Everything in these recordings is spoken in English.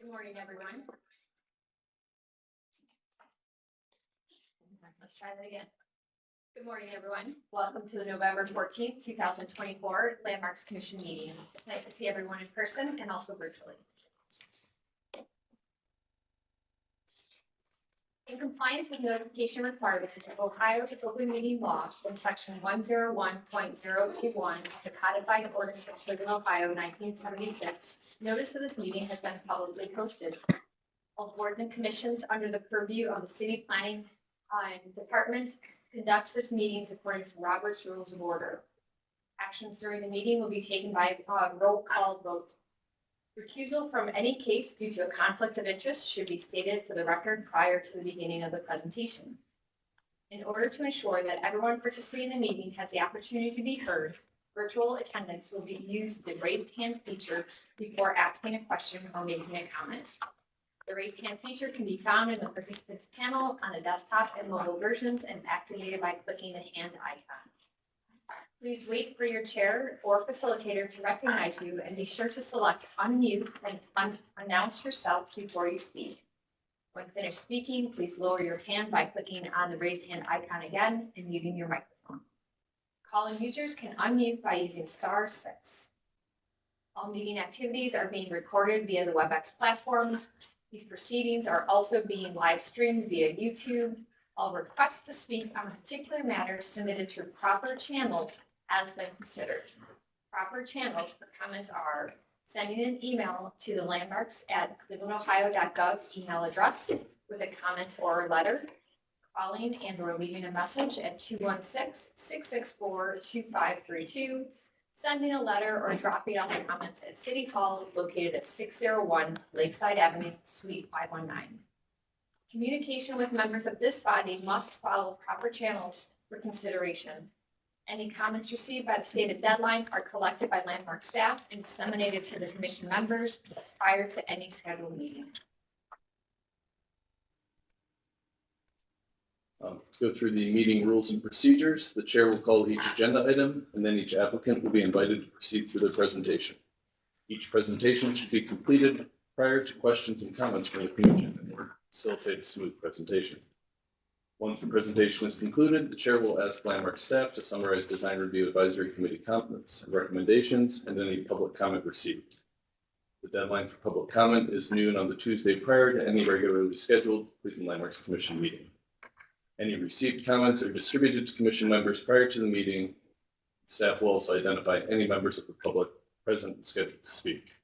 Good morning, everyone. Let's try that again. Good morning, everyone. Welcome to the November 14th, 2024 Landmarks Commission meeting. It's nice to see everyone in person and also virtually. In compliance with notification requirements of Ohio's open meeting law in section 101.021 to codified ordinance of Cleveland, Ohio, 1976, notice of this meeting has been publicly posted. All boards and commissions under the purview of the city planning department conducts its meetings according to Robert's Rules of Order. Actions during the meeting will be taken by roll call vote. Recusal from any case due to a conflict of interest should be stated for the record prior to the beginning of the presentation. In order to ensure that everyone participating in the meeting has the opportunity to be heard, virtual attendance will be used the raised hand feature before asking a question or making a comment. The raised hand feature can be found in the participants panel on the desktop and mobile versions and activated by clicking the hand icon. Please wait for your chair or facilitator to recognize you and be sure to select unmute and announce yourself before you speak. When finished speaking, please lower your hand by clicking on the raised hand icon again and muting your microphone. Call-in users can unmute by using *6. All meeting activities are being recorded via the WebEx platforms. These proceedings are also being live streamed via YouTube. All requests to speak on a particular matter submitted through proper channels has been considered. Proper channels for comments are sending an email to the landmarks@clevelandohio.gov email address with a comment or letter, calling and or leaving a message at 216-664-2532, sending a letter or dropping off comments at City Hall located at 601 Lakeside Avenue, Suite 519. Communication with members of this body must follow proper channels for consideration. Any comments received by the stated deadline are collected by Landmark staff and disseminated to the commission members prior to any scheduled meeting. To go through the meeting rules and procedures, the chair will call each agenda item, and then each applicant will be invited to proceed through their presentation. Each presentation should be completed prior to questions and comments from the commission in order to facilitate a smooth presentation. Once the presentation is concluded, the chair will ask Landmark staff to summarize Design Review Advisory Committee comments and recommendations and any public comment received. The deadline for public comment is noon on the Tuesday prior to any regularly scheduled Cleveland Landmarks Commission meeting. Any received comments are distributed to commission members prior to the meeting. Staff will also identify any members of the public present and scheduled to speak.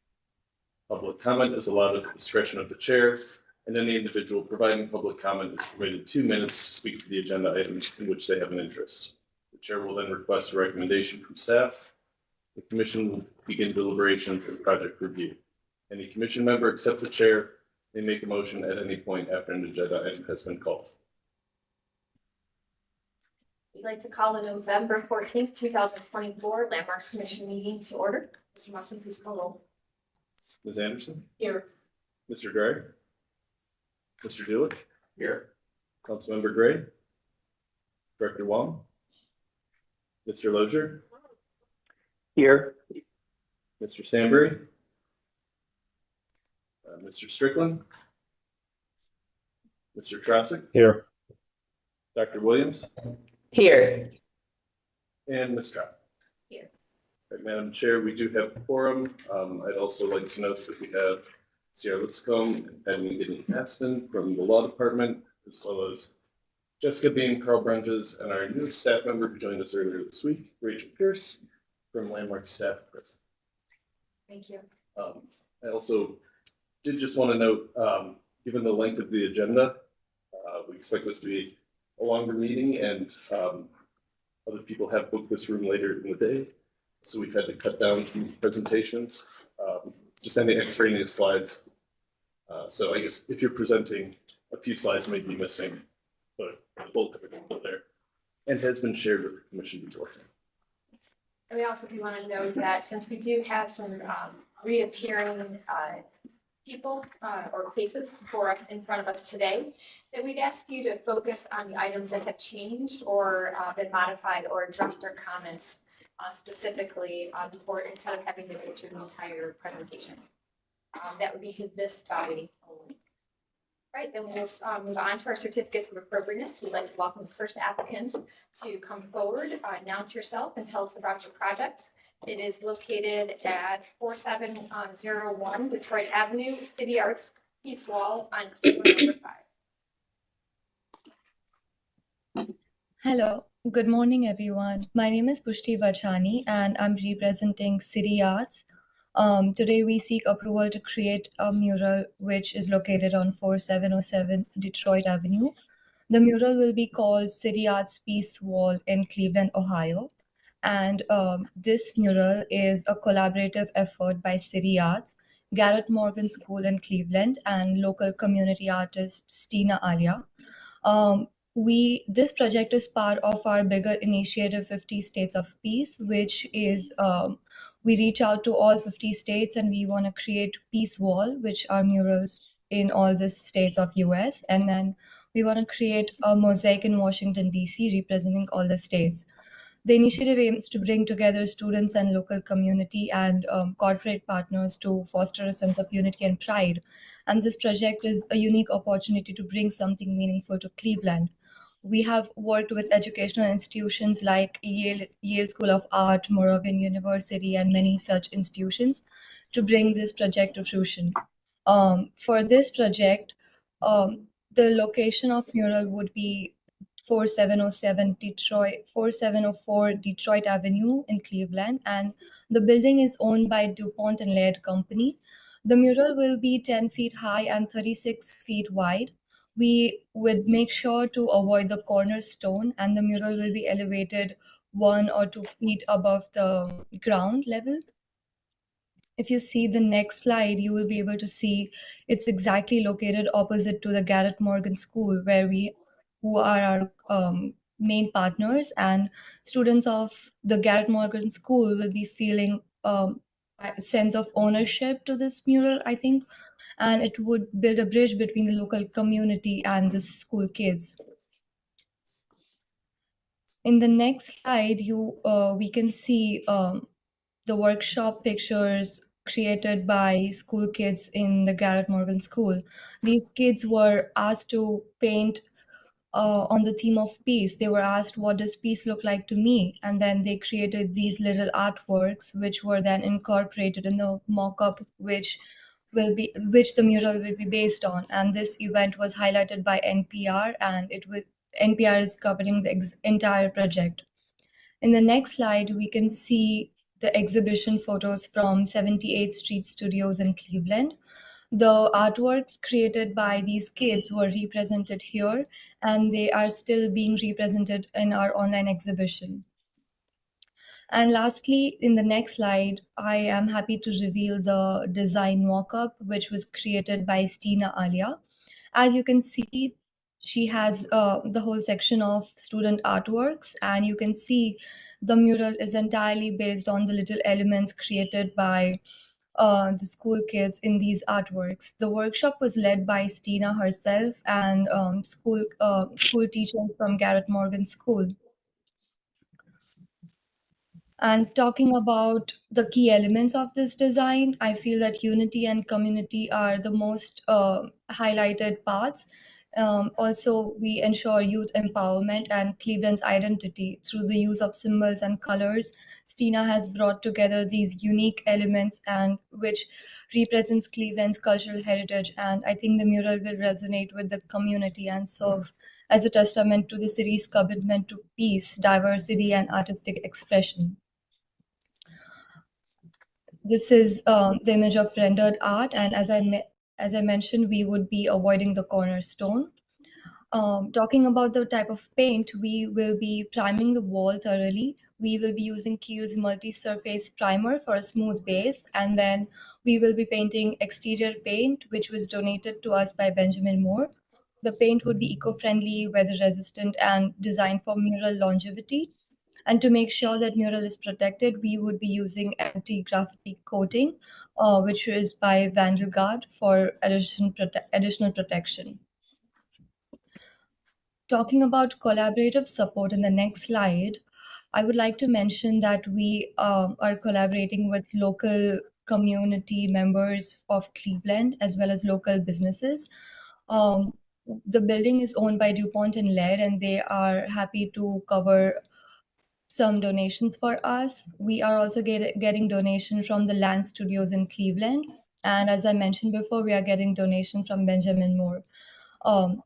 Public comment is allowed at the discretion of the chair, and any individual providing public comment is permitted 2 minutes to speak to the agenda items in which they have an interest. The chair will then request a recommendation from staff. The commission will begin deliberation for the project review. Any commission member except the chair may make a motion at any point after an agenda item has been called. We'd like to call the November 14th, 2024 Landmarks Commission meeting to order. Mr. Musson, please call roll. Ms. Anderson? Here. Mr. Gray? Mr. Dulick? Here. Councilmember Gray? Director Wong? Mr. Lozier? Here. Mr. Stanbury? Mr. Strickland? Mr. Trosick? Here. Dr. Williams? Here. And Ms. Trout. Here. Right, Madam Chair, we do have a quorum. I'd also like to note that we have Sierra Lipscomb and Penny Aston from the Law Department, as well as Jessica Beam, Carl Brunges, and our newest staff member who joined us earlier this week, Rachel Pierce, from Landmark staff. Thank you. I also did just want to note, given the length of the agenda, we expect this to be a longer meeting, and other people have booked this room later in the day, so we've had to cut down some presentations, just any extraneous slides. So I guess if you're presenting, a few slides may be missing, but the bulk of it is still there and has been shared with the commission before. And we also do want to note that since we do have some reappearing people or cases for us in front of us today, that we'd ask you to focus on the items that have changed or been modified or addressed their comments specifically on the board instead of having to go through the entire presentation. That would be this body only. Right, then we'll move on to our certificates of appropriateness. We'd like to welcome the first applicant to come forward, announce yourself and tell us about your project. It is located at 4701 Detroit Avenue, City Arts East Wall on Cleveland number 5. Hello, good morning, everyone. My name is Pushti Vachani, and I'm representing City Arts. Today, we seek approval to create a mural which is located on 4707 Detroit Avenue. The mural will be called City Arts Peace Wall in Cleveland, Ohio. And this mural is a collaborative effort by City Arts, Garrett Morgan School in Cleveland, and local community artist Stina Alia. This project is part of our bigger initiative 50 States of Peace, which is we reach out to all 50 states and we want to create peace wall, which are murals in all the states of US, and then we want to create a mosaic in Washington DC representing all the states. The initiative aims to bring together students and local community and corporate partners to foster a sense of unity and pride. And this project is a unique opportunity to bring something meaningful to Cleveland. We have worked with educational institutions like Yale School of Art, Moravian University, and many such institutions to bring this project to fruition. For this project, the location of mural would be 4704 Detroit Avenue in Cleveland, and the building is owned by DuPont and Laird Company. The mural will be 10 feet high and 36 feet wide. We would make sure to avoid the cornerstone, and the mural will be elevated 1 or 2 feet above the ground level. If you see the next slide, you will be able to see it's exactly located opposite to the Garrett Morgan School, who are our main partners, and students of the Garrett Morgan School will be feeling a sense of ownership to this mural, I think, and it would build a bridge between the local community and the school kids. In the next slide, we can see the workshop pictures created by school kids in the Garrett Morgan School. These kids were asked to paint on the theme of peace. They were asked, what does peace look like to me? And then they created these little artworks, which were then incorporated in the mock-up, which the mural will be based on. And this event was highlighted by NPR, and NPR is covering the entire project. In the next slide, we can see the exhibition photos from 78th Street Studios in Cleveland. The artworks created by these kids were represented here, and they are still being represented in our online exhibition. And lastly, in the next slide, I am happy to reveal the design mock-up, which was created by Stina Alia. As you can see, she has the whole section of student artworks, and you can see the mural is entirely based on the little elements created by the school kids in these artworks. The workshop was led by Stina herself and school teachers from Garrett Morgan School. And talking about the key elements of this design, I feel that unity and community are the most highlighted parts. Also, we ensure youth empowerment and Cleveland's identity through the use of symbols and colors. Stina has brought together these unique elements and which represents Cleveland's cultural heritage. And I think the mural will resonate with the community and serve as a testament to the city's commitment to peace, diversity, and artistic expression. This is the image of rendered art, and as I mentioned, we would be avoiding the cornerstone. Talking about the type of paint, we will be priming the wall thoroughly. We will be using Kiehl's multi-surface primer for a smooth base, and then we will be painting exterior paint, which was donated to us by Benjamin Moore. The paint would be eco-friendly, weather-resistant, and designed for mural longevity. And to make sure that mural is protected, we would be using anti-graffiti coating, which is by Vandal Guard for additional protection. Talking about collaborative support in the next slide, I would like to mention that we are collaborating with local community members of Cleveland as well as local businesses. Um, the building is owned by DuPont and Laird, and they are happy to cover some donations for us. We are also getting donation from the Land Studios in Cleveland, and as I mentioned before, we are getting donation from Benjamin Moore. Um,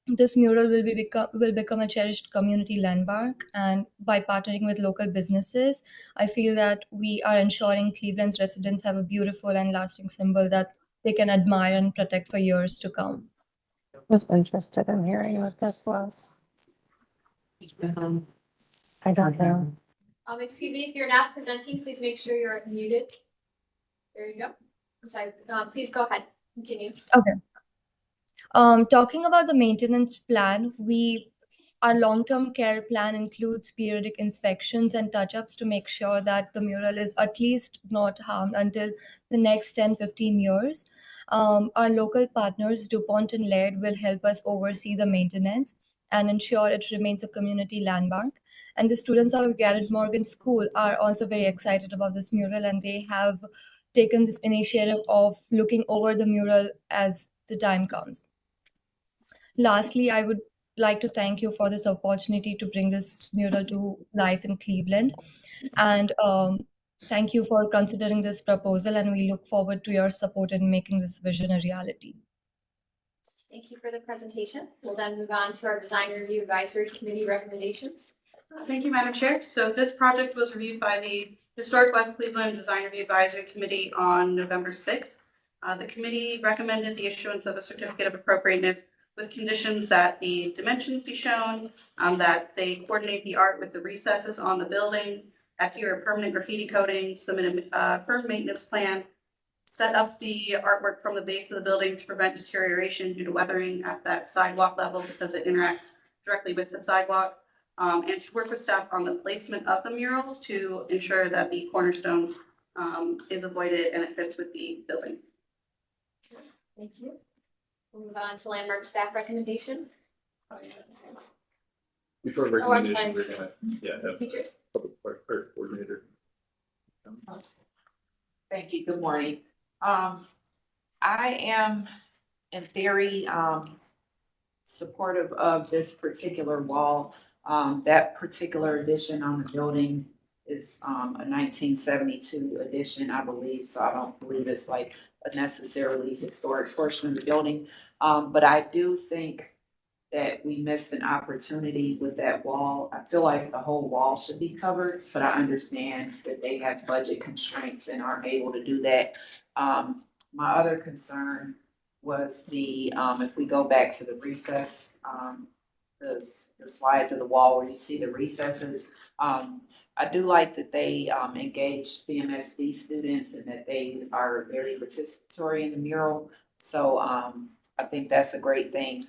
this mural will become a cherished community landmark, and by partnering with local businesses, I feel that we are ensuring Cleveland's residents have a beautiful and lasting symbol that they can admire and protect for years to come. Was interested in hearing what this was. I don't know. Excuse me, if you're not presenting, please make sure you're muted. There you go. I'm sorry, please go ahead, continue. Talking about the maintenance plan, our long-term care plan includes periodic inspections and touch-ups to make sure that the mural is at least not harmed until the next 10-15 years. Our local partners, DuPont and Laird, will help us oversee the maintenance and ensure it remains a community landmark. And the students of Garrett Morgan School are also very excited about this mural, and they have taken this initiative of looking over the mural as the time comes. Lastly, I would like to thank you for this opportunity to bring this mural to life in Cleveland. And thank you for considering this proposal, and we look forward to your support in making this vision a reality. Thank you for the presentation. We'll then move on to our Design Review Advisory Committee recommendations. Thank you, Madam Chair. So this project was reviewed by the Historic West Cleveland Design Review Advisory Committee on November 6th. The committee recommended the issuance of a certificate of appropriateness with conditions that the dimensions be shown, that they coordinate the art with the recesses on the building, adhere a permanent graffiti coating, submit a firm maintenance plan, set up the artwork from the base of the building to prevent deterioration due to weathering at that sidewalk level because it interacts directly with the sidewalk, and to work with staff on the placement of the mural to ensure that the cornerstone is avoided and it fits with the building. Thank you. We'll move on to landmark staff recommendations. Before I'm recommendation, sorry. we're gonna, have Teachers. public art coordinator. Thank you. Good morning. I am in theory supportive of this particular wall. That particular addition on the building is a 1972 addition, I believe. So I don't believe it's like a necessarily historic portion of the building. But I do think that we missed an opportunity with that wall. I feel like the whole wall should be covered, but I understand that they have budget constraints and aren't able to do that. My other concern was if we go back to the recess, the slides of the wall where you see the recesses. I do like that they engage CMSD students and that they are very participatory in the mural. So I think that's a great thing.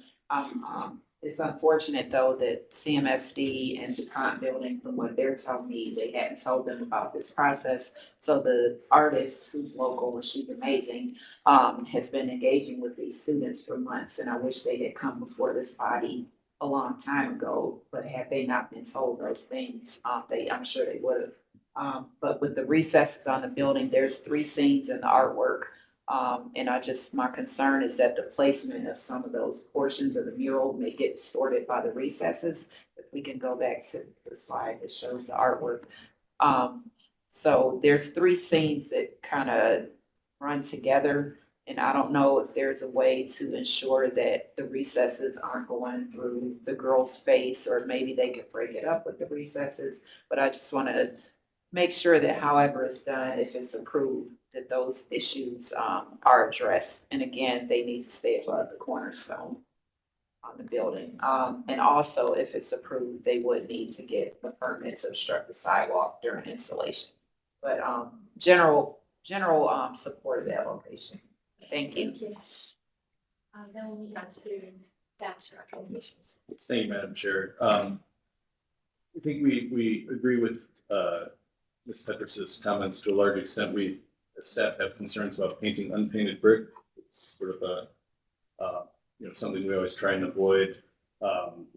It's unfortunate though that CMSD and DuPont building, from what they're telling me, they hadn't told them about this process. So the artist who's local, and she's amazing, has been engaging with these students for months, and I wish they had come before this body a long time ago. But had they not been told those things, I'm sure they would have. But with the recesses on the building, there's 3 scenes in the artwork. And my concern is that the placement of some of those portions of the mural may get distorted by the recesses. If we can go back to the slide that shows the artwork. So there's 3 scenes that kind of run together. And I don't know if there's a way to ensure that the recesses aren't going through the girl's face, or maybe they could break it up with the recesses. But I just want to make sure that however it's done, if it's approved, that those issues are addressed. And again, they need to stay above the cornerstone on the building. And also, if it's approved, they would need to get the permit to obstruct the sidewalk during installation. But general support of that location. Thank you. Thank you. Then we'll move on to staff's recommendations. Thank you, Madam Chair. I think we agree with Ms. Petrus's comments to a large extent. We, as staff, have concerns about painting unpainted brick. It's sort of something we always try and avoid.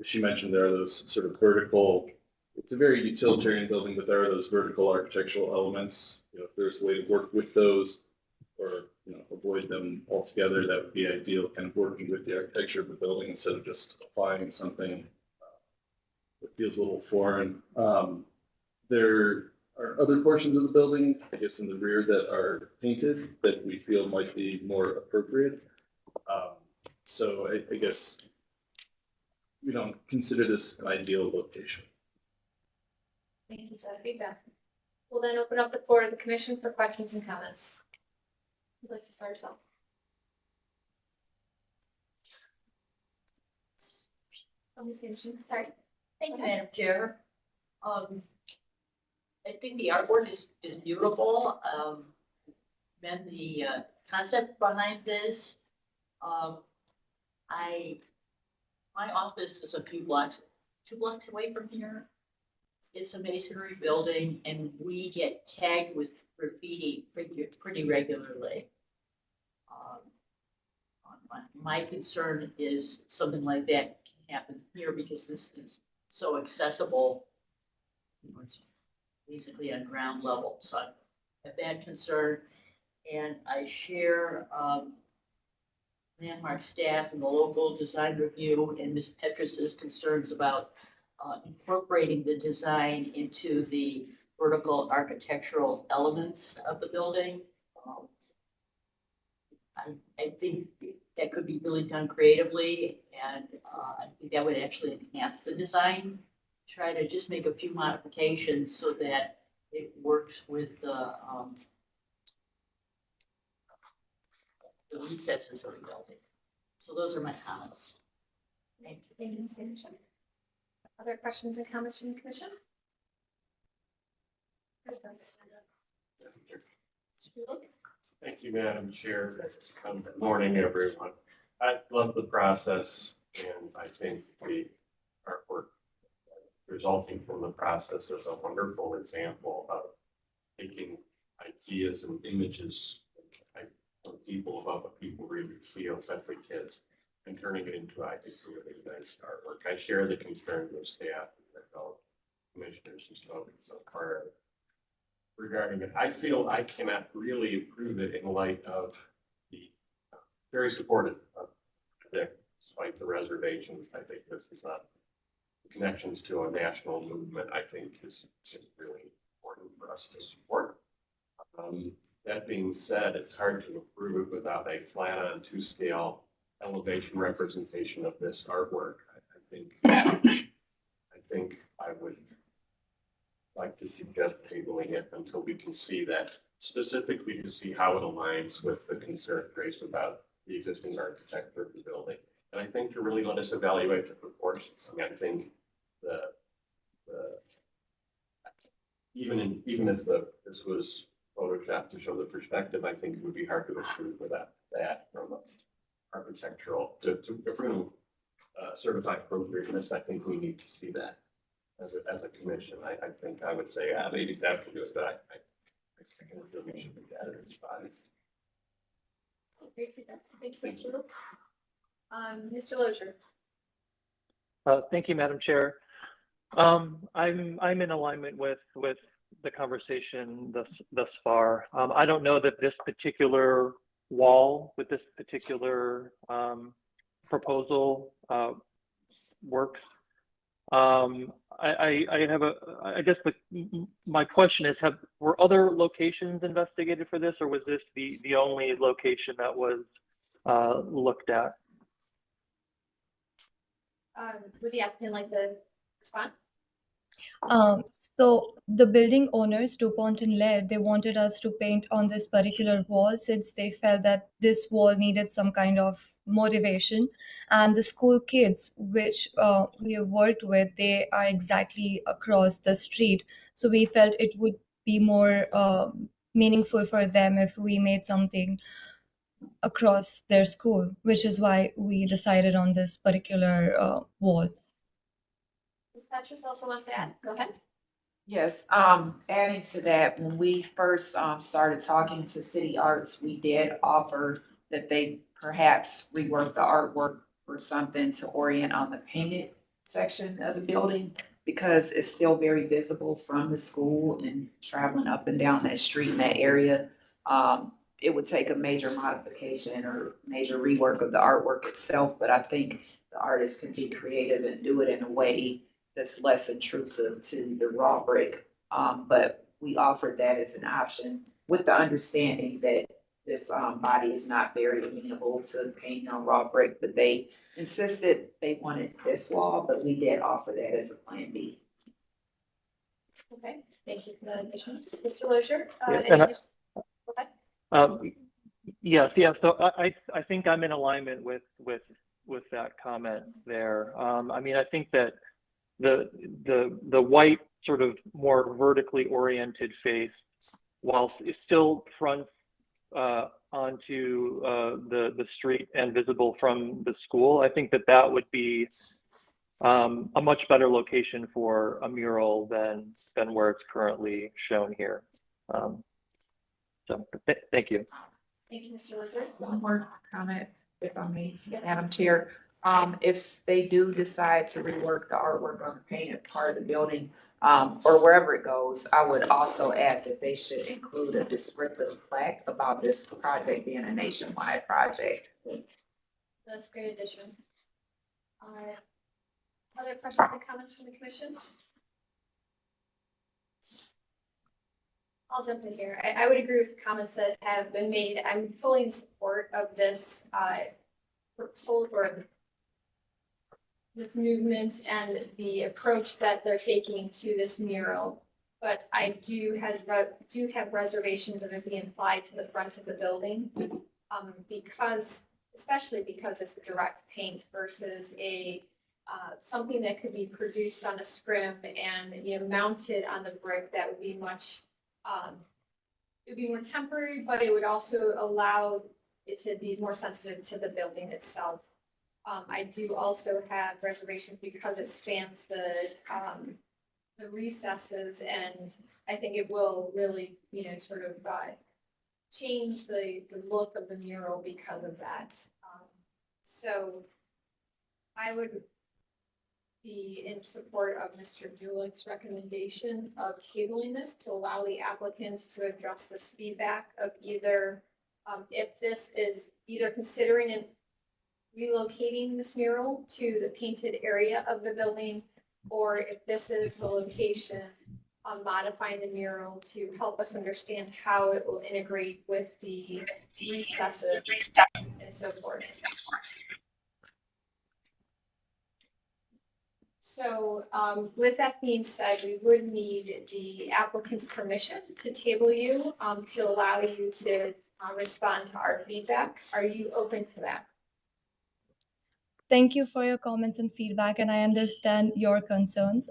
She mentioned there are those sort of vertical. It's a very utilitarian building, but there are those vertical architectural elements if there's a way to work with those or, avoid them altogether, that would be ideal, kind of working with the architecture of the building instead of just applying something that feels a little foreign. There are other portions of the building, I guess in the rear, that are painted that we feel might be more appropriate. So I guess we don't consider this an ideal location. Thank you for that feedback. We'll then open up the floor to the commission for questions and comments. Would like to start us off? Sorry. Thank you, Madam Chair. I think the artwork is beautiful. And the concept behind this, my office is a few blocks, 2 blocks away from here. It's a masonry building and we get tagged with graffiti pretty regularly. My concern is something like that can happen here because this is so accessible. It's basically on ground level, so I have that concern. And I share Landmark staff and the local design review and Ms. Petrus's concerns about incorporating the design into the vertical architectural elements of the building. I think that could be really done creatively, and I think that would actually enhance the design. Try to just make a few modifications so that it works with the recesses of the building. So those are my comments. Thank you, Ms. Anderson. Other questions and comments from the commission? Thank you, Madam Chair. Good morning, everyone. I love the process, and I think the artwork resulting from the process is a wonderful example of taking ideas and images from people about what people really feel, especially kids, and turning it into, I think, really nice artwork. I share the concerns of staff and fellow commissioners who spoken so far regarding it. I feel I cannot really approve it in light of the very supportive of it, despite the reservations. I think this is not connections to a national movement. I think is really important for us to support. That being said, it's hard to approve it without a flat-on 2-scale elevation representation of this artwork. I think I would like to suggest tabling it until we can see that specifically, to see how it aligns with the concern raised about the existing architecture of the building. And I think to really let us evaluate the proportions. I mean, I think even if this was photoshopped to show the perspective, I think it would be hard to approve without that from architectural if we're going to certify appropriateness. I think we need to see that as a commission. I think I would say, maybe staff can do it, but I can feel we should be better in bodies. Thank you, Mr. Luke. Mr. Lozier. Thank you, Madam Chair. I'm in alignment with the conversation thus far. I don't know that this particular wall with this particular proposal works. I guess my question is, were other locations investigated for this, or was this the only location that was looked at? Would the applicant like to respond? So the building owners, DuPont and Laird, they wanted us to paint on this particular wall since they felt that this wall needed some kind of motivation. And the school kids, which we have worked with, they are exactly across the street. So we felt it would be more meaningful for them if we made something across their school, which is why we decided on this particular wall. Ms. Petrus also wants to add. Go ahead. Yes, adding to that, when we first started talking to City Arts, we did offer that they perhaps rework the artwork or something to orient on the painted section of the building. because it's still very visible from the school and traveling up and down that street in that area. It would take a major modification or major rework of the artwork itself, but I think the artist can be creative and do it in a way that's less intrusive to the raw brick. But we offered that as an option with the understanding that this body is not very amenable to painting on raw brick, but they insisted they wanted this wall, but we did offer that as a plan B. Okay, thank you for that addition. Mr. Lozier? Yeah, any and addition- Okay. Yes, yeah. So I think I'm in alignment with that comment there. I mean, I think that the white sort of more vertically oriented face, while it's still front onto the street and visible from the school, I think that would be a much better location for a mural than where it's currently shown here. So thank you. Thank you, Mr. Lozier. One more comment, if I may, Madam Chair. If they do decide to rework the artwork on the painted part of the building, or wherever it goes, I would also add that they should include a descriptive plaque about this project being a nationwide project. That's a great addition. Other questions or comments from the commission? I'll jump in here. I would agree with the comments that have been made. I'm fully in support of this proposal or this movement and the approach that they're taking to this mural. But I do have reservations of it being applied to the front of the building, especially because it's a direct paint versus a something that could be produced on a scrim and mounted on the brick. That would be much. It would be more temporary, but it would also allow it to be more sensitive to the building itself. I do also have reservations because it spans the recesses, and I think it will really, sort of change the look of the mural because of that. So I would be in support of Mr. Julick's recommendation of tabling this to allow the applicants to address this feedback of either if this is either considering and relocating this mural to the painted area of the building, or if this is the location on modifying the mural to help us understand how it will integrate with the recesses and so forth. So with that being said, we would need the applicant's permission to table you to allow you to respond to our feedback. Are you open to that? Thank you for your comments and feedback, and I understand your concerns.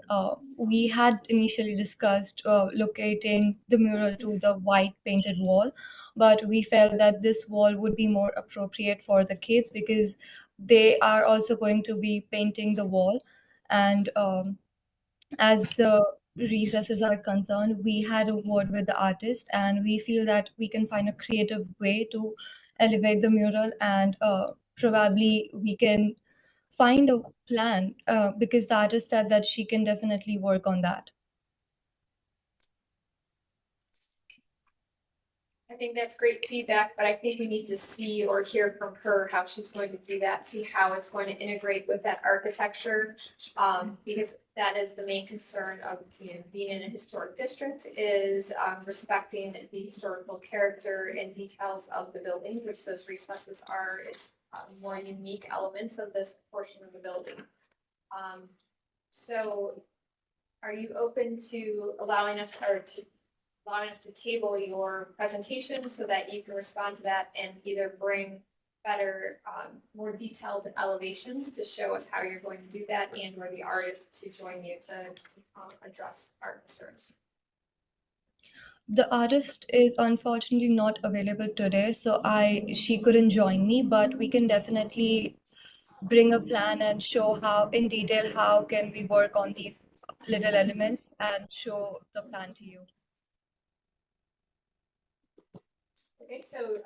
We had initially discussed locating the mural to the white painted wall, but we felt that this wall would be more appropriate for the kids because they are also going to be painting the wall. And as the recesses are concerned, we had a word with the artist, and we feel that we can find a creative way to elevate the mural, and probably we can find a plan because the artist said that she can definitely work on that. I think that's great feedback, but I think we need to see or hear from her how she's going to do that, see how it's going to integrate with that architecture. Because that is the main concern of being in a historic district is respecting the historical character and details of the building, which those recesses are more unique elements of this portion of the building. So are you open to allowing us to table your presentation so that you can respond to that and either bring better, more detailed elevations to show us how you're going to do that, and or the artist to join you to address our concerns? The artist is unfortunately not available today, so she couldn't join me, but we can definitely bring a plan and show how in detail how can we work on these little elements and show the plan to you. Okay, so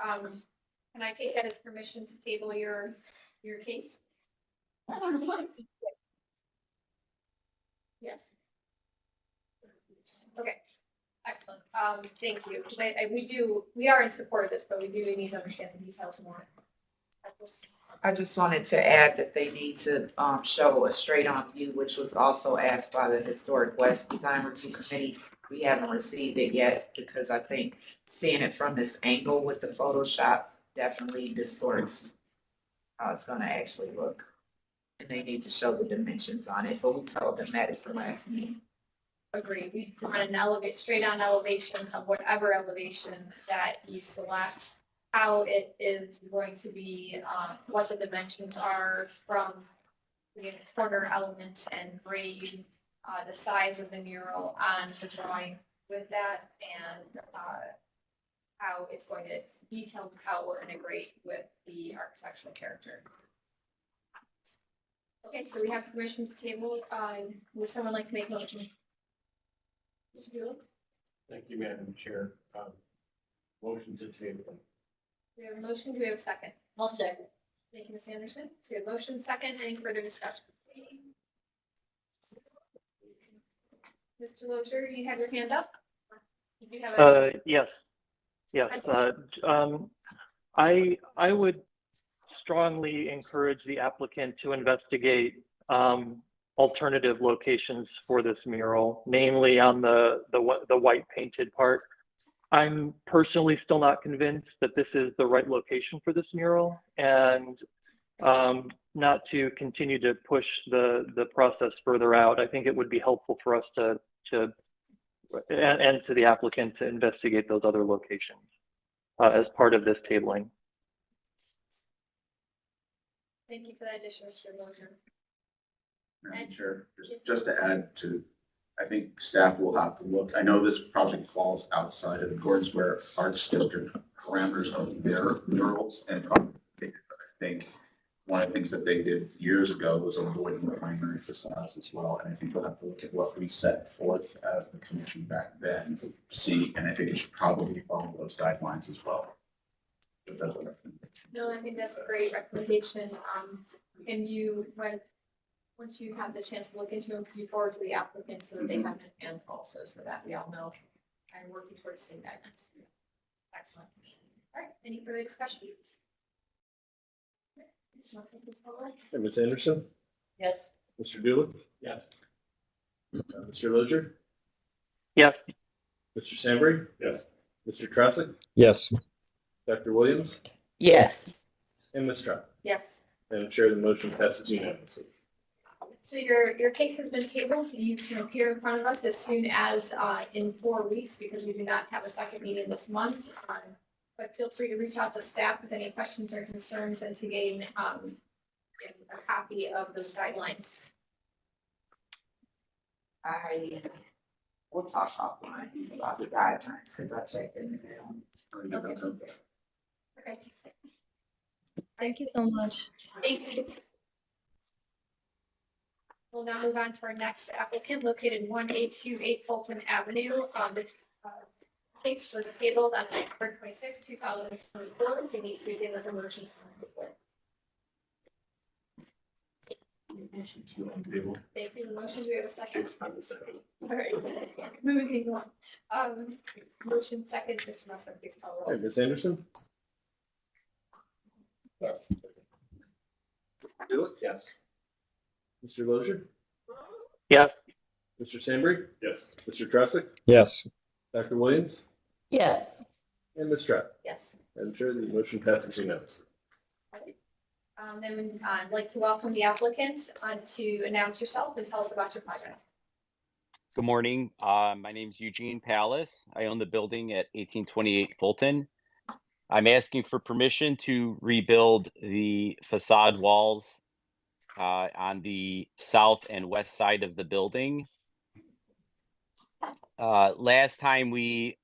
can I take that as permission to table your case? Yes. Okay, excellent. Thank you. We are in support of this, but we do need to understand the details more. I just wanted to add that they need to show a straight-on view, which was also asked by the Historic West Design Review Committee. We haven't received it yet because I think seeing it from this angle with the Photoshop definitely distorts how it's gonna actually look. And they need to show the dimensions on it, but we told them that is the last meeting. Agreed. We want an straight on elevation of whatever elevation that you select, how it is going to be, what the dimensions are from the corner element and grade, the size of the mural on the drawing with that, and how it's going to detail how it will integrate with the architectural character. Okay, so we have permission to table. Would someone like to make a motion? Mr. Dooley? Thank you, Madam Chair. Motion to table. We have a motion. Do we have a second? I'll second. Thank you, Ms. Anderson. We have a motion second. Any further discussion? Mr. Lozier, you have your hand up? Did you have a? Yes. I would strongly encourage the applicant to investigate alternative locations for this mural, namely on the white painted part. I'm personally still not convinced that this is the right location for this mural, and not to continue to push the process further out. I think it would be helpful for us to and to the applicant to investigate those other locations as part of this tabling. Thank you for that addition, Mr. Lozier. Madam Chair, just to add to, I think staff will have to look, I know this project falls outside of the Gordon Square Arts District parameters of their murals and I think one of the things that they did years ago was avoiding the primary facades as well. And I think we'll have to look at what we set forth as the commission back then to see, and I think it should probably follow those guidelines as well. No, I think that's a great recommendation. And once you have the chance to look into them, could you forward to the applicant so that they have it and also so that we all know and working towards the same guidelines. Excellent. All right, any further discussion? And Ms. Anderson, Yes. Mr. Dooley, Yes. Mr. Lozier, Yes. Mr. Sambry, Yes. Mr. Trasick, Yes. Dr. Williams, Yes. and Ms. Trout. Yes. Madam Chair, the motion passes unanimously. So your case has been tabled. You can appear in front of us as soon as in 4 weeks because we do not have a second meeting this month. But feel free to reach out to staff with any questions or concerns and to gain a copy of those guidelines. We'll talk offline about the guidelines because I checked in the mail. Okay. Thank you so much. Thank you. We'll now move on to our next applicant located 1828 Fulton Avenue. This case was tabled on November 26, 2024. We need to give a motion. Motion to table. Thank you. The motion, do we have a second? It's on the second. All right, moving things on. Motion second, Mr. Musser, please call the Hey, roll. Ms. Anderson, Yes. Dooley, Yes. Mr. Lozier, Yes. Mr. Sambry, Yes. Mr. Trasick, Yes. Dr. Williams, Yes. and Ms. Trout. Yes. Madam Chair, the motion passes unanimously. Then I'd like to welcome the applicant to announce yourself and tell us about your project. Good morning. My name's Eugene Palace. I own the building at 1828 Fulton. I'm asking for permission to rebuild the facade walls on the south and west side of the building. Last time we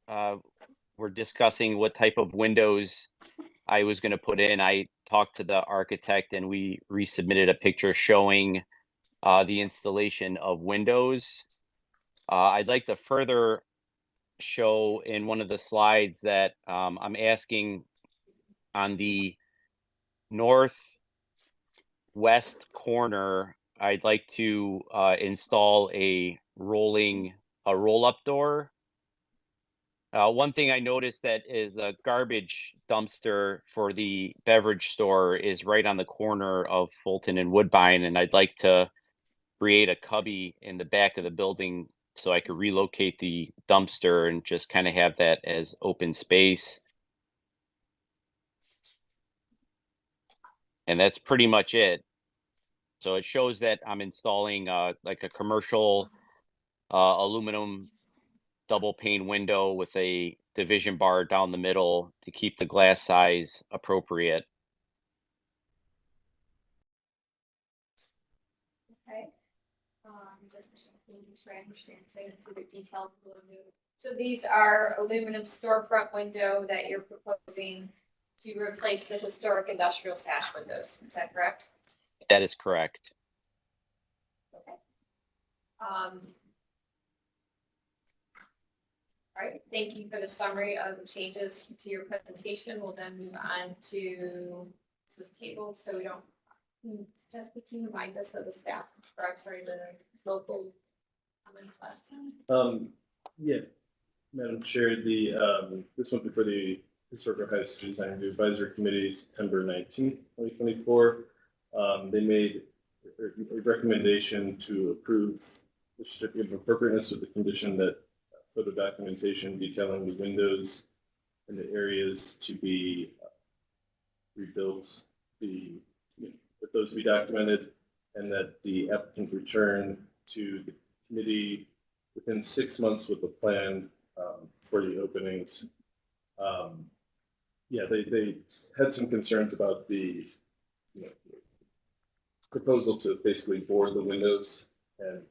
were discussing what type of windows I was going to put in, I talked to the architect and we resubmitted a picture showing the installation of windows. I'd like to further show in one of the slides that I'm asking on the northwest corner I'd like to install a roll-up door. One thing I noticed that is the garbage dumpster for the beverage store is right on the corner of Fulton and Woodbine, and I'd like to create a cubby in the back of the building so I could relocate the dumpster and just kind of have that as open space. And that's pretty much it. So it shows that I'm installing like a commercial aluminum double pane window with a division bar down the middle to keep the glass size appropriate. Okay. Just making sure I understand, so into the details a little bit. So these are aluminum storefront window that you're proposing to replace the historic industrial sash windows, is that correct? That is correct. Okay. All right, thank you for the summary of the changes to your presentation. We'll then move on to, this was tabled, so we don't, Jessica, can you remind us of the staff, or I'm sorry, the local comments last time? Yeah, Madam Chair, this went before the Historic Ohio City Design Review Advisory Committee, September 19th, 2024. They made a recommendation to approve the certificate of appropriateness with the condition that photo documentation detailing the windows and the areas to be rebuilt, that those be documented, and that the applicant return to the committee within 6 months with a plan for the openings. Yeah, they had some concerns about the proposal to basically bore the windows, and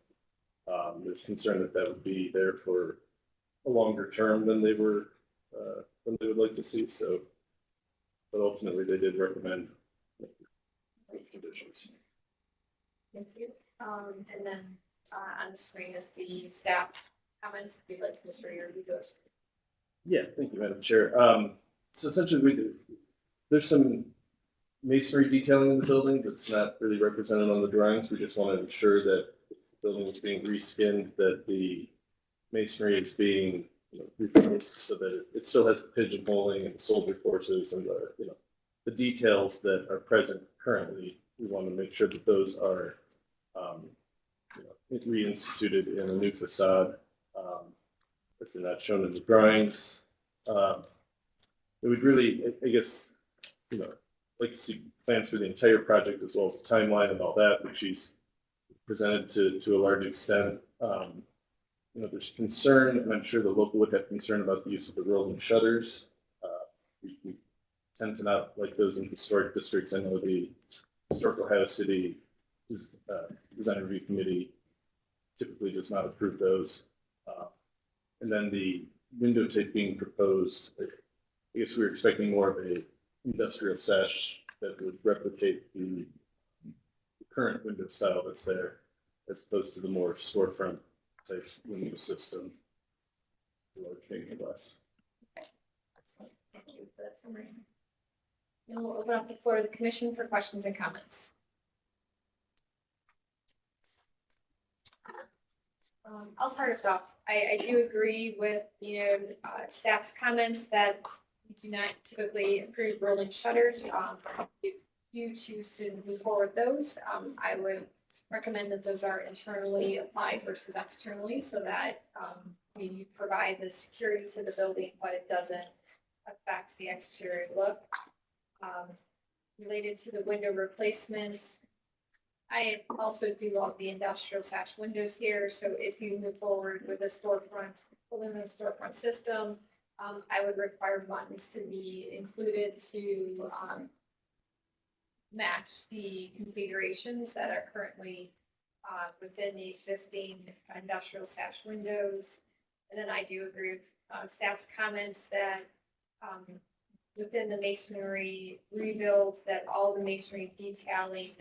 there's concern that that would be there for a longer term than they would like to see. So, but ultimately, they did recommend conditions. Thank you. And then on the screen is the staff comments. If you'd like to Mr. Review those. Yeah, thank you, Madam Chair. So essentially, there's some masonry detailing in the building that's not really represented on the drawings. We just want to ensure that if the building is being reskinned, that the masonry is being replaced so that it still has the pigeonholing and the soldier courses and the details that are present currently. We want to make sure that those are reinstituted in a new facade. If they're not shown in the drawings, it would really, I guess, like to see plans for the entire project as well as the timeline and all that, which she's presented to a large extent. There's concern, and I'm sure the local would have concern about the use of the rolling shutters. We tend to not like those in historic districts. I know the Historic Ohio City Design Review Committee typically does not approve those. And then the window tape being proposed, I guess we were expecting more of a industrial sash that would replicate the current window style that's there, as opposed to the more storefront type window system. Large pane of glass. Okay. Excellent. Thank you for that summary. And we'll open up the floor to the commission for questions and comments. I'll start us off. I do agree with staff's comments that we do not typically approve rolling shutters. If you choose to move forward those, I would recommend that those are internally applied versus externally, so that we provide the security to the building, but it doesn't affect the exterior look. Related to the window replacements, I also do love the industrial sash windows here. So if you move forward with a storefront, aluminum storefront system, I would require buttons to be included to match the configurations that are currently within the existing industrial sash windows. And then I do agree with staff's comments that within the masonry rebuilds, that all the masonry detailing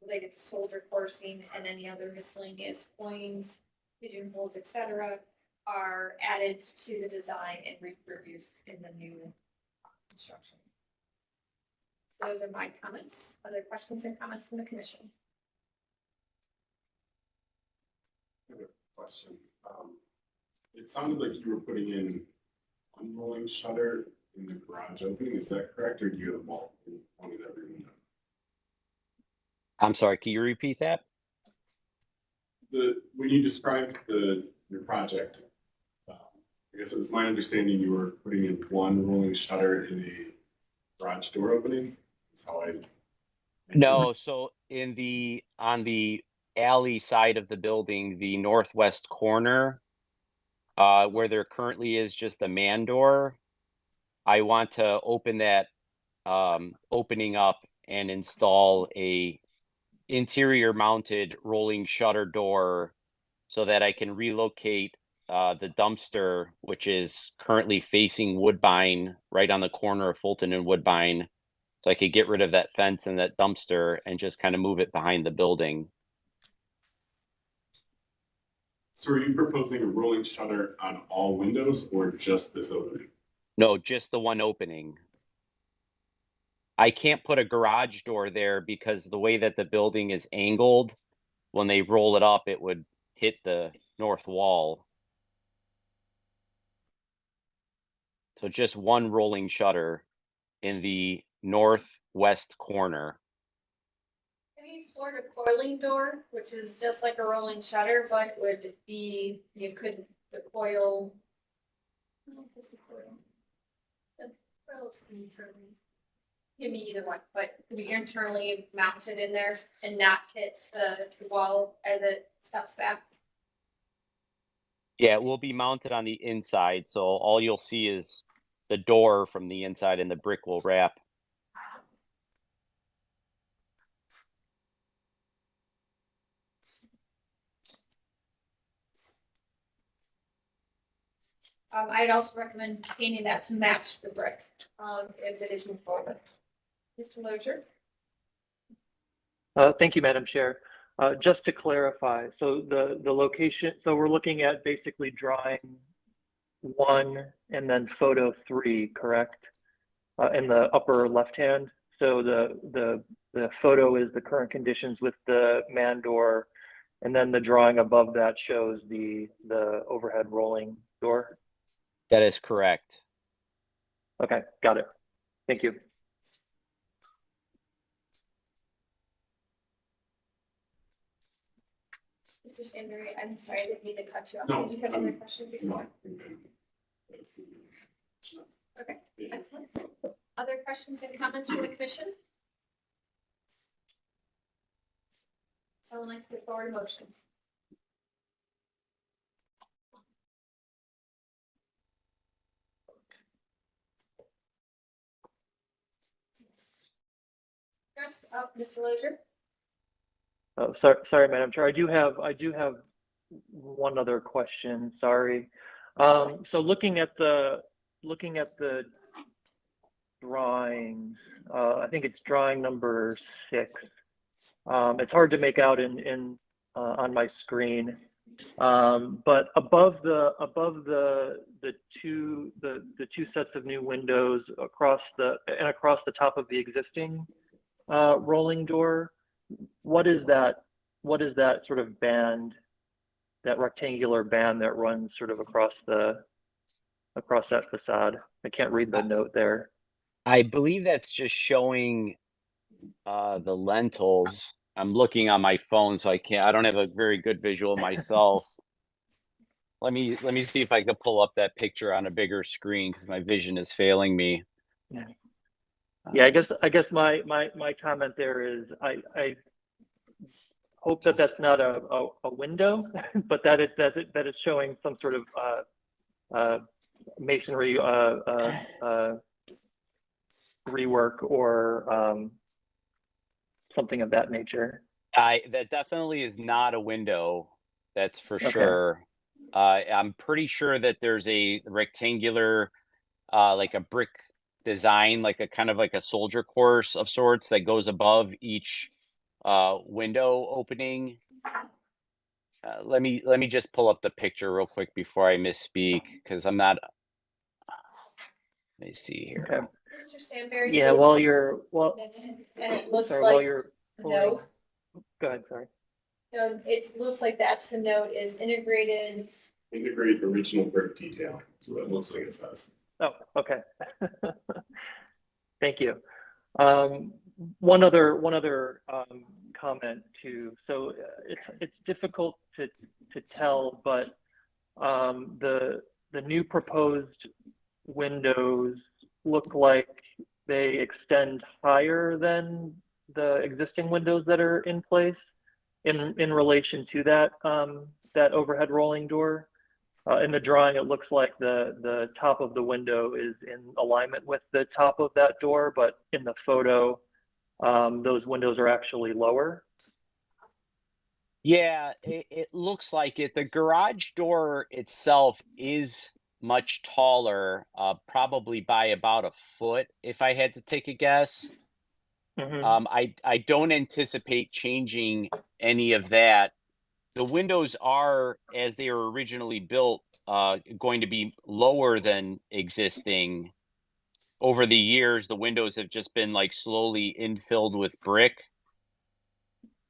related to soldier coursing and any other miscellaneous coins, pigeonholes, etc., are added to the design and reproduced in the new construction. Those are my comments. Other questions and comments from the commission? question. It sounded like you were putting in one rolling shutter in the garage opening. Is that correct, or do you have multiple one in every window? I'm sorry, can you repeat that? When you described your project, I guess it was my understanding you were putting in one rolling shutter in the garage door opening. Is how I. No, so on the alley side of the building, the northwest corner, where there currently is just a man door, I want to open that opening up and install a interior mounted rolling shutter door so that I can relocate the dumpster, which is currently facing Woodbine, right on the corner of Fulton and Woodbine. So I could get rid of that fence and that dumpster and just kind of move it behind the building. So are you proposing a rolling shutter on all windows or just this opening? No, just the one opening. I can't put a garage door there because the way that the building is angled, when they roll it up, it would hit the north wall. So just one rolling shutter in the northwest corner. Have you explored a coiling door, which is just like a rolling shutter, but would be, the coil. What's the coil? The coil's internally. Give me either one, but it could be internally mounted in there and not hit the wall as it steps back. Yeah, it will be mounted on the inside, so all you'll see is the door from the inside and the brick will wrap. I'd also recommend painting that to match the brick, if it is moved forward. Mr. Lozier? Thank you, Madam Chair. Just to clarify, so the location, so we're looking at basically drawing 1 and then photo 3, correct? In the upper left hand. So the photo is the current conditions with the man door, and then the drawing above that shows the overhead rolling door. That is correct. Okay, got it. Thank you. Mr. Sandberg, I'm sorry, I didn't mean to cut you off. No, Did you have another question before? Okay, Yeah. excellent. Other questions and comments from the commission? Someone like to put forward a motion? First up, Mr. Lozier. Oh, sorry, Madam Chair. I do have one other question. Sorry. So looking at the drawings, I think it's drawing number 6. It's hard to make out on my screen, but above the two sets of new windows across the top of the existing rolling door, what is that sort of band, that rectangular band that runs sort of across that facade? I can't read the note there. I believe that's just showing the lentils. I'm looking on my phone, so I don't have a very good visual myself. Let me see if I can pull up that picture on a bigger screen because my vision is failing me. Yeah, I guess my comment there is I hope that that's not a window, but that it's showing some sort of masonry rework or something of that nature. That definitely is not a window. That's for Okay. sure. I'm pretty sure that there's a rectangular, like a brick design, like a kind of like a soldier course of sorts that goes above each window opening. Let me just pull up the picture real quick before I misspeak because I'm not. Let me see here. Okay. Mr. Sandberg. Yeah, And it looks sorry, like. while you're No. go ahead, sorry. So it looks like that's the note is integrated. Integrate original brick detail, is what it looks like it says. Oh, okay. Thank you. One other comment too. So it's difficult to tell, but the new proposed windows look like they extend higher than the existing windows that are in place in relation to that that overhead rolling door. In the drawing, it looks like the top of the window is in alignment with the top of that door, but in the photo, those windows are actually lower. Yeah, it looks like it. The garage door itself is much taller, probably by about a foot, if I had to take a guess. Mhm. I don't anticipate changing any of that. The windows are, as they were originally built, going to be lower than existing. Over the years, the windows have just been like slowly infilled with brick.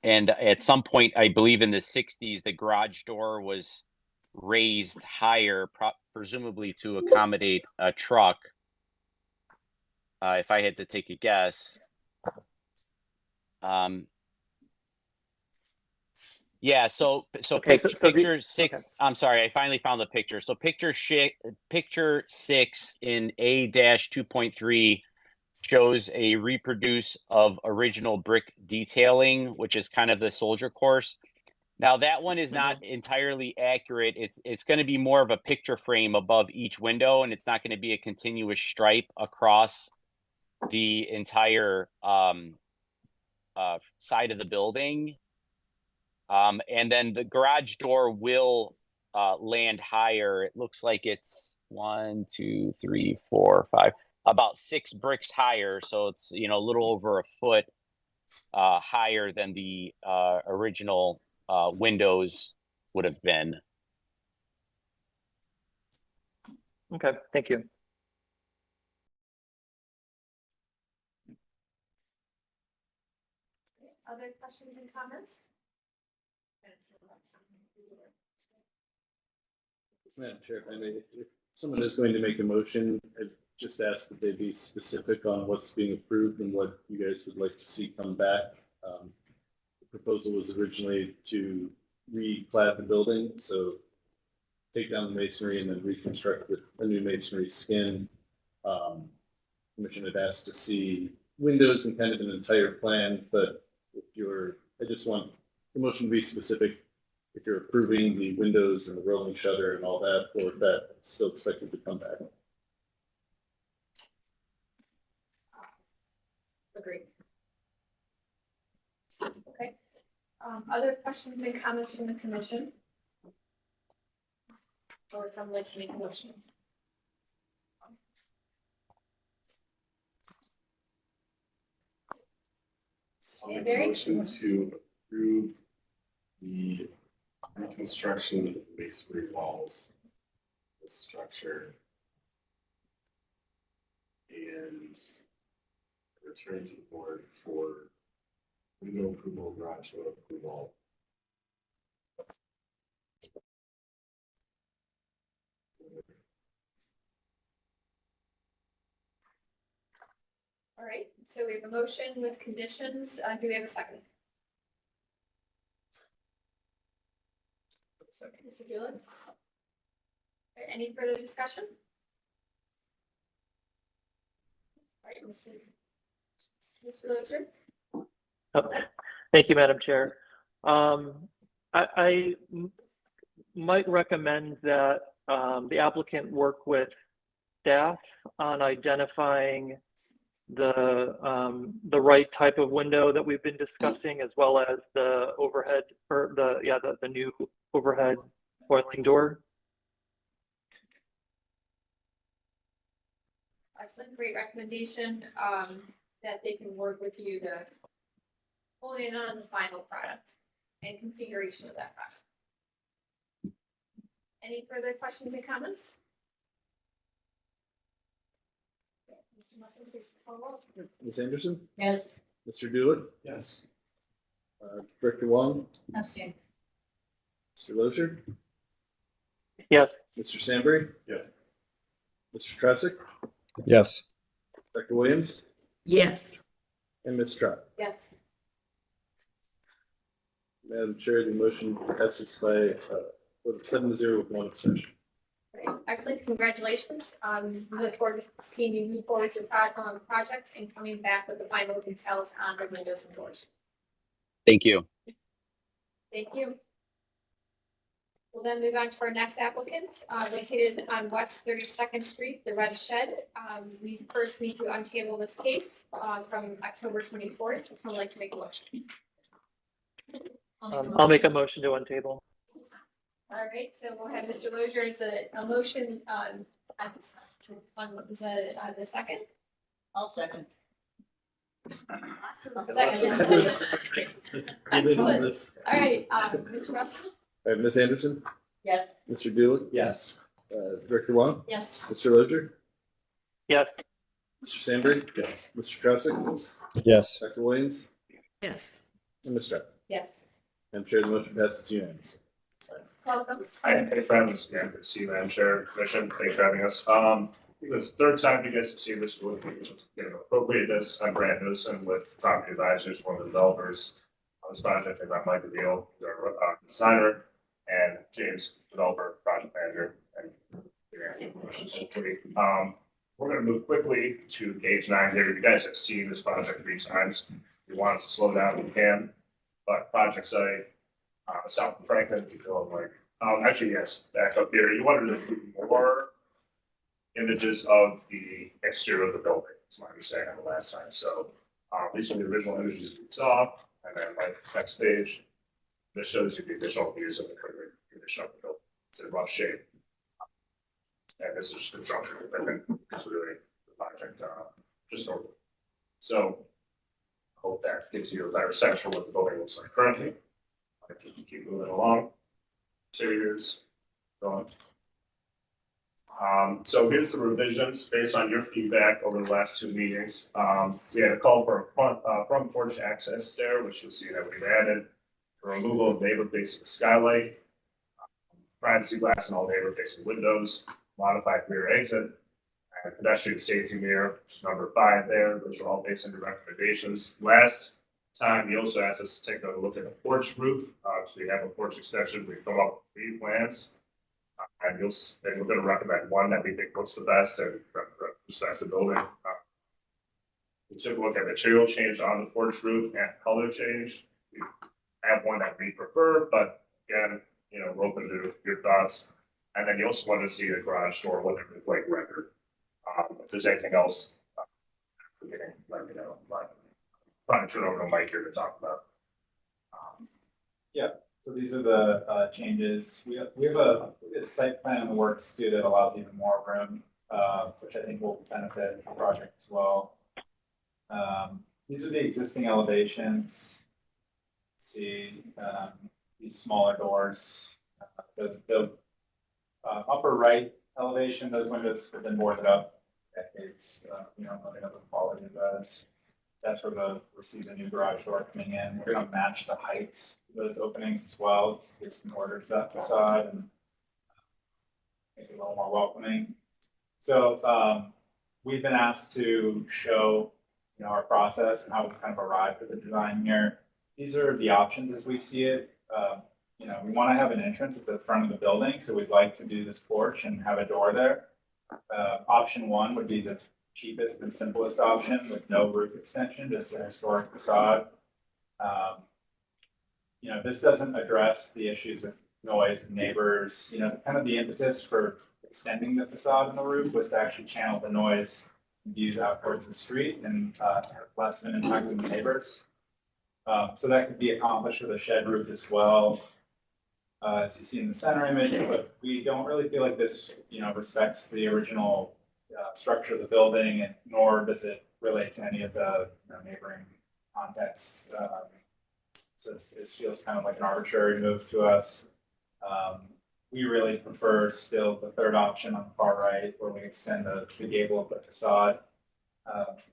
And at some point, I believe in the 60s, the garage door was raised higher, presumably to accommodate a truck, if I had to take a guess. Yeah, so Okay, so picture okay. 6, I'm sorry, I finally found the picture. So picture 6 in A-2.3 shows a reproduce of original brick detailing, which is kind of the soldier course. Now that one is not entirely accurate. It's going to be more of a picture frame above each window, and it's not going to be a continuous stripe across the entire side of the building. And then the garage door will land higher. It looks like it's 1, 2, 3, 4, 5, about 6 bricks higher. So it's, you know, a little over a foot higher than the original windows would have been. Okay, thank you. Other questions and comments? Madam Chair, if I may, if someone is going to make a motion, I'd just ask that they be specific on what's being approved and what you guys would like to see come back. The proposal was originally to reclad the building, so take down the masonry and then reconstruct with a new masonry skin. Commission had asked to see windows and kind of an entire plan, but if you're, I just want the motion to be specific. If you're approving the windows and the rolling shutter and all that, or if that's still expected to come back. Agreed. Okay. Other questions and comments from the commission? Or would someone like to make a motion? I'll make a motion to approve the reconstruction of the masonry walls, the structure, and return to the board for window approval, garage door approval. All right, so we have a motion with conditions. Do we have a second? Second, Mr. Doolin. Any further discussion? All right, Mr. Locher. Oh, thank you, Madam Chair. I might recommend that the applicant work with staff on identifying the right type of window that we've been discussing, as well as the overhead or the new overhead foiling door. Excellent, great recommendation, that they can work with you to hone in on the final product and configuration of that product. Any further questions and comments? Mr. Musson, please call roll. Ms. Anderson? Yes. Mr. Doolin? Yes. Director Wong, Abstain. Mr. Lozier, Yes. Mr. Sandberg, Yes. Mr. Tresek, Yes. Dr. Williams, Yes. and Ms. Trot. Yes. Madam Chair, the motion passes by 7-0 with one abstention. Great. Excellent, congratulations. We look forward to seeing you move forward with the project and coming back with the final details on the windows and doors. Thank you. Thank you. We'll then move on to our next applicant, located on West 32nd Street, the Red Shed. We first need to untable this case from October 24th. Would someone like to make a motion? I'll make a motion to untable. All right, so we'll have Mr. Lozier as a motion is that the second? I'll second. Second. Excellent. All right, Mr. Russell? Ms. Anderson, Yes. Mr. Dooley, Yes. Director Wong, Yes. Mr. Lozier, Yes. Mr. Sandberg, Yes. Mr. Tresek, Yes. Dr. Williams, Yes. and Ms. Trot. Yes. Madam Chair, the motion passes unanimously. Welcome. Hi, thanks for having us again. Good to see you, Madam Chair, Commission. Thanks for having us. This is the third time you guys have seen this, with appropriate this. I'm Brad Newsom with Property Advisors, one of the developers on this project. I've got Mike Deal, our designer, and James, developer, project manager, and we're going to move quickly to page 9 here. You guys have seen this project 3 times. If you want us to slow down, we can. But project site, south of Franklin, you go like, actually, yes, back up here. You wanted to do more images of the exterior of the building. That's my understanding the last time. So these are the original images we saw, and then like next page, this shows you the additional views of the current condition of the building. It's in rough shape, and this is construction equipment, including the project just over. So I hope that gives you a better sense for what the building looks like currently. I can keep moving along. Interiors, going. So here's the revisions based on your feedback over the last 2 meetings. We had a call for a front porch access stair, which you'll see that we've added. The removal of neighbor facing skylight, privacy glass in all neighbor facing windows, modified rear exit, and pedestrian safety mirror, which is number 5 there. Those are all based on your recommendations. Last time, you also asked us to take a look at the porch roof. So you have a porch extension. We've come up with 3 plans. And we're going to recommend one that we think looks the best and respects the building. We took a look at material change on the porch roof and color change. We have one that we prefer, but again, we're open to your thoughts. And then you also want to see the garage door, what it looked like record. If there's anything else, let me know. But probably turn over to Mike here to talk about. Yeah, so these are the changes. We have a site plan in the works too that allows even more room, which I think will benefit the project as well. These are the existing elevations. Let's see, these smaller doors. The upper right elevation, those windows have been boarded up decades. Really know the quality of those. That's where we see the new garage door coming in. We're going to match the heights of those openings as well, just to give some order to that facade and make it a little more welcoming. So we've been asked to show our process and how we kind of arrived at the design here. These are the options as we see it. We want to have an entrance at the front of the building, so we'd like to do this porch and have a door there. Option 1 would be the cheapest and simplest option with no roof extension, just the historic facade. This doesn't address the issues with noise and neighbors. Kind of the impetus for extending the facade and the roof was to actually channel the noise and views out towards the street and have less of an impact on the neighbors. So that could be accomplished with a shed roof as well. As you see in the center image, but we don't really feel like this, respects the original structure of the building, and nor does it relate to any of the neighboring contexts. So it feels kind of like an arbitrary move to us. We really prefer still the third option on the far right, where we extend the gable of the facade.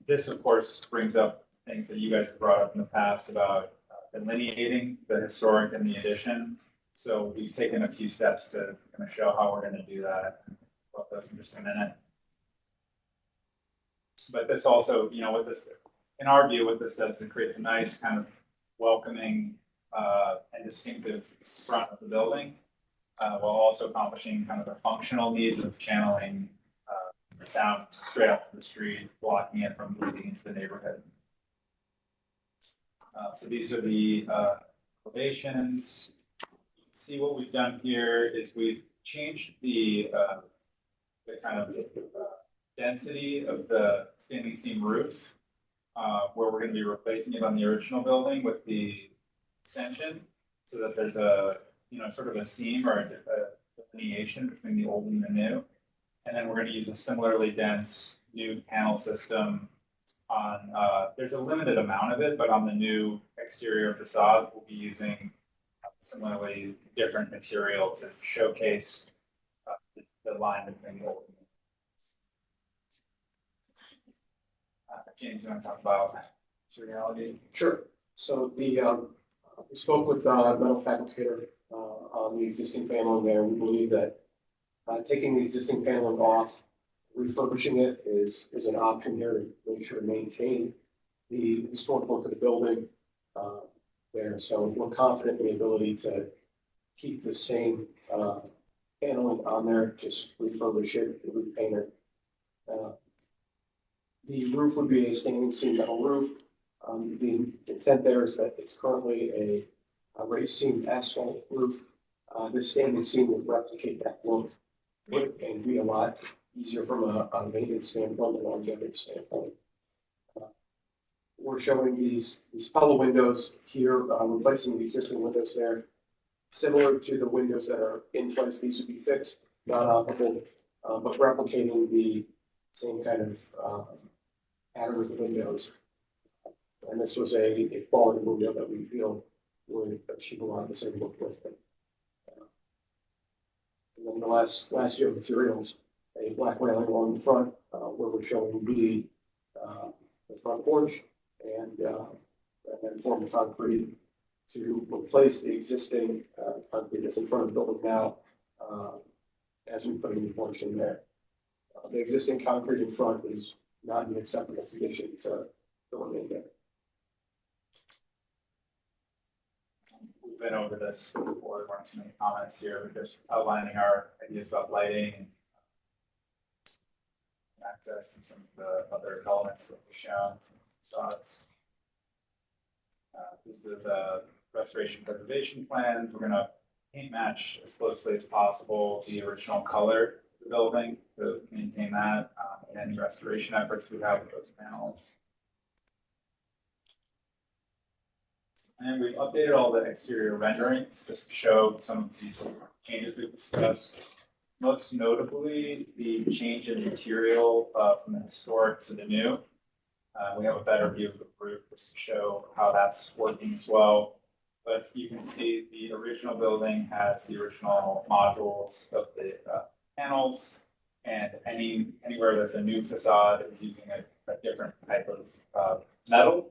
This, of course, brings up things that you guys have brought up in the past about delineating the historic and the addition. So we've taken a few steps to kind of show how we're going to do that. About those in just a minute. But this also, you know, what this, in our view, what this does, it creates a nice kind of welcoming and distinctive front of the building, while also accomplishing kind of the functional needs of channeling sound straight up to the street, blocking it from bleeding into the neighborhood. So these are the elevations. See what we've done here is we've changed the kind of density of the standing seam roof, where we're going to be replacing it on the original building with the extension, so that there's a, you know, sort of a seam or a delineation between the old and the new. And then we're going to use a similarly dense new panel system on, there's a limited amount of it, but on the new exterior facade, we'll be using similarly different material to showcase the line between the old and new. James, you want to talk about materiality? Sure. So the we spoke with metal fabricator on the existing paneling there. We believe that taking the existing paneling off, refurbishing it is an option here to make sure to maintain the historic look of the building there. So we're confident in the ability to keep the same paneling on there, just refurbish it, repaint it. The roof would be a standing seam metal roof. The intent there is that it's currently a raised seam asphalt roof. This standing seam would replicate that look and be a lot easier from a maintenance standpoint and longevity standpoint. We're showing these hollow windows here, replacing the existing windows there. Similar to the windows that are in place, these would be fixed, not operable, but replicating the same kind of pattern of the windows. And this was a quality window that we feel would achieve a lot of the same look with it. And then the last year materials, a black railing along the front, where we're showing the front porch, and then form concrete to replace the existing concrete that's in front of the building now, as we put a new porch in there. The existing concrete in front is not in acceptable condition to remain there. We've been over this before. There weren't too many comments here. We're just outlining our ideas about lighting and access and some of the other elements that we've shown. Facades. These are the restoration preservation plans. We're going to paint match as closely as possible the original color of the building to maintain that, and any restoration efforts we have with those panels. And we've updated all the exterior renderings just to show some of these changes we've discussed. Most notably, the change in material from the historic to the new. We have a better view of the roof just to show how that's working as well. But you can see the original building has the original modules of the panels, and anywhere there's a new facade is using a different type of metal.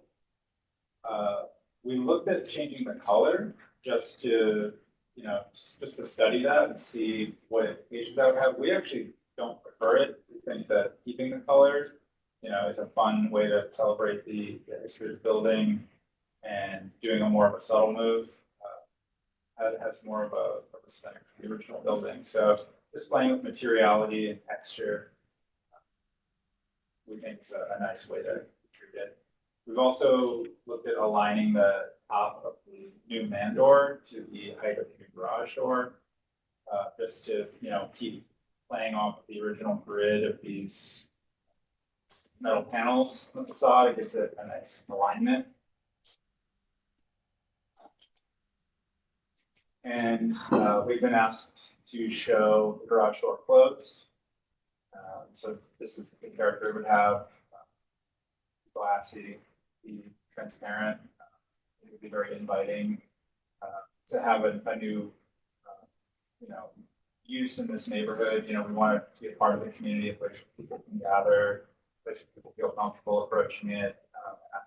We looked at changing the color just to, you know, just to study that and see what ages that would have. We actually don't prefer it. We think that keeping the color, you know, is a fun way to celebrate the history of the building, and doing a more of a subtle move has more of a respect for the original building. So just playing with materiality and texture, we think is a nice way to treat it. We've also looked at aligning the top of the new man door to the height of the new garage door, just to, you know, keep playing off the original grid of these metal panels on the facade. It gives it a nice alignment. And we've been asked to show the garage door closed. So this is the character it would have: glassy, be transparent. It would be very inviting to have a new, you know, use in this neighborhood. You know, we want to be a part of the community, a place where people can gather, a place where people feel comfortable approaching it.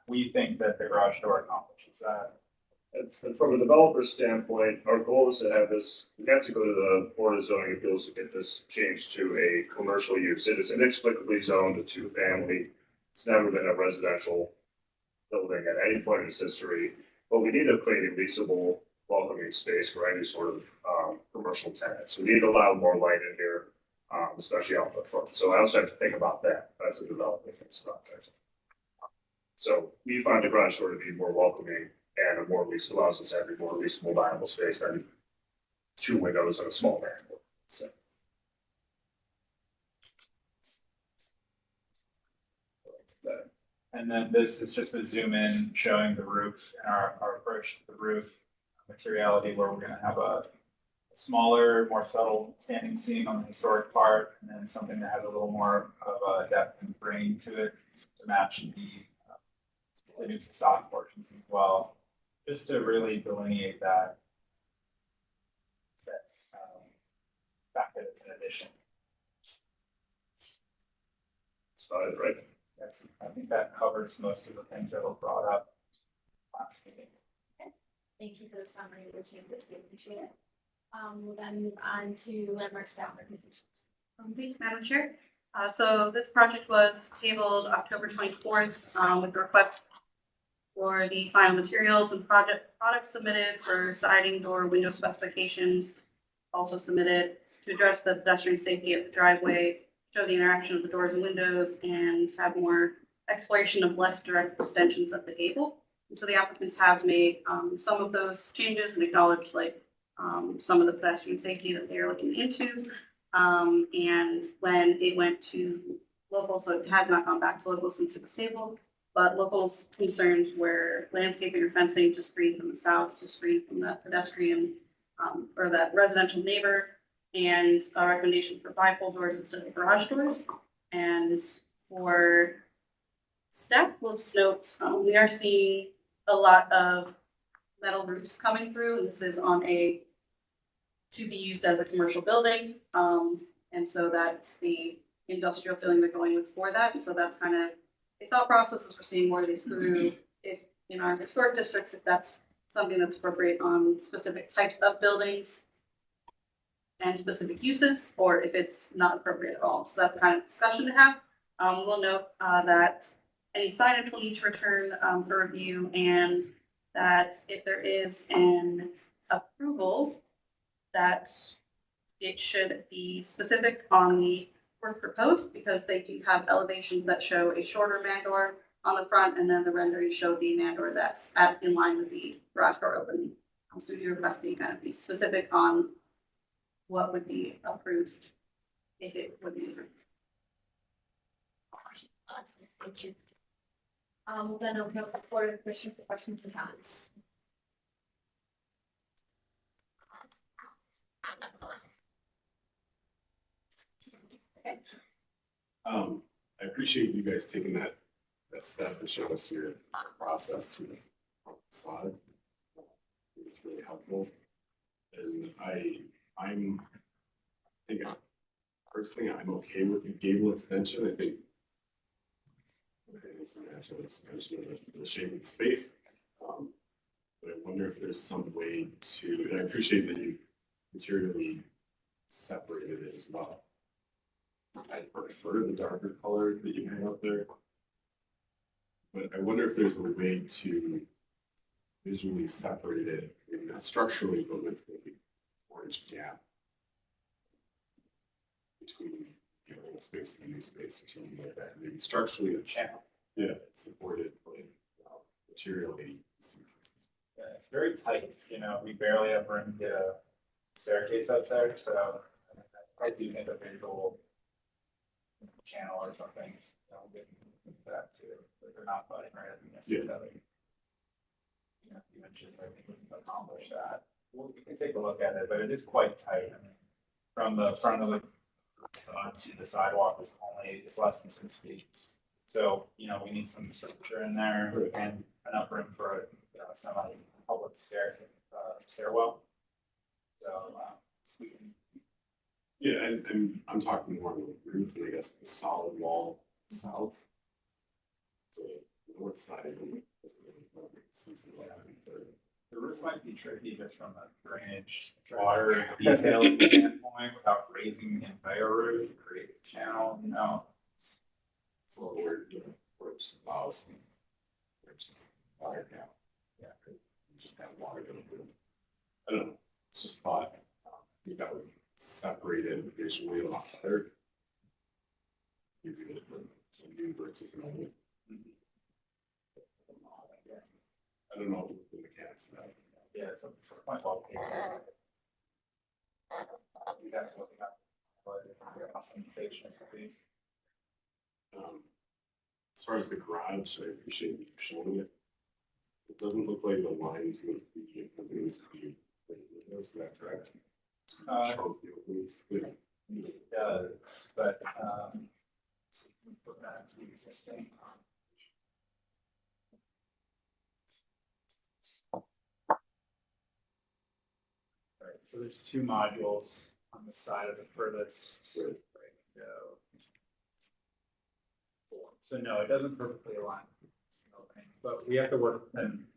We think that the garage door accomplishes that. And from a developer standpoint, our goal is to have this, we have to go to the Board of Zoning Appeals to get this changed to a commercial use. It is inexplicably zoned a two-family. It's never been a residential building at any point in its history, but we need to create a leasable, welcoming space for any sort of commercial tenants. We need to allow more light in here, especially out the front. So I also have to think about that as a developer thinks about that. So we find the garage door to be more welcoming and a more lease allows us to have a more leasable, viable space than two windows and a small van. So. And then this is just a zoom in showing the roof and our approach to the roof materiality, where we're gonna have a smaller, more subtle standing seam on the historic part, and then something that has a little more of a depth and grain to it to match the new facade portions as well, just to really delineate that fact that it's an addition. Started right. That's, I think that covers most of the things that were brought up last meeting. Thank you for the summary of the changes. We appreciate it. We'll then move on to landmark staff recommendations. Thank you, Madam Chair. So this project was tabled October 24th with request for the final materials and products submitted for siding, door, window specifications, also submitted to address the pedestrian safety at the driveway, show the interaction of the doors and windows, and have more exploration of less direct extensions of the gable. And so the applicants have made some of those changes and acknowledged some of the pedestrian safety that they are looking into. And when it went to local, so it has not gone back to local since it was tabled, but locals' concerns were landscaping or fencing to screen from the south, to screen from the pedestrian or that residential neighbor, and a recommendation for bifold doors instead of garage doors. And for staff, we'll just note we are seeing a lot of metal roofs coming through, and this is on to be used as a commercial building. And so that's the industrial feeling they're going with for that. And so that's kind of a thought process as we're seeing more of these through, if in our historic districts, if that's something that's appropriate on specific types of buildings and specific uses, or if it's not appropriate at all. So that's kind of discussion to have. We'll note that any signage will need to return for review, and that if there is an approval, that it should be specific on the work proposed, because they do have elevations that show a shorter man door on the front, and then the rendering show the man door that's in line with the garage door opening. So you request that you kind of be specific on what would be approved, if it would be approved. Awesome. Thank you. We'll then open up the floor to the commission for questions and comments. Okay. I appreciate you guys taking that step and showing us your process through the facade. It's really helpful. And I'm personally, I'm okay with the gable extension. I think it's a natural extension of the shape of the space. But I wonder if there's some way to, and I appreciate that you materially separated it as well. I prefer the darker color that you have up there. But I wonder if there's a way to visually separate it, maybe not structurally, but with the orange gap between, you know, the space and the new space or something like that. Maybe structurally it's, yeah, it's supported, but materially. Yeah, it's very tight, you know, we barely have room to get a staircase up there, so I do need a visual channel or something, you know, with that too, but they're not butting right at the end of the you know, few inches, I think we can accomplish that. We can take a look at it, but it is quite tight. I mean, from the front of the facade to the sidewalk is it's less than 6 feet. So, you know, we need some structure in there and enough room for a semi-public stairwell. So, we can. Yeah, and I'm talking more on the roof, and I guess the solid wall south. The north side doesn't really make sense in the The roof might be tricky just from a drainage, water detailing standpoint, without raising the entire roof, to create a channel, you know. It's a little weird, where it just allows water down. Yeah, just have water going through. I don't know, it's just thought, that would separate it visually a lot better. You could get some new versus an old. I don't know the mechanics of that. Yeah, it's quite well. You have to look at as far as the garage, I appreciate you showing it. It doesn't look like the lines would be openings to be. Is that correct? Shrunk the openings. It does, but that's the existing. Right, so there's two modules on the side of the furthest right window. So no, it doesn't perfectly align, but we have to work within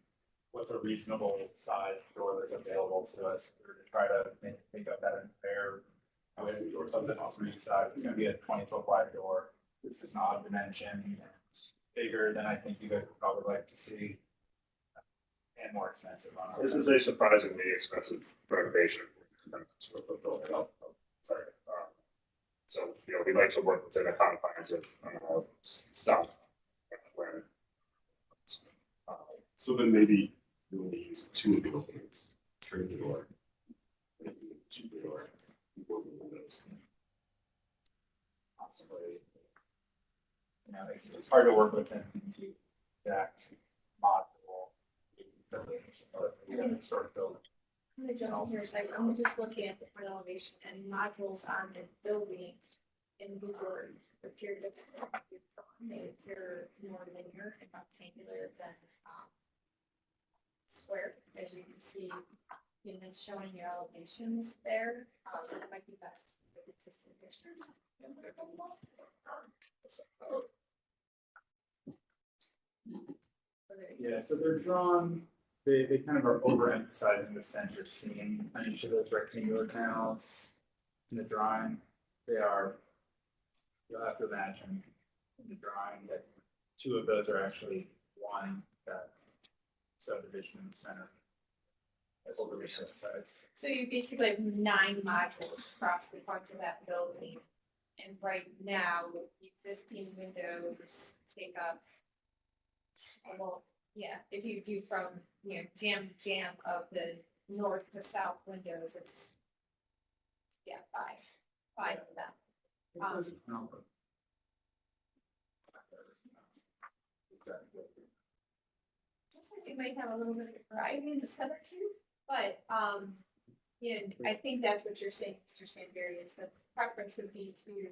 what's a reasonable size door that's available to us to try to make up that fair width of the three sides. It's gonna be a 20-foot wide door, which is not a dimension. It's bigger than I think you guys would probably like to see. And more expensive on our This is a surprisingly expensive renovation. Sorry. So, you know, we like to work within the confines of stuff. So then maybe you only use two of the openings, turn the door. Maybe two the door, open the windows. possibly. You know, it's hard to work with them into exact module. Sort of build. I'm gonna jump here a second. I'm just looking at the front elevation and modules on the building in Google appear different. They appear more linear and rectangular than square, as you can see. And it's showing your elevations there. It might be best with existing pictures. Yeah, so they're drawn, they kind of are overemphasizing the center seam on each of those rectangular panels in the drawing. They are, you'll have to imagine in the drawing that two of those are actually one that subdivision in the center. As over the sides. So you basically have 9 modules across the front of that building. And right now, the existing windows take up, well, yeah, if you view from, you know, jam to jam of the north to south windows, it's, yeah, 5 of them. Looks like you might have a little bit of variety in the center too, but, you know, I think that's what you're saying, Mr. Sandberry, is that the preference would be to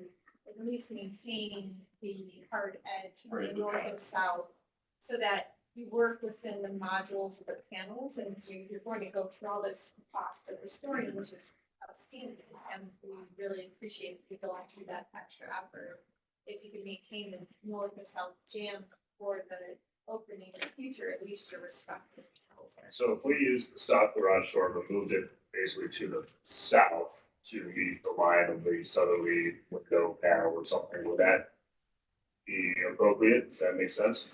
at least maintain the hard edge on the north and south, so that you work within the modules of the panels, and you're going to go through all this cost of restoring, which is outstanding, and we really appreciate you going through that extra effort. If you can maintain the north and south jam for the opening in the future, at least you're respecting details there. So if we use the stock garage door, but moved it basically to the south to meet the line of the southerly window panel or something, would that be appropriate? Does that make sense?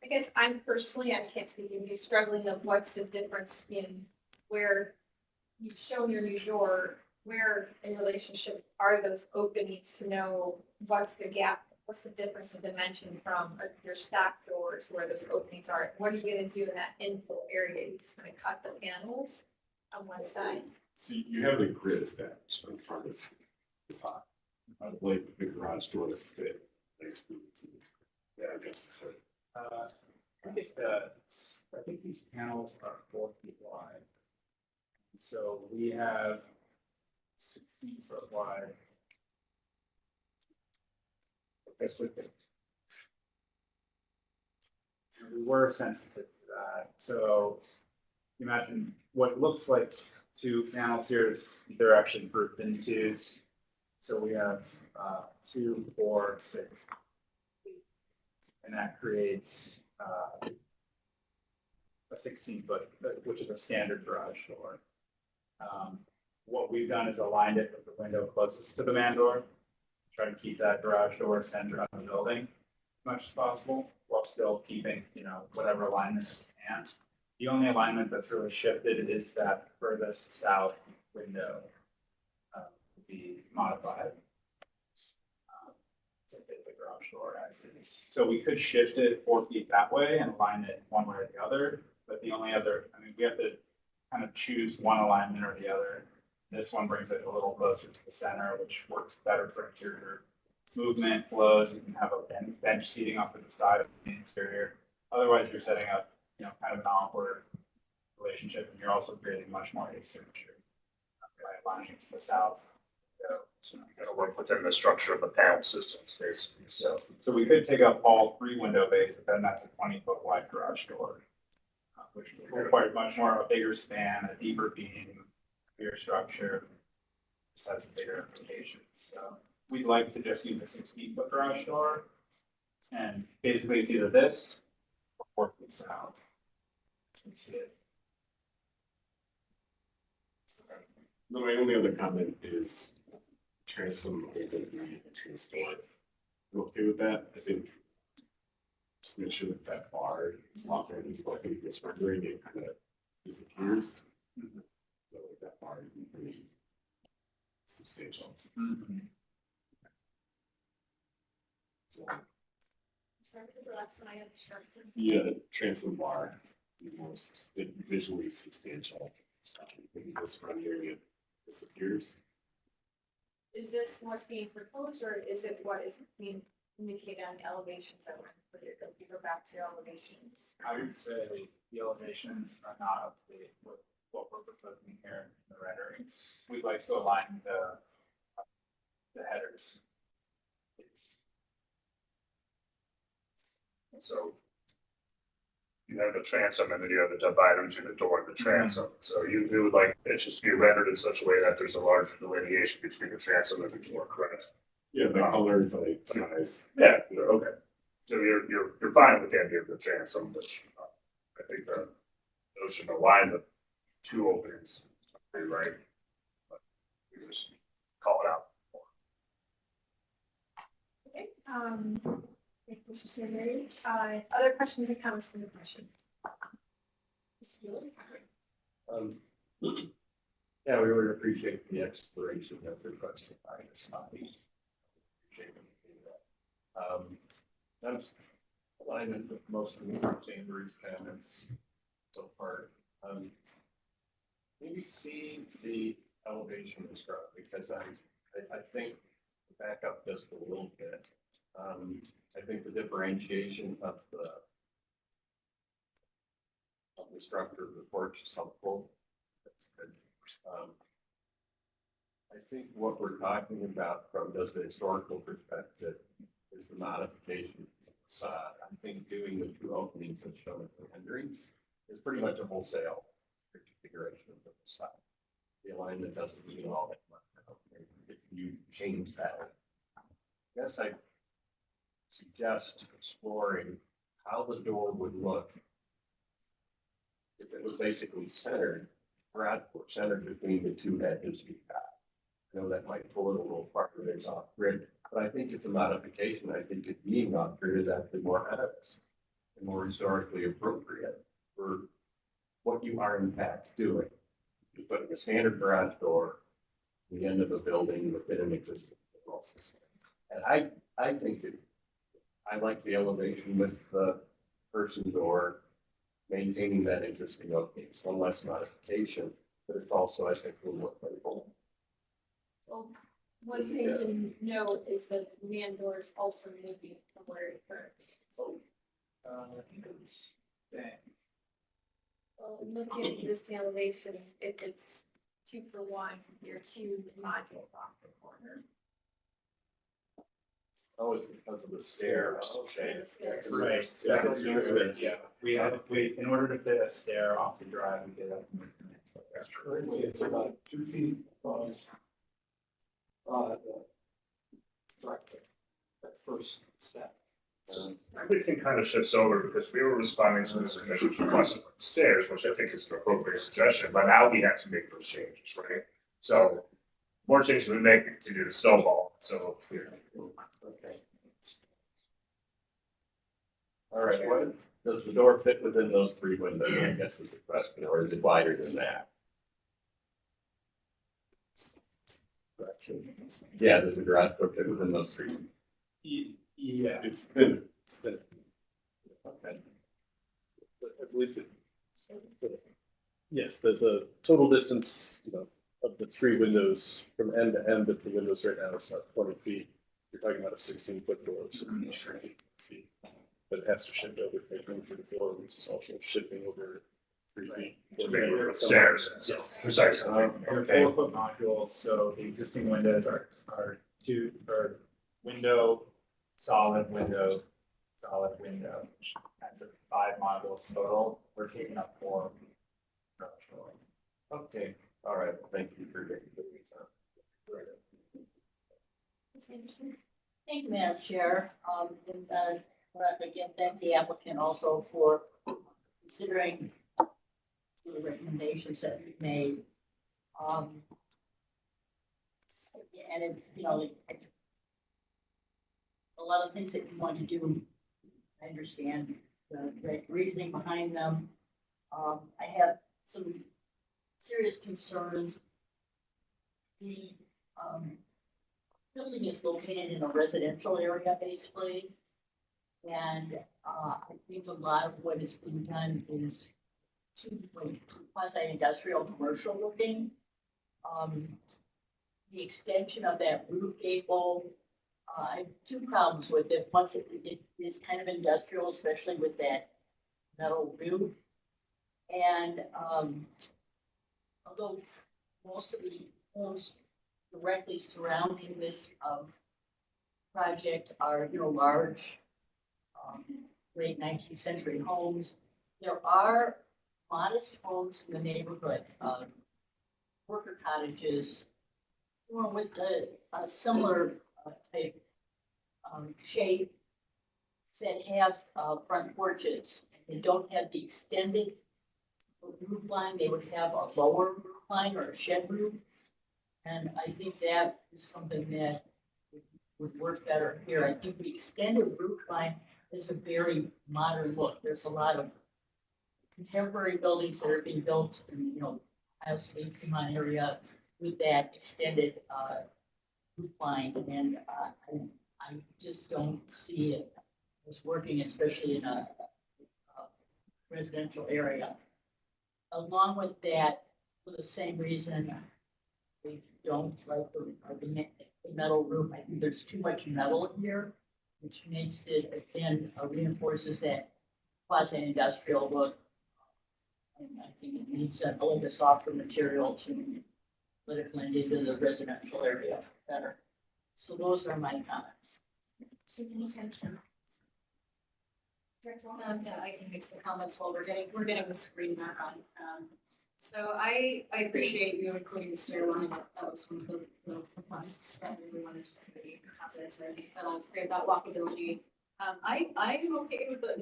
I guess I'm personally, I can't speak of you, struggling of what's the difference in where you've shown your new door, where in relationship are those openings to know what's the gap, what's the difference in dimension from your stock door to where those openings are? What are you gonna do in that infill area? You're just gonna cut the panels on one side? So you have the grid established in front of the side. I would like the garage door to fit next to, yeah, I guess. I think these panels are 4 feet wide. So we have 16-foot wide. That's what we were sensitive to that. So imagine what looks like 2 panels here is they're actually grouped in twos. So we have 2, 4, 6. And that creates a 16-foot, which is a standard garage door. What we've done is aligned it with the window closest to the man door, try to keep that garage door centered on the building as much as possible, while still keeping, whatever alignments we can. The only alignment that's really shifted is that furthest south window to be modified to fit the garage door as is. So we could shift it 4 feet that way and align it one way or the other, but the only other, we have to kind of choose one alignment or the other. This one brings it a little closer to the center, which works better for interior movement flows. You can have a bench seating off to the side of the interior. Otherwise, you're setting up, kind of an awkward relationship, and you're also creating much more asymmetry by aligning to the south. So you gotta work within the structure of the panel systems, basically. So we could take up all 3 window bays, but then that's a 20-foot wide garage door, which would require much more of a bigger span, a deeper beam, bigger structure, just has bigger implications. So we'd like to just use a 16-foot garage door, and basically it's either this or 4 feet south. So we see it. My only other comment is transom over the entrance door. I'm okay with that. I think just make sure that bar is locked in as well. I think this rendering it kind of disappears. So like that bar is pretty substantial. Sorry, the last one I had structure. Yeah, transom bar, more visually substantial. Maybe this rendering it disappears. Is this what's being proposed, or is it what is being indicated on the elevations that were included? If we go back to elevations. I would say the elevations are not up to date with what we're proposing here in the renderings. We'd like to align the headers. So you have the transom and then you have the divider between the door and the transom. So you would like it just to be rendered in such a way that there's a large delineation between the transom and the door, correct? Yeah, the color, the size. Yeah, okay. So you're fine with the idea of the transom, which I think the notion to align the 2 openings, right? But we just call it out. Okay, thank you, Mr. Sandberg. Other questions and comments from the commission? Yeah, we really appreciate the exploration of the question by this body. That's alignment with most of the Chambers comments so far. Maybe see the elevation described, because I think back up just a little bit. I think the differentiation of the structure of the porch is helpful. That's good. I think what we're talking about from just a historical perspective is the modification of the facade. I think doing the 2 openings as shown in the renderings is pretty much a wholesale configuration of the facade. The alignment doesn't mean all that much. If you change that, I guess I suggest exploring how the door would look if it was basically centered, centered between the 2 edges you've got. I know that might pull it a little farther off grid, but I think it's a modification. I think it being off grid is actually more honest and more historically appropriate for what you are in fact doing. You're putting a standard garage door at the end of a building within an existing wall system. And I think I like the elevation with the person door, maintaining that existing opening. It's one less modification, but it's also, I think, a little more playful. Well, one thing to note is that the man door is also moving from where it currently is. I think it's dang. Well, looking at existing elevations, if it's 2 for 1, you're 2 modules off the corner. Oh, it's because of the stair. Okay. The stairs. Right. Yeah. We in order to fit a stair off the drive, we did that. Currently, it's about 2 feet above the that first step. Everything kind of shifts over because we were responding to this commission's request for the stairs, which I think is an appropriate suggestion, but now we have to make those changes, right? So more changes we make to do the snowball, so. Okay. All right, what, does the door fit within those 3 windows, I guess is the question, or is it wider than that? Yeah, does the garage door fit within those 3? Yeah. It's thin. It's thin. Okay. I believe it. Yes, the total distance, of the 3 windows from end to end of the windows right now is about 20 feet. You're talking about a 16-foot door, so it's 30 feet. But it has to shift over, making for the floor, which is also shifting over 3 feet. To make it stairs. Yes. Precisely. They're 4-foot modules, so the existing windows are window, solid window, solid window. That's 5 modules total. We're taking up 4. Okay, all right, thank you for getting these up. Thank you, Madam Chair. And, again, thank the applicant also for considering the recommendations that we made. And it's, it's a lot of things that you want to do. I understand the reasoning behind them. I have some serious concerns. The building is located in a residential area, basically. And I think a lot of what is being done is too quasi-industrial commercial looking. The extension of that roof gable, I have 2 problems with it. Once it is kind of industrial, especially with that metal roof. And although most of the homes directly surrounding this project are, large, late 19th century homes, there are modest homes in the neighborhood, worker cottages, with a similar type shape that have front porches. They don't have the extended roof line. They would have a lower roof line or a shed roof. And I think that is something that would work better here. I think the extended roof line is a very modern look. There's a lot of contemporary buildings that are being built in, Ohio State, Fremont area with that extended roof line. And I just don't see it as working, especially in a residential area. Along with that, for the same reason, we don't like the metal roof. I think there's too much metal here, which makes it, again, reinforces that quasi-industrial look. And I think it needs a little bit softer material to let it blend into the residential area better. So those are my comments. Yeah, I can make some comments while we're getting the screen back on. So I appreciate you including the stair line. That was one of the requests that we wanted to see. That'll create that walkability. I'm okay with the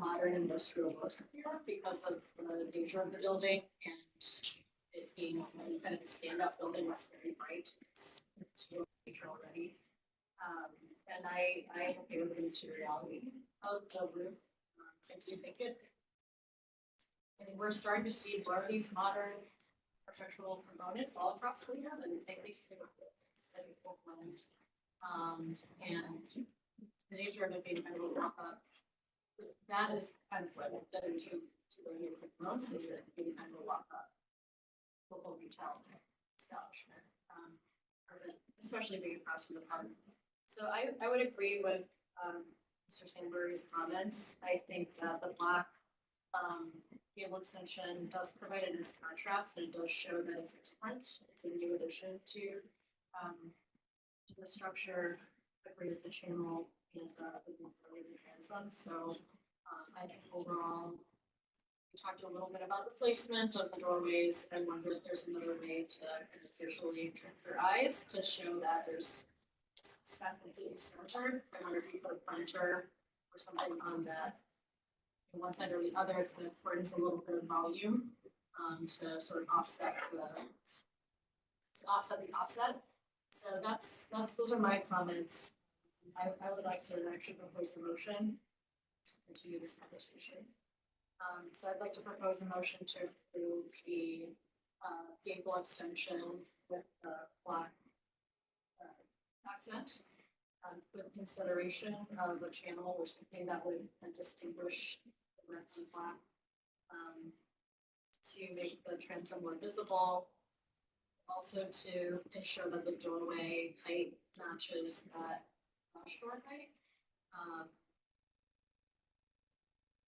modern industrial look here because of the nature of the building and it being kind of a stand-up building that's very bright. It's really nature already. And I'm okay with the materiality of the roof. We're starting to see more of these modern architectural components all across Cleveland, and I think they were steady full blend. And the nature of it being kind of a walk up, that is kind of what I've been into the neighborhood most, is that being kind of a walk up local retail establishment, especially being across from the park. So I would agree with Mr. Sandberg's comments. I think that the black gable extension does provide a nice contrast, and it does show that it's different. It's a new addition to the structure. I agree with the channel and the transom. So I think overall, we talked a little bit about the placement of the doorways. I wonder if there's another way to visually trick your eyes to show that it's not completely centered. I wonder if you put a pointer something on that one side or the other, if the brings a little bit of volume, to sort of offset the offset. So those are my comments. I would like to actually propose a motion to continue this conversation. So I'd like to propose a motion to approve the gable extension with the black accent, with consideration of a channel or something that would distinguish the red and black, to make the transom more visible. Also to ensure that the doorway height matches that door height.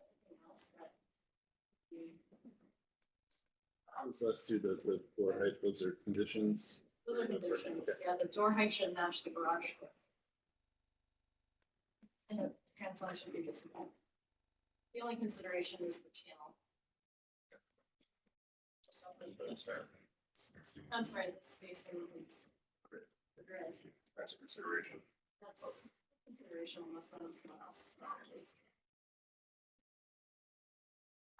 Anything else that So let's do the door height, those are conditions. those are conditions. Yeah, the door height should match the garage door. And the transom should be visible. The only consideration is the channel. Just something. I'm sorry, the spacing is. That's a consideration. That's consideration unless someone's not else.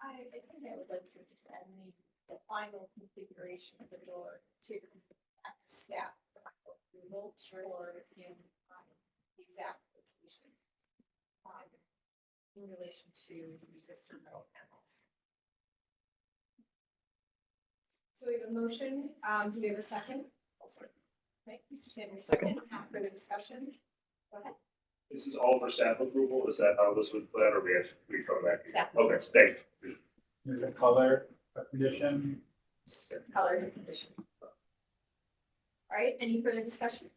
I think I would like to just add the final configuration of the door to at the staff approval or in the exact location in relation to existing metal panels. So we have a motion. Do we have a second? Okay, Mr. Sanders, second. Further discussion? Go ahead. This is all for staff approval. Is that how this would play out, or we have to come back? Staff. Okay, thank you. Is it color condition? Colors and condition. All right, any further discussion?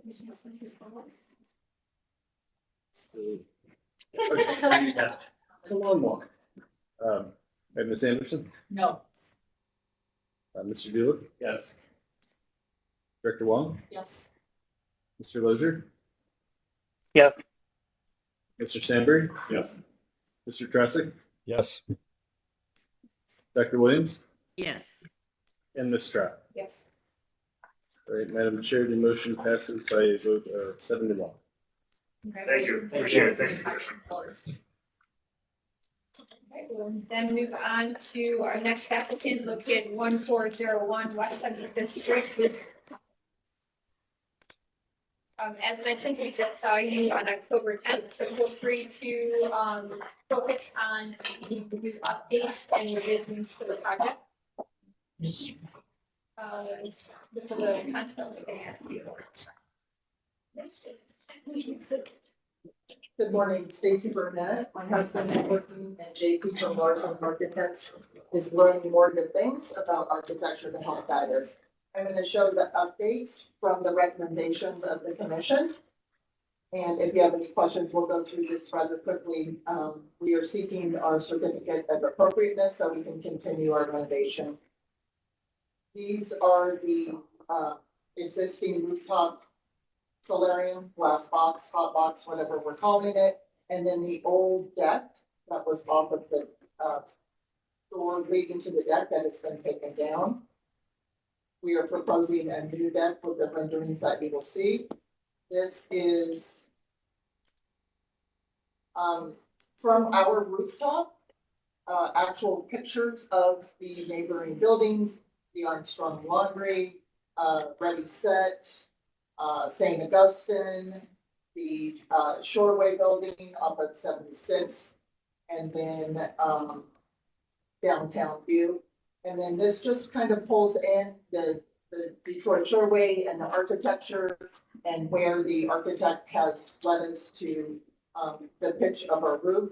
Mr. Nelson, please go on. It's a long walk. And Ms. Anderson, No. Mr. Bueller, Yes. Director Wong, Yes. Mr. Lozier, Yes. Mr. Sandberg, Yes. Mr. Tressick, Yes. Dr. Williams, Yes. and Ms. Stratt. Yes. All right, Madam Chair, the motion passes by a vote of 7-1. Thank you. Appreciate it. Thank you, Commissioner. Okay, we'll then move on to our next applicant located 1401 West Central District. As mentioned, we just saw you on October 10th, so feel free to focus on the new updates and revisions to the project. This is the concepts they have to be. Good morning, Stacy Burnett. My husband is working and JP from Larson Architects is learning more good things about architecture to help guide us. I'm going to show the updates from the recommendations of the commission. And if you have any questions, we'll go through this rather quickly. We are seeking our certificate of appropriateness so we can continue our renovation. These are the existing rooftop solarium, glass box, hot box, whatever we're calling it. And then the old deck that was off of the door leading to the deck that has been taken down. We are proposing a new deck with the renderings that you will see. This is from our rooftop, actual pictures of the neighboring buildings, the Armstrong Laundry, Ready Set, St. Augustine, the Shoreway building up at 76, and then Downtown View. And then this just kind of pulls in the Detroit Shoreway and the architecture and where the architect has led us to the pitch of our roof.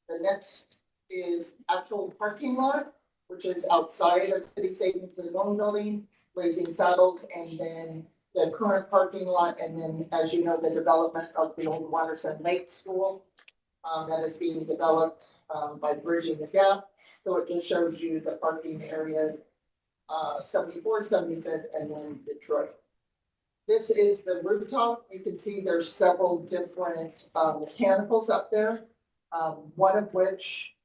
The next is actual parking lot, which is outside of City Savings and Loan Building, Blazing Saddles, and then the current parking lot, and then, as you know, the development of the old Watterson Lake School that is being developed by Bridging the Gap. So it just shows you the parking area, 74, 75th, and then Detroit. This is the rooftop. You can see there's several different mechanicals up there. One of which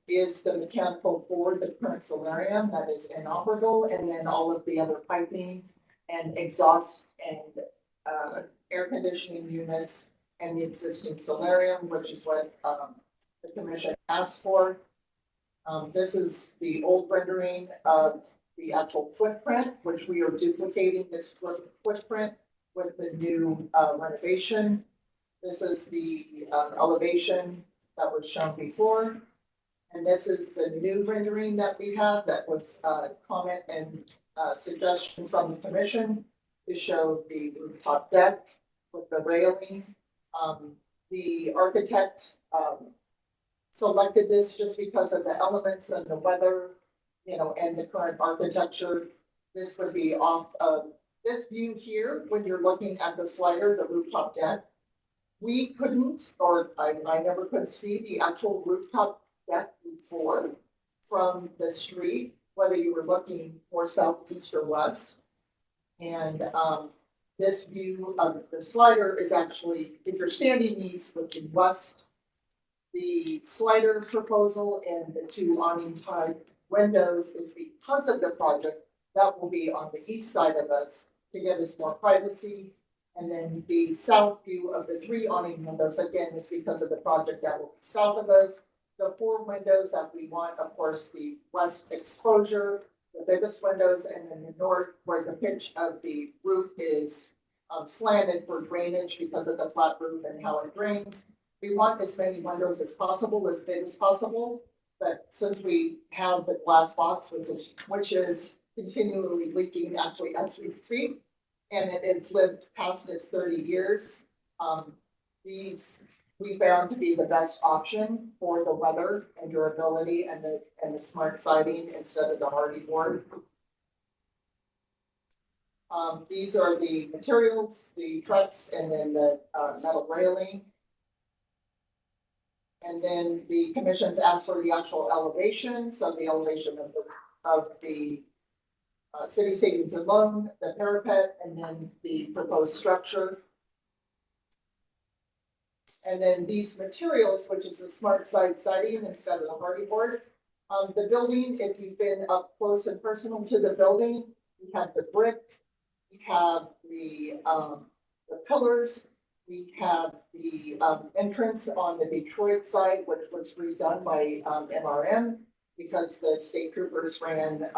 is the mechanical for the current solarium that is inoperable, and then all of the other piping and exhaust and air conditioning units and the existing solarium, which is what, the commission asked for. This is the old rendering of the actual footprint, which we are duplicating this footprint with the new, renovation. This is the, elevation that was shown before. And this is the new rendering that we have that was, comment and, suggestion from the commission to show the rooftop deck with the railing. The architect, selected this just because of the elements and the weather, you know, and the current architecture. This would be off of this view here, when you're looking at the slider, the rooftop deck. We couldn't, or I never could see the actual rooftop deck before from the street, whether you were looking more south, east, or west. And, this view of the slider is actually, if you're standing east, looking west. The slider proposal and the two awning type windows is because of the project that will be on the east side of us to give us more privacy. And then the south view of the three awning windows, again, is because of the project that will be south of us. The four windows that we want, of course, the west exposure, the biggest windows, and then the north where the pitch of the roof is slanted for drainage because of the flat roof and how it drains. We want as many windows as possible, as big as possible, but since we have the glass box, which is continually leaking actually as we speak, and it's lived past its 30 years, these we found to be the best option for the weather and durability and the smart siding instead of the hardy board. These are the materials, the trucks, and then the metal railing. And then the commission's asked for the actual elevation, so the elevation of the city savings and loan, the parapet, and then the proposed structure. And then these materials, which is the smart side siding instead of the hardy board. The building, if you've been up close and personal to the building, we have the brick, we have the pillars, we have the entrance on the Detroit side, which was redone by MRM because the state troopers ran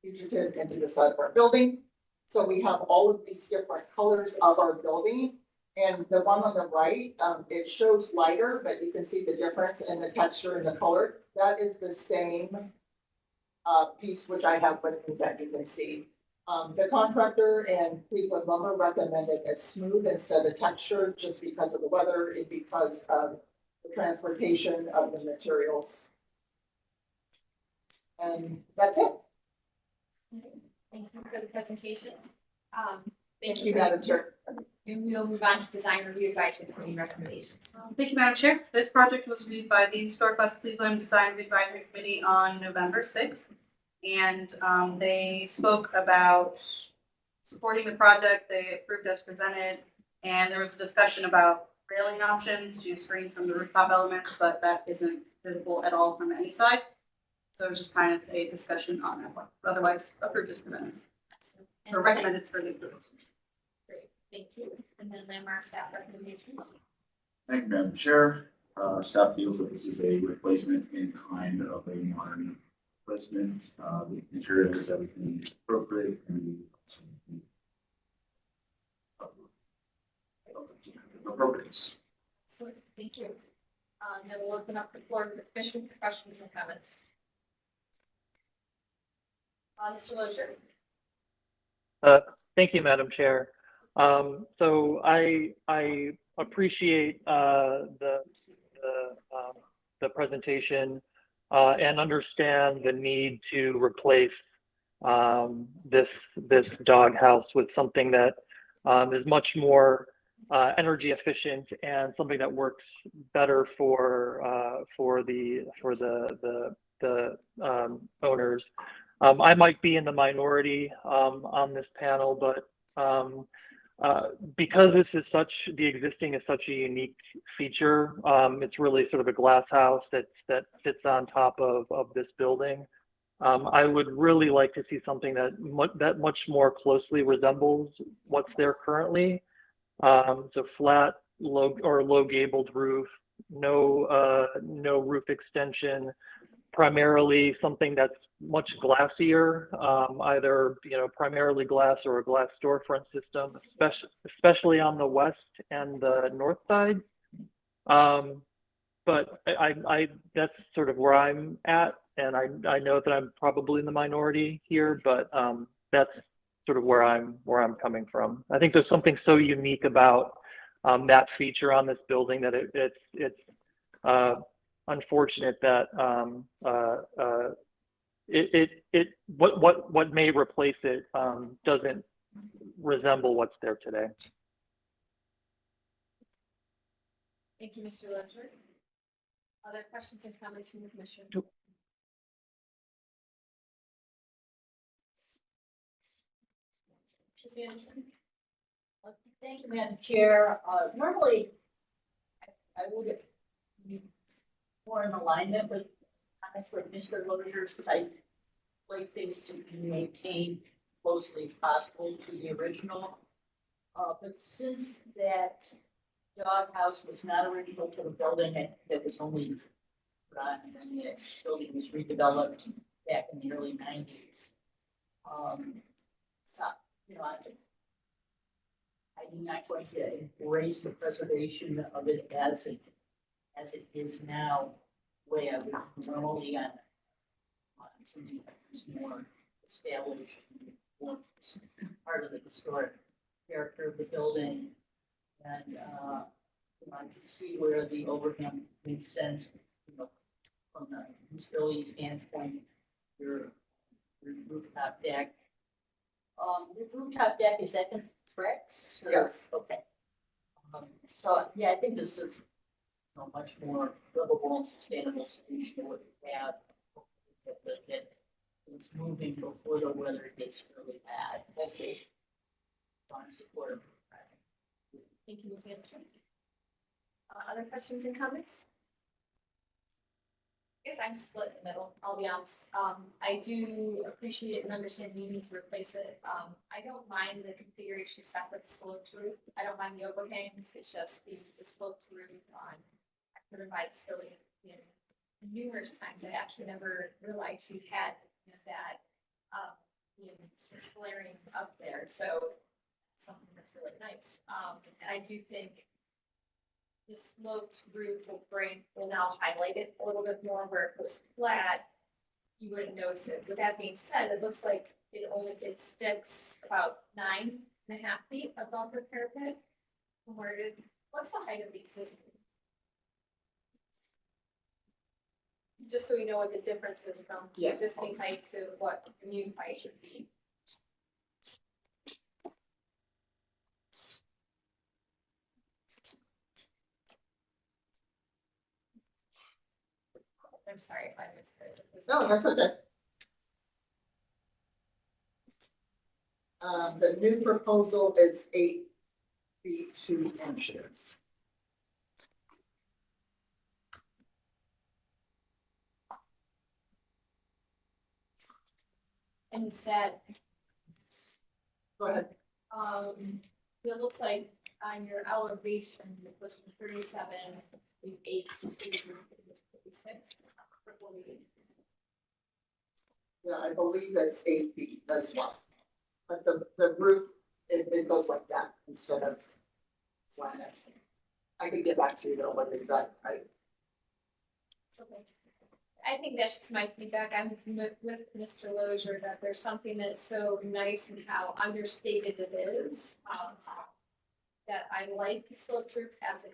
fugitive into the side of our building. So we have all of these different colors of our building. And the one on the right, it shows lighter, but you can see the difference in the texture and the color. That is the same piece which I have with me that you can see. The contractor and Cleveland Lumber recommended a smooth instead of textured just because of the weather and because of the transportation of the materials. And that's it. Thank you for the presentation. Thank you, Madam Chair. And we'll move on to design review advisory committee recommendations. Thank you, Madam Chair. This project was reviewed by the Historic West Cleveland Design Advisory Committee on November 6th. And they spoke about supporting the project. They approved as presented. And there was a discussion about railing options to screen from the rooftop elements, but that isn't visible at all from any side. So it was just kind of a discussion on that one. Otherwise, approved as presented. Or recommended for the approval. Great, thank you. And then landmark staff recommendations. Thank you, Madam Chair. Staff feels that this is a replacement in kind of a modern replacement. The interior has everything appropriate and appropriate. Excellent, thank you. Then we'll open up the floor for commission for questions and comments. Mr. Lozier. Thank you, Madam Chair. So I appreciate the presentation and understand the need to replace this doghouse with something that is much more energy efficient and something that works better for the owners. I might be in the minority on this panel, but because the existing is such a unique feature, it's really sort of a glass house that sits on top of this building. I would really like to see something that much more closely resembles what's there currently. So flat, low gabled roof, no roof extension, primarily something that's much glassier, either primarily glass or a glass storefront system, especially on the west and the north side. But I that's sort of where I'm at, and I know that I'm probably in the minority here, but that's sort of where I'm coming from. I think there's something so unique about that feature on this building that it's unfortunate that what may replace it doesn't resemble what's there today. Thank you, Mr. Ledger. Other questions and comments from the commission? Trustee Anderson? Thank you, Madam Chair. Normally, I would be more in alignment with, honestly, Mr. Lozier, because I like things to be maintained closely as possible to the original. But since that doghouse was not original to the building, that was only put on when the building was redeveloped back in the early 90s. So, I'm not going to embrace the preservation of it as it is now, the way I would normally on something that's more established, more part of the historic character of the building. And I can see where the overhang makes sense, from the usability standpoint, your rooftop deck. The rooftop deck, is that in bricks? Yes. Okay. So, yeah, I think this is much more livable and sustainable solution than what we have. That it's moving before the weather gets really bad. Thank you. On support. Thank you, Ms. Anderson. Other questions and comments? I guess I'm split in the middle, I'll be honest. I do appreciate and understand the need to replace it. I don't mind the configuration stuff with the sloped roof. I don't mind the overhangs. It's just the sloped roof on provides really, numerous times. I actually never realized you had that, sort of slurring up there. So something that's really nice. And I do think the sloped roof will now highlight it a little bit more. Where it was flat, you wouldn't notice it. With that being said, it looks like it sticks about 9.5 feet above the parapet from where it is. What's the height of the existing? Just so we know what the difference is from the existing height to what the new height should be. I'm sorry if I missed it. No, that's okay. The new proposal is 8 feet 2 inches. And instead, go ahead. It looks like on your elevation, it was from 37, 8 to 56. Yeah, I believe it's 8 feet as well. But the roof, it goes like that instead of slanted. I could get back to you though with the exact height. Okay. I think that's just my feedback. I'm with Mr. Lozier that there's something that's so nice in how understated it is. That I like the sloped roof as a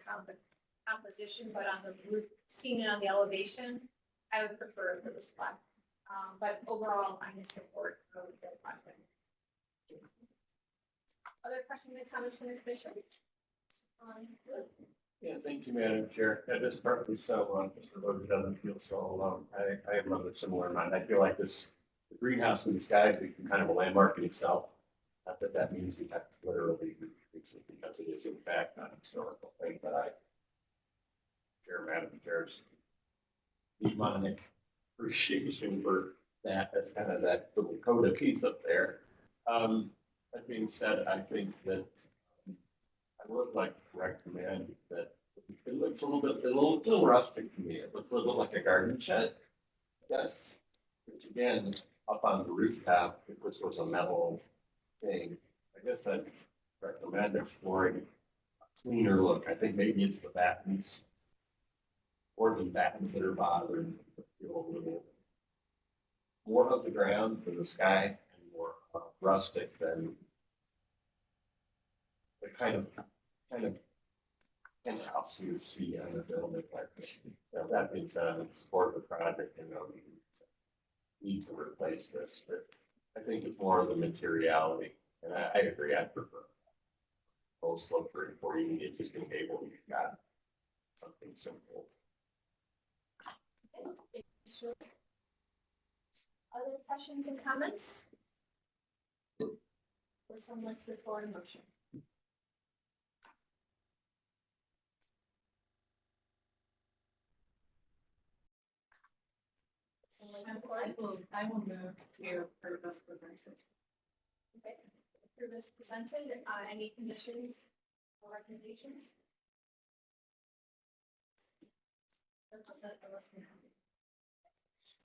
composition, but on the roof, seeing it on the elevation, I would prefer if it was flat. But overall, I'm in support of the project. Other questions and comments from the commission? Yeah, thank you, Madam Chair. That is partly so, Mr. Lozier doesn't feel so alone. I have another similar mind. I feel like the greenhouse in the sky is kind of a landmark in itself. Not that that means you have to literally fix it, because it is in fact not a historical thing, but I share Madam Chair's demonic appreciation for that as kind of that little coda piece up there. That being said, I think that I would like to recommend that it looks a little rustic to me. It looks a little like a garden shed. Yes, which again, up on the rooftop, if this was a metal thing, I guess I'd recommend exploring a cleaner look. I think maybe it's the battens or the battens that are bothering, feel a little more of the ground for the sky and more rustic than the kind of house you would see on the building like this. Now, that being said, I'm in support of the project and we need to replace this, but I think it's more of the materiality. And I agree, I prefer full slope for you, the existing table, you've got something simple. Other questions and comments? Would someone like to report a motion? I will move to approve this presented. Okay, approve as presented, any conditions or recommendations?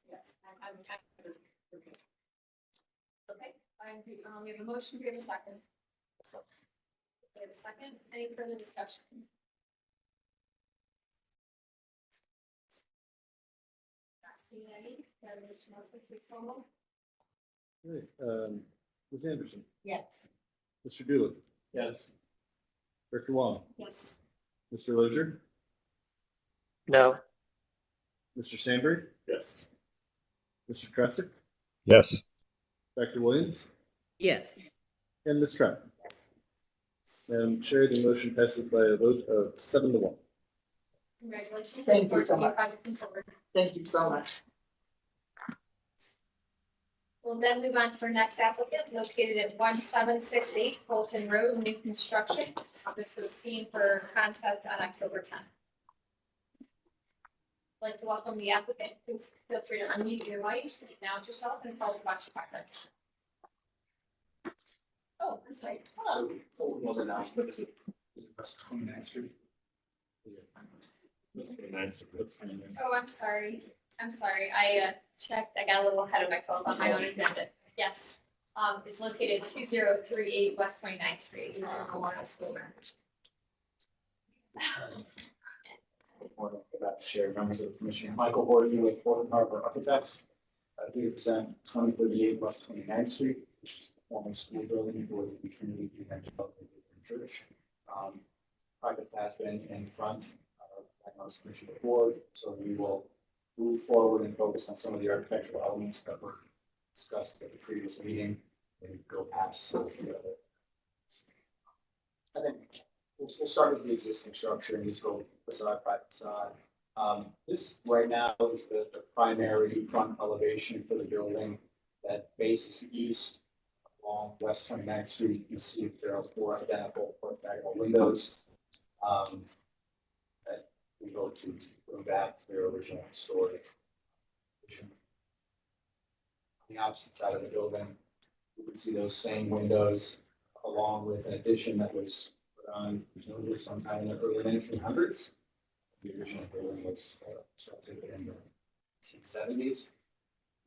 Yes, I'm kind of. Okay, we have a motion, we have a second. We have a second, any further discussion? Not seeing any, then Mr. Nelson, please call roll. Right, Ms. Anderson, Yes. Mr. Dooley, Yes. Director Wong, Yes. Mr. Lozier, No. Mr. Sandberg, Yes. Mr. Tresick, Yes. Dr. Williams, Yes. and Ms. Trout. Yes. Madam Chair, the motion passes by a vote of 7-1. Congratulations. Thank you so Look much. forward to your project. Thank you so much. We'll then move on to our next applicant located at 1768 Fulton Road, new construction. This was seen for concept on October 10th. I'd like to welcome the applicant. Please feel free to unmute your mic, announce yourself, and tell us about your project. Oh, I'm sorry. Hello. So Fulton was announced, but is it West 29th Street? Oh, I'm sorry. I checked. I got a little ahead of myself on my own agenda. Yes. It's located at 2038 West 29th Street, Memorial School. Morning, Chair, members of the commission, Michael Horton with Fulton Harbor Architects. We present 2038 West 29th Street, which is the former school building for the Trinity Evangelical Church. Project has been in front of the most commission before, so we will move forward and focus on some of the architectural elements that were discussed at the previous meeting and go past some of the other. I think we'll start with the existing structure and just go facade by facade. This right now is the primary front elevation for the building that faces east along West 29th Street. You can see there are 4 identical orthogonal windows that we go back to their original story. On the opposite side of the building, you can see those same windows along with an addition that was put on sometime in the early 1900s. The original building was constructed in the 1970s.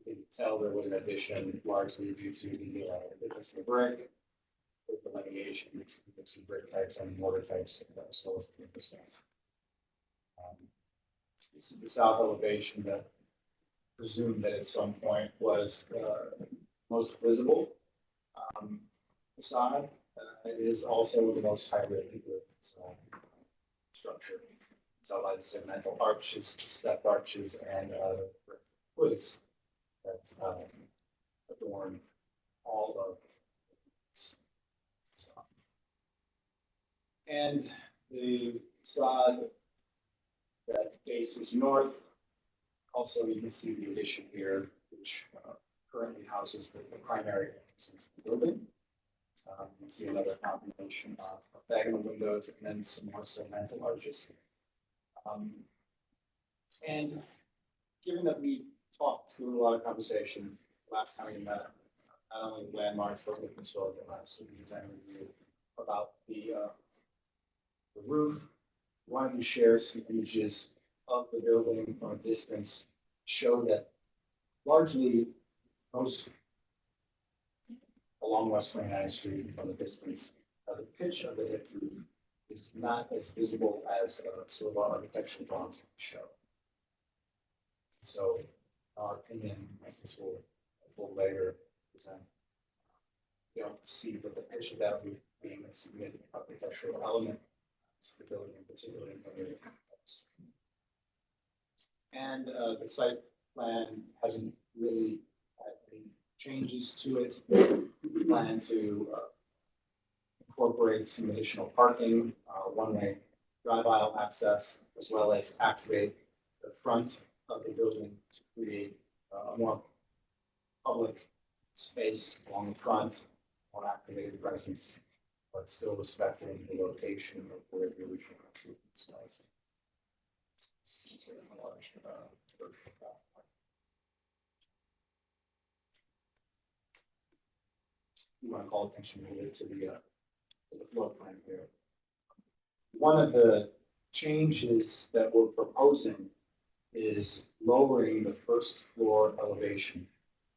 You can tell there was an addition largely due to the difference in the brick, with the litigation, some brick types and mortar types, as well as the percent. This is the south elevation that presumed that at some point was most visible facade. It is also the most highly structure. It's all by the segmental arches, step arches, and hoods that adorn all of this. And the facade that faces north, also you can see the addition here, which currently houses the primary entrance to the building. You can see another combination of orthogonal windows and then some more segmental arches. And given that we talked through a lot of conversations last time we met, not only with landmarks, but with consortium, obviously, design review, about the roof. Wanted to share some images of the building from a distance, show that largely most along West 29th Street from a distance, the pitch of the hip roof is not as visible as some of our architectural drawings show. So, our opinion, as this will later present, you don't see that the pitch of that roof being a significant architectural element to the building, in particular in the area. And the site plan hasn't really had any changes to it. We plan to incorporate some additional parking, one-way drive aisle access, as well as activate the front of the building to create a more public space along the front, more activated presence, but still respecting the location of where the original treatment was. You want to call attention really to the floor plan here. One of the changes that we're proposing is lowering the first floor elevation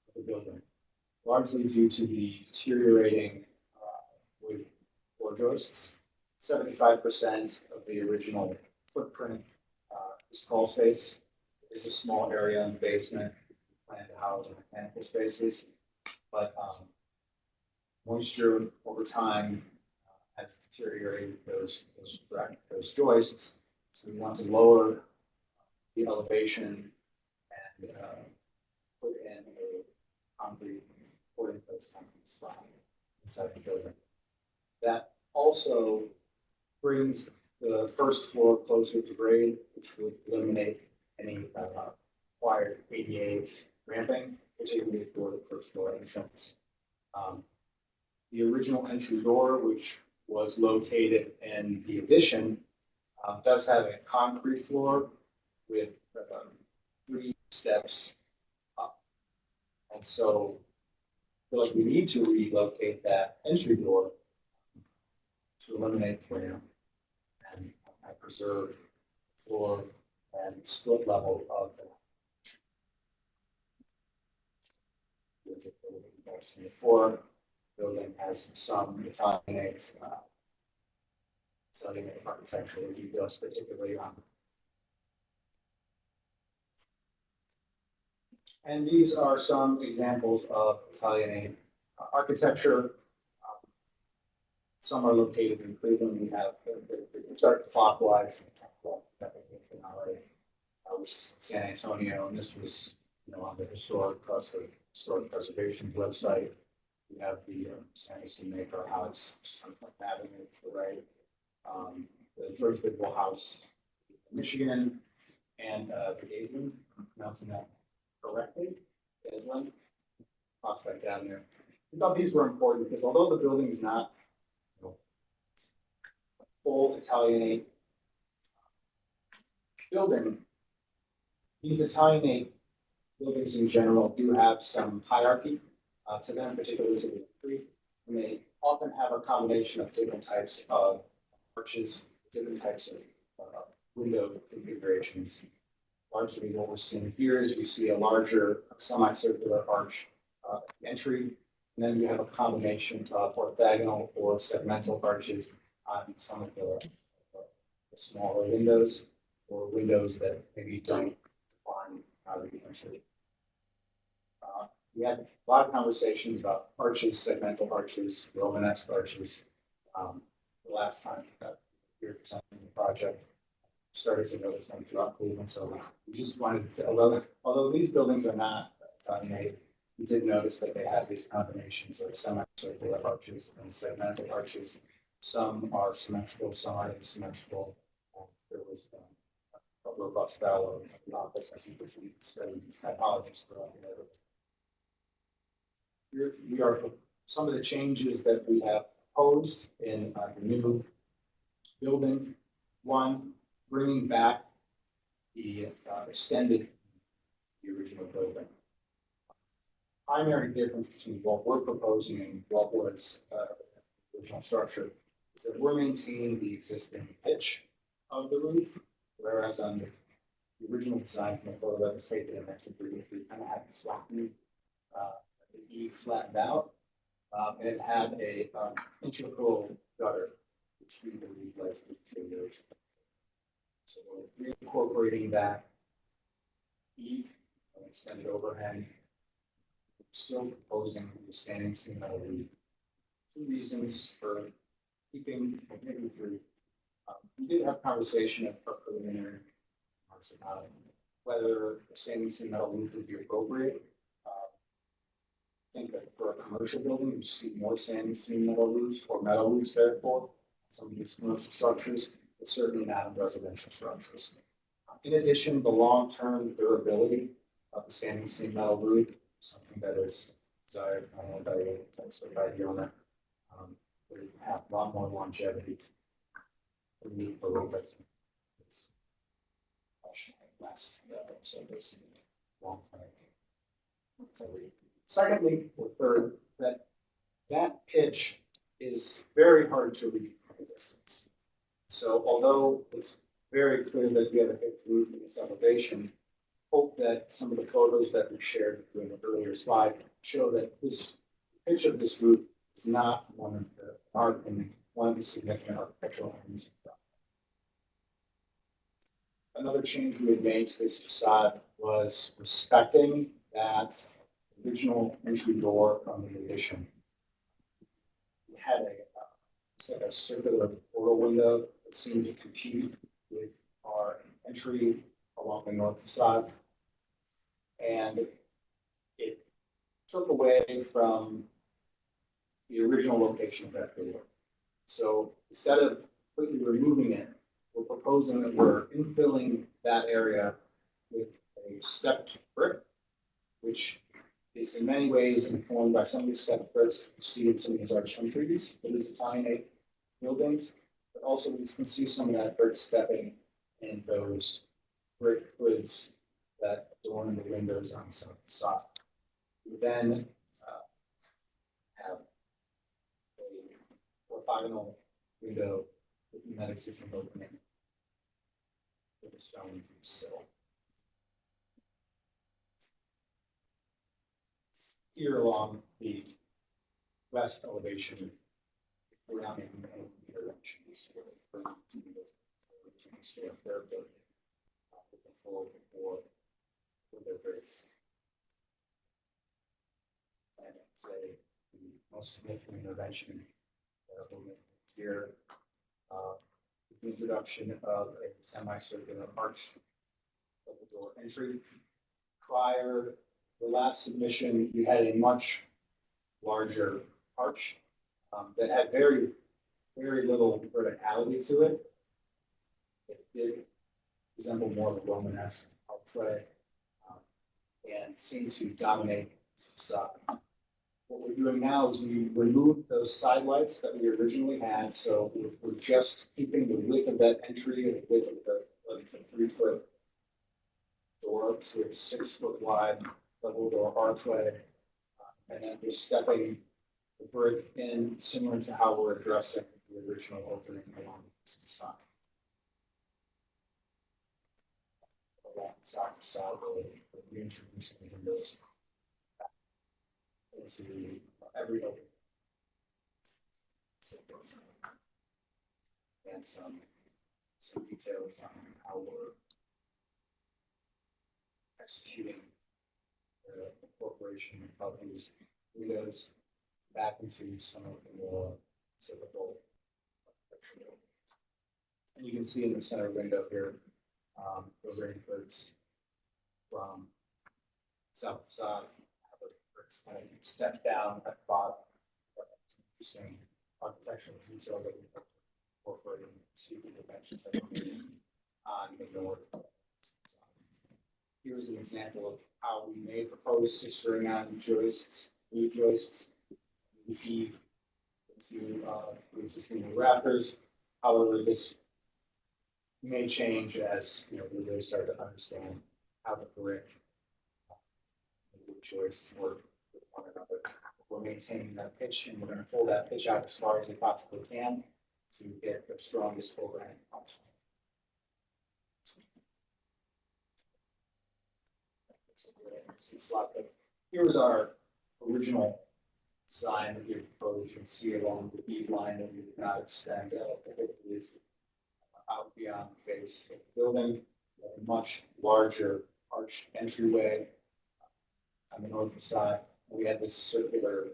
of the building, largely due to the deteriorating wood floor joists. 75% of the original footprint is crawl space. There's a small area in the basement, plan to house mechanical spaces, but moisture over time has deteriorated those joists. So we want to lower the elevation and put in a concrete slab inside the building. That also brings the first floor closer to grade, which would eliminate any required ADA ramping, particularly for the first floor entrance. The original entry door, which was located in the addition, does have a concrete floor with 3 steps up. And so I feel like we need to relocate that entry door to eliminate the ramp and preserve the floor and split level of the floor. Building has some Italianate architectural details, particularly on. And these are some examples of Italianate architecture. Some are located in Cleveland. We have start clockwise, which is San Antonio, and this was on the historic preservation website. We have the San Jose Maker House, something like that, to the right. The George Bidwell House, Michigan, and the Gaisland, I'm pronouncing that correctly, Gaisland, prospect down there. We thought these were important because although the building is not full Italianate building, these Italianate buildings in general do have some hierarchy to them, particularly to the street, and they often have a combination of different types of arches, different types of window configurations. Largely what we're seeing here is we see a larger semicircular arch entry, and then you have a combination of orthogonal or segmental arches on some of the smaller windows or windows that maybe don't define how the entry. We had a lot of conversations about arches, segmental arches, Romanesque arches. The last time that we were presenting the project, started to notice them throughout Cleveland. So we just wanted to, although these buildings are not Italianate, we did notice that they have these combinations of semicircular arches and segmental arches. Some are symmetrical, some are asymmetrical. There was a robust style of the office as you can study these typologies throughout the neighborhood. We are some of the changes that we have proposed in the new building. One, bringing back the extended the original building. Primary difference between what we're proposing and what was original structure is that we're maintaining the existing pitch of the roof, whereas on the original design from the photo that was taken in 1933, kind of had flattened, the eave flattened out, and it had a integral gutter, which we believe was the deterioration. So we're reincorporating that eave, extended overhang, still proposing the standing seam metal roof. Two reasons for keeping maybe three. We did have conversation at our preliminary remarks about whether a standing seam metal roof would be appropriate. I think that for a commercial building, you see more standing seam metal roofs or metal roofs therefore, some of these commercial structures, but certainly not in residential structures. In addition, the long-term durability of the standing seam metal roof, something that is desired not only by the owner, but it have a lot more longevity. The need for roof that's less, so there's long term. Secondly, or third, that pitch is very hard to read from a distance. So although it's very clear that you have a pitched roof in this elevation, hope that some of the photos that we shared in the earlier slide show that this pitch of this roof is not one of the significant architectural elements. Another change we had made to this facade was respecting that original entry door from the addition. We had a circular portal window that seemed to compete with our entry along the north facade. And it took away from the original location of that door. So instead of completely removing it, we're proposing that we're infilling that area with a stepped brick, which is in many ways informed by some of these stepped bricks you see in some of these arch entries in these Italianate buildings, but also we can see some of that brick stepping in those brick hoods that adorn the windows on some side. We then have a orthogonal window within that existing opening with a stone sill. Here along the west elevation, we're not making any interventions for their grades. And it's the most significant intervention that we'll make here is the introduction of a semicircular arched double door entry. Prior, the last submission, we had a much larger arch that had very, very little verticality to it. It did resemble more of a Romanesque archway and seemed to dominate the facade. What we're doing now is we removed those side lights that we originally had, so we're just keeping the width of that entry and the width of the 3-foot door, so we have a 6-foot wide double door archway, and then we're stepping the brick in similar to how we're addressing the original opening along this side. Side to side, we're reintroducing the windows into every opening. And some details on how we're executing the incorporation of these windows back into some of the more typical architectural. And you can see in the center window here, the rainfords from south to south, have the bricks kind of step down at the bottom. Interesting architectural detail that we incorporated into the dimensions that we made on the north. Here's an example of how we may propose to string on joists, new joists, into the existing rafters. However, this may change as we really start to understand how the brick choice to work with one another. We're maintaining that pitch and we're gonna pull that pitch out as far as we possibly can to get the strongest overhang possible. Here was our original design that we proposed. You can see along the bead line that we did not extend the roof out beyond the face of the building. A much larger arched entryway on the north side. We had this circular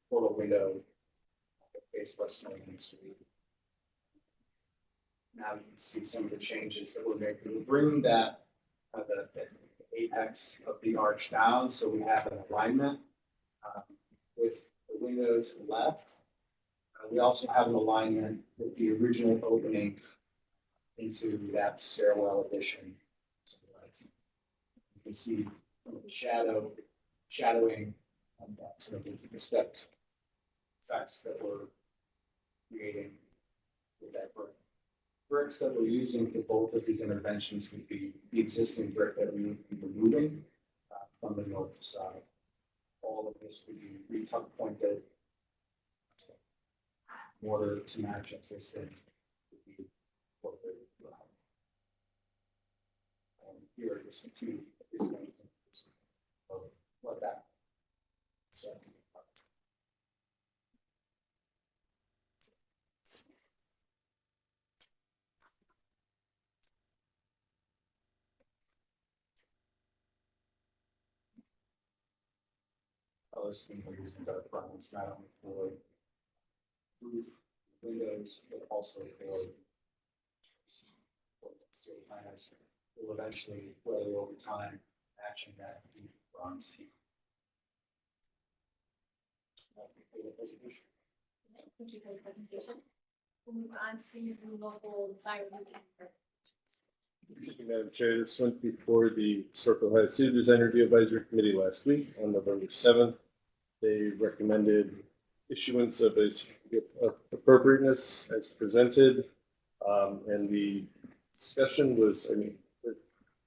portal window that faced West Northern Street. Now you can see some of the changes that we're making. We're bringing that the apex of the arch down, so we have an alignment with the window to the left. We also have an alignment with the original opening into that stairwell addition. So, you can see some of the shadowing, and some of the step effects that we're creating with that brick. Bricks that we're using for both of these interventions would be the existing brick that we would be removing from the north side. All of this would be re-tuck pointed in order to match existing. Here are just two additional examples of what that. So. Colors scheme we're using dark browns not only for roof windows, but also for steel planners. Will eventually, weather over time, matching that deep bronze hue. Thank you for the presentation. We'll move on to the local design review. Thank you, Madam Chair. This went before the Historical Ohio City Design Review Advisory Committee last week on November 7th. They recommended issuance of a certificate of appropriateness as presented. And the discussion was, the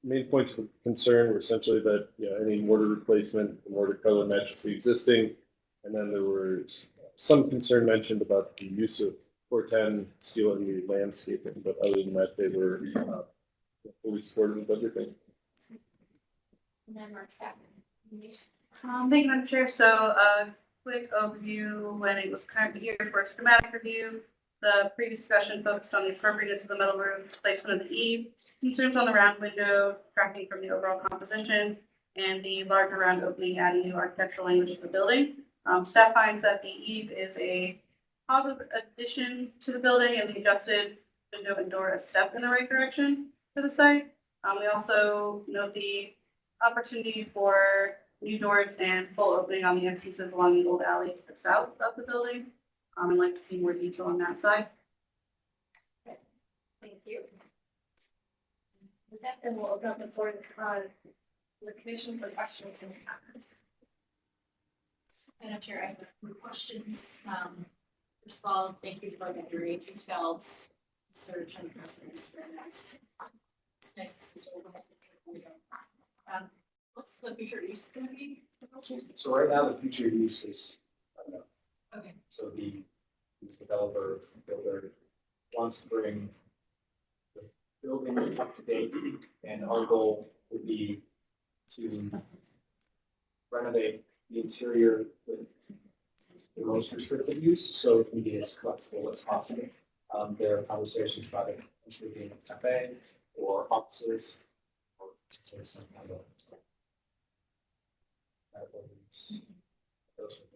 main points of concern were essentially that any mortar replacement, the mortar color matches the existing. And then there was some concern mentioned about the use of 410 steel in the landscaping, but other than that, they were fully supportive of everything. And then Mark Stack. Thank you, Madam Chair. So a quick overview when it was currently here for a schematic review. The previous discussion focused on the appropriateness of the metal roof, placement of the eave, concerns on the round window, tracking from the overall composition, and the larger round opening adding new architectural language to the building. Staff finds that the eave is a positive addition to the building and the adjusted window and door a step in the right direction for the site. We also note the opportunity for new doors and full opening on the entrances along the old alley to the south of the building. I'd like to see more detail on that side. Okay. Thank you. With that, then we'll open up the floor to the commission for questions and comments. Madam Chair, I have a few questions. First of all, thank you for the very detailed search and precedence. It's nice to see sort of what's the future use going to be? So right now, the future use is okay. So the developer builder wants to bring the building up to date, and our goal would be to renovate the interior with the most restricted use, so it can be as flexible as possible. There are conversations about it potentially being a cafe or offices or some kind of medical use. Those are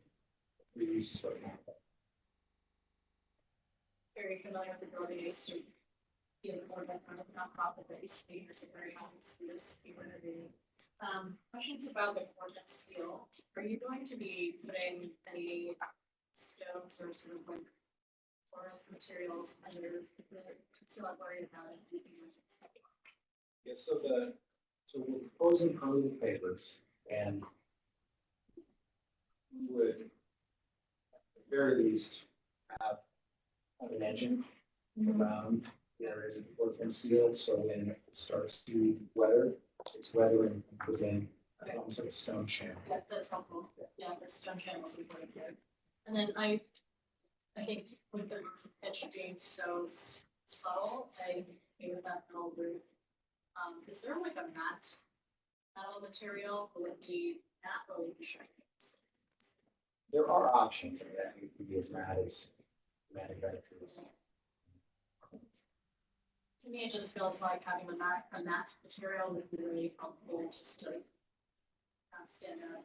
the uses right now. Very familiar with the building. I used to be a board of a nonprofit that used to be here, so very happy to see this be renovated. Questions about the Cortland steel. Are you going to be putting any stones or sort of like porous materials under the steel? I'm worried about it. Yes, so we're proposing permanent pavers, and we would at the very least have an engine around the areas of Portland steel, so when it starts to weather, it's weathering within Okay. Almost like a stone channel. Yeah, that's helpful. Yeah, the stone channel is important there. And then I think with the pitch being so subtle, I agree with that metal roof. Is there like a metal material that would be not really shiny? There are options that you can use that as manufacturers. To me, it just feels like having a matte material would be really helpful just to stand out.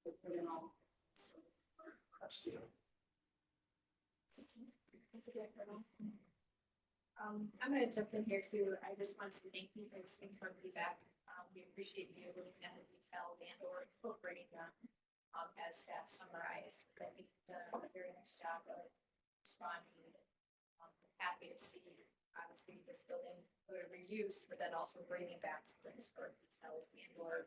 Put it all. So, I'm gonna jump in here too. I just want to thank you for listening to our feedback. We appreciate you looking at the details and or incorporating them as staff summarize. I think you've done a very nice job of responding. Happy to see, obviously, this building for reuse, but then also bringing back some of the historic details and or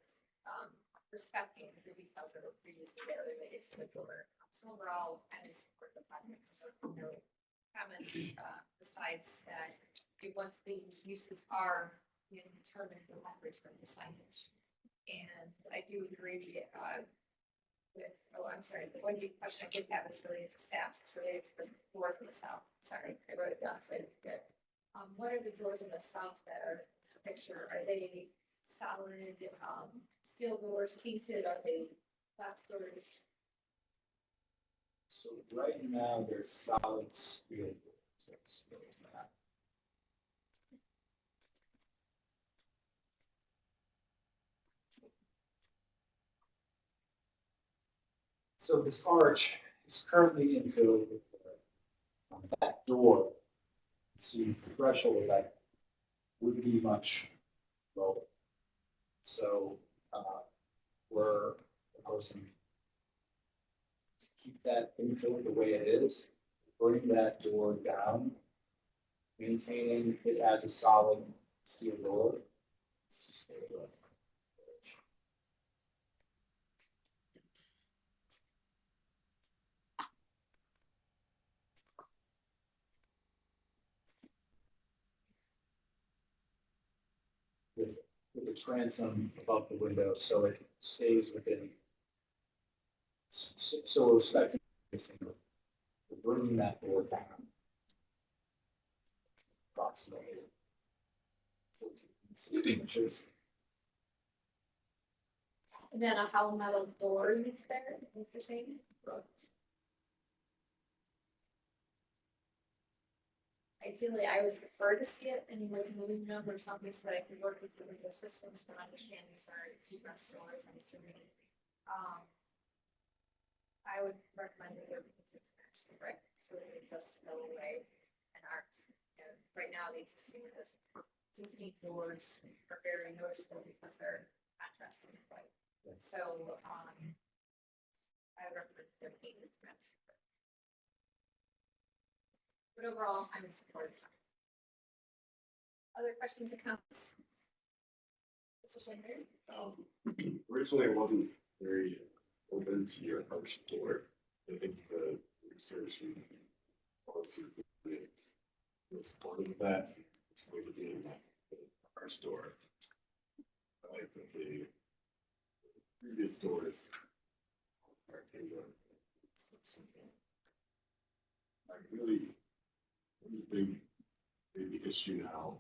respecting the details that were previously there related to the builder. So overall, I would support the project. No comments besides that once the uses are determined, the leverage from the signage. And I do agree with, I'm sorry, the one question I did have is related to staff. It's related to the doors in the south. Sorry, I wrote it down, so I didn't forget. What are the doors in the south that are this picture? Are they solid steel doors, painted? Are they glass doors? So right now, there's solid steel. That's really bad. So this arch is currently infilled with that door. See, the threshold that would be much lower. So we're proposing to keep that infill the way it is, bring that door down, maintaining it as a solid steel door. It's just with the transom above the window, so it stays within. So we're expecting we're bringing that door down approximately 16 inches. And then a hollow metal door is there, if you're saying? Right. Ideally, I would prefer to see it in like aluminum or something so that I can work with the window systems, but understanding sorry, egress doors, I'm assuming. I would recommend it here because it's actually right, so it just go away and art. And right now, the existing doors are very noticeable because they're contrasting with white. So, I would recommend them painted match. But overall, I'm in support. Other questions or comments? Mr. Schindler? Originally, I wasn't very open to your approach to work. I think the research and policy was supportive of that. It's going to be in our store. I like that the previous stores are like really big issue now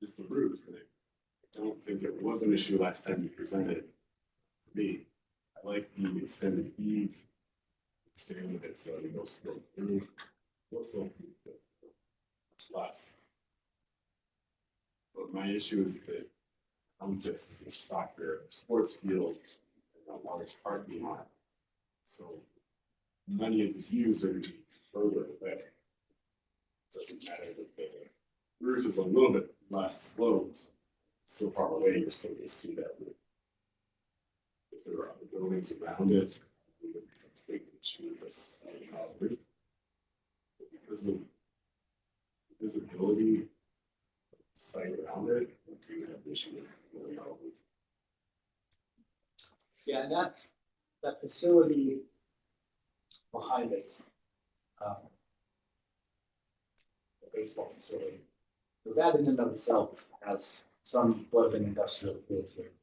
is the roof. And I don't think it was an issue last time you presented for me. I like the extended eave, staying with it, so you go slope through, much less. But my issue is that this is a soccer sports field and a large parking lot. So many of the views are going to be further away. Doesn't matter that the roof is a little bit less sloped, so far away, you're still going to see that roof. If there are other buildings around it, we would take the issue with this roof. Because of visibility, site around it, we do have an issue with it. Yeah, and that facility behind it, the baseball facility, that in and of itself has somewhat of an industrial feel to it.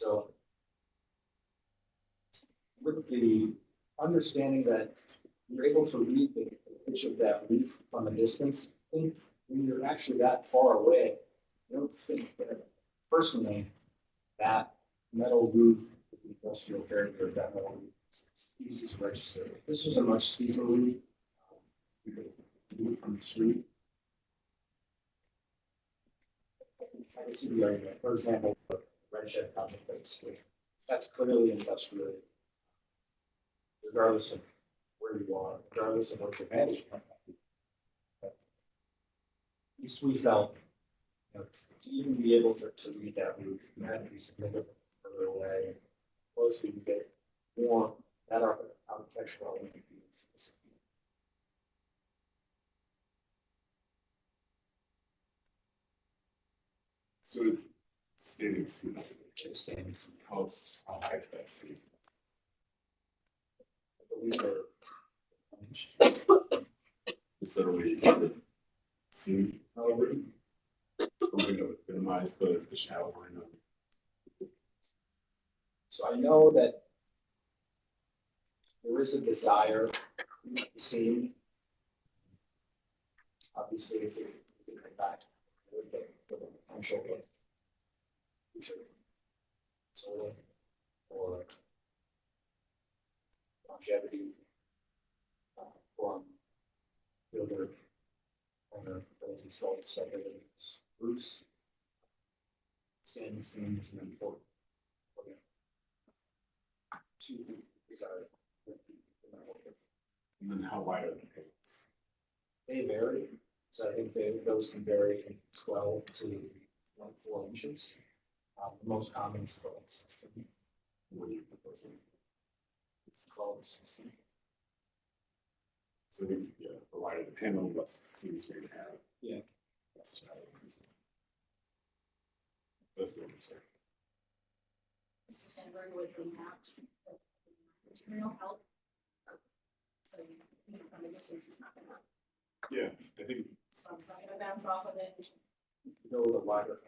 So with the understanding that you're able to read the pitch of that roof from a distance, I think when you're actually that far away, I don't think that personally, that metal roof, the industrial character of that metal roof is easy to register. If this was a much steeper roof, you could do it from the street. I can see the argument. For example, the Red Shed project that's clearly industrial. Regardless of where you are, regardless of what your vantage point might be. But at least we felt, to even be able to read that roof, you had to be significantly further away. Closer you get, more that architectural ingredients. So is standing seam, Standing seam. how high is that seam? We were. Is there a way you can see something that would minimize the shadow line? So I know that there is a desire to see. Obviously, if we come back, we would get the potential of future solar or longevity from builder owner that installed several roofs. Standing seam is an important to desire. And then how wide are the pits? They vary, so I think those can vary from 12 to 24 inches. The most common is 16. What are you proposing? It's 12 or 16. So the wider the panel, less seams you're gonna have. Yeah. Less shadow lines. That's the concern. Mr. Sandberg, would the material help? So from a distance, it's not gonna, Yeah, I think so it's not gonna bounce off of it. Go the wider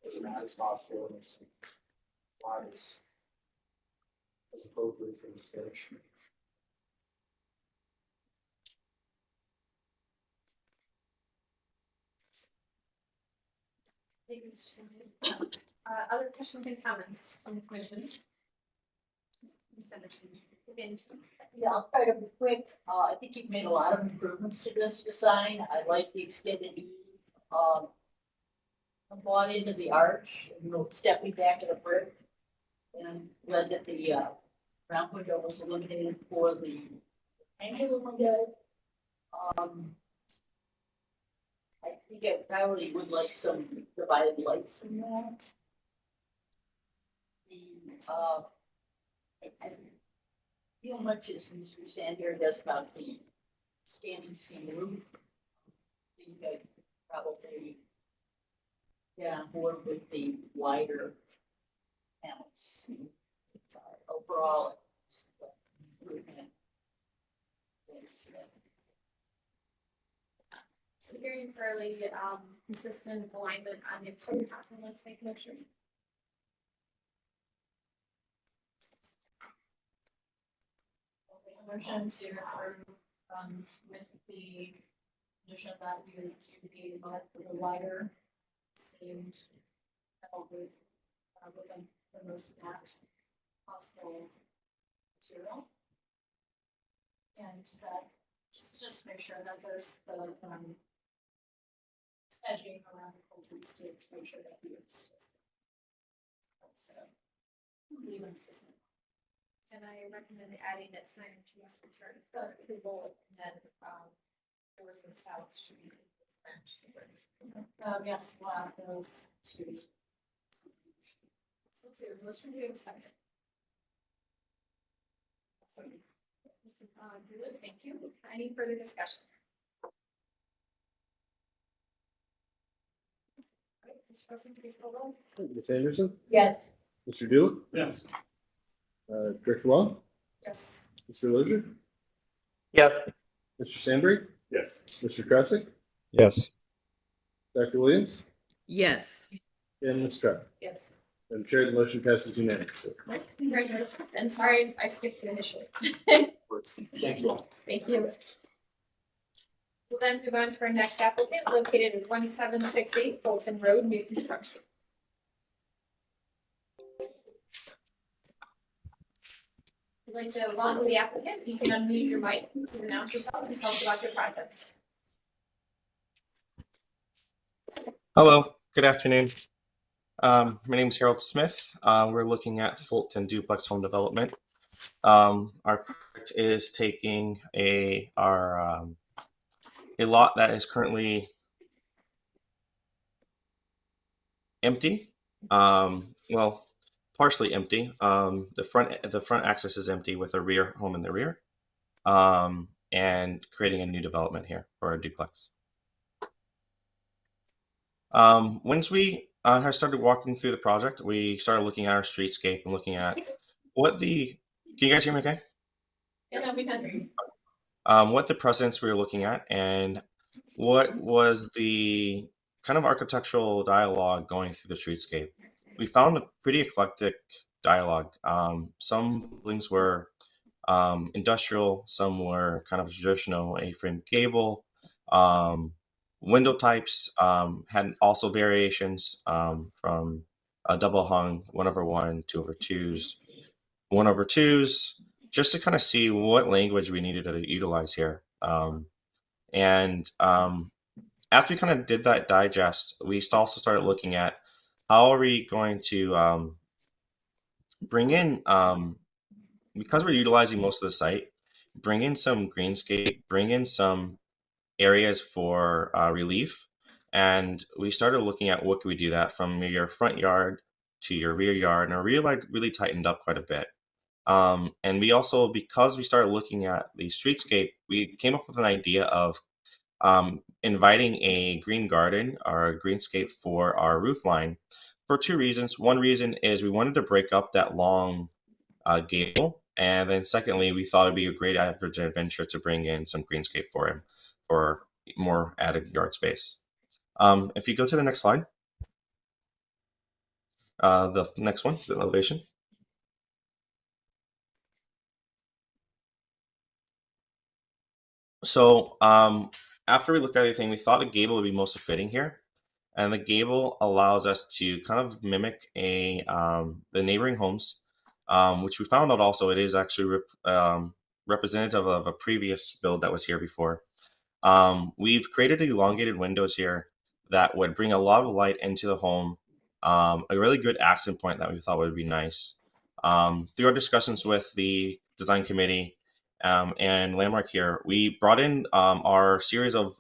as wide as possible and as wide as appropriate for this finish. Thank you, Mr. Sandberg. Other questions and comments from the commission? Ms. Anderson, Yeah, I'll try to be quick. I think you've made a lot of improvements to this design. I like the extended eave. I bought into the arch, stepping back to the brick, and glad that the round window was eliminated for the angular window. I think I probably would like some divided lights in that. I feel much as Mr. Sandberg does about the standing seam roof. I think I'd probably get on board with the wider panels. Overall, it's improvement. So hearing fairly consistent alignment on the approach, so let's make a motion. Motion to approve, with the condition that we would to be the wider seamed metal roof, with the most matte possible material. And that, just make sure that there's the, edging around the cold stick to make sure that we just. So, leave it this. And I recommend adding that signage must return for approval, and then, doors and south should be. Yes, we'll add those two. So to motion, do we have a second? Mr. Doolittle, thank you. Any further discussion? Okay, Mr. President, please call roll. Ms. Anderson? Yes. Mr. Doolittle? yes. Director Wong? Yes. Mr. Lozier? Yes. Mr. Sandberg? Yes. Mr. Krasick? Yes. Dr. Williams? Yes. And Ms. Stroud? Yes. Madam Chair, the motion passes unanimously. Congratulations, and sorry I skipped you initially. Thank you all. Thank you. We'll then move on to our next applicant located at 1768 Bolton Road, new construction. I'd like to welcome the applicant. You can unmute your mic, announce yourself, and tell us about your project. Hello, good afternoon. My name is Harold Smith. We're looking at Fulton duplex home development. Our project is taking a lot that is currently empty. Well, partially empty. The front access is empty with a rear home in the rear, and creating a new development here for a duplex. Once we have started walking through the project, we started looking at our streetscape and looking at what the. Can you guys hear me okay? Yeah, we can hear you. What the precedents we were looking at and what was the kind of architectural dialogue going through the streetscape. We found a pretty eclectic dialogue. Some buildings were industrial, some were kind of traditional A-frame gable. Window types had also variations from a double hung 1/1, 2/2s, 1/2s, just to kind of see what language we needed to utilize here. After we kind of did that digest, we also started looking at how are we going to bring in, because we're utilizing most of the site, bring in some greenscape, bring in some areas for relief. And we started looking at what could we do that from your front yard to your rear yard, and our rear yard really tightened up quite a bit. And we also, because we started looking at the streetscape, we came up with an idea of inviting a green garden or a greenscape for our roof line for two reasons. One reason is we wanted to break up that long gable. And then secondly, we thought it'd be a great adventure to bring in some greenscape for him for more added yard space. If you go to the next slide, the next one, the elevation. So after we looked at everything, we thought a gable would be most fitting here. And the gable allows us to kind of mimic the neighboring homes, which we found out also it is actually representative of a previous build that was here before. We've created elongated windows here that would bring a lot of light into the home, a really good accent point that we thought would be nice. Through our discussions with the design committee and Landmark here, we brought in our series of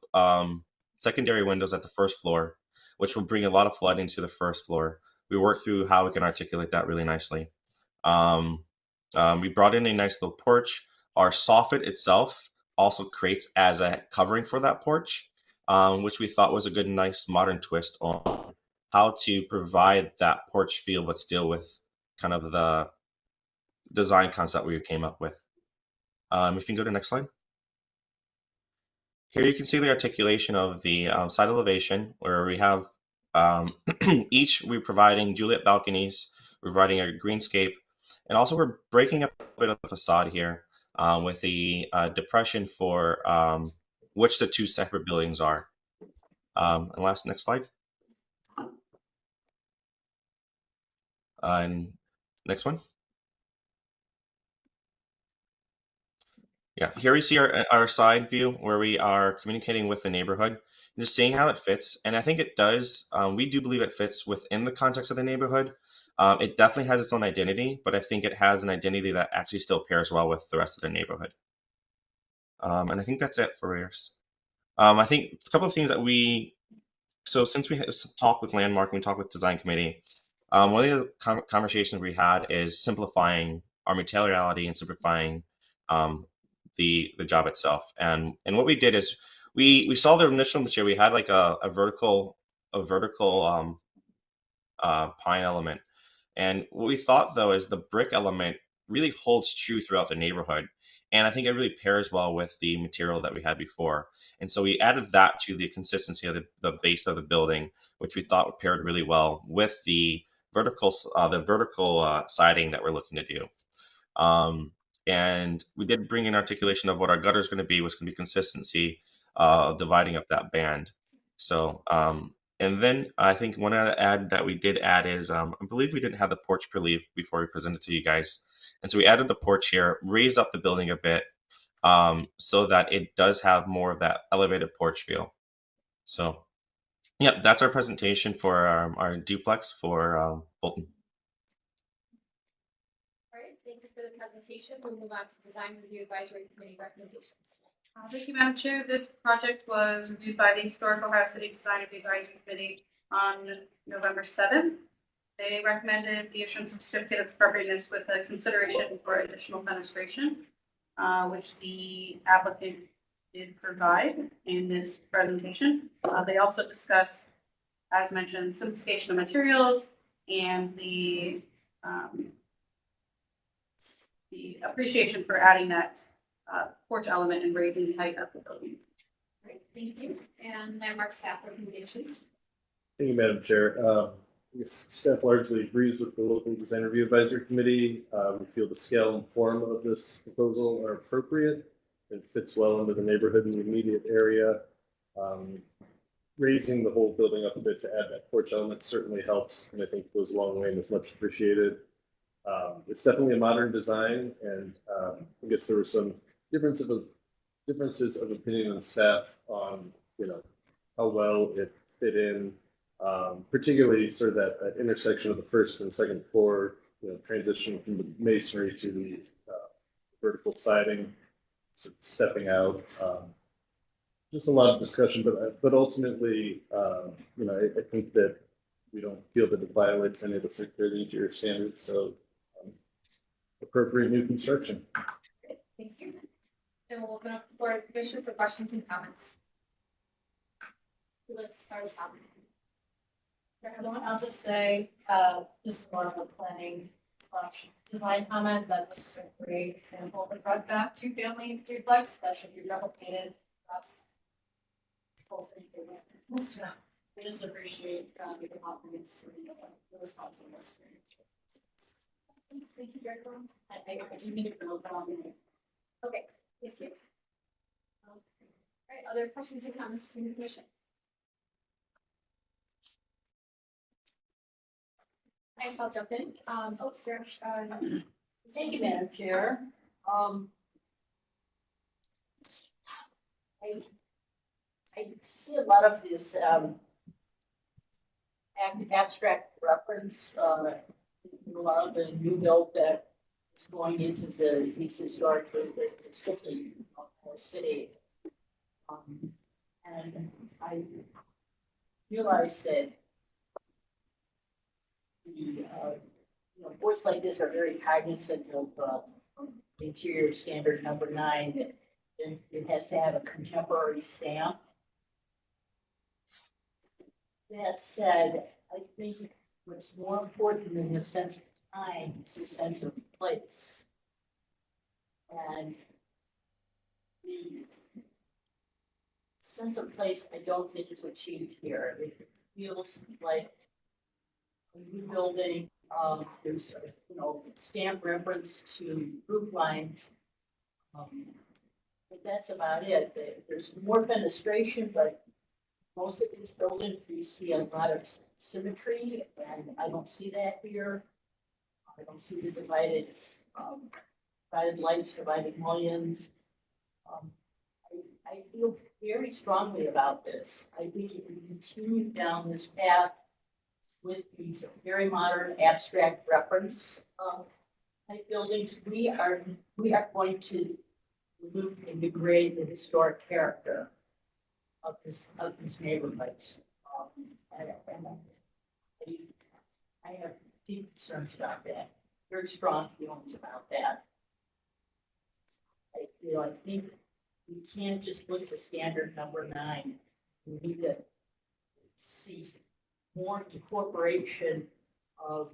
secondary windows at the first floor, which will bring a lot of flooding to the first floor. We worked through how we can articulate that really nicely. We brought in a nice little porch. Our soffit itself also creates as a covering for that porch, which we thought was a good, nice modern twist on how to provide that porch feel, but still with kind of the design concept we came up with. If you can go to the next slide. Here you can see the articulation of the side elevation, where we have we're providing Juliet balconies, we're providing a greenscape, and also we're breaking up a bit of the facade here with the depression for which the two separate buildings are. And next slide. And next one. Yeah, here we see our side view where we are communicating with the neighborhood and just seeing how it fits. And I think it does. We do believe it fits within the context of the neighborhood. It definitely has its own identity, but I think it has an identity that actually still pairs well with the rest of the neighborhood. And I think that's it for yours. I think a couple of things that so since we talked with Landmark and we talked with Design Committee, one of the conversations we had is simplifying our materiality and simplifying the job itself. And what we did is we saw the initial material. We had like a vertical pine element. And what we thought though is the brick element really holds true throughout the neighborhood. And I think it really pairs well with the material that we had before. And so we added that to the consistency of the base of the building, which we thought paired really well with the vertical siding that we're looking to do. And we did bring in articulation of what our gutter is going to be, which can be consistency of dividing up that band. So, and then I think one add that we did add is, I believe we didn't have the porch relief before we presented to you guys. And so we added the porch here, raised up the building a bit, so that it does have more of that elevated porch feel. So, yeah, that's our presentation for our duplex for Bolton. All right, thank you for the presentation. We'll move on to Design Review Advisory Committee recommendations. Thank you, Madam Chair. This project was reviewed by the Historic Ohio City Design Review Advisory Committee on November 7th. They recommended the issuance of certificate of appropriateness with a consideration for additional fenestration, which the applicant did provide in this presentation. They also discussed, as mentioned, simplification of materials and the appreciation for adding that porch element and raising the height of the building. Great, thank you. And landmark staff recommendations. Thank you, Madam Chair. I guess staff largely agrees with the local design review advisory committee. We feel the scale and form of this proposal are appropriate. It fits well into the neighborhood in the immediate area. Raising the whole building up a bit to add that porch element certainly helps, and I think goes a long way and is much appreciated. It's definitely a modern design, and I guess there were some differences of opinion on staff on, how well it fit in, particularly sort of that intersection of the first and second floor, transition from the masonry to the vertical siding, sort of stepping out. Just a lot of discussion, but ultimately, I think that we don't feel that it violates any of the security interior standards, so appropriate new construction. Great, thank you. And we'll open up the floor to the commission for questions and comments. Let's start us off. I'll just say, this is more of a planning / design comment, but this is a great example of a front back two-family duplex that should be replicated across full city. So I just appreciate your confidence and the responsiveness. Thank you, Director. I do need to know that on the. Okay, thank you. All right, other questions and comments from the commission? I guess I'll jump in. Sarah. Thank you, Madam Chair. I see a lot of this abstract reference in a lot of the new build that is going into these historic districts, especially the city. And I realize that boards like this are very cognizant of interior standard number 9. It has to have a contemporary stamp. That said, I think what's more important than the sense of time is the sense of place. And the sense of place, I don't think is achieved here. It feels like a new building. There's stamp reference to roof lines. But that's about it. There's more fenestration, but most of these buildings, you see a lot of symmetry, and I don't see that here. I don't see the divided lights, divided mullions. I feel very strongly about this. I think if we continue down this path with these very modern abstract reference type buildings, we are going to remove and degrade the historic character of these neighborhoods. And I have deep concerns about that, very strong feelings about that. I think we can't just look to standard number 9. We need to see more incorporation of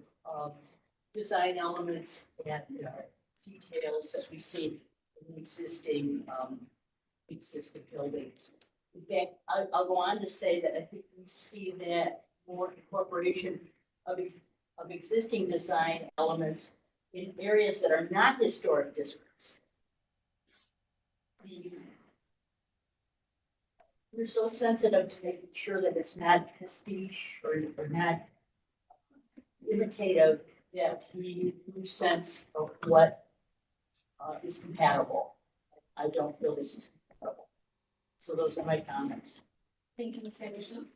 design elements and details that we see in existing buildings. In fact, I'll go on to say that I think we see that more incorporation of of existing design elements in areas that are not historic districts. We're so sensitive to making sure that it's not pastiche or not imitative, that we lose sense of what is compatible. I don't feel this is compatible. So those are my comments. Thank you, Ms. Anderson.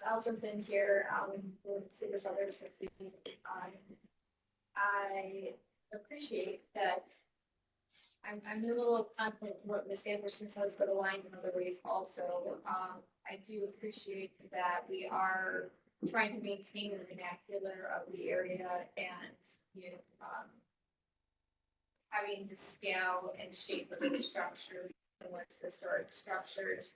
I'll jump in here, we'll see there's others. I appreciate that. I'm a little confident in what Ms. Anderson says, but aligned in other ways also. I do appreciate that we are trying to maintain the vernacular of the area and, you know, having the scale and shape of the structure, similar to historic structures.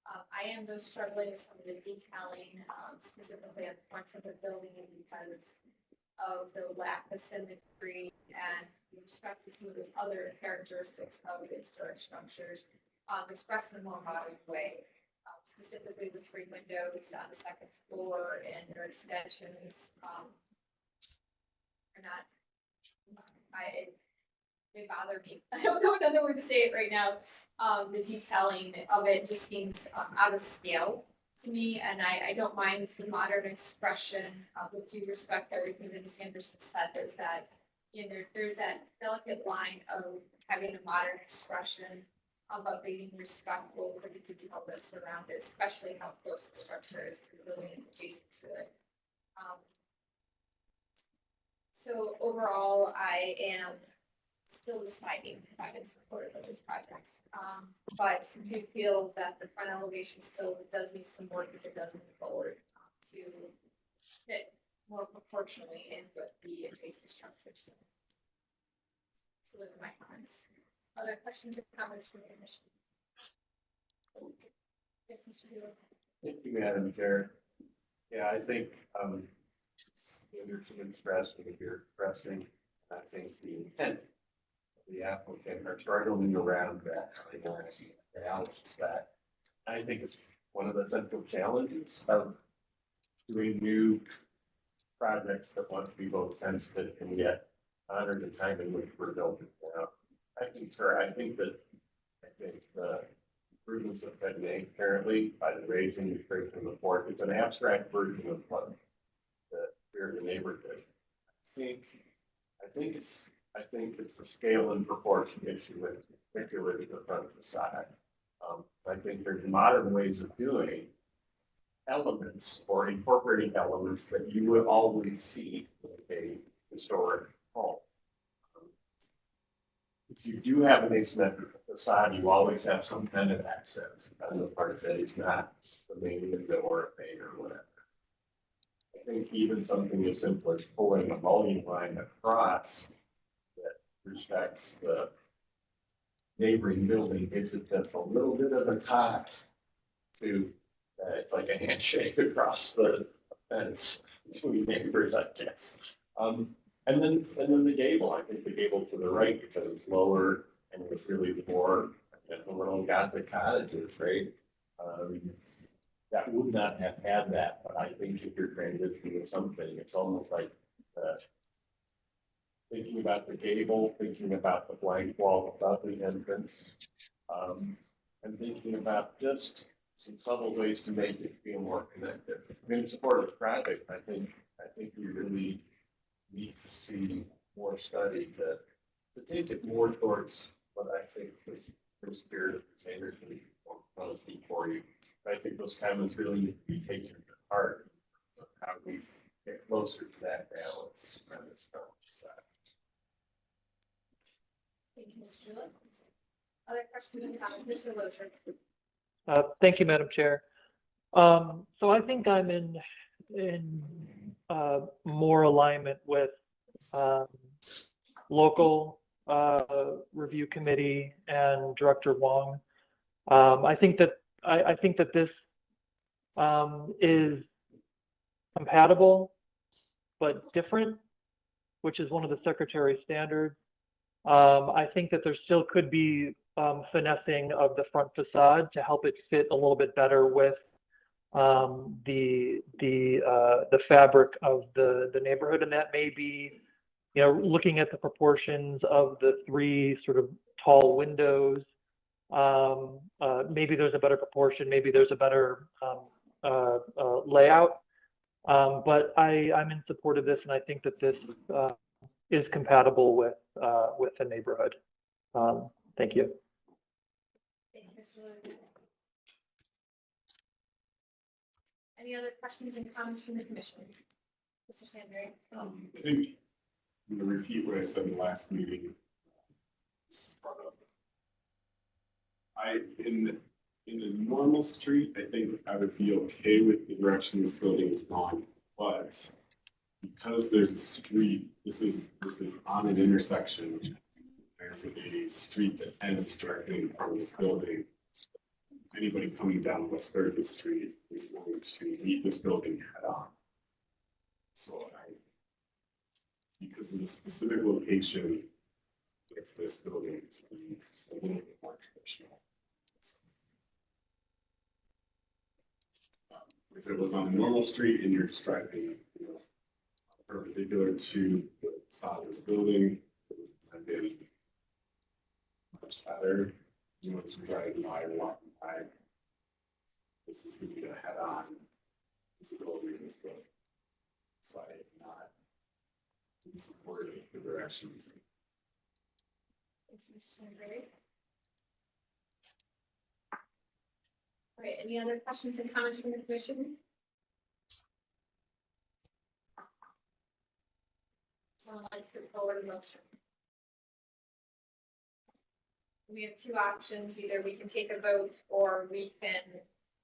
I am though struggling with some of the detailing, specifically at the front of the building because of the lack of symmetry and with respect to some of those other characteristics of the historic structures, expressed in a more modern way. Specifically the 3 windows on the 2nd floor and their extensions are not, they bother me. I don't know another word to say it right now. The detailing of it just seems out of scale to me, and I don't mind the modern expression. With due respect, everything that Ms. Anderson said, there's that, you know, there's that delicate line of having a modern expression, but being respectful for the detail that surround it, especially how close the structure is to the building adjacent to it. So overall, I am still deciding if I'm in support of this project. But do feel that the front elevation still does need some work if it does move forward to fit more proportionally in with the adjacent structures. So those are my comments. Other questions or comments from the commission? Yes, Mr. Bueller. Thank you, Madam Chair. Yeah, I think, Anderson expressed what you're expressing. I think the intent of the applicant are struggling around that. I know I see balance that. I think it's one of the central challenges of doing new projects that want to be both sensitive and yet honor the time in which we're building now. I think the improvements that have been made currently by the raising the creation of the port, it's an abstract version of what the spirit of the neighborhood. I think it's a scale and proportion issue, with particularly the front facade. I think there's modern ways of doing elements or incorporating elements that you would always see in a historic home. If you do have an asymmetrical facade, you always have some kind of accent. The part that is not the main window or a pane or whatever. I think even something as simple as pulling a mullion line across that respects the neighboring building gives it just a little bit of a tie to, it's like a handshake across the fence between neighbors, I guess. And then the gable, I think the gable to the right, because it's lower and it's really more, we're on Gothic cottages, right? That would not have had that, but I think if you're transitioning to something, it's almost like thinking about the gable, thinking about the blank wall above the entrance, and thinking about just some subtle ways to make it feel more connected. In support of the project, I think we really need to see more study to take it more towards what I think is the spirit of the standard policy for you. I think those comments really need to be taken to heart of how we get closer to that balance on this side. Thank you, Mr. Bueller. Other questions or comments? Mr. Locher. Thank you, Madam Chair. So I think I'm in more alignment with local review committee and Director Wong. I think that this is compatible but different, which is one of the Secretary's standards. I think that there still could be finessing of the front facade to help it fit a little bit better with the fabric of the neighborhood, and that may be, you know, looking at the proportions of the three sort of tall windows. Maybe there's a better proportion, maybe there's a better layout. But I'm in support of this, and I think that this is compatible with the neighborhood. Thank you. Thank you, Mr. Lewis. Any other questions and comments from the commission? Mr. Sandberg? I think I'm gonna repeat what I said in the last meeting. This is brought up. In a normal street, I think I would be okay with the direction this building is going, but because there's a street, this is on an intersection. There's a street that ends directly in front of this building. Anybody coming down West 30th Street is going to meet this building head on. So because of the specific location of this building to be a little bit more traditional. If it was on a normal street and you're just driving, you know, perpendicular to the side of this building, it would have been much better. You know, as you're driving by or walking by, this is going to be a head-on visibility in this building. So I am not in support of the directions. Thank you, Mr. Sandberg. All right, any other questions and comments from the commission? Someone like to put forward a motion? We have two options. Either we can take a vote or we can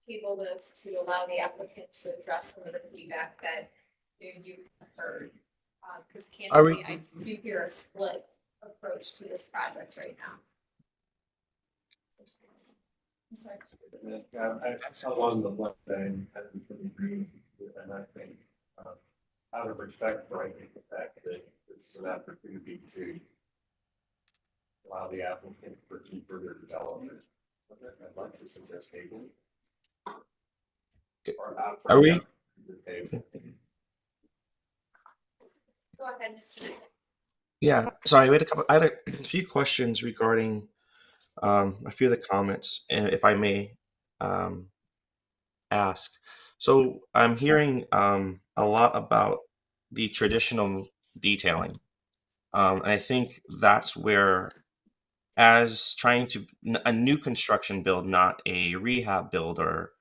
table this to allow the applicant to address some of the feedback that you heard. Because candidly, I do hear a split approach to this project right now. I'm sorry. Yeah, I along the left thing, I completely agree with, and I think, out of respect for, I think the fact that this is an opportunity to allow the applicant for further development. I'd like to suggest table. Are we? Go ahead, Mr. Yeah, sorry, I had a few questions regarding a few of the comments, and if I may ask. So I'm hearing a lot about the traditional detailing. And I think that's where, as trying to, a new construction build, not a rehab build or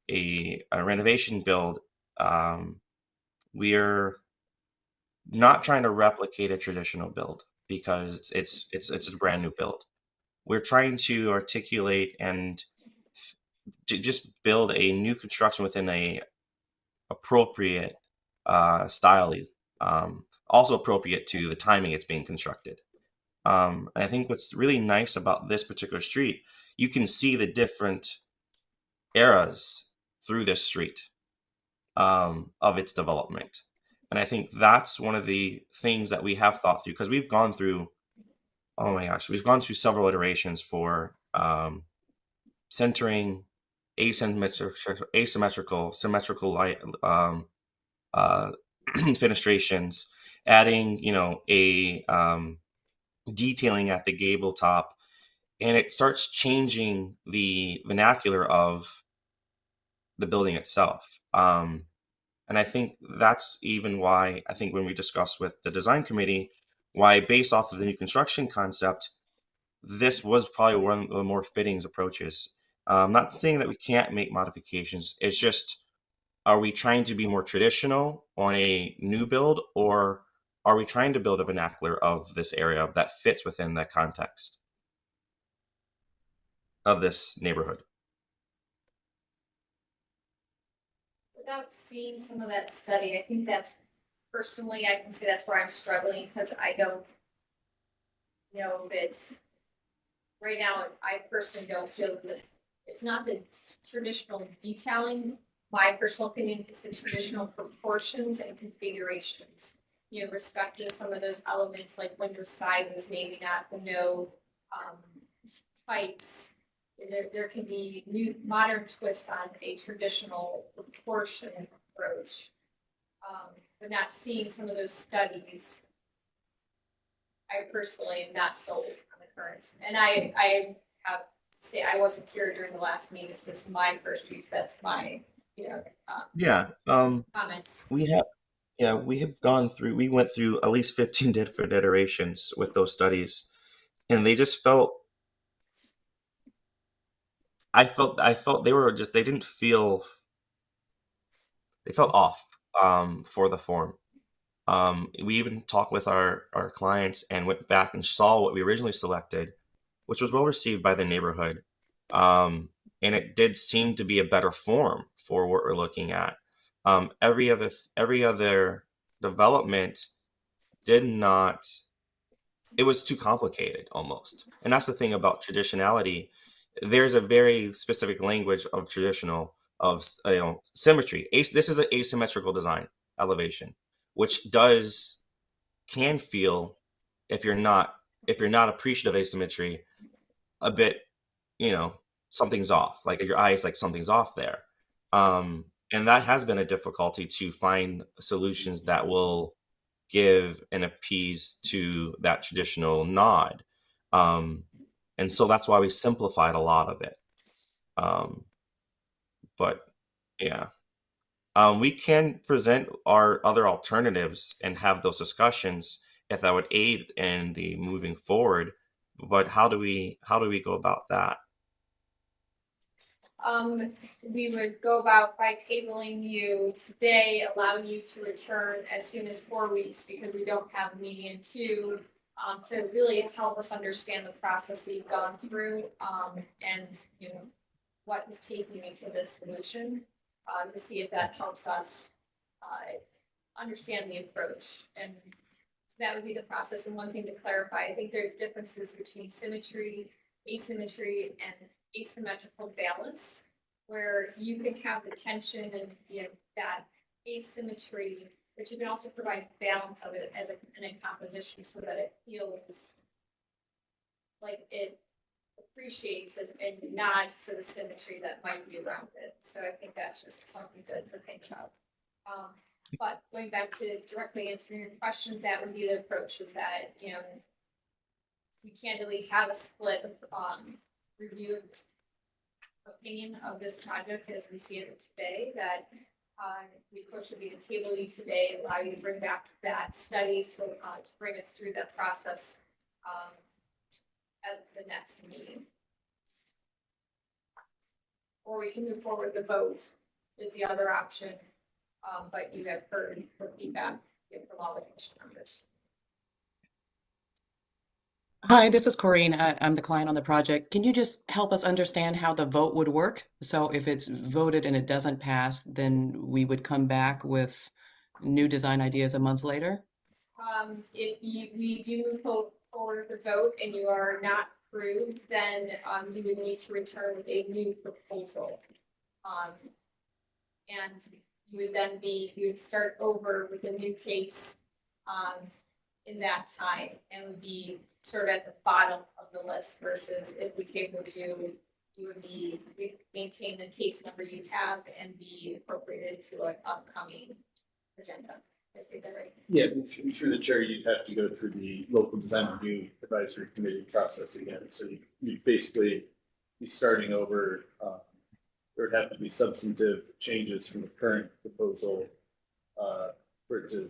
a renovation build, we're not trying to replicate a traditional build because it's a brand new build. We're trying to articulate and to just build a new construction within a appropriate style, also appropriate to the timing it's being constructed. And I think what's really nice about this particular street, you can see the different eras through this street of its development. And I think that's one of the things that we have thought through, because we've gone through, oh my gosh, we've gone through several iterations for centering asymmetrical, symmetrical light fenestrations, adding, you know, a detailing at the gable top, and it starts changing the vernacular of the building itself. And I think that's even why I think when we discussed with the design committee, why based off of the new construction concept, this was probably one of the more fitting approaches. Not saying that we can't make modifications. It's just, are we trying to be more traditional on a new build, or are we trying to build a vernacular of this area that fits within the context of this neighborhood? Without seeing some of that study, I think that's personally, I can say that's where I'm struggling because I don't know that right now, I personally don't feel that it's not the traditional detailing. My personal opinion is the traditional proportions and configurations. You know, respect to some of those elements like window sizes, maybe not window types, there can be new modern twists on a traditional proportion approach. But not seeing some of those studies, I personally am not sold on the current. And I have to say, I wasn't here during the last meeting. This was my first use. That's my, Yeah. comments. We have gone through. We went through at least 15 different iterations with those studies, and they just felt. I felt they were just. They didn't feel. They felt off. For the form. We even talked with our clients and went back and saw what we originally selected, which was well received by the neighborhood. And it did seem to be a better form for what we're looking at. Every other development did not. It was too complicated almost, and that's the thing about traditionality. There's a very specific language of traditional of symmetry. This is an asymmetrical design elevation, which can feel, if you're not appreciative of asymmetry, a bit, something's off. Like your eyes, like something's off there. And that has been a difficulty to find solutions that will give and appease to that traditional nod. And so that's why we simplified a lot of it. But yeah. We can present our other alternatives and have those discussions if that would aid in the moving forward. But how do we go about that? We would go about by tabling you today, allowing you to return as soon as 4 weeks because we don't have a meeting in 2, to really help us understand the process that you've gone through, and what is taking you to this solution, to see if that helps us understand the approach. And so that would be the process. And one thing to clarify, I think there's differences between symmetry, asymmetry, and asymmetrical balance, where you can have the tension and that asymmetry, but you can also provide balance of it as in a composition so that it feels like it appreciates and nods to the symmetry that might be around it. So I think that's just something to think about. But going back to directly answering your question, that would be the approach, is that, we candidly have a split review opinion of this project as we see it today, that the approach would be to table you today, allow you to bring back that studies to bring us through that process at the next meeting. Or we can move forward with vote is the other option, but you have heard the feedback from all the commission members. Hi, this is Corinne. I'm the client on the project. Can you just help us understand how the vote would work? So if it's voted and it doesn't pass, then we would come back with new design ideas a month later? If we do move forward with the vote and you are not approved, then you would need to return with a new proposal. And you would start over with a new case in that time, and would be sort of at the bottom of the list, versus if we tabled you, you would maintain the case number you have and be appropriated to an upcoming agenda. Did I say that right? Yeah, through the chair, you'd have to go through the local design review advisory committee process again. So you basically be starting over. There would have to be substantive changes from the current proposal for it to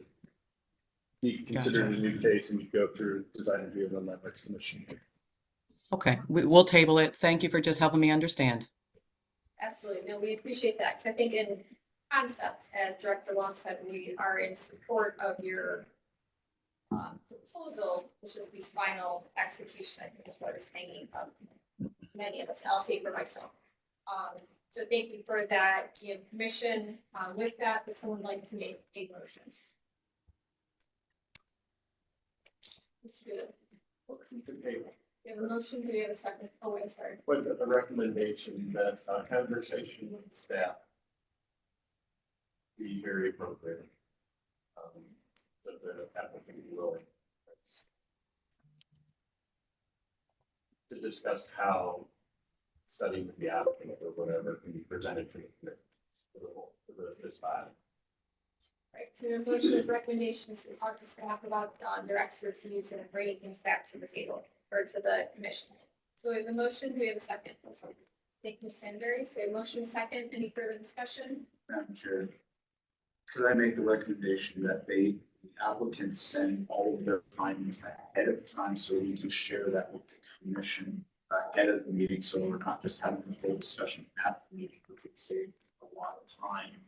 be considered a new case, and you go through design review and then landmarks commission. Okay, we'll table it. Thank you for just helping me understand. Absolutely. No, we appreciate that. Because I think in concept, as Director Long said, we are in support of your proposal. It's just these final execution, I think, is what is hanging up many of us. I'll say for myself. So thank you for that. Commission, with that, would someone like to make a motion? Let's do it. We have a motion. Do we have a second? Oh, I'm sorry. Was it the recommendation that conversation with staff be very appropriate? That the applicant be willing to discuss how study with the applicant or whatever can be presented to the committee for this body. Right, so your motion is recommendations to talk to staff about their expertise and bringing things back to the table or to the commission. So we have a motion, do we have a second? Thank you, Sandberry. So we have a motion second. Any further discussion? Madam Chair, could I make the recommendation that the applicants send all of their findings ahead of time so we can share that with the commission ahead of the meeting, so we're not just having a full discussion at the meeting, which would save a lot of time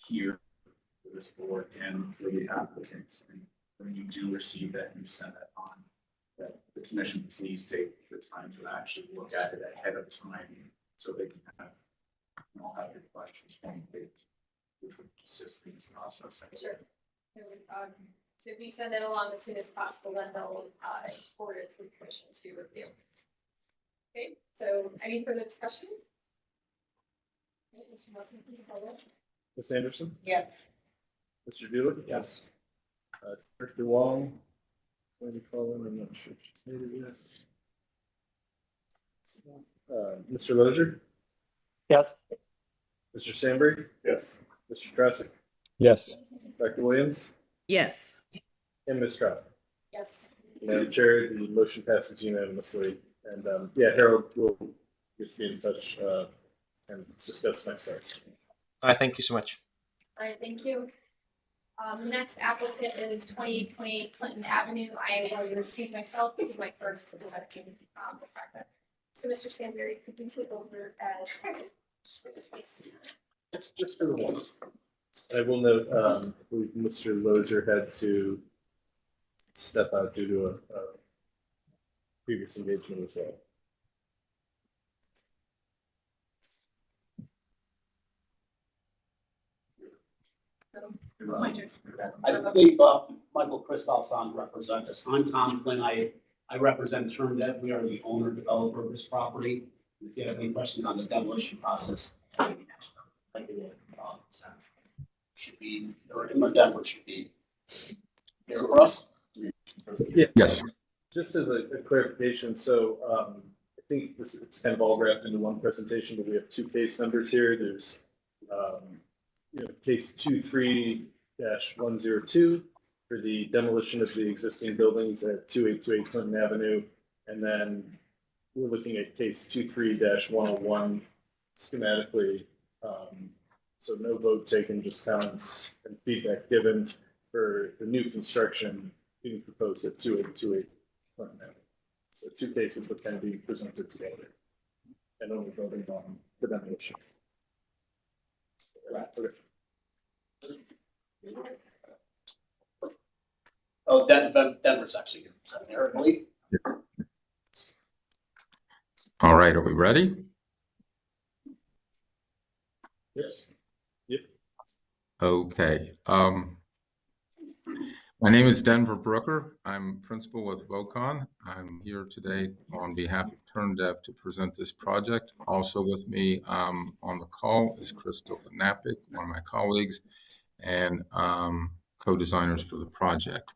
here for this board and for the applicants. And when you do receive that, you send that on, that the commission please take the time to actually look at it ahead of time so they can have, all have your questions formulated, which would assist in this process. Sure. So if you send it along as soon as possible, then they'll forward it to the commission to review. Okay, so any further discussion? Okay, Mr. Wilson, please call it. Ms. Anderson? Yes. Mr. Bueller? Yes. Director Wong? When you call in, I'm not sure if she's needed, yes. Mr. Lozier? Yes. Mr. Sandberg? Yes. Mr. Trasick? Yes. Dr. Williams? Yes. And Ms. Trout? Yes. Madam Chair, the motion passes unanimously. And yeah, Harold will just be in touch and discuss next steps. Thank you so much. All right, thank you. The next applicant is 2028 Clinton Avenue. I was recused myself. This is my first discussion the project. So Mr. Sandberry, could you take over as It's just for the one. I will note, Mr. Lozier had to step out due to a previous engagement as well. I believe Michael Kristoff's on to represent us. I'm Tom Flynn. I represent TurnDev. We are the owner developer of this property. If you have any questions on the demolition process, should be, or Denver should be here for us. Yeah. Yes. Just as a clarification, so I think it's kind of all wrapped into one presentation, but we have two case numbers here. There's case 23-102 for the demolition of the existing buildings at 2828 Clinton Avenue, and then we're looking at case 23-101 schematically. So no vote taken, just comments and feedback given for the new construction being proposed at 2828 Clinton Avenue. So two cases that can be presented together and only voting on the demolition. Okay. Oh, Denver's actually here, I believe. All right, are we ready? Yes. Yep. Okay. My name is Denver Brooker. I'm principal with Vocon. I'm here today on behalf of TurnDev to present this project. Also with me on the call is Crystal Napick, one of my colleagues, and co-designers for the project.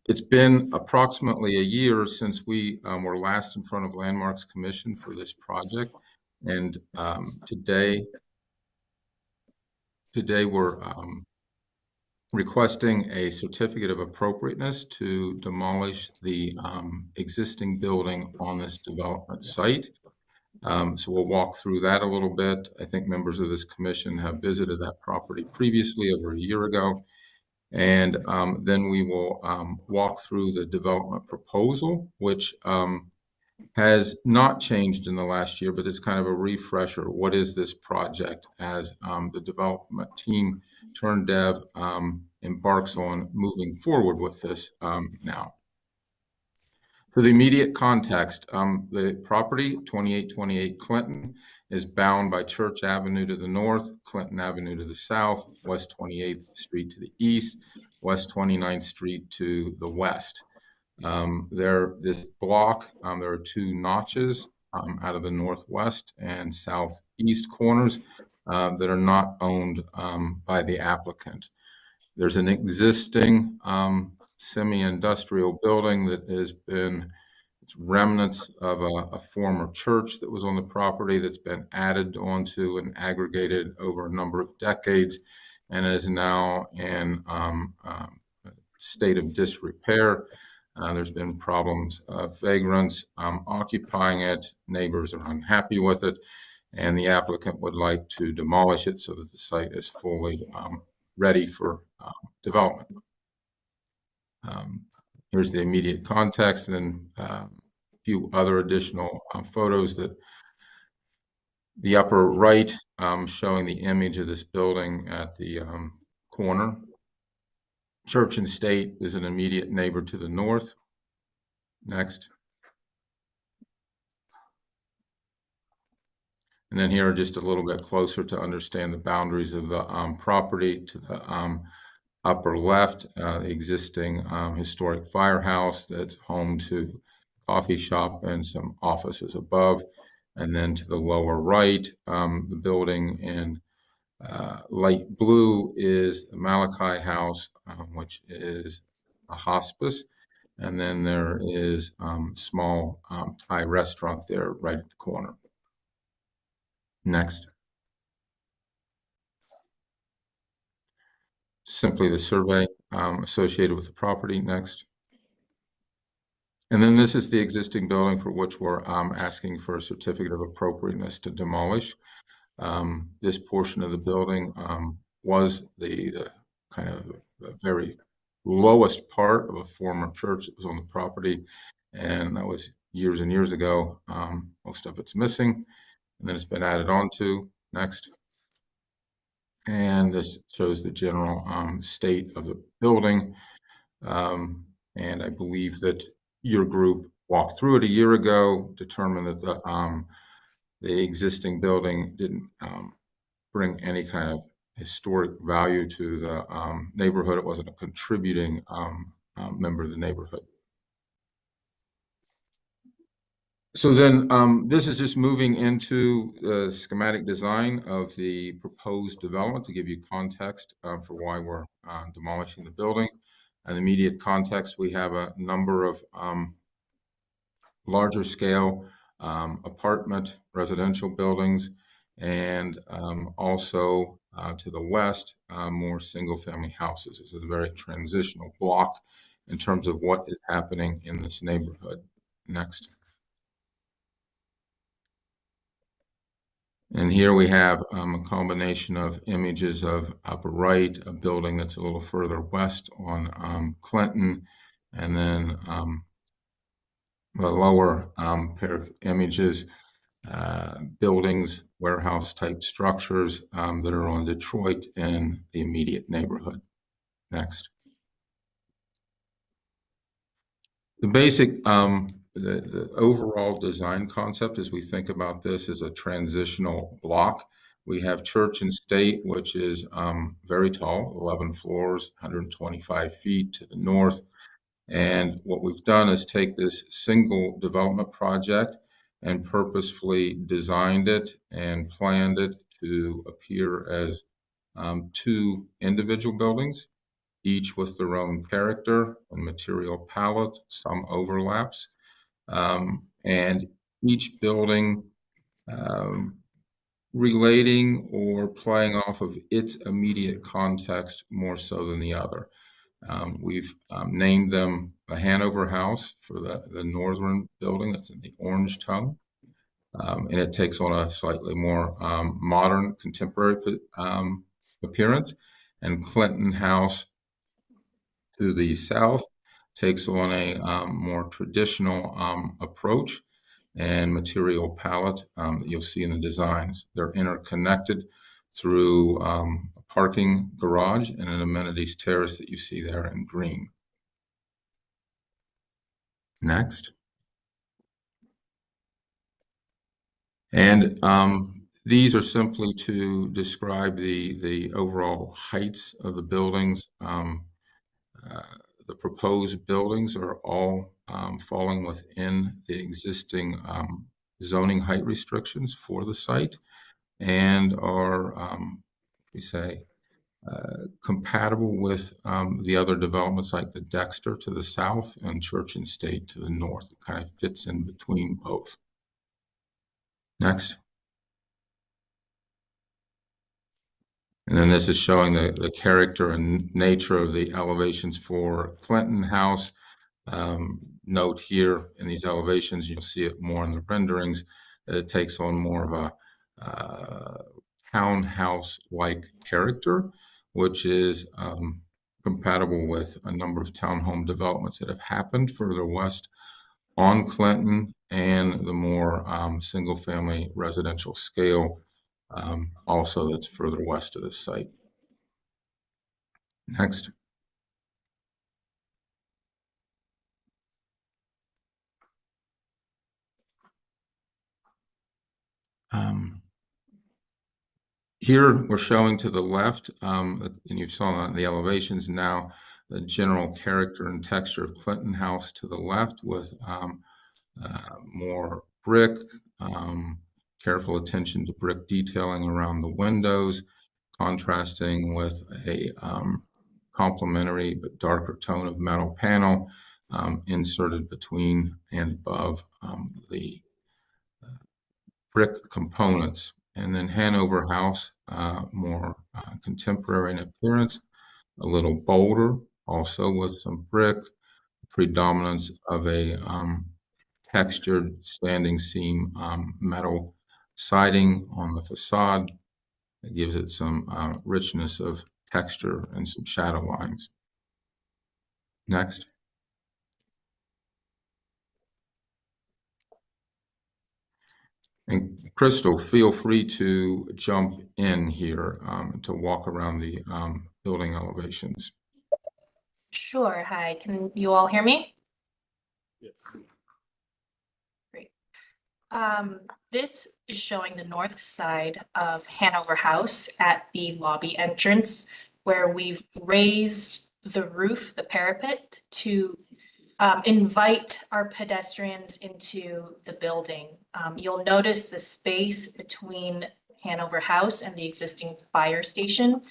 It's been approximately a year since we were last in front of Landmarks Commission for this project, and today we're requesting a certificate of appropriateness to demolish the existing building on this development site. So we'll walk through that a little bit. I think members of this commission have visited that property previously over a year ago. And then we will walk through the development proposal, which has not changed in the last year, but it's kind of a refresher. What is this project as the development team, TurnDev, embarks on moving forward with this now? For the immediate context, the property, 2828 Clinton, is bound by Church Avenue to the north, Clinton Avenue to the south, West 28th Street to the east, West 29th Street to the west. This block, there are two notches out of the northwest and southeast corners that are not owned by the applicant. There's an existing semi-industrial building that has been It's remnants of a former church that was on the property that's been added onto and aggregated over a number of decades and is now in state of disrepair. There's been problems of vagrants occupying it. Neighbors are unhappy with it, and the applicant would like to demolish it so that the site is fully ready for development. Here's the immediate context and a few other additional photos. That the upper right showing the image of this building at the corner. Church and State is an immediate neighbor to the north. Next. And then here, just a little bit closer to understand the boundaries of the property. To the upper left, the existing historic firehouse that's home to coffee shop and some offices above. And then to the lower right, the building in light blue is the Malachi House, which is a hospice. And then there is small Thai restaurant there right at the corner. Next. Simply the survey associated with the property. Next. And then this is the existing building for which we're asking for a certificate of appropriateness to demolish. This portion of the building was the kind of the very lowest part of a former church that was on the property, and that was years and years ago. Most of it's missing, and then it's been added on to. Next. And this shows the general state of the building. And I believe that your group walked through it a year ago, determined that the existing building didn't bring any kind of historic value to the neighborhood. It wasn't a contributing member of the neighborhood. So then this is just moving into the schematic design of the proposed development to give you context for why we're demolishing the building. An immediate context, we have a number of larger scale apartment residential buildings, and also to the west, more single family houses. This is a very transitional block in terms of what is happening in this neighborhood. Next. And here we have a combination of images of upper right, a building that's a little further west on Clinton, and then the lower pair of images, buildings, warehouse type structures that are on Detroit and the immediate neighborhood. Next. The basic the overall design concept as we think about this is a transitional block. We have Church and State, which is very tall, 11 floors, 125 feet to the north. And what we've done is take this single development project and purposefully designed it and planned it to appear as two individual buildings, each with their own character and material palette, some overlaps. And each building relating or playing off of its immediate context more so than the other. We've named them the Hanover House for the northern building that's in the orange tone. And it takes on a slightly more modern, contemporary appearance. And Clinton House to the south takes on a more traditional approach and material palette that you'll see in the designs. They're interconnected through a parking garage and an amenities terrace that you see there in green. Next. And these are simply to describe the overall heights of the buildings. The proposed buildings are all falling within the existing zoning height restrictions for the site and are, we say, compatible with the other developments like the Dexter to the south and Church and State to the north. It kind of fits in between both. Next. And then this is showing the character and nature of the elevations for Clinton House. Note here in these elevations, you'll see it more in the renderings, that it takes on more of a townhouse-like character, which is compatible with a number of townhome developments that have happened further west on Clinton and the more single-family residential scale also that's further west of this site. Next. Here we're showing to the left, and you saw that in the elevations now, the general character and texture of Clinton House to the left with more brick, careful attention to brick detailing around the windows, contrasting with a complementary but darker tone of metal panel inserted between and above the brick components. And then Hanover House, more contemporary in appearance, a little bolder, also with some brick, predominance of a textured standing seam metal siding on the facade. It gives it some richness of texture and some shadow lines. Next. And Crystal, feel free to jump in here to walk around the building elevations. Sure. Hi, can you all hear me? Yes. Great. This is showing the north side of Hanover House at the lobby entrance, where we've raised the roof, the parapet, to invite our pedestrians into the building. You'll notice the space between Hanover House and the existing fire station.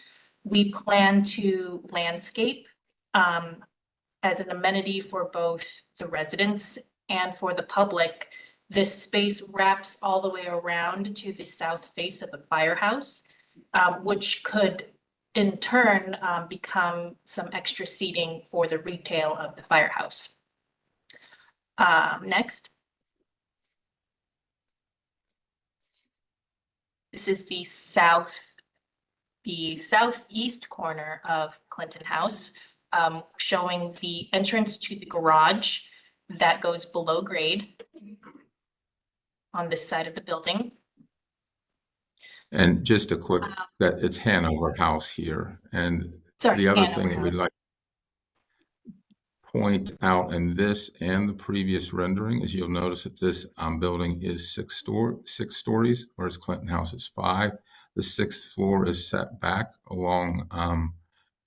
We plan to landscape as an amenity for both the residents and for the public. This space wraps all the way around to the south face of the firehouse, which could in turn become some extra seating for the retail of the firehouse. Next. This is the southeast corner of Clinton House, showing the entrance to the garage that goes below grade on this side of the building. And just a quick, that it's Hanover House here. And Sorry, the other Hanover thing that we'd House. like to point out in this and the previous rendering is you'll notice that this building is six stories, whereas Clinton House is 5. The 6th floor is set back along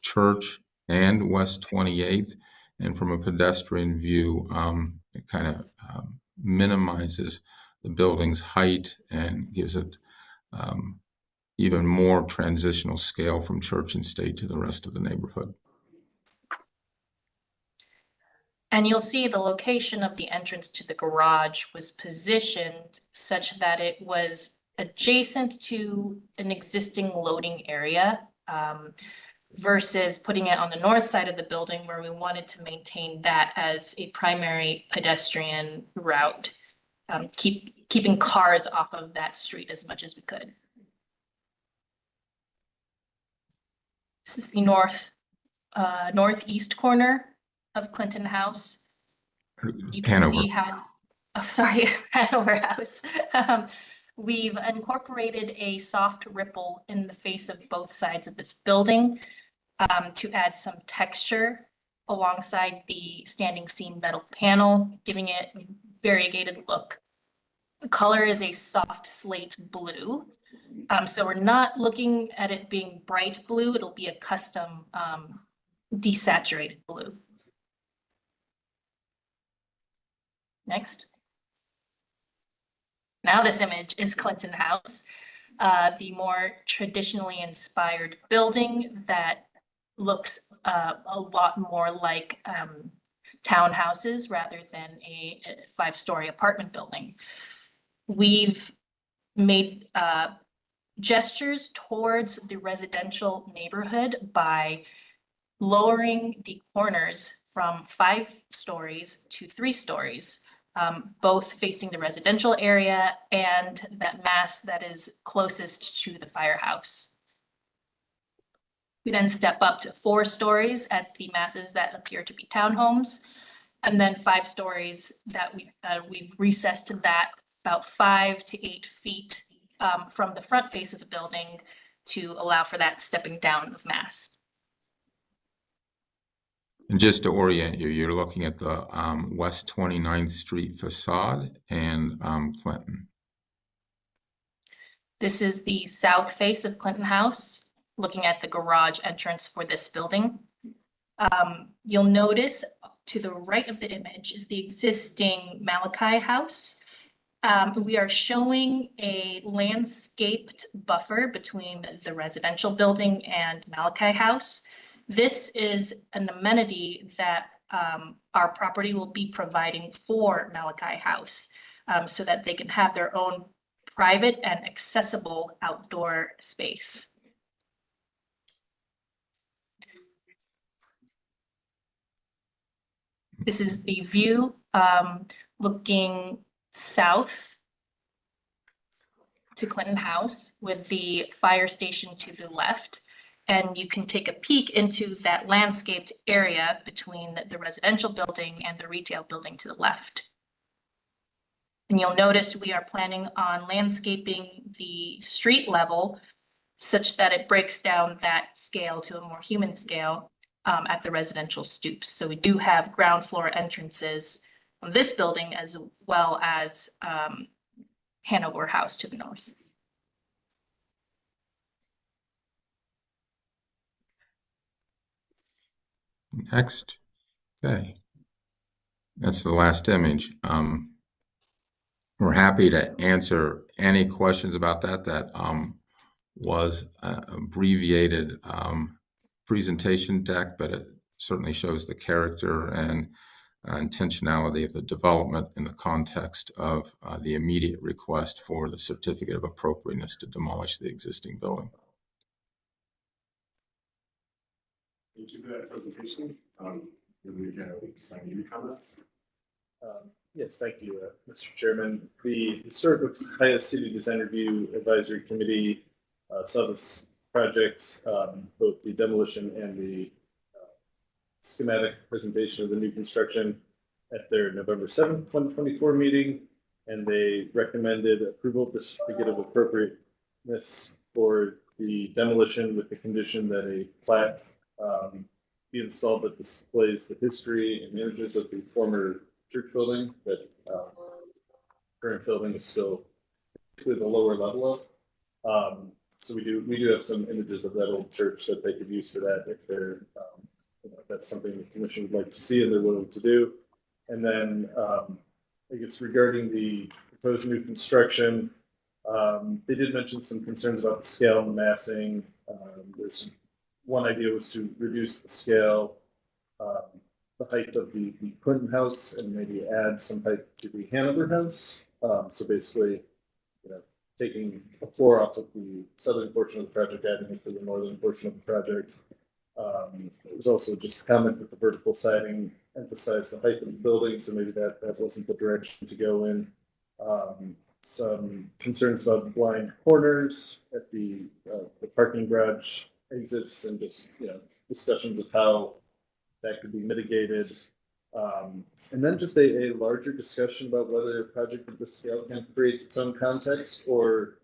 Church and West 28th. And from a pedestrian view, it kind of minimizes the building's height and gives it even more transitional scale from Church and State to the rest of the neighborhood. And you'll see the location of the entrance to the garage was positioned such that it was adjacent to an existing loading area, versus putting it on the north side of the building where we wanted to maintain that as a primary pedestrian route, keeping cars off of that street as much as we could. This is the northeast corner of Clinton House. You can Hanover. see how, oh, sorry, Hanover House. We've incorporated a soft ripple in the face of both sides of this building to add some texture alongside the standing seam metal panel, giving it a variegated look. The color is a soft slate blue. So we're not looking at it being bright blue. It'll be a custom desaturated blue. Next. Now this image is Clinton House. the more traditionally inspired building that looks a lot more like townhouses rather than a 5-story apartment building. We've made gestures towards the residential neighborhood by lowering the corners from 5 stories to 3 stories, both facing the residential area and that mass that is closest to the firehouse. We then step up to 4 stories at the masses that appear to be townhomes, and then 5 stories that we've recessed to that about 5 to 8 feet from the front face of the building to allow for that stepping down of mass. And just to orient you, you're looking at the West 29th Street facade and Clinton. This is the south face of Clinton House, looking at the garage entrance for this building. You'll notice to the right of the image is the existing Malachi House. We are showing a landscaped buffer between the residential building and Malachi House. This is an amenity that our property will be providing for Malachi House so that they can have their own private and accessible outdoor space. This is the view looking south to Clinton House with the fire station to the left. And you can take a peek into that landscaped area between the residential building and the retail building to the left. And you'll notice we are planning on landscaping the street level such that it breaks down that scale to a more human scale at the residential stoops. So we do have ground floor entrances from this building as well as Hanover House to the north. Next. Okay. That's the last image. We're happy to answer any questions about that. That was an abbreviated presentation deck, but it certainly shows the character and intentionality of the development in the context of the immediate request for the certificate of appropriateness to demolish the existing building. Thank you for that presentation. We have any comments? Yes, thank you, Mr. Chairman. The Historic Ohio City Design Review Advisory Committee saw this project, both the demolition and the schematic presentation of the new construction at their November 7th, 2024 meeting, and they recommended approval of the certificate of appropriateness for the demolition with the condition that a plaque be installed that displays the history and images of the former church building that current building is still basically the lower level of. So we do have some images of that old church that they could use for that if they're if that's something the commission would like to see and they're willing to do. And then I guess regarding the proposed new construction, they did mention some concerns about the scale and the massing. There's one idea was to reduce the scale, the height of the Clinton House, and maybe add some height to the Hanover House. So basically, taking a floor off of the southern portion of the project, adding it to the northern portion of the project. It was also just a comment that the vertical siding emphasized the height of the building, so maybe that wasn't the direction to go in. Some concerns about blind corners at the parking garage exits, and just discussions of how that could be mitigated. And then just a larger discussion about whether a project of this scale can create its own context, or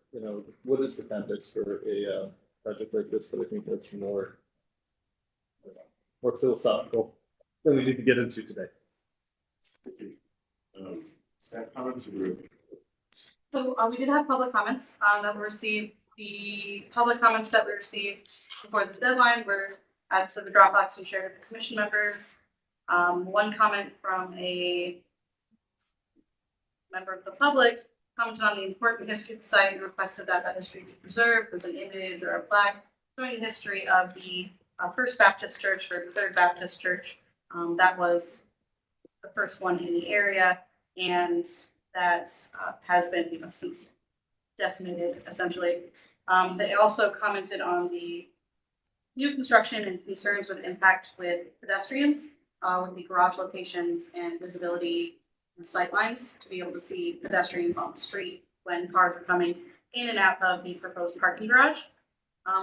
what is the context for a project like this. But I think that's more philosophical than we need to get into today. Thank you. Staff comments or group? So we did have public comments that were received. The public comments that we received before the deadline were added to the Dropbox and shared with the commission members. One comment from a member of the public commented on the important history of the site and requested that that history be preserved with an image or a plaque showing the history of the First Baptist Church or Third Baptist Church. That was the first one in the area, and that has been, since decimated essentially. They also commented on the new construction and concerns with impact with pedestrians, with the garage locations and visibility and sightlines to be able to see pedestrians on the street when cars are coming in and out of the proposed parking garage.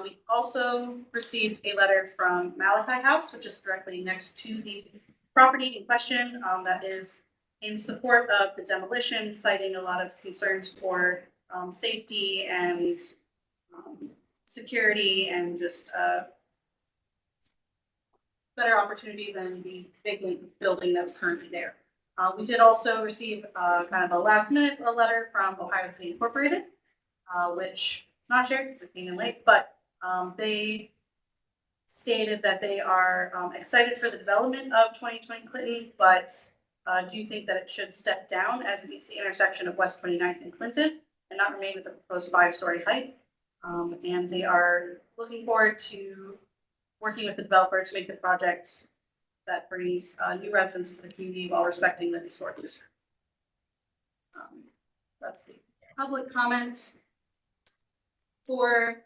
We also received a letter from Malachi House, which is directly next to the property in question, that is in support of the demolition, citing a lot of concerns for safety and security and just better opportunity than the big building that's currently there. We did also receive kind of a last minute letter from Ohio City Incorporated, which is not shared because it came in late, but they stated that they are excited for the development of 2020 Clinton, but do think that it should step down as it meets the intersection of West 29th and Clinton and not remain at the proposed 5-story height. And they are looking forward to working with the developer to make the project that brings new residents to the community while respecting the historic district. That's the public comment. For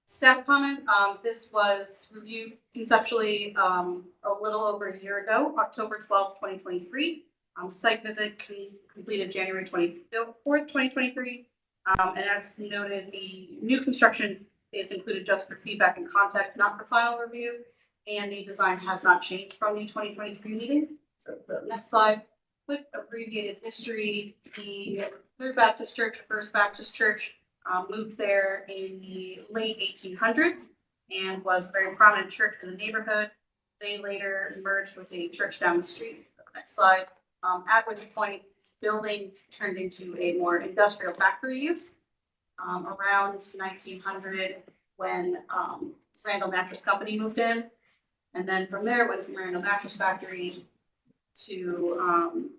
staff comment, this was reviewed conceptually a little over a year ago, October 12th, 2023. Site visit completed January 24th, 2023. And as noted, the new construction is included just for feedback and context, not for final review. And the design has not changed from the 2023 meeting. So the next slide, quick abbreviated history. The Third Baptist Church, First Baptist Church, moved there in the late 1800s and was a very prominent church in the neighborhood. They later merged with a church down the street. Next slide. At which point, building turned into a more industrial factory use. Around 1900, when Randall Mattress Company moved in, and then from there went from Randall Mattress Factory to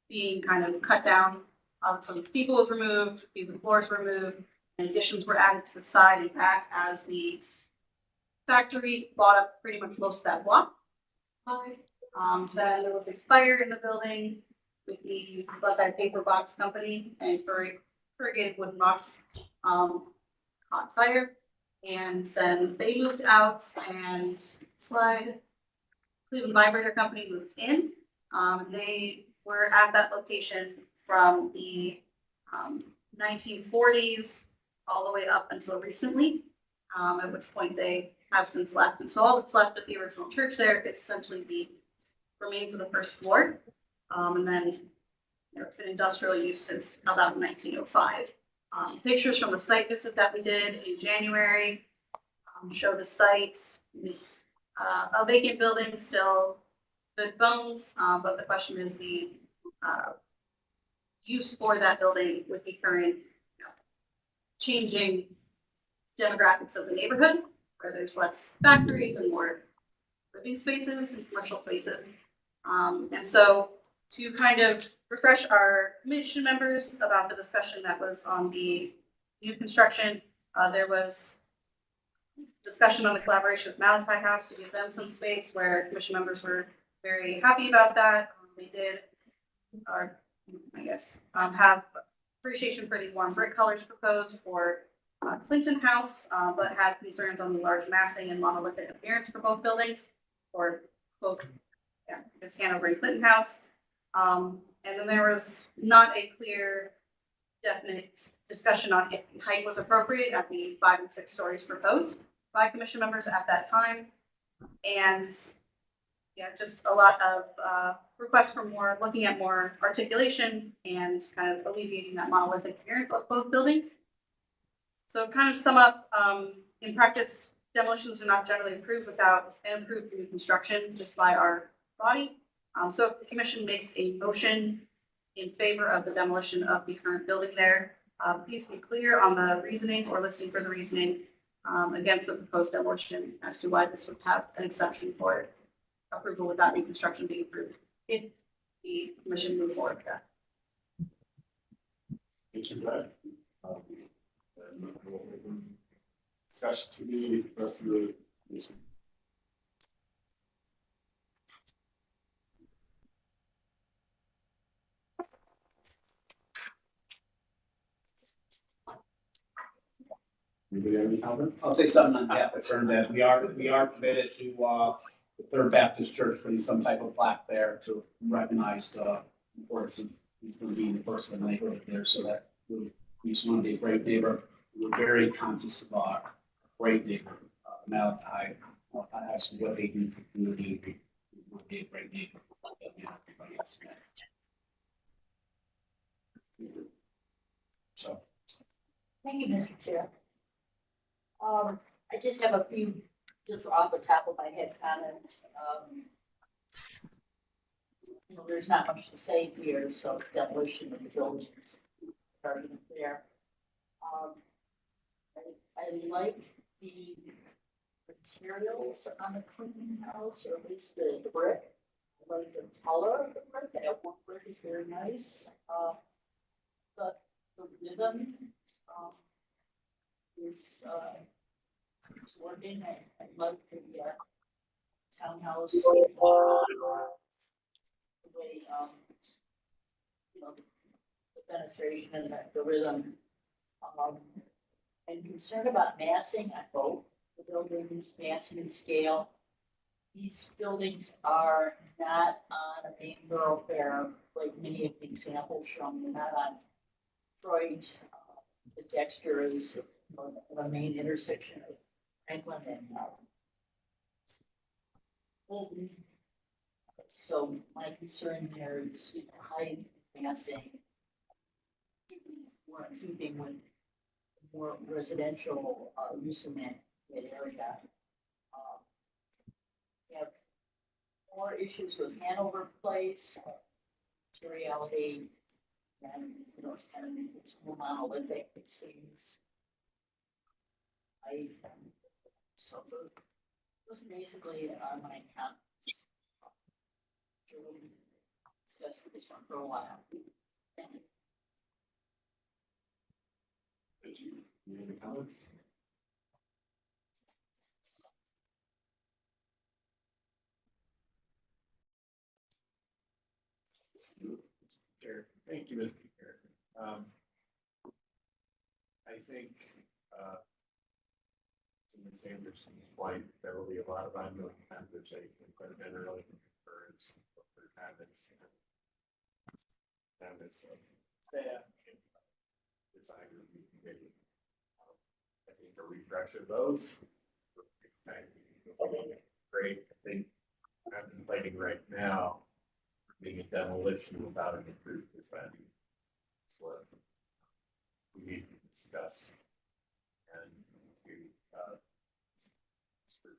being kind of cut down. So the steeple was removed, the floors were removed, and additions were added to the side and back as the factory bought up pretty much most of that block. Then there was a fire in the building with the Buckeye Paper Box Company and corrugated wooden box caught fire. And then they moved out and Cleveland Vibrator Company moved in. They were at that location from the 1940s all the way up until recently, at which point they have since left. And so all that's left of the original church there is essentially the remains of the first floor. And then it's been industrial use since about 1905. Pictures from the site visit that we did in January show the site. It's a vacant building, still good bones, but the question is the use for that building with the current changing demographics of the neighborhood, where there's less factories and more living spaces and commercial spaces. And so to kind of refresh our commission members about the discussion that was on the new construction, there was discussion on the collaboration with Malachi House to give them some space where commission members were very happy about that. They did, or I guess, have appreciation for the warm brick colors proposed for Clinton House, but had concerns on the large massing and monolithic appearance for both buildings, or both, this Hanover and Clinton House. And then there was not a clear, definite discussion on if the height was appropriate at the 5 and 6 stories proposed by commission members at that time. And just a lot of requests for more, looking at more articulation and kind of alleviating that monolithic appearance of both buildings. So kind of sum up, in practice, demolitions are not generally approved without an approved new construction just by our body. So if the commission makes a motion in favor of the demolition of the current building there, please be clear on the reasoning or listing for the reasoning against the proposed demolition as to why this would have an exception for approval without new construction being approved if the commission move forward with that. Thank you, Brad. And we'll open discussion to the rest of the meeting. Anybody have any comments? I'll say something on behalf of Turned. We are committed to, the Third Baptist Church putting some type of plaque there to recognize the importance of, he's gonna be the first one neighborhood there, so that we just want to be a great neighbor. We're very conscious of our great neighbor, Malachi, as what they do for the community. We want to be a great neighbor. Everybody else. So. Thank you, Mr. Chair. I just have a few, just off the top of my head comments. You know, there's not much to say here, so it's demolition of the buildings starting there. I like the materials on the cleaning house, or at least the brick. I like the color of the brick. That one brick is very nice. The rhythm is working. I like the townhouse. The way, you know, the fenestration and the rhythm. I'm concerned about massing at both the buildings, massing and scale. These buildings are not on a main thoroughfare like many of the examples shown. They're not on Detroit. The Dexter is the main intersection of Franklin and Fulton. So my concern there is high massing, more in keeping with more residential use in that area. We have more issues with Hanover Place, materiality, and you know, it's kind of it's more monolithic, it seems. So those are basically my comments. Sure, we'll discuss this one for a while. Thank you. Thank you. Any other comments? Sure. Thank you, Mr. Chair. I think, to Ms. Anderson's point, there will be a lot of ongoing conversation, but I've been really encouraged with her comments and comments of staff and design review committee. I think a refresh of those would be great. I think contemplating right now being a demolition without an improved design. That's what we need to discuss. And to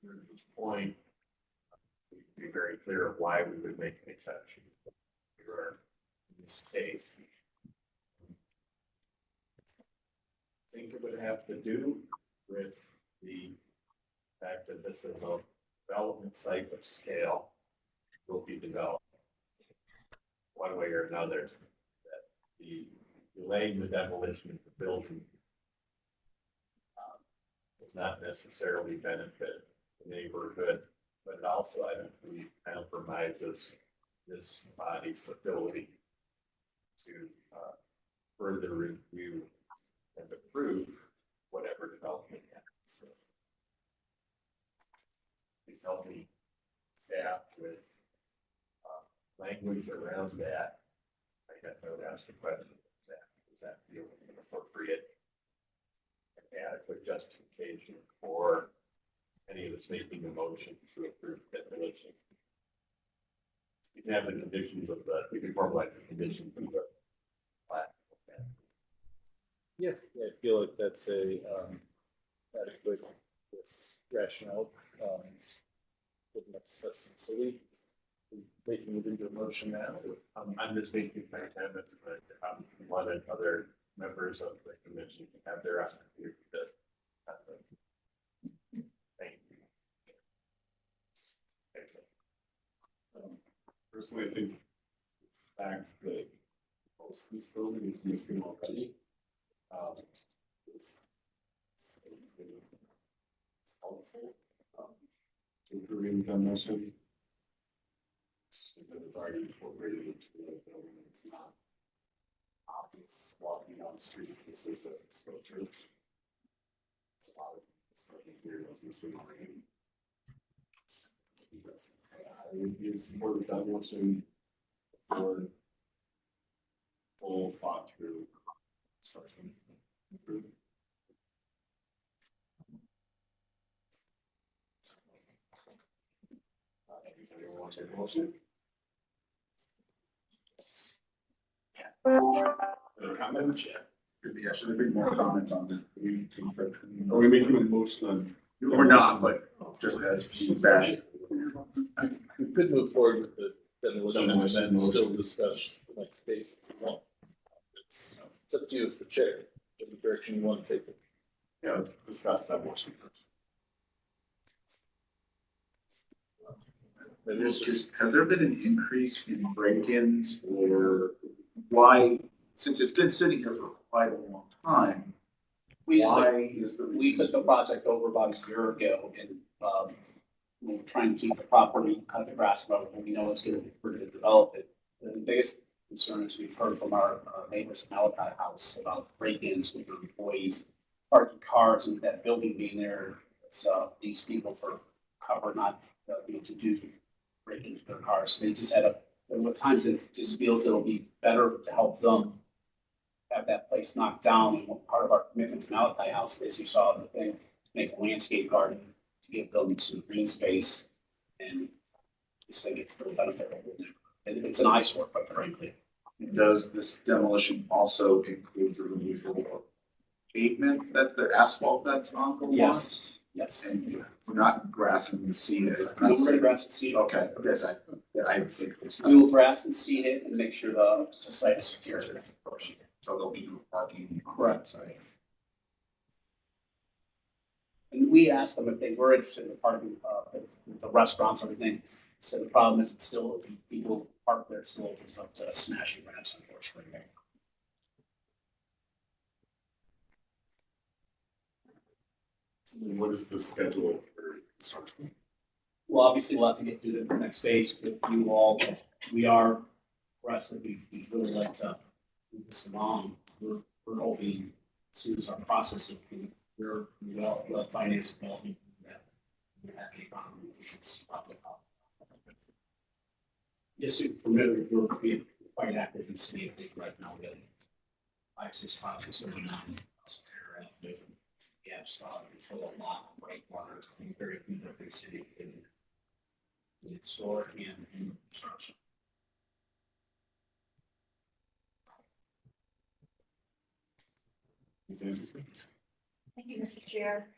Mr. point, we can be very clear of why we would make an exception for in this case. I think it would have to do with the fact that this is a development site of scale will be developed one way or another, that the delaying the demolition of the building does not necessarily benefit the neighborhood, but it also, I don't believe, compromises this body's ability to further review and approve whatever development happens. So, please help me, staff, with language around that. I guess I would ask the question, does that feel appropriate and adequate justification for any of us making a motion to approve demolition? You can have the conditions of you can formalize the conditions of the plan. Yeah, I feel like that's a adequate rationale. Wouldn't upset sincerely. Making it into a motion now. I'm just making my comments, but wanted other members of the commission to have their opportunity to. Thank you. Personally, I think the fact that most of this building is missing already Improving demolition. It's already incorporated into the building, it's not obvious walking down the street, this is a structure. A lot of stuff here doesn't seem like. I would be in support of demolition for full thought through structure. Anyone want to take a motion? Other comments? Maybe I should have been more comments on that. Are we making a motion on? Or not, but just as feedback. We could move forward with the demolition and then still discuss the next phase. Well, it's up to you as the chair, the direction you want to take it. Yeah, let's discuss that motion first. Has there been an increase in break-ins, or why, since it's been sitting here for quite a long time, why is the? We took the project over about a year ago and, we were trying to keep the property, cut the grass about, and we know it's gonna, we're gonna develop it. The biggest concern is we've heard from our neighbors in Malachi House about break-ins with their employees parking cars and that building being there. It's, these people for cover, not, to do break into their cars. They just had at times it just feels it'll be better to help them have that place knocked down. And what part of our commitment to Malachi House, as you saw the thing, make a landscape garden to give them some green space, and just think it's going to benefit them. And it's an eyesore, quite frankly. Does this demolition also include the removal of pavement, that the asphalt that's on the lot? Yes, yes. And we're not grass and seed it. We'll bring grass and seed it. Okay, yes, I think. We will grass and seed it and make sure the site is secure. So there'll be no parking. Correct. Sorry. And we asked them if they were interested in parking, the restaurants, and everything. So the problem is it's still, if people park there, it's still opens up to smashing ramps, unfortunately. What is the schedule for construction? Well, obviously we'll have to get through the next phase with you all. We are aggressive. We really like to move this along. We're hoping as soon as our process, we're finance development. We have a problem. It's probably yes, we're being quite active in the city of Lake right now. We have 5-6 projects going on. Yeah, start for a lot of great water. Very good in the city in solar and in construction. Thank you, Mr. Chair.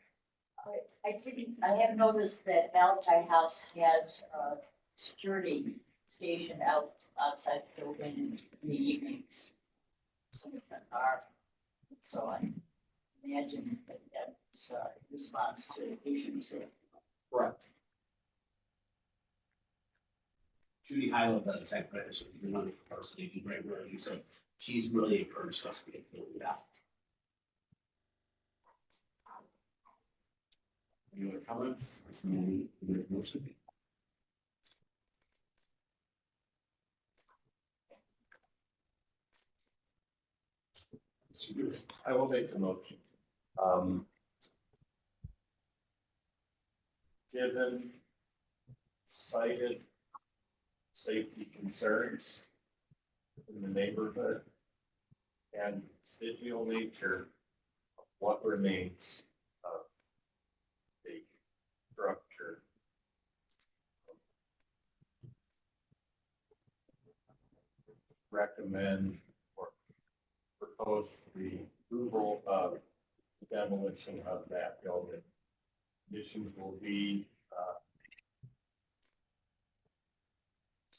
I have noticed that Malachi House has a security station outside the building in the evenings. Some of them are, so I imagine that that's response to issues. Correct. Judy Highland does exactly right. So you're not for personally do great work. So she's really encouraged us to get to that. Any other comments? This morning, motion. I will make the motion. Given cited safety concerns in the neighborhood and visual nature of what remains of the structure, recommend or propose the approval of demolition of that building. Conditions will be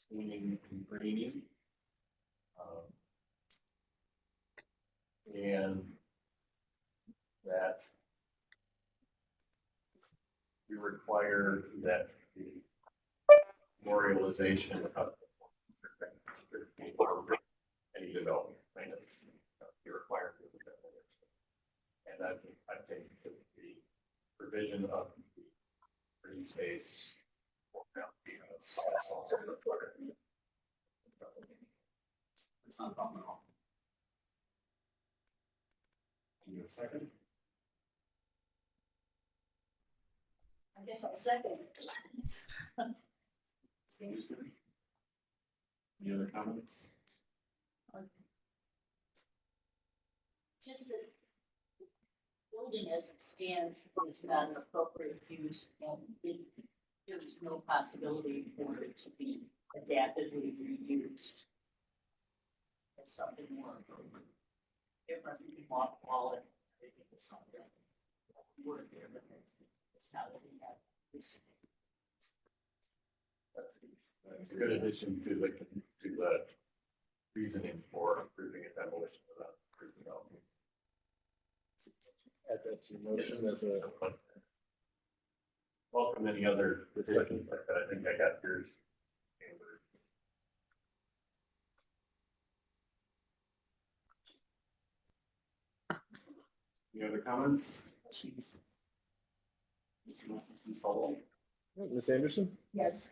cleaning and greening. And that we require that the memorialization of any development plans be required. space. It's not a problem at all. Give me a second. I guess I'll second. Any other comments? Just that the building as it stands is not an appropriate use and there's no possibility for it to be adaptively reused as something more different. You can call it, I think it's something word there, but it's not what we have. That's a good addition to the reasoning for approving a demolition without approving development. Add that to motion as a. Welcome any other decisions like that. I think I got yours. Any other comments? Questions? Mr. Wilson, please follow. Ms. Anderson? Yes.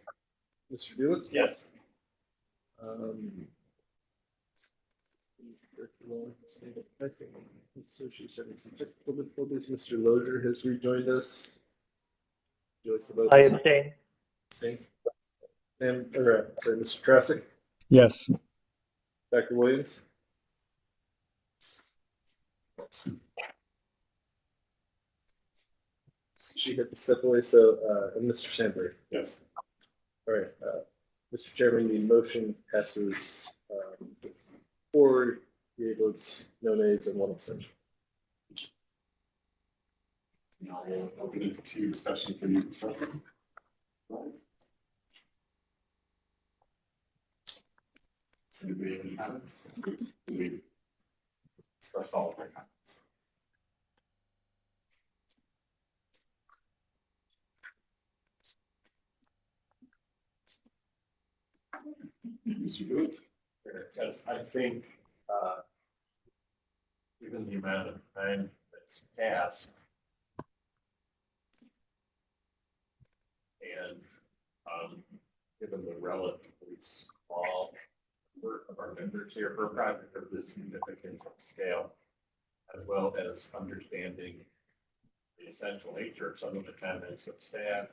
Mr. Buick? Yes. So she said it's technical difficulties. Mr. Lozier has rejoined us. Would you like to vote? I abstain. Abstain. Sorry, Mr. Trasick? Yes. Dr. Williams? She had to step away, so, and Mr. Sandberg? Yes. All right, Mr. Chairman, the motion passes, 4 yea votes, no nays, and 1 abstention. Now we'll open it to discussion for new construction. So do we have any comments? Do we express all of our comments? Mr. Booth? Because I think, given the amount of time that's passed, and given the relatively small work of our members here for a project of this significance and scale, as well as understanding the essential nature of some of the comments of staff,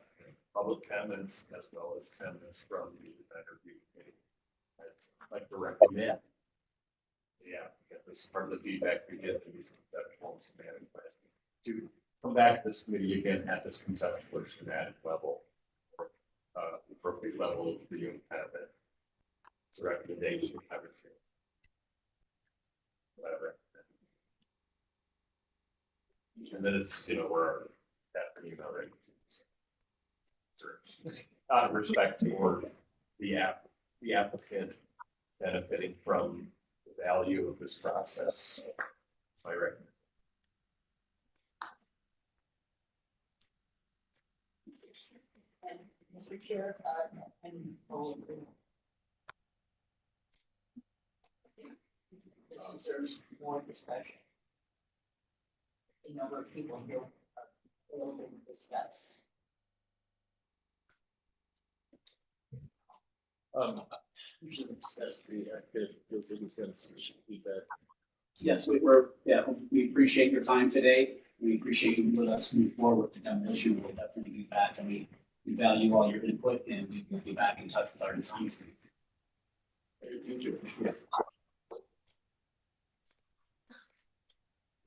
public comments, as well as comments from the design review committee, I'd like to recommend. Yeah, this is part of the feedback we get from these conceptual and schematic plans to come back to this committee again at this conceptual or schematic level, appropriate level of review and comment. It's a recommendation. Whatever. And then it's, we're at the email ratings. Out of respect for the applicant benefiting from the value of this process. That's my recommendation. Mr. Chair, and all agree. This deserves more discussion. The number of people here are willing to discuss. Usually discuss the feedback. Yes, we appreciate your time today. We appreciate you with us move forward with the demolition. We'll definitely be back, and we value all your input, and we will be back in touch with our design team. Thank you.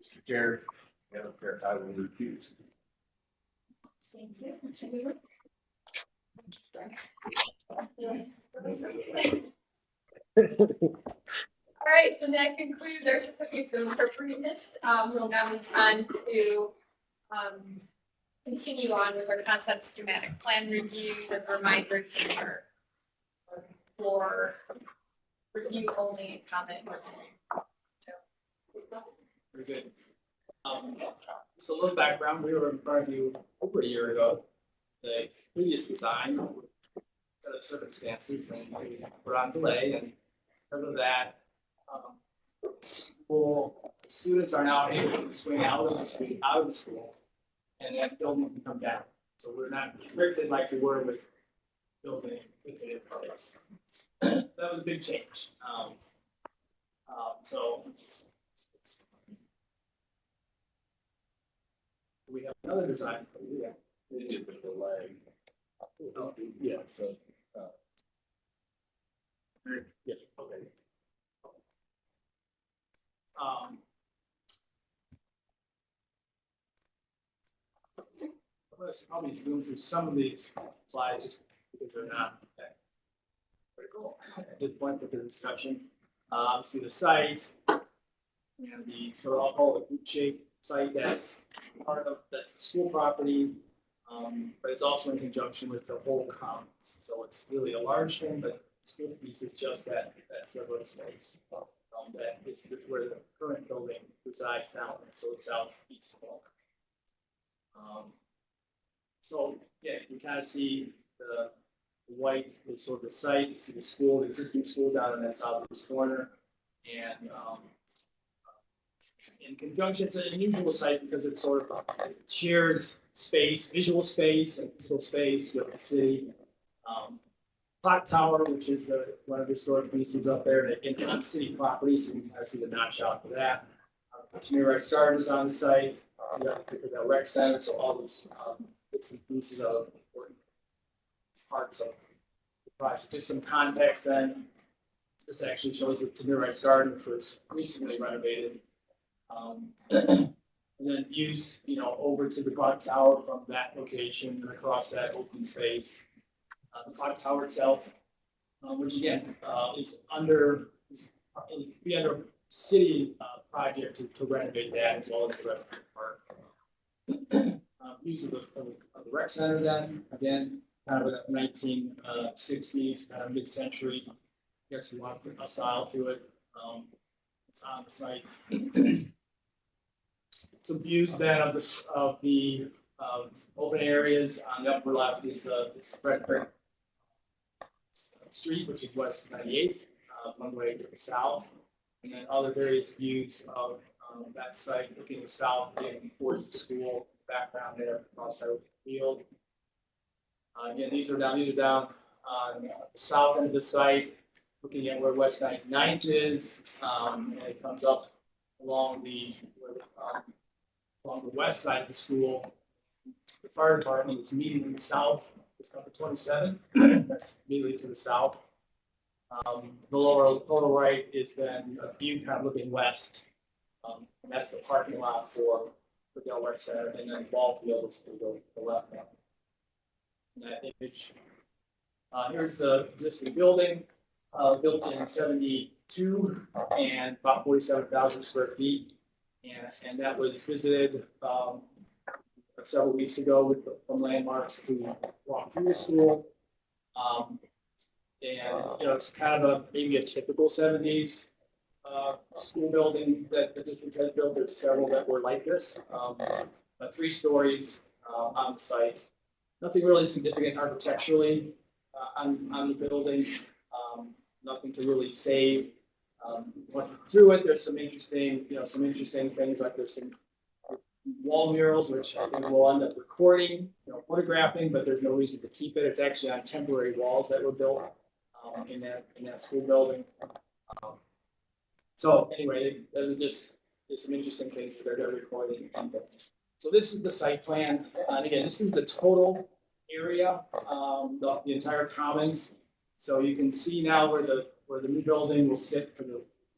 Mr. Chair, Madam Chair, I will refuse. Thank you. Mr. Weaver. All right, and that concludes our certificates of appropriateness. We'll now move on to continue on with our concept schematic plan review with a reminder here for review only comment. Very good. So a little background, we were in front of you over a year ago. The previous design set of circumstances and we were on delay, and because of that, students are now able to swing out of the school and that building can come down. So we're not restricted like we were with building with the place. That was a big change. So we have another design. Yeah. They did the delay. Yeah, so. Yeah, okay. Let's probably go through some of these slides just because they're not that critical at this point with the discussion. See the site and the, so I'll call it boot shape site, that's part of, that's the school property. But it's also in conjunction with the whole commons. So it's really a large thing, but the school piece is just that several space. That is where the current building resides now, so it's southeast. So yeah, you kind of see the white is sort of the site. You see the school, the existing school down in that southeast corner, and in conjunction, it's an unusual site because it sort of shares space, visual space, and physical space with the city. Clock tower, which is one of the historic pieces up there, and on city property, so you can kind of see the notch out for that. Tamir Rice Garden is on the site. You have to that rec center, so all those bits and pieces of important parts of the project. Just some context then. This actually shows the Tamir Rice Garden, which was recently renovated. And then views, over to the clock tower from that location and across that open space. The clock tower itself, which again is under city project to renovate that as well as the rest of the park. Views of the rec center then, again, kind of a 1960s, kind of mid-century, I guess you want to put a style to it. It's on the site. Some views then of the open areas. On the upper left is Red Brick Street, which is West 98th, one way to the south, and then other various views of that site looking south, again towards the school background there across our field. Again, these are down on the south end of the site, looking at where West 99th is, and it comes up along the west side of the school. The fire department is meeting in the south. It's number 27. That's immediately to the south. The lower right is then a view kind of looking west. And that's the parking lot for the Del Rec Center, and then the ball field is to the left hand. In that image. Here's the existing building, built in 72 and about 47,000 square feet. And that was visited several weeks ago from Landmarks to walk through the school. It's kind of maybe a typical 70s school building that the district has built. There's several that were like this, 3 stories on the site. Nothing really significant architecturally on the building. Nothing to really save. Through it, there's some interesting things, like there's some wall murals, which I think we'll end up recording, photographing, but there's no reason to keep it. It's actually on temporary walls that were built in that school building. So anyway, there's some interesting things that they're recording. So this is the site plan. And again, this is the total area, the entire commons. So you can see now where the new building will sit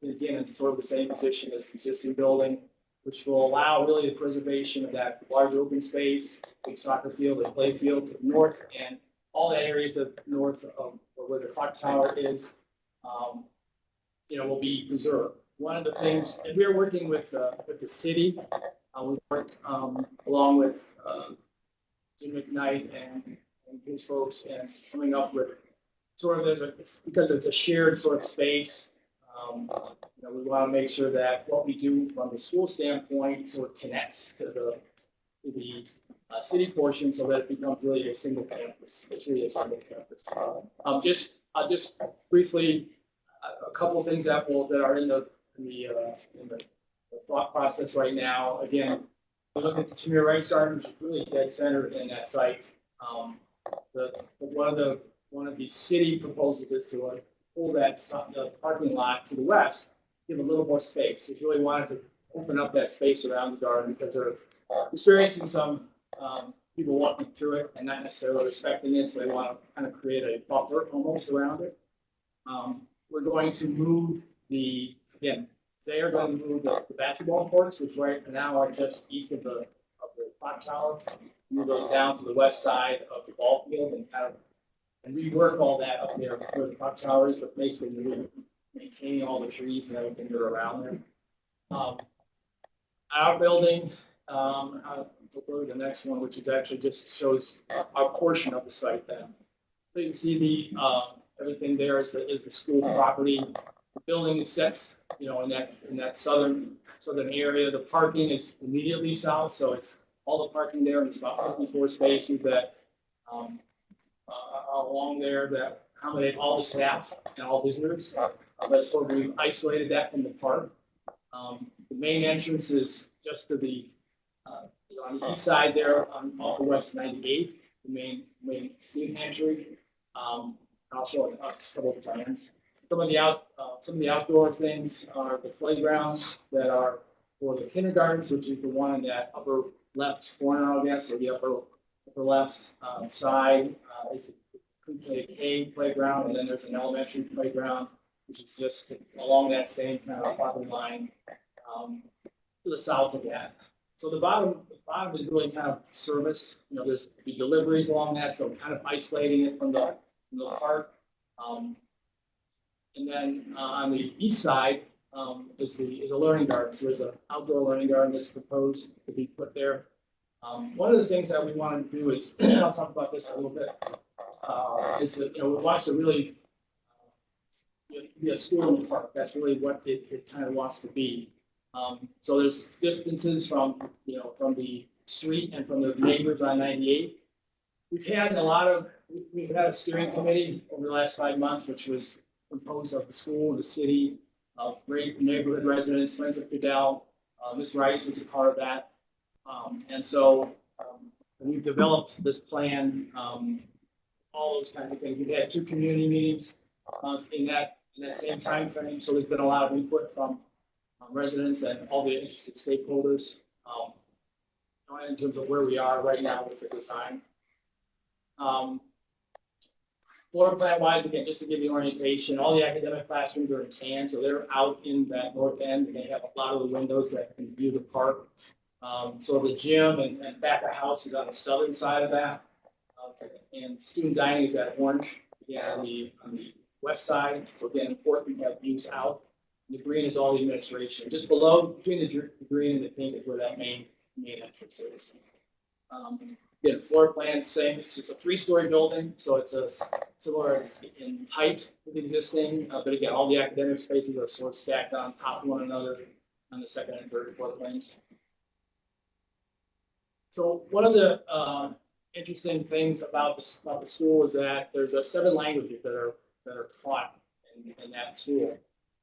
again in sort of the same position as the existing building, which will allow really the preservation of that large open space, big soccer field and play field to the north, and all that area to the north of where the clock tower is, will be preserved. One of the things, and we're working with the city, we worked along with Jim McKnight and his folks, and coming up with sort of because it's a shared sort of space. We want to make sure that what we do from the school standpoint sort of connects to the city portion, so that it becomes really a single campus. It's really a single campus. Just briefly, a couple of things that are in the thought process right now. Again, we look at the Tamir Rice Garden, which is really dead center in that site. One of the city proposals is to pull the parking lot to the west, give a little more space. If you really wanted to open up that space around the garden because they're experiencing some, people walking through it and not necessarily respecting it, so they want to kind of create a buffer almost around it. We're going to move they are going to move the basketball courts, which right now are just east of the clock tower. Move those down to the west side of the ball field and kind of and rework all that up there where the clock tower is, but basically maintaining all the trees and everything that are around there. Our building, I'll go to the next one, which is actually just shows our portion of the site then. So you can see the everything there is the school property. The building is set, in that southern area. The parking is immediately south, so it's all the parking there. There's about 54 spaces that are along there that accommodate all the staff and all visitors. But so we've isolated that from the park. The main entrance is just to the on the east side there off of West 98th, the main student entry. I'll show a couple of plans. Some of the outdoor things are the playgrounds that are for the kindergartens, which is the one in that upper left corner, I guess, or the upper left side. Is pre-K playground, and then there's an elementary playground, which is just along that same kind of property line to the south of that. So the bottom is really kind of service. There's the deliveries along that, so kind of isolating it from the park. And then on the east side is a learning garden. So there's an outdoor learning garden that's proposed to be put there. One of the things that we want to do is, I'll talk about this a little bit, is that, we want to really be a school in the park. That's really what it kind of wants to be. So there's distances from the street and from the neighbors on 98. We've had a steering committee over the last 5 months, which was composed of the school, the city, of great neighborhood residents, friends of Fidel. Ms. Rice was a part of that. And so we've developed this plan, all those kinds of things. We've had 2 community meetings in that same time frame. So there's been a lot of input from residents and all the interested stakeholders in terms of where we are right now with the design. Floor plan wise, again, just to give you orientation, all the academic classrooms are in tan, so they're out in that north end, and they have a lot of the windows that can view the park. So the gym and back of house is on the southern side of that, and student dining is at Orange, on the west side. So again, important to have views out. The green is all the administration. Just below, between the green and the pink is where that main entrance is. Again, floor plan, same. It's a 3-story building, so it's similar in height to the existing. But again, all the academic spaces are sort of stacked on top of one another on the second and third floor plans. So one of the interesting things about the school is that there's 7 languages that are taught in that school.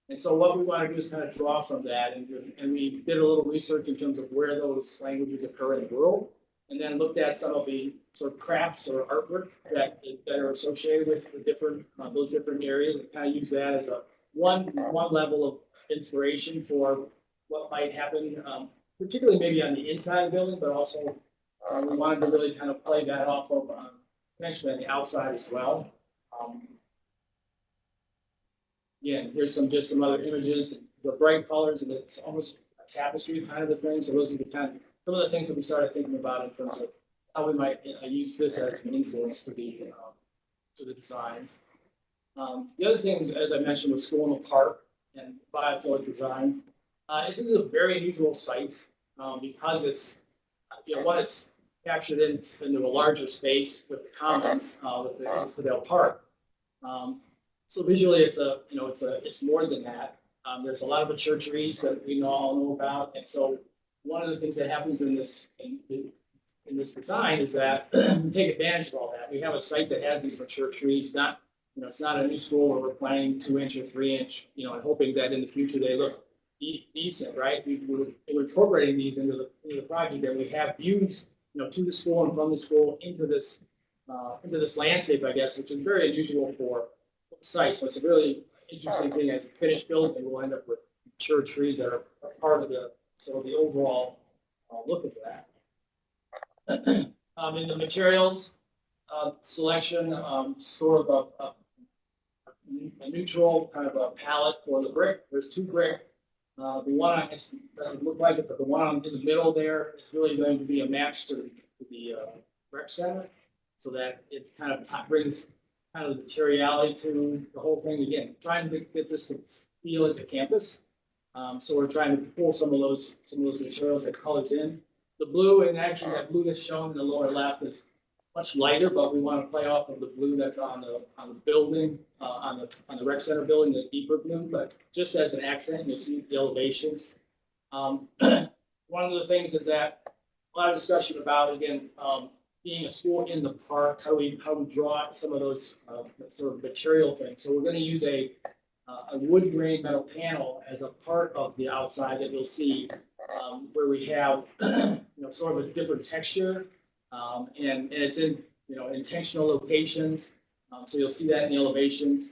And so what we want to do is kind of draw from that, and we did a little research in terms of where those languages occur in the world, and then looked at some of the sort of crafts or artwork that are associated with the different those different areas, and kind of use that as a one level of inspiration for what might happen, particularly maybe on the inside of the building, but also we wanted to really kind of play that off of potentially on the outside as well. Again, here's just some other images, the bright colors, and it's almost a tapestry kind of a thing. So those are some of the things that we started thinking about in terms of how we might use this as an influence to the design. The other thing, as I mentioned, was school in the park and biophilic design. This is a very unusual site because it's it's captured into a larger space with the commons with the Fidel Park. So visually, it's more than that. There's a lot of mature trees that we all know about, and so one of the things that happens in this design is that we take advantage of all that. We have a site that has these mature trees. It's not a new school where we're planting 2-inch or 3-inch, and hoping that in the future they look decent, right? We're incorporating these into the project, and we have views, to the school and from the school into this into this landscape, I guess, which is very unusual for the site. So it's a really interesting thing. As a finished building, we'll end up with mature trees that are part of the overall look of that. In the materials selection, sort of a neutral kind of a palette for the brick. There's 2 brick. The one on this doesn't look like it, but the one in the middle there is really going to be a match to the rec center, so that it kind of brings kind of the materiality to the whole thing. Again, trying to get this to feel as a campus. So we're trying to pull some of those materials and colors in. The blue, and actually that blue that's shown in the lower left is much lighter, but we want to play off of the blue that's on the building, on the rec center building, the deeper blue, but just as an accent, you'll see the elevations. One of the things is that a lot of discussion about, again, being a school in the park, how we draw some of those sort of material things. So we're going to use a wood grain metal panel as a part of the outside that you'll see, where we have sort of a different texture, and it's in intentional locations. So you'll see that in the elevations.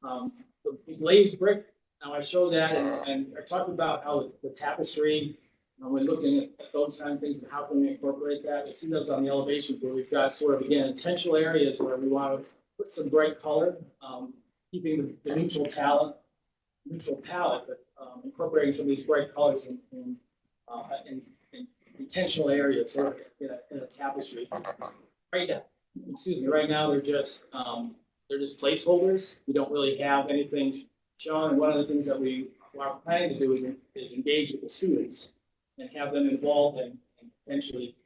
The glazed brick. Now I showed that, and I talked about how the tapestry. We're looking at those kind of things and how can we incorporate that. You'll see those on the elevations where we've got sort of, again, intentional areas where we want to put some bright color, keeping the neutral palette, but incorporating some of these bright colors in intentional areas, sort of in a tapestry. Right now they're just placeholders. We don't really have anything shown. And one of the things that we are planning to do is engage with the students and have them involved in potentially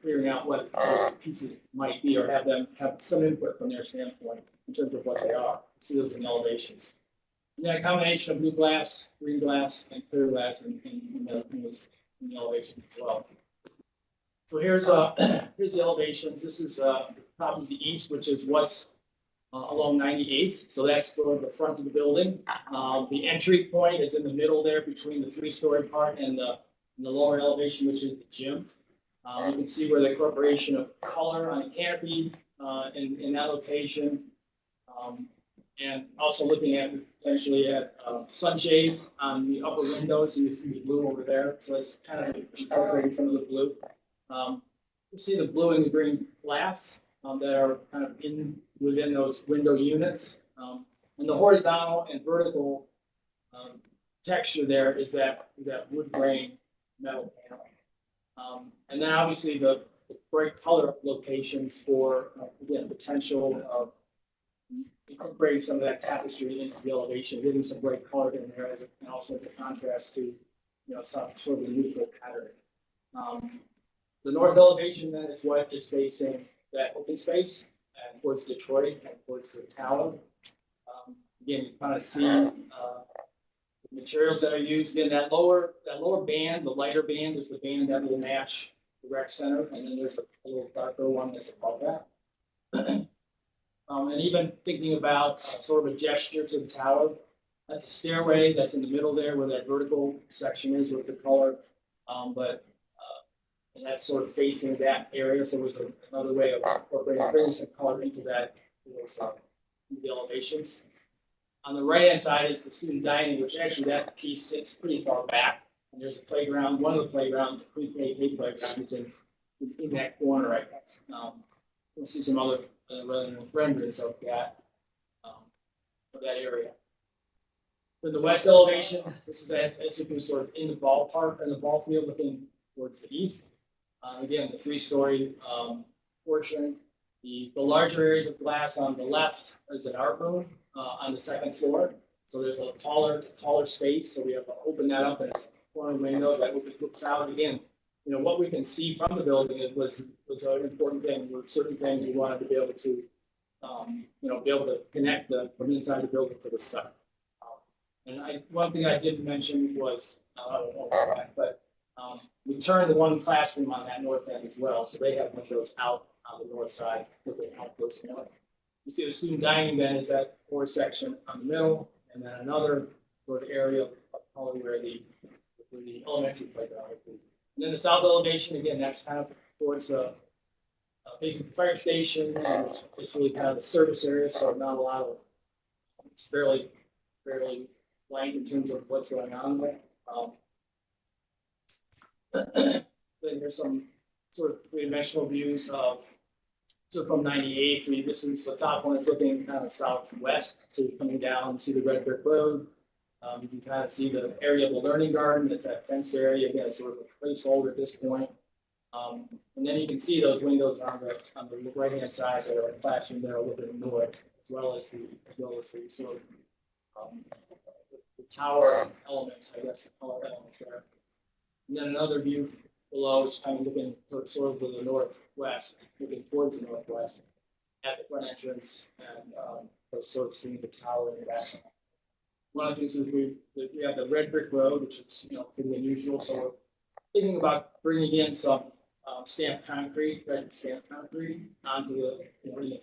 figuring out what those pieces might be, or have them have some input from their standpoint in terms of what they are. See those in elevations. And then a combination of blue glass, green glass, and clear glass in the elevation as well. So here's the elevations. This is top is the east, which is what's along 98th. So that's sort of the front of the building. The entry point is in the middle there between the 3-story part and the lower elevation, which is the gym. You can see where the incorporation of color on the canopy in that location. And also looking at potentially at sunshades on the upper windows. So you see the blue over there. So it's kind of incorporating some of the blue. You see the blue and the green glass that are kind of within those window units. And the horizontal and vertical texture there is that wood grain metal panel. And then obviously the bright color locations for, again, potential of incorporating some of that tapestry into the elevation, giving some bright color in there, and also as a contrast to, some sort of a neutral pattern. The north elevation then is what is facing that open space and towards Detroit and towards the tower. Again, you kind of see the materials that are used in that lower band. The lighter band is the band that will match the rec center, and then there's a little darker one that's above that. And even thinking about sort of a gesture to the tower, that's a stairway that's in the middle there where that vertical section is with the color, and that's sort of facing that area. So there's another way of incorporating, bringing some color into that, the elevations. On the right-hand side is the student dining, which actually that piece sits pretty far back. And there's a playground, one of the playgrounds, the pre-K playground, is in that corner, I guess. We'll see some other renderings of that area. For the west elevation, this is as if you're sort of in the ballpark, in the ball field, looking towards the east. Again, the 3-story portion. The larger areas of glass on the left is an art room on the 2nd floor. So there's a taller space. So we have to open that up, and it's a corner window that looks out. Again, what we can see from the building was an important thing. There were certain things we wanted to be able to, be able to connect from inside the building to the site. And one thing I didn't mention was, but we turned the one classroom on that north end as well, so they have windows out on the north side, looking out towards the north. You see the student dining then is that core section on the middle, and then another sort of area probably where the elementary playground would be. And then the south elevation, again, that's kind of towards the facing the fire station, and it's really kind of a service area, so not a lot of, it's fairly light in terms of what's going on there. Then there's some sort of three-dimensional views of, so from 98, so this is the top one is looking kind of southwest, so you're coming down, you see the red brick road. You can kind of see the area of the learning garden, it's that fenced area, again, sort of a placeholder at this point. And then you can see those windows on the right-hand side, there are a classroom there looking north, as well as the sort of the tower elements, I guess, the color elements there. And then another view below is kind of looking sort of to the northwest, looking towards the northwest at the front entrance, and sort of seeing the tower in the background. One of the things is we have the red brick road, which is pretty unusual. So we're thinking about bringing in some stamped concrete, red stamped concrete, onto the in the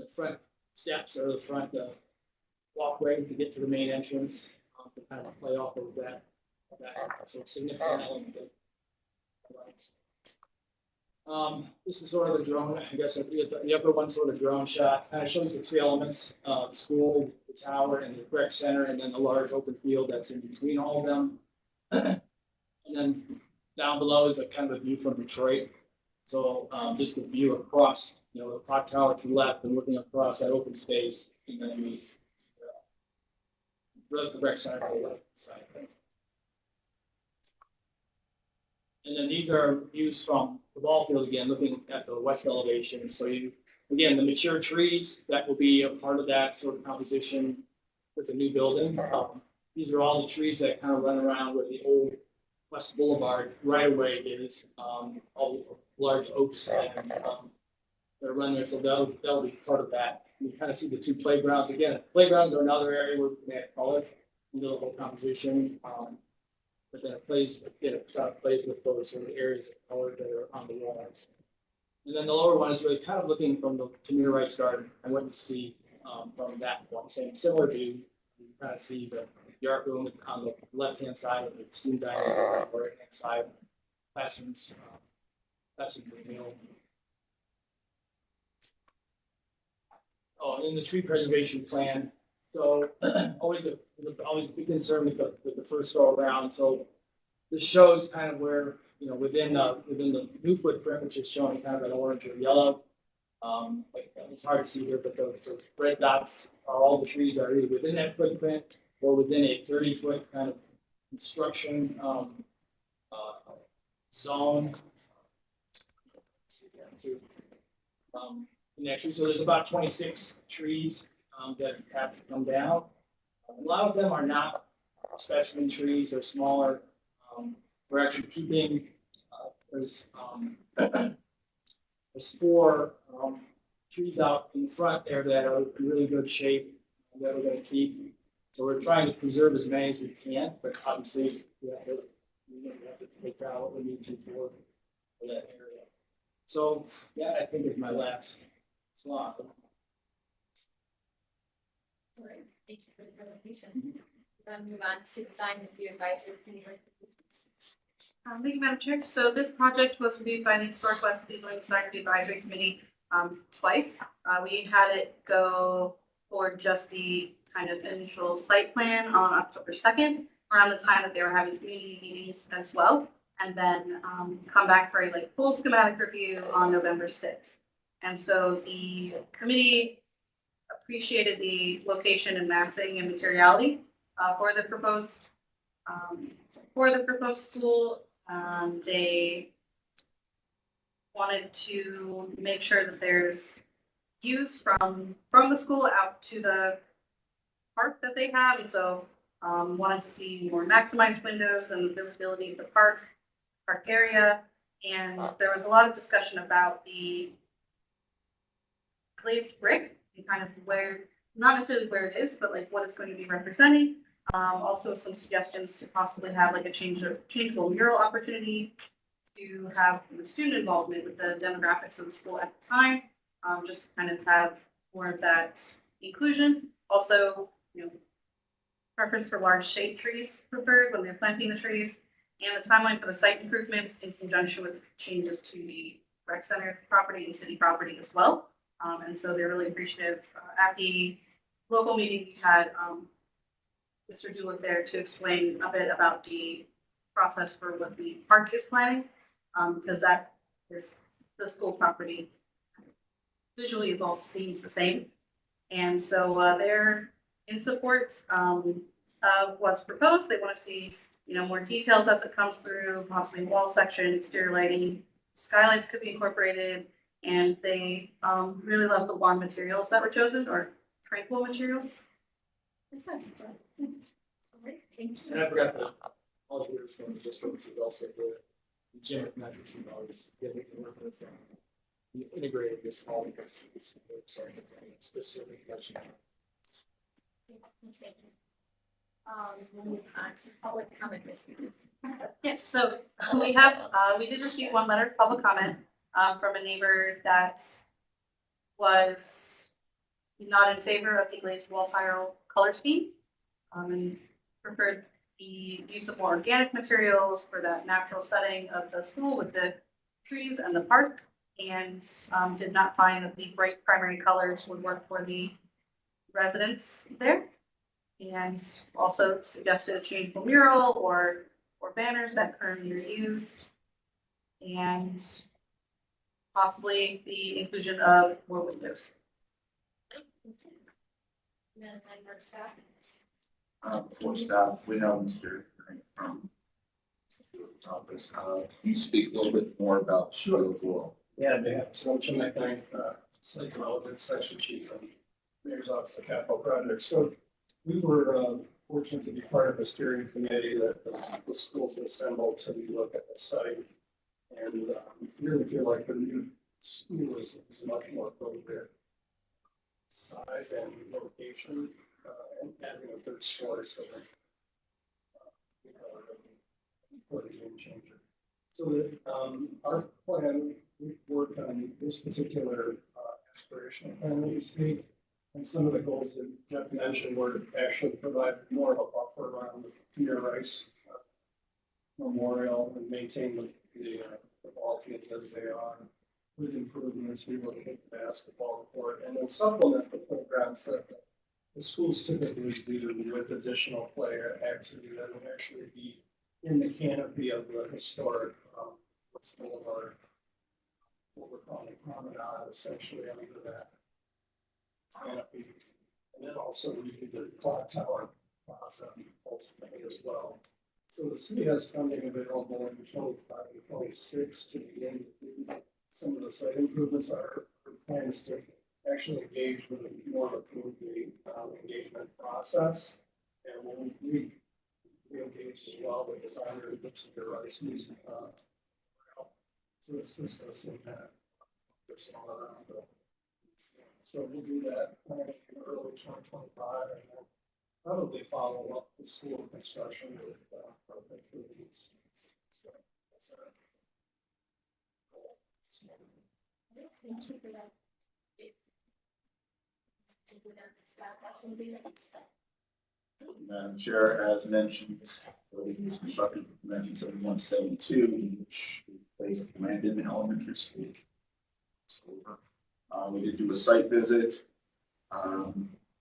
front steps or the front walkway to get to the main entrance, to kind of play off of that sort of significant element of this is sort of the drone, I guess the upper one sort of drone shot, kind of shows the three elements, the school, the tower, and the rec center, and then the large open field that's in between all of them. And then down below is a kind of a view from Detroit. So just a view across, the clock tower to the left and looking across that open space, and then the rec center to the left side. And then these are views from the ball field again, looking at the west elevation. So again, the mature trees, that will be a part of that sort of composition with the new building. These are all the trees that kind of run around where the old West Boulevard right away is, all the large oaks and that run there. So that'll be part of that. You kind of see the two playgrounds. Again, playgrounds are another area where we can add color into the whole composition. But then it plays with those sort of areas of color that are on the walls. And then the lower one is really kind of looking from the Tamir Rice Garden and what you see from that one. Similar view, you kind of see the art room on the left-hand side of the student dining room, on the right-hand side, classrooms in the middle. Oh, and the tree preservation plan. So always a big concern with the first go around. So this shows kind of where within the new footprint, which is showing kind of an orange or yellow. It's hard to see here, but the red dots are all the trees that are either within that footprint or within a 30-foot kind of construction zone. Actually, so there's about 26 trees that have to come down. A lot of them are not specimen trees; they're smaller. We're actually keeping there's 4 trees out in front there that are in really good shape that we're going to keep. So we're trying to preserve as many as we can, but obviously we have to take out what we need to for that area. So yeah, I think it's my last slide. All right, thank you for the presentation. Then move on to design review advisory committee. Thank you, Madam Chair. So this project was reviewed by the Historic West Cleveland Design Review Advisory Committee twice. We had it go for just the kind of initial site plan on October 2nd, around the time that they were having community meetings as well, and then come back for a full schematic review on November 6th. And so the committee appreciated the location and massing and materiality for the proposed school. They wanted to make sure that there's views from the school out to the park that they have, and so wanted to see more maximized windows and visibility of the park area. And there was a lot of discussion about the glazed brick and kind of where, not necessarily where it is, but what it's going to be representing. Also some suggestions to possibly have a changeable mural opportunity, to have student involvement with the demographics of the school at the time, just to kind of have more of that inclusion. Also, preference for large shade trees preferred when they're planting the trees, and the timeline for the site improvements in conjunction with changes to the rec center property and city property as well. And so they're really appreciative. At the local meeting, we had Mr. Doolittle there to explain a bit about the process for what the park is planning, because that is the school property. Visually, it all seems the same. And so they're in support of what's proposed. They want to see, more details as it comes through, possibly wall section, exterior lighting, skylights could be incorporated. And they really love the bond materials that were chosen, or tranquil materials. And I forgot that all years from the district, we also the gym measures, is getting to work with the integrated this all because it's specific. Move on to public comment. Yes, so we did receive one letter of public comment from a neighbor that was not in favor of the glazed wall tile color scheme, and preferred the use of more organic materials for that natural setting of the school with the trees and the park, and did not find that the bright primary colors would work for the residents there. And also suggested a changeable mural or banners that currently are used, and possibly the inclusion of more windows. For staff, we have Mr. from office. Can you speak a little bit more about the overall? Yeah, they have so much in my thing, site development section chief and mayor's office of capital projects. So we were fortunate to be part of the steering committee that the schools assembled to look at the site. And we really feel like the new school is much more appropriate size and location, and having a third story, so that important game changer. So that our plan, we've worked on this particular aspirational plan that you see. And some of the goals that Jeff mentioned were to actually provide more of a buffer around the Peter Rice Memorial and maintain the ball fields as they are, with improvements, we look at the basketball court, and then supplement the programs that the schools typically do with additional player activity that would actually be in the canopy of the historic, what's the word, what we're calling promenade, essentially under that canopy. And then also we do the clock tower plaza ultimately as well. So the city has funding available in 25 and 26 to begin some of the site improvements. Our plan is to actually engage with a more approved engagement process. And when we engage as well with designers, Mr. Rice Music, to assist us in that. All around. So we'll do that in early 2025, and then probably follow up the school construction with activities. So that's it. Thank you for that. Madam Chair, as mentioned, building was constructed in 1971-72, which replaced Landon Elementary School. We did do a site visit.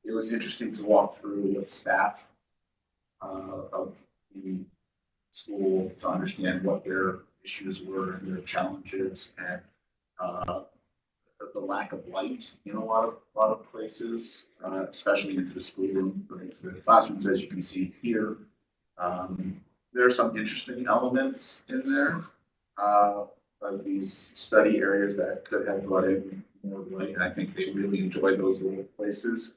It was interesting to walk through with staff of the school to understand what their issues were and their challenges, and the lack of light in a lot of places, especially into the schoolroom or into the classrooms, as you can see here. There are some interesting elements in there of these study areas that could have brought in more light, and I think they really enjoy those little places.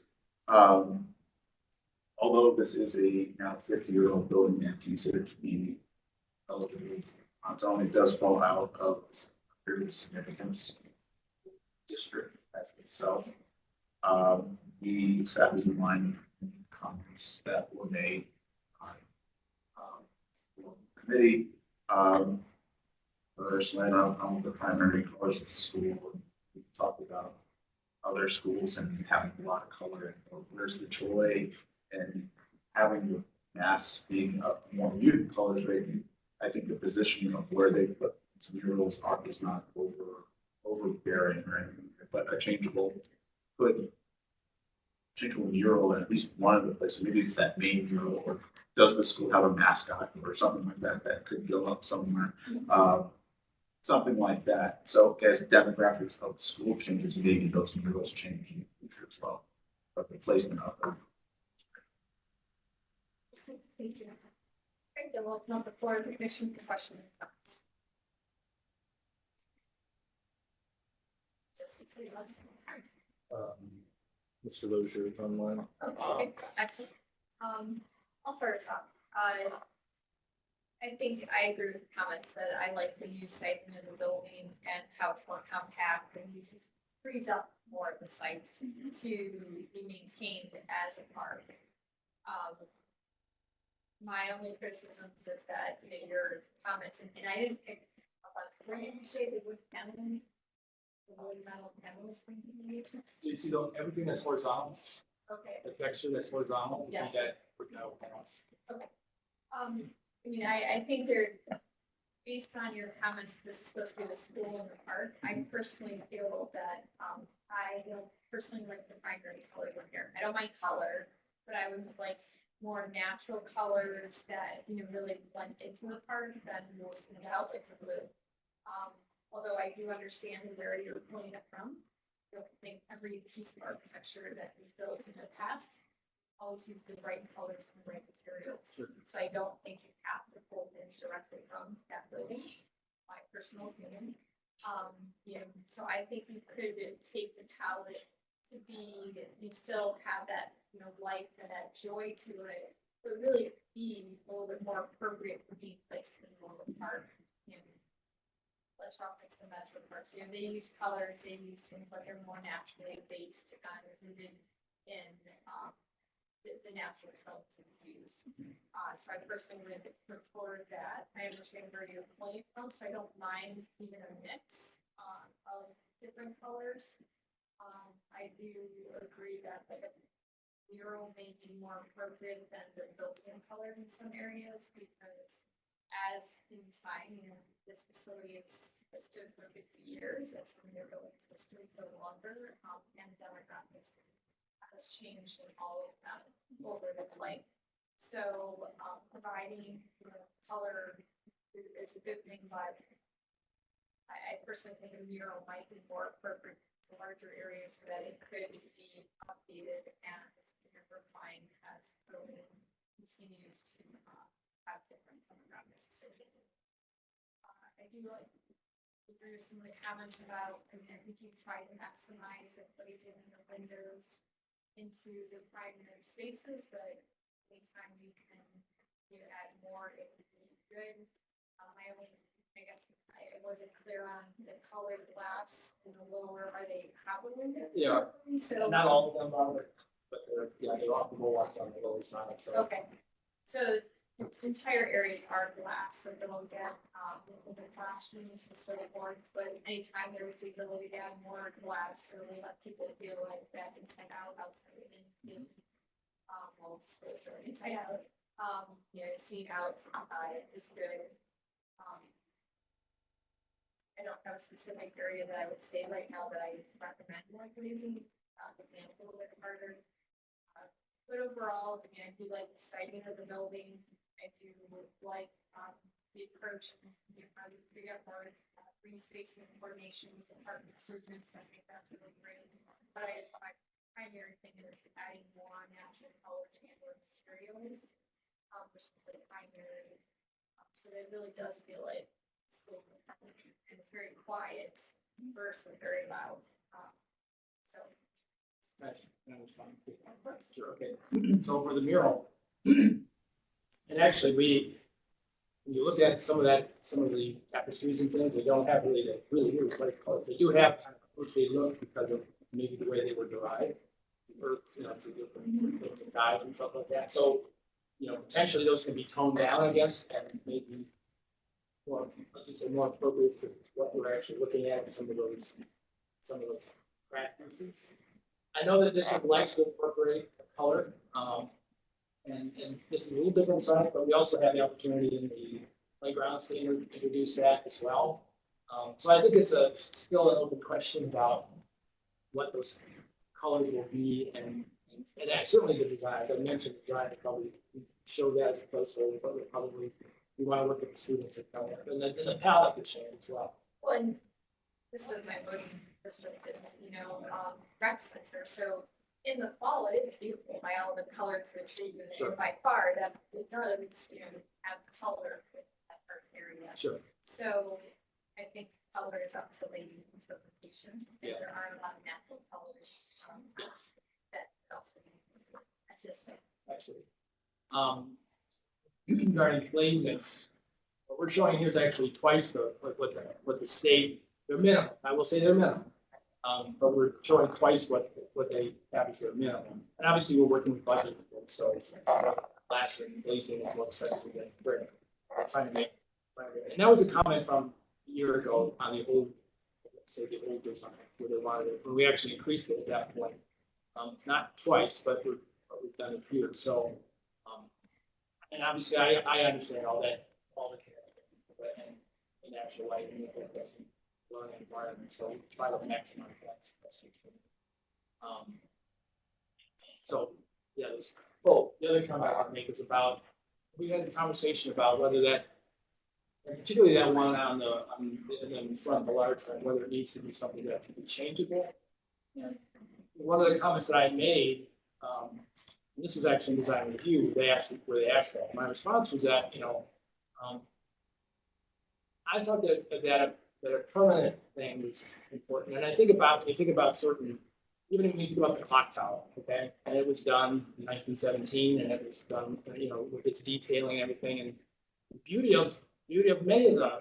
Although this is a now 50-year-old building and considered to be eligible on its own, it does fall out of very significance district as itself. The staff is in line with comments that were made on the committee. Personally, I'm the primary colors of the school. We talked about other schools and having a lot of color. And where's the joy and having the mass being up more muted colors, right? I think the positioning of where they put murals is not over overbearing or anything, but a changeable mural at least one of the places. Maybe it's that main mural, or does the school have a mascot or something like that that could go up somewhere? Something like that. So as demographics of the school changes, maybe those murals change in the future as well. But the placement of them. Thank you. Okay, then we'll open up the floor to the commission for questions and comments. Mr. Lozier is online. Okay, excellent. I'll start us off. I think I agree with the comments that I like the new site in the building and how it's more compact and uses frees up more of the site to be maintained as a park. My only criticism is that, you know, your comments, and I didn't pick up on, where did you say the wood paneling? The wood metal panels thing? So you see everything that's horizontal, Okay. the texture that's horizontal, you Yes. see that with metal panels. Okay. I mean, I think they're, based on your comments, this is supposed to be the school and the park. I personally feel that, I don't personally like the primary color in here. I don't mind color, but I would like more natural colors that, you know, really blend into the park than will stand out like the blue. Although I do understand where you're pulling it from. I don't think every piece of architecture that is built in the past always use the right colors and the right materials. So I don't think you have to pull things directly from that building, my personal opinion. You know, so I think you could take the palette to be, you still have that, you know, life and that joy to it, but really be a little bit more appropriate for being placed in the lower park. You know, let's talk like some metro parks. You know, they use colors, they use things like they're more naturally based, kind of rooted in the natural tones and hues. So I personally would prefer that. I understand where you're pulling from, so I don't mind even a mix of different colors. I do agree that like a mural may be more appropriate than the built-in color in some areas, because as in time, you know, this facility has stood for 50 years. That's when they're going to stood for longer, and demographics has changed in all of that over the life. So providing, you know, color is a good thing, but I personally think a mural might be more appropriate to larger areas so that it could be updated and refined as the building continues to have different demographics associated. I do like agree with some of the comments about, I mean, I think you try to maximize the placing in the windows into the primary spaces, but anytime you can, you know, add more, it would be good. My only, I guess, I wasn't clear on the colored glass in the lower, are they copper windows? Yeah, So not all of them are, but they're optimal ones on the lower side, so. okay, so entire areas are glass, so they'll get the classrooms and so forth. But anytime there was the ability to add more glass, to really let people feel like that inside out, outside in, well, space or inside out, you know, seeing out is good. I don't have a specific area that I would say right now that I recommend like using. A little bit harder. But overall, I mean, I do like the siting of the building. I do like the approach and how you figure out more green spacing and coordination with the park improvements. I think that's really great. But my primary thing is adding more natural colors and materials versus the primary. So it really does feel like school, and it's very quiet versus very loud. So. Sure, okay. So for the mural, and actually when you look at some of the tapestries and things, they don't have really bright colors. They do have kind of earthy look because of maybe the way they were derived, earth, you know, to different things and dyes and stuff like that. So, you know, potentially those can be toned down, I guess, and maybe more, let's just say more appropriate to what we're actually looking at in some of those practices. I know that this one likes to incorporate color, and this is a little different side, but we also have the opportunity in the playground to introduce that as well. So I think it's still an open question about what those colors will be and that certainly the design, as I mentioned, the design will probably show that as a placeholder, but we want to work with the students at color, and then the palette could change as well. Well, and this is my voting district is, rec center, so in the fall, it is beautiful by all the colors for the tree, Sure. and by far, that it does, have color with that art area. Sure. So I think color is up to the interpretation, and Yeah. there are a lot of natural colors, Yes. that also. That's just. Actually. Regarding placements, what we're showing here is actually twice what the state, their minimum, I will say their minimum. But we're showing twice what they have as their minimum. And obviously, we're working with budget, so last and blazing and more expensive than we're trying to make. And that was a comment from a year ago on the old, say the old design, where they wanted it, when we actually increased it at that point. Not twice, but we've done it here, so. And obviously, I understand all the and actual light and learning environment, so we try to maximize that. So, yeah, the other comment I want to make is about, we had a conversation about whether that, and particularly that one on in front of the large one, whether it needs to be something that can be changeable. And one of the comments that I made, and this was actually in design review, where they asked that. My response was that, I thought that a permanent thing was important. And I think about, when you think about even if you think about the clock tower, okay? And it was done in 1917, and it was done, with its detailing and everything. And the beauty of many of our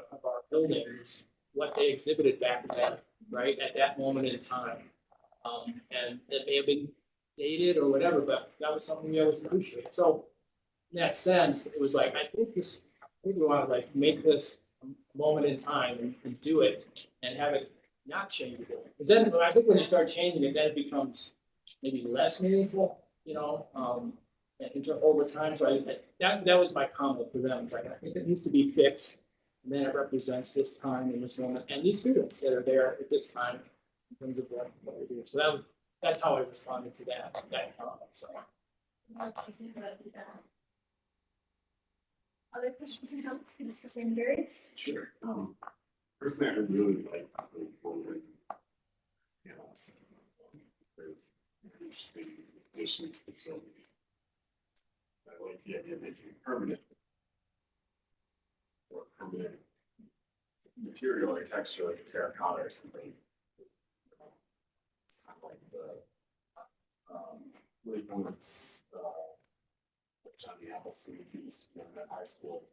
buildings is what they exhibited back then, right? At that moment in time. And it may have been dated or whatever, but that was something we always appreciated. So in that sense, it was like, I think we want to make this a moment in time and do it and have it not changeable. Because then I think when you start changing it, then it becomes maybe less meaningful, over time. So that was my comment to them. It's like, I think it needs to be fixed, and then it represents this time and this moment and these students that are there at this time in terms of what we're doing. So that's how I responded to that comment. So. Other questions and comments, Mr. Sandberry? Sure. Personally, I really like the forward. Very interesting addition to the building. I like the idea of making it permanent. Or permanent material or texture like a terracotta or something. It's kind of like the late ones, Johnny Appleseed used to be in that high school.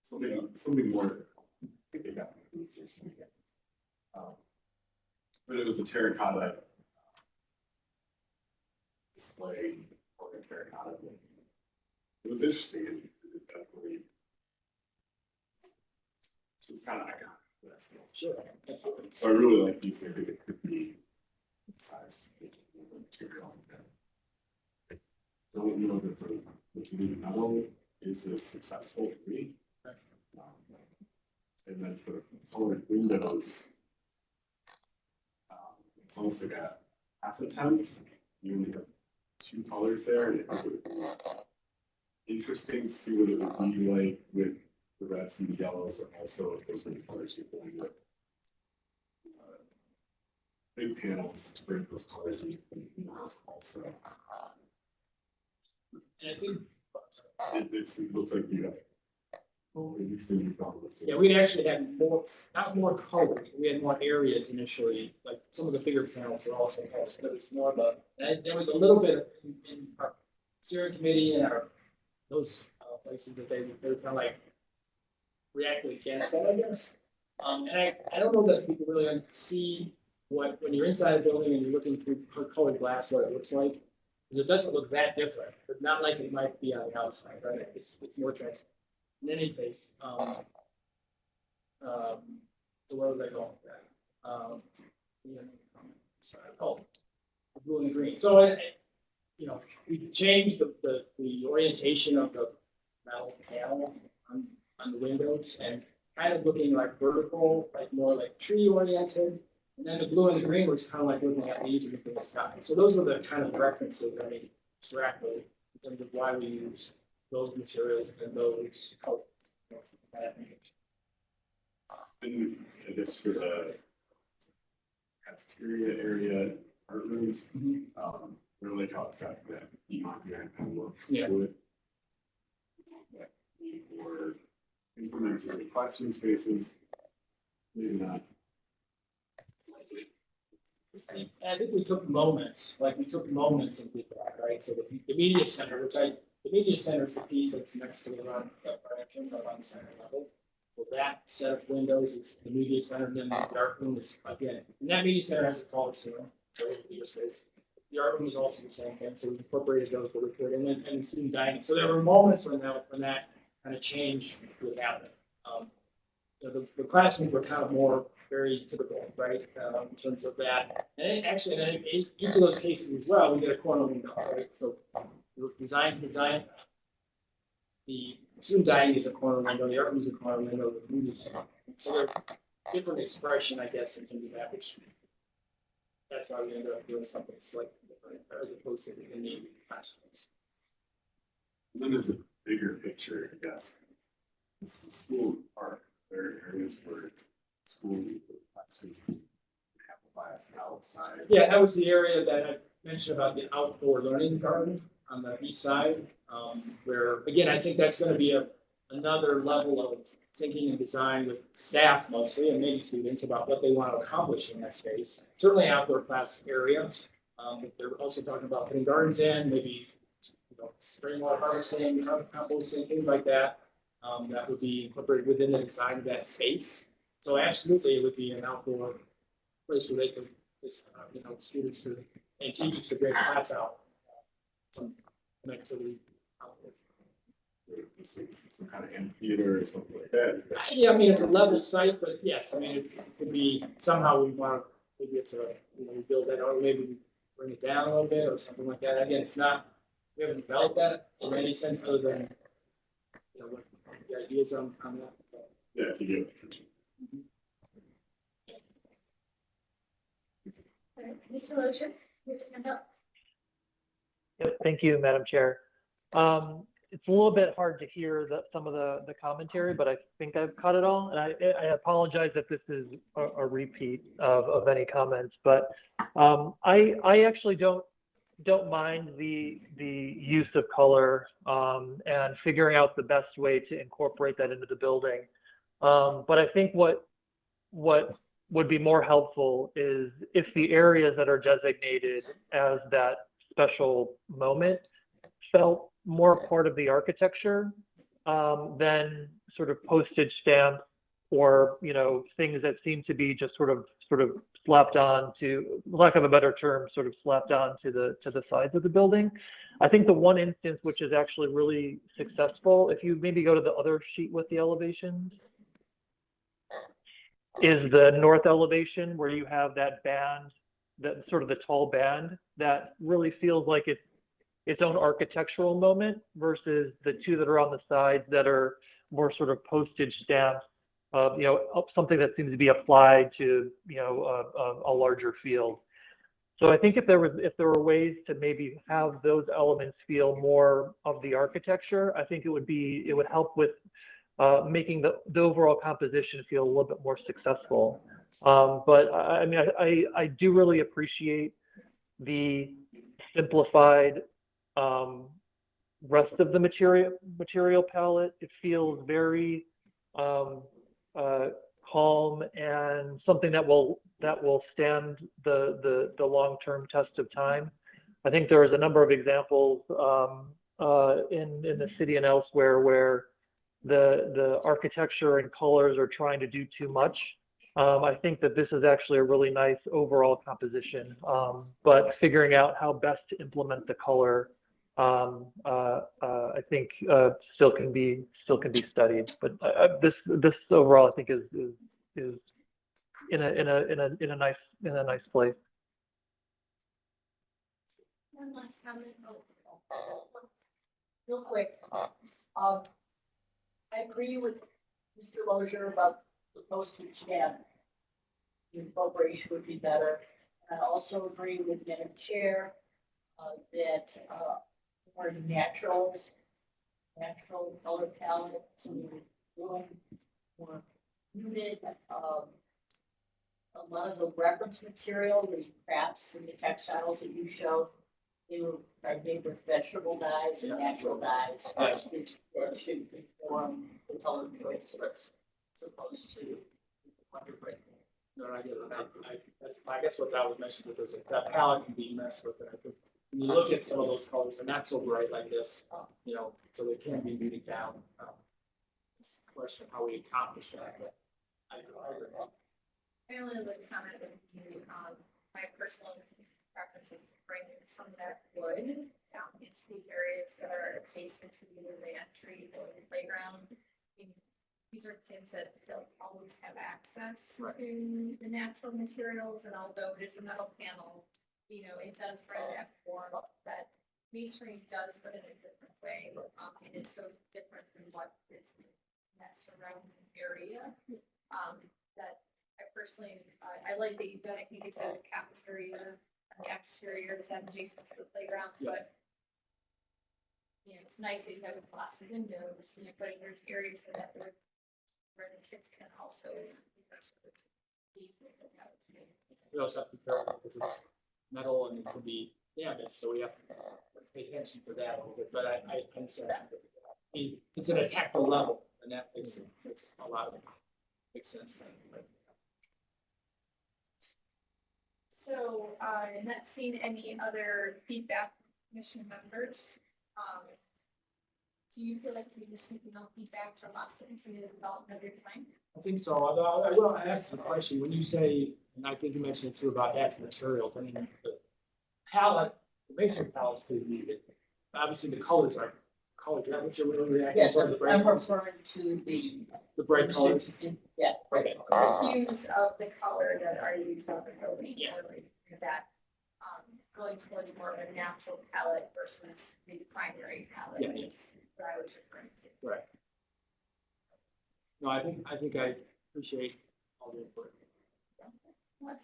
Something more. I think they got moved or something. But it was a terracotta display or a terracotta. It was interesting. It definitely. It was kind of iconic for that school. Sure. So I really like these. I think it could be sized material. I don't know that the 3D metal is as successful for me. And then for the colored windows, it's almost like a half attempt. You only have two colors there, and it would be interesting to see what it would be like with the reds and the yellows, and also if there's any colors you're going with. Big panels to bring those colors into the windows also. And I think it looks like you have. Yeah, we actually had not more color. We had more areas initially. Like some of the bigger panels were also colors, but it's more of there was a little bit in our steering committee and those places that they were kind of like reacted against that, I guess. And I don't know that people really see when you're inside a building and you're looking through colored glass, what it looks like. Because it doesn't look that different, but not like it might be on the outside, right? It's more transparent. In any case, so where was I going with that? Blue and green. So we changed the orientation of the metal panel on the windows, and kind of looking like vertical, like more like tree oriented. And then the blue and green was kind of like looking at leaves in the sky. So those are the kind of references I mean, abstractly in terms of why we use those materials and those colors. And I guess for the cafeteria area, art rooms, really how it's got that kind of look to it. Or implementing classroom spaces, maybe not. I think we took moments and did that, right? So the media center, the media center is the piece that's next to the run, entrance up on the center level. So that set of windows is the media center, then the art room is again, and that media center has a taller ceiling, so it's bigger space. The art room is also the same thing, so we incorporated those where we could, and then student dining. So there were moments when that kind of change would happen. The classrooms were kind of more very typical, right, in terms of that. And actually, in each of those cases as well, we get a corner window, right? So design. The student dining is a corner window, the art room is a corner window, the food is. So they're different expression, I guess, in terms of that, which that's why we ended up doing something slightly different as opposed to in the classrooms. And then there's a bigger picture, I guess. This is a school park. There are areas where school classrooms have a class outside. Yeah, that was the area that I mentioned about the outdoor learning garden on the east side, where, again, I think that's gonna be another level of thinking and design with staff mostly, and maybe students, about what they want to accomplish in that space. Certainly outdoor class area. They're also talking about putting gardens in, maybe, rainwater harvesting, composting, things like that. That would be incorporated within the design of that space. So absolutely, it would be an outdoor place where they could, students and teachers could bring class out. Some connectivity out there. Some kind of amphitheater or something like that. Yeah, I mean, it's a level site, but yes, I mean, it could be, somehow we want to, maybe it's we build that, or maybe we bring it down a little bit or something like that. Again, it's not, we haven't developed that in any sense other than, what the ideas on that. So. Yeah, to give it. Mr. Locher, your hand up. Yep, thank you, Madam Chair. It's a little bit hard to hear some of the commentary, but I think I've caught it all. And I apologize if this is a repeat of any comments, but I actually don't mind the use of color and figuring out the best way to incorporate that into the building. But I think what would be more helpful is if the areas that are designated as that special moment felt more part of the architecture than sort of postage stamp or things that seem to be just sort of slapped on to, lack of a better term, sort of slapped on to the sides of the building. I think the one instance which is actually really successful, if you maybe go to the other sheet with the elevations, is the north elevation where you have that band, that sort of the tall band that really feels like its own architectural moment versus the two that are on the side that are more sort of postage stamp, something that seems to be applied to, a larger field. So I think if there were ways to maybe have those elements feel more of the architecture, I think it would help with making the overall composition feel a little bit more successful. But I mean, I do really appreciate the simplified rest of the material palette. It feels very calm and something that will stand the long-term test of time. I think there is a number of examples in the city and elsewhere where the architecture and colors are trying to do too much. I think that this is actually a really nice overall composition, but figuring out how best to implement the color, I think still can be studied. But this overall, I think, is in a nice place. One last comment. Real quick. I agree with Mr. Lozier about the postage stamp. The incorporation would be better. I also agree with Madam Chair, that, more natural color palette, some more muted, a lot of the reference material, the crafts and the textiles that you showed, they were, I think, with vegetable dyes and natural dyes. Which should inform the color choices as opposed to wonderful. No, I get it. I guess what that was mentioned with this, that palette can be messed with. And I think when you look at some of those colors, they're not so bright like this, so they can be muted down. It's a question of how we accomplish that, but I agree. I only would comment with you, my personal preference is to bring some of that wood down into the areas that are adjacent to either the entry or the playground. These are kids that don't always have access to the natural materials, and although it is a metal panel, it does bring that form that masonry does, but in a different way. And it's so different than what is in that surrounding area. That I personally, I like that you've done it, you can say the cafeteria and the exterior is adjacent to the playground, but it's nice that you have lots of windows, but there's areas that where the kids can also. We also have to be careful because it's metal and it can be damaged, so we have to pay attention to that a little bit. But I understand that. It's at a tactile level, and that makes a lot of it makes sense. So, not seeing any other feedback from commission members. Do you feel like you received enough feedback from us to continue the development of your design? I think so. Although I will ask a question. When you say, and I think you mentioned it too about adding materials, I mean, the palette, the masonry palette is pretty muted. Obviously, the colors are colored. Is that what you're really reacting Yes, to? I'm referring to the bright colors. Yeah. Okay. The hues of the color that are used on the building, that, going towards more of a natural palette versus the primary palette. Yeah. Is what I was referring to. Right. No, I think I appreciate all the input. Well,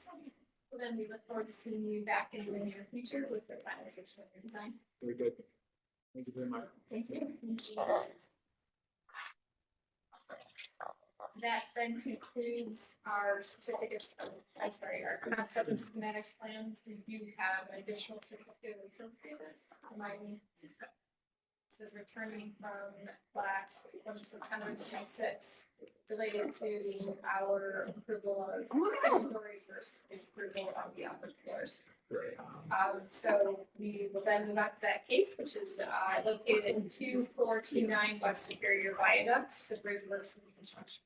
then we look forward to seeing you back in the near future with the finalization of your design. Very good. Thank you very much. Thank you. That then concludes our certificates of, our concept and schematic plans. We do have additional certificate of reminding. This is returning from class from September 26th, related to our approval of stories versus approval of the upper floors. So we will then move on to that case, which is located in 2429 West Superior Viaduct, the bridge works and construction.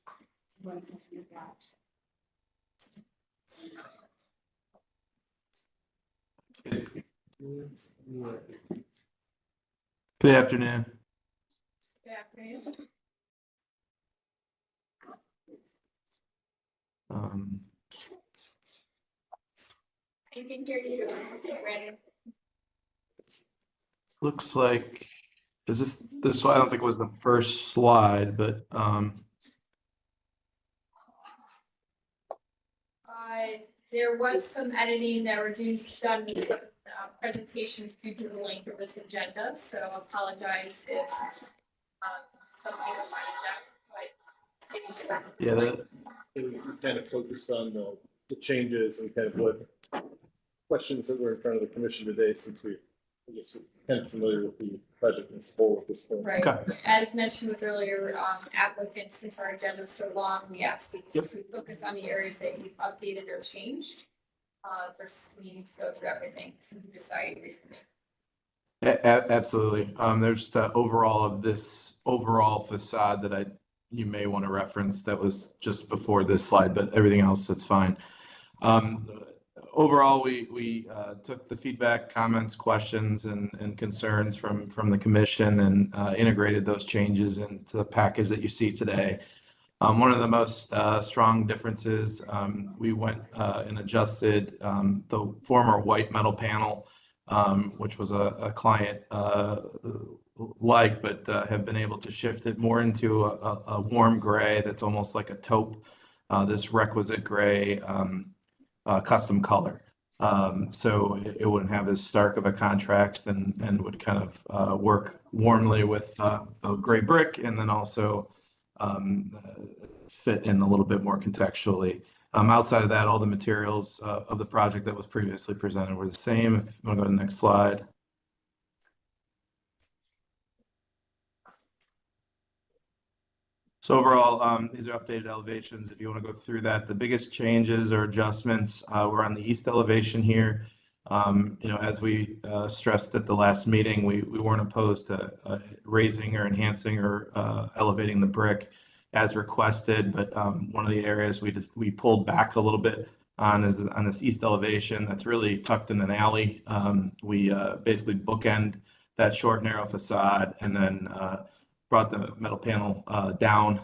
Good afternoon. Good afternoon. I can hear you, Brandon. Looks like, is this I don't think was the first slide, but There was some editing that were done with presentations due to the length of this agenda, so I apologize if something was on the deck, but yeah, We kind of focused on the changes and kind of what questions that were in front of the commission today, since we're kind of familiar with the project as a whole at this point. right. As mentioned with earlier applicants, since our agenda is so long, we ask you to focus on the areas that you've updated or changed. Versus needing to go through everything to decide recently. Absolutely. There's just overall of this overall facade that you may want to reference that was just before this slide, but everything else that's fine. Overall, we took the feedback, comments, questions, and concerns from the commission and integrated those changes into the package that you see today. One of the most strong differences, we went and adjusted the former white metal panel which was a client like, but have been able to shift it more into a warm gray that's almost like a taupe, this requisite gray custom color. So it wouldn't have as stark of a contrast and would kind of work warmly with a gray brick, and then also fit in a little bit more contextually. Outside of that, all the materials of the project that was previously presented were the same. If you want to go to the next slide. So overall, these are updated elevations. If you want to go through that, the biggest changes or adjustments were on the east elevation here. As we stressed at the last meeting, we weren't opposed to raising or enhancing or elevating the brick as requested, but one of the areas we pulled back a little bit on is on this east elevation that's really tucked in an alley. We basically bookend that short, narrow facade and then brought the metal panel down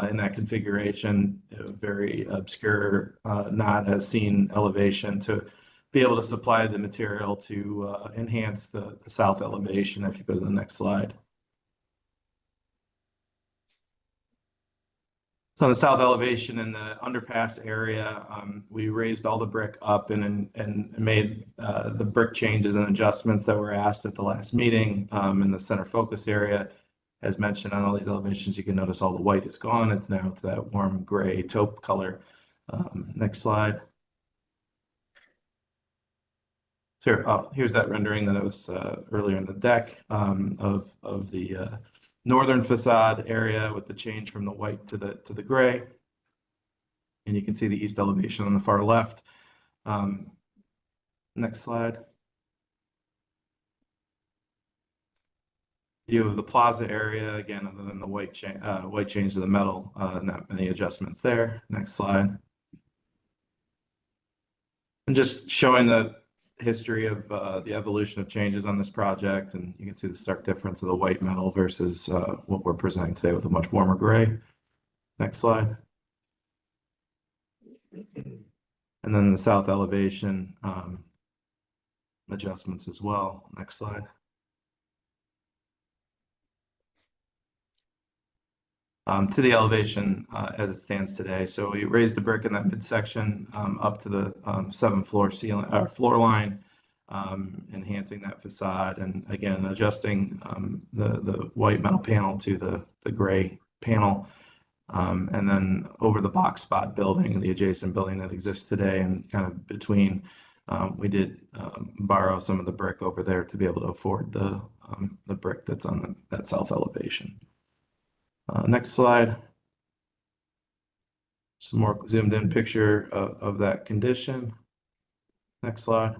in that configuration, very obscure, not as seen elevation, to be able to supply the material to enhance the south elevation. If you go to the next slide. So on the south elevation in the underpass area, we raised all the brick up and made the brick changes and adjustments that were asked at the last meeting in the center focus area. As mentioned on all these elevations, you can notice all the white is gone. It's now to that warm gray taupe color. Next slide. So here's that rendering that I was earlier in the deck of the northern facade area with the change from the white to the gray. And you can see the east elevation on the far left. Next slide. View of the plaza area, again, other than the white change to the metal, not many adjustments there. Next slide. And just showing the history of the evolution of changes on this project, and you can see the stark difference of the white metal versus what we're presenting today with a much warmer gray. Next slide. And then the south elevation adjustments as well. Next slide. To the elevation as it stands today. So we raised the brick in that midsection up to the 7th floor ceiling or floor line, enhancing that facade, and again adjusting the white metal panel to the gray panel, and then over the box spot building, the adjacent building that exists today, and kind of between, we did borrow some of the brick over there to be able to afford the brick that's on that south elevation. Next slide. Some more zoomed in picture of that condition. Next slide.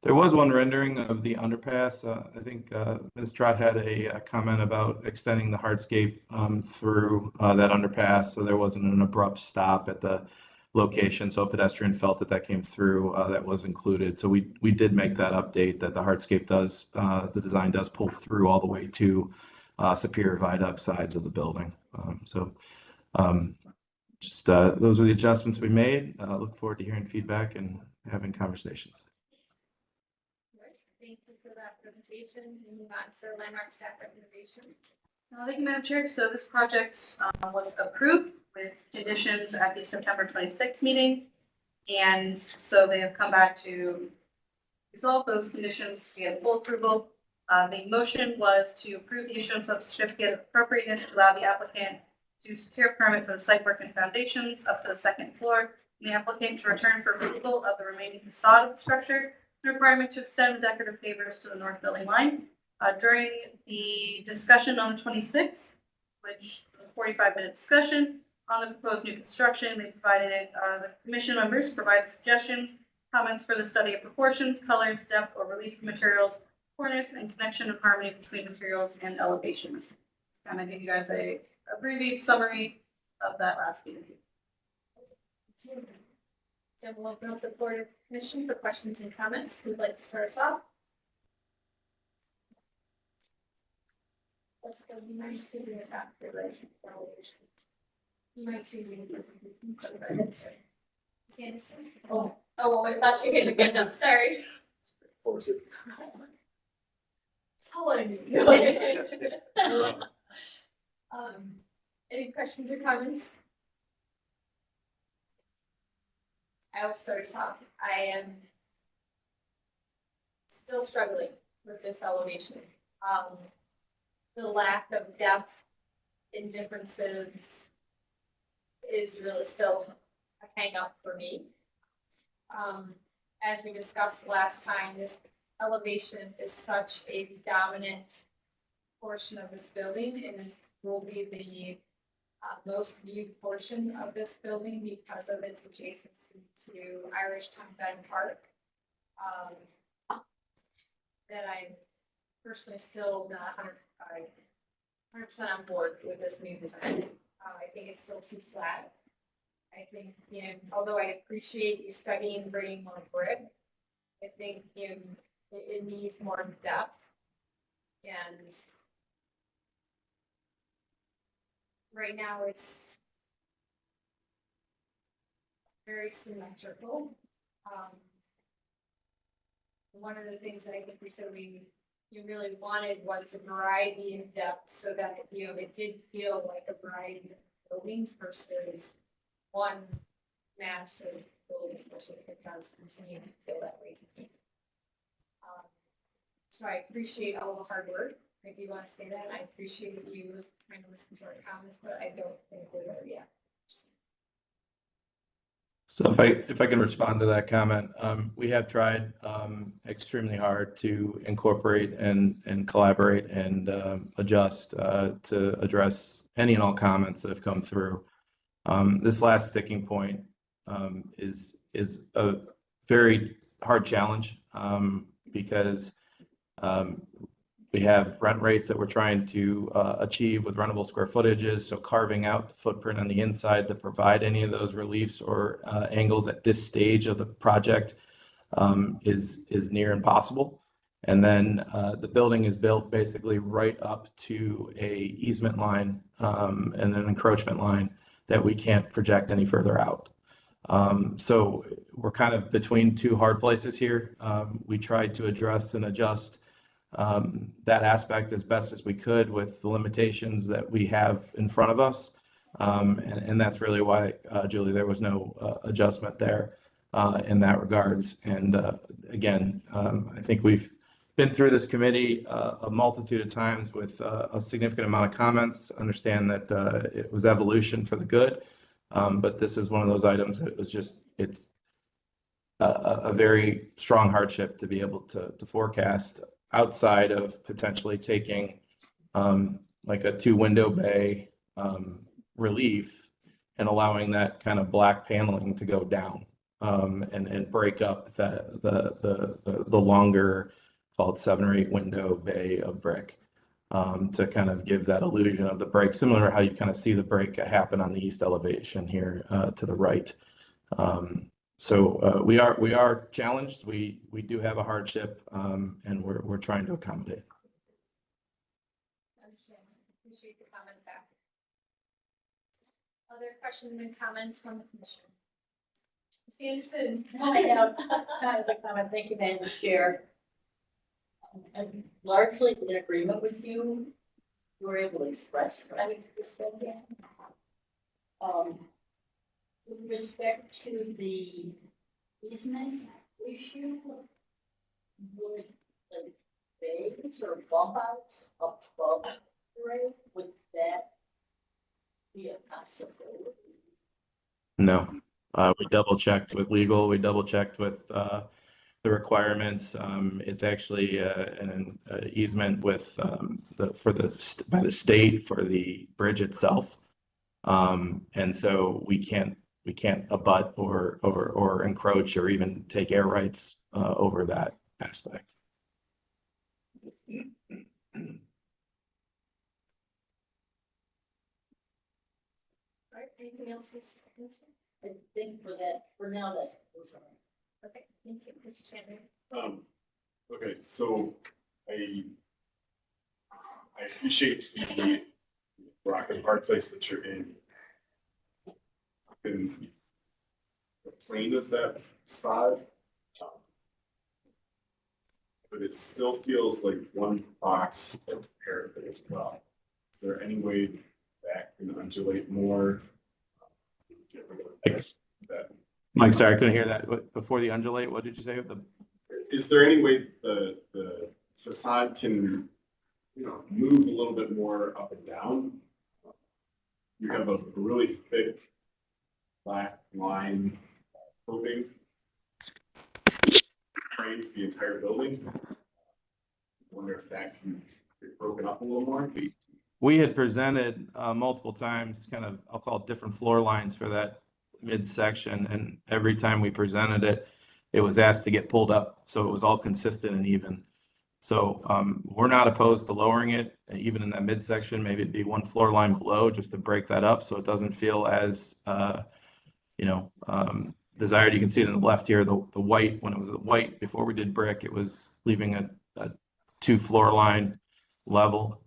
There was one rendering of the underpass. I think Ms. Trott had a comment about extending the hardscape through that underpass, so there wasn't an abrupt stop at the location, so a pedestrian felt that came through, that was included. So we did make that update, that the hardscape does, the design does pull through all the way to Superior Viaduct sides of the building. Those are the adjustments we made. Look forward to hearing feedback and having conversations. Thank you for that presentation. And move on to landmark staff recommendation. Thank you, Madam Chair. So this project was approved with conditions at the September 26th meeting. And so they have come back to resolve those conditions to get full approval. The motion was to approve the issuance of a certificate of appropriateness to allow the applicant to secure a permit for the site work and foundations up to the 2nd floor. And the applicant to return for approval of the remaining facade of the structure, the requirement to extend the decorative pavers to the north building line. During the discussion on the 26th, which was a 45-minute discussion on the proposed new construction, they provided the commission members provided suggestions, comments for the study of proportions, colors, depth, or relief of materials, corners, and connection of harmony between materials and elevations. Just kind of give you guys a abbreviated summary of that last meeting. So we'll open up the floor to commission for questions and comments. Who'd like to start us off? Let's go. You might see the after you might see the presentation. Ms. Anderson. Oh, Oh, well, I thought you could get them, sorry. Force it. Any questions or comments? I will start us off. I am still struggling with this elevation. The lack of depth in differences is really still a hang up for me. As we discussed last time, this elevation is such a dominant portion of this building, and this will be the most viewed portion of this building because of its adjacency to Irish Town Bend Park. That I'm personally still not 100% on board with this new design. I think it's still too flat. I think, although I appreciate you studying bringing more brick, I think, it needs more depth. And right now it's very symmetrical. One of the things that I think we said you really wanted was a variety in depth so that, it did feel like a variety of buildings versus one massive building, which it does continue to feel that way to me. So I appreciate all the hard work. I do want to say that. I appreciate you trying to listen to our comments, but I don't think we're there yet. So if I can respond to that comment, we have tried extremely hard to incorporate and collaborate and adjust to address any and all comments that have come through. This last sticking point is a very hard challenge because we have rent rates that we're trying to achieve with rentable square footages. So carving out the footprint on the inside to provide any of those reliefs or angles at this stage of the project is near impossible. And then the building is built basically right up to a easement line and an encroachment line that we can't project any further out. So we're kind of between two hard places here. We tried to address and adjust that aspect as best as we could with the limitations that we have in front of us. And that's really why, Julie, there was no adjustment there in that regards. And again, I think we've been through this committee a multitude of times with a significant amount of comments, understand that it was evolution for the good. But this is one of those items that it was just, it's a very strong hardship to be able to forecast outside of potentially taking like a 2-window bay relief and allowing that kind of black paneling to go down and break up the longer, called 7 or 8 window bay of brick to kind of give that illusion of the break, similar to how you kind of see the break happen on the east elevation here to the right. So we are challenged. We do have a hardship, and we're trying to accommodate. Understand. Appreciate the comment back. Other questions and comments from the commission? Ms. Anderson. I have a comment. Thank you, Madam Chair. I'm largely in agreement with you. You were able to express what I understand. With respect to the easement issue, would the bays or bump outs above the grade, would that be a possibility? No, we double checked with legal. We double checked with the requirements. It's actually an easement with by the state for the bridge itself, and so we can't abut or encroach or even take air rights over that aspect. All right, anything else, Ms. Anderson? I think for now, that's all. Okay, thank you, Mr. Sanders. Okay, so I appreciate the rock and hard place that you're in. And plane of that facade. But it still feels like one box of parapet as well. Is there any way that can undulate more? Get rid of that? Mike, sorry, I couldn't hear that. Before the undulate, what did you say? Is there any way the facade can, move a little bit more up and down? You have a really thick black line coping, frames the entire building. Wonder if that can get broken up a little more. We had presented multiple times, kind of, I'll call it different floor lines for that midsection, and every time we presented it, it was asked to get pulled up, so it was all consistent and even. So we're not opposed to lowering it, even in that midsection. Maybe it'd be one floor line below just to break that up, so it doesn't feel as desired. You can see it on the left here, the white. When it was white before we did brick, it was leaving a 2 floor line level.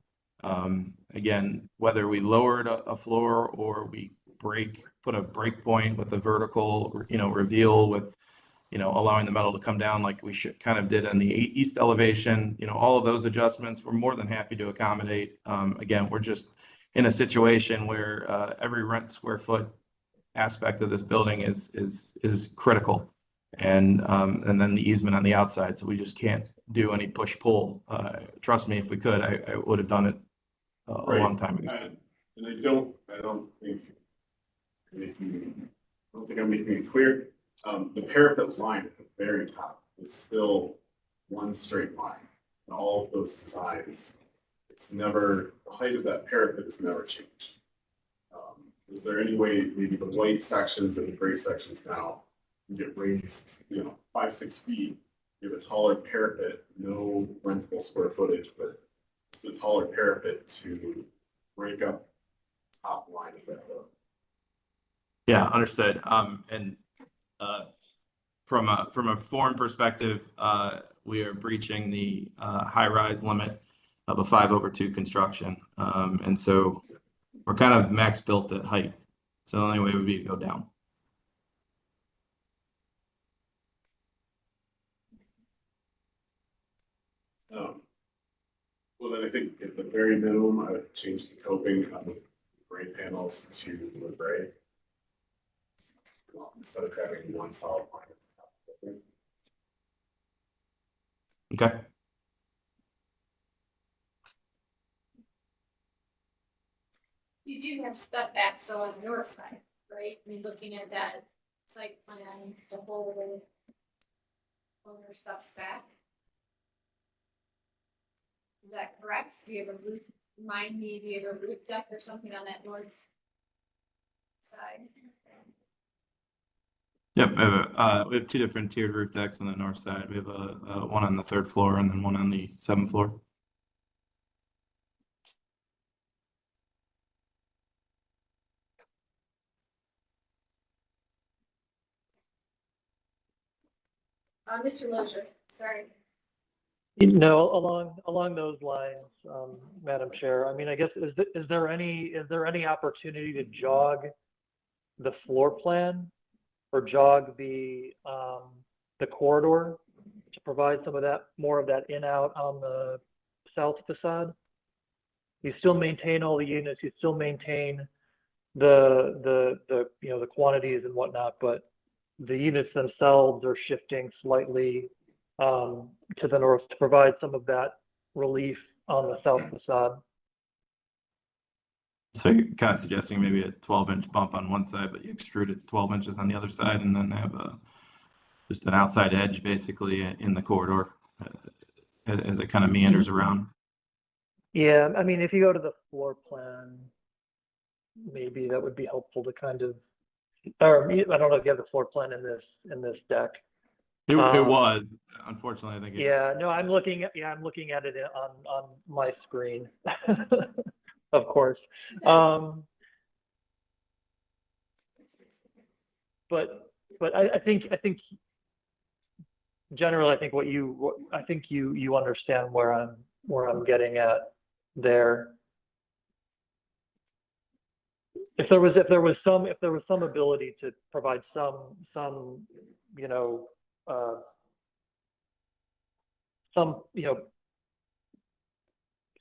Again, whether we lowered a floor or we put a break point with a vertical, reveal with, allowing the metal to come down like we kind of did on the east elevation, all of those adjustments, we're more than happy to accommodate. Again, we're just in a situation where every rent square foot aspect of this building is critical. And then the easement on the outside, so we just can't do any push pull. Trust me, if we could, I would have done it a long time ago. And I don't think I'm making it clear. The parapet line at the very top is still one straight line. In all of those designs, the height of that parapet has never changed. Is there any way maybe the white sections or the gray sections now can get raised, 5-6 feet? You have a taller parapet, no rentable square footage, but it's a taller parapet to break up top line of that road. Yeah, understood. And from a form perspective, we are breaching the high-rise limit of a 5/2 construction, and so we're kind of max built at height. So the only way would be to go down. Well, then I think at the very minimum, I would change the coping on the gray panels to the gray. Instead of having one solid line. Okay. You do have step back, so on the north side, right? I mean, looking at that site plan, the whole owner steps back. Is that correct? Do you have a roof, do you have a roof deck or something on that north side? Yep, we have 2 different tiered roof decks on the north side. We have one on the 3rd floor and then one on the 7th floor. Mr. Lozier, sorry. Along those lines, Madam Chair, I mean, I guess, is there any opportunity to jog the floor plan or jog the corridor to provide more of that in-out on the south facade? You still maintain all the units, you still maintain the quantities and whatnot, but the units themselves are shifting slightly to the north to provide some of that relief on the south facade. So you're kind of suggesting maybe a 12-inch bump on one side, but you extrude it 12 inches on the other side, and then have just an outside edge basically in the corridor as it kind of meanders around. Yeah, I mean, if you go to the floor plan, maybe that would be helpful to kind of, or I don't know if you have the floor plan in this deck. It was, unfortunately, I think. Yeah, no, I'm looking at it on my screen, of course. But I think generally, I think you understand where I'm getting at there. if there was some ability to provide some you know some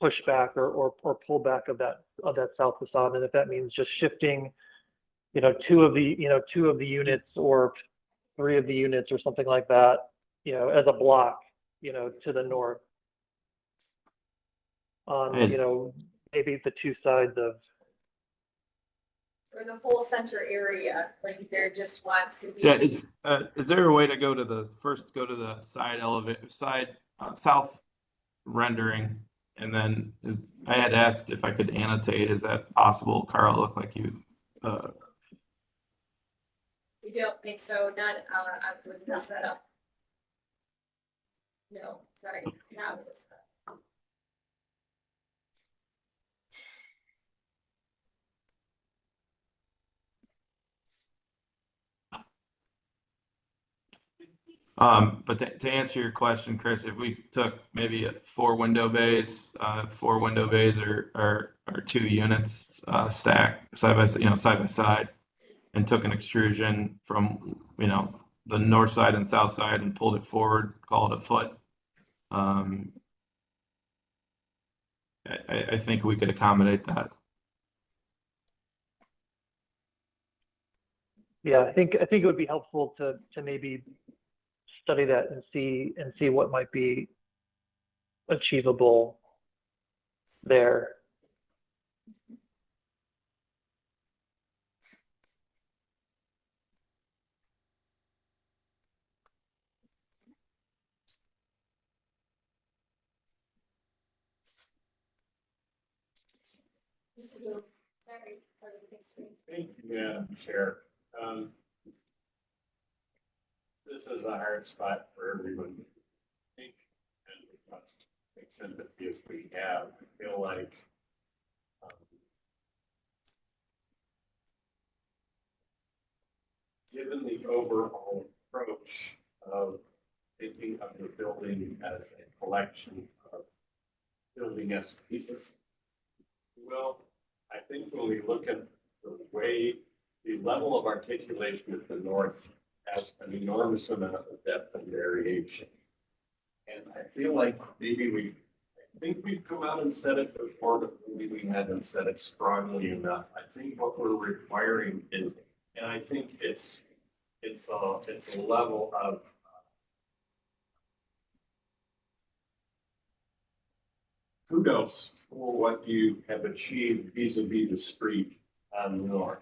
pushback or pullback of that south facade, and if that means just shifting two of the units or three of the units or something like that, as a block, to the north on maybe the two sides of. Or the whole center area, like there just wants to be. Yeah, is there a way to go to the side south rendering, and then I had asked if I could annotate. Is that possible? Carl, looked like you. We don't think so, not with this setup. No, sorry, not with this setup. But to answer your question, Chris, if we took maybe four window bays or two units stacked side by side, and took an extrusion from the north side and south side and pulled it forward, call it a foot. I think we could accommodate that. Yeah, I think it would be helpful to maybe study that and see what might be achievable there. Sorry for the big screen. Thank you, Madam Chair. This is a hard spot for everyone to think, and we must make sympathy as we have. I feel like given the overall approach of thinking of the building as a collection of building-esque pieces, well, I think when we look at the way the level of articulation at the north has an enormous amount of depth and variation. And I feel like maybe I think we've come out and said it before, but maybe we haven't said it strongly enough. I think what we're requiring is, and I think it's a level of kudos for what you have achieved vis-a-vis the street on the north.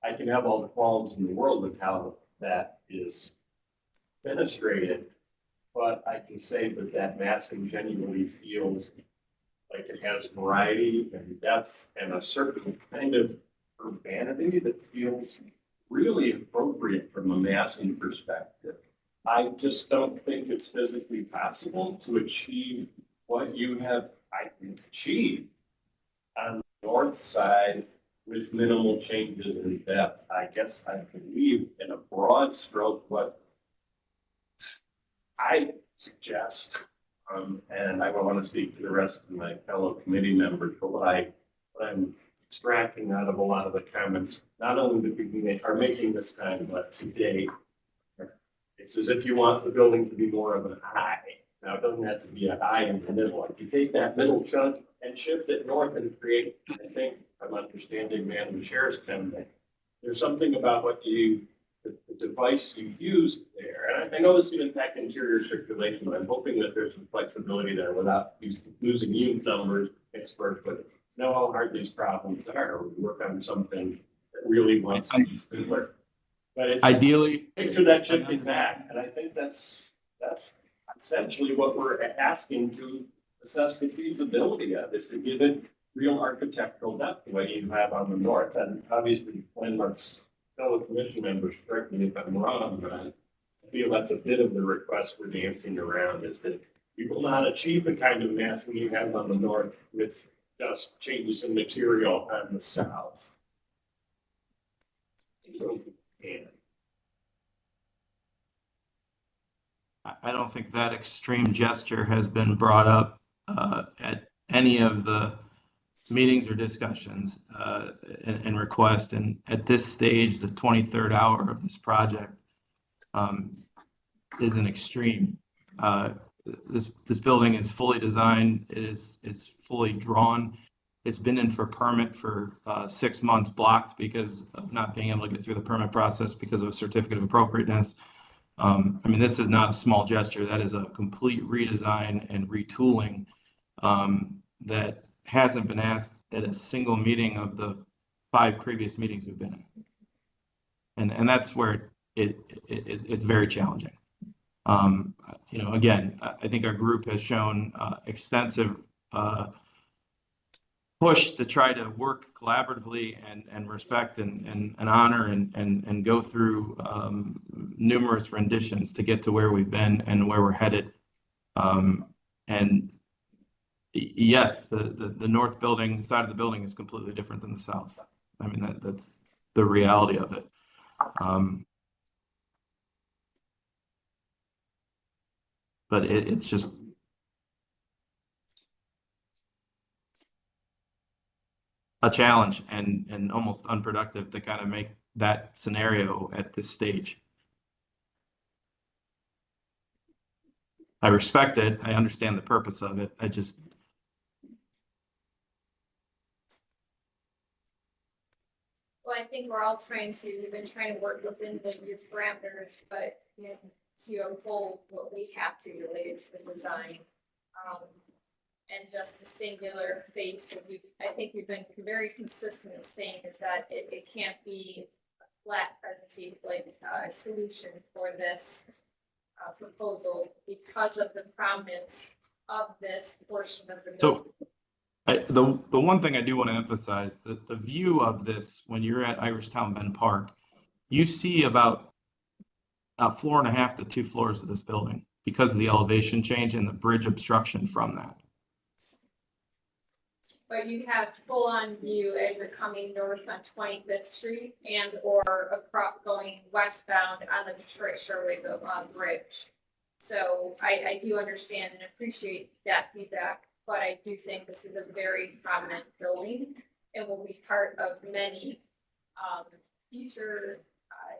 I can have all the qualms in the world with how that is fenestrated, but I can say that massing genuinely feels like it has variety and depth and a certain kind of urbanity that feels really appropriate from a massing perspective. I just don't think it's physically possible to achieve what you have, I think, achieved on the north side with minimal changes in depth. I guess I believe in a broad stroke what I suggest, and I want to speak to the rest of my fellow committee members, but what I'm extracting out of a lot of the comments, not only that we are making this time, but today, it's as if you want the building to be more of an eye. Now, it doesn't have to be an eye in the middle. If you take that middle chunk and shift it north and create, I think, I'm understanding Madam Chair's comment, there's something about what the device you use there. And I know this can impact interior circulation, but I'm hoping that there's some flexibility there without losing unit numbers, experts, but know how hard these problems are. We work on something that really wants to be simpler. But it's ideally picture that shifting back, and I think that's essentially what we're asking to assess the feasibility of, is to give it real architectural depth the way you have on the north. And obviously, Landmark's fellow commission members, correct me if I'm wrong, but I feel that's a bit of the request we're dancing around, is that you will not achieve the kind of massing you have on the north with just changes in material on the south. I don't think that extreme gesture has been brought up at any of the meetings or discussions and requests. And at this stage, the 23rd hour of this project is an extreme. This building is fully designed. It's fully drawn. It's been in for permit for 6 months, blocked because of not being able to get through the permit process because of a certificate of appropriateness. I mean, this is not a small gesture. That is a complete redesign and retooling that hasn't been asked at a single meeting of the 5 previous meetings we've been in. And that's where it's very challenging. You know, again, I think our group has shown extensive push to try to work collaboratively and respect and honor and go through numerous renditions to get to where we've been and where we're headed. And yes, the north building side of the building is completely different than the south. I mean, that's the reality of it. But it's just a challenge and almost unproductive to kind of make that scenario at this stage. I respect it. I understand the purpose of it. I just. Well, I think we're all we've been trying to work within the parameters, but you know, to uphold what we have to related to the design. And just the singular base, I think we've been very consistent in saying is that it can't be a flat solution for this proposal because of the prominence of this portion of the building. The one thing I do want to emphasize that the view of this, when you're at Irishtown Bend Park, you see about a 1.5 to 2 floors of this building because of the elevation change and the bridge obstruction from that. But you have full on view as you're coming north on 25th Street and or across going westbound on the Detroit Shoreway Bridge. So I do understand and appreciate that feedback, but I do think this is a very prominent building and will be part of many future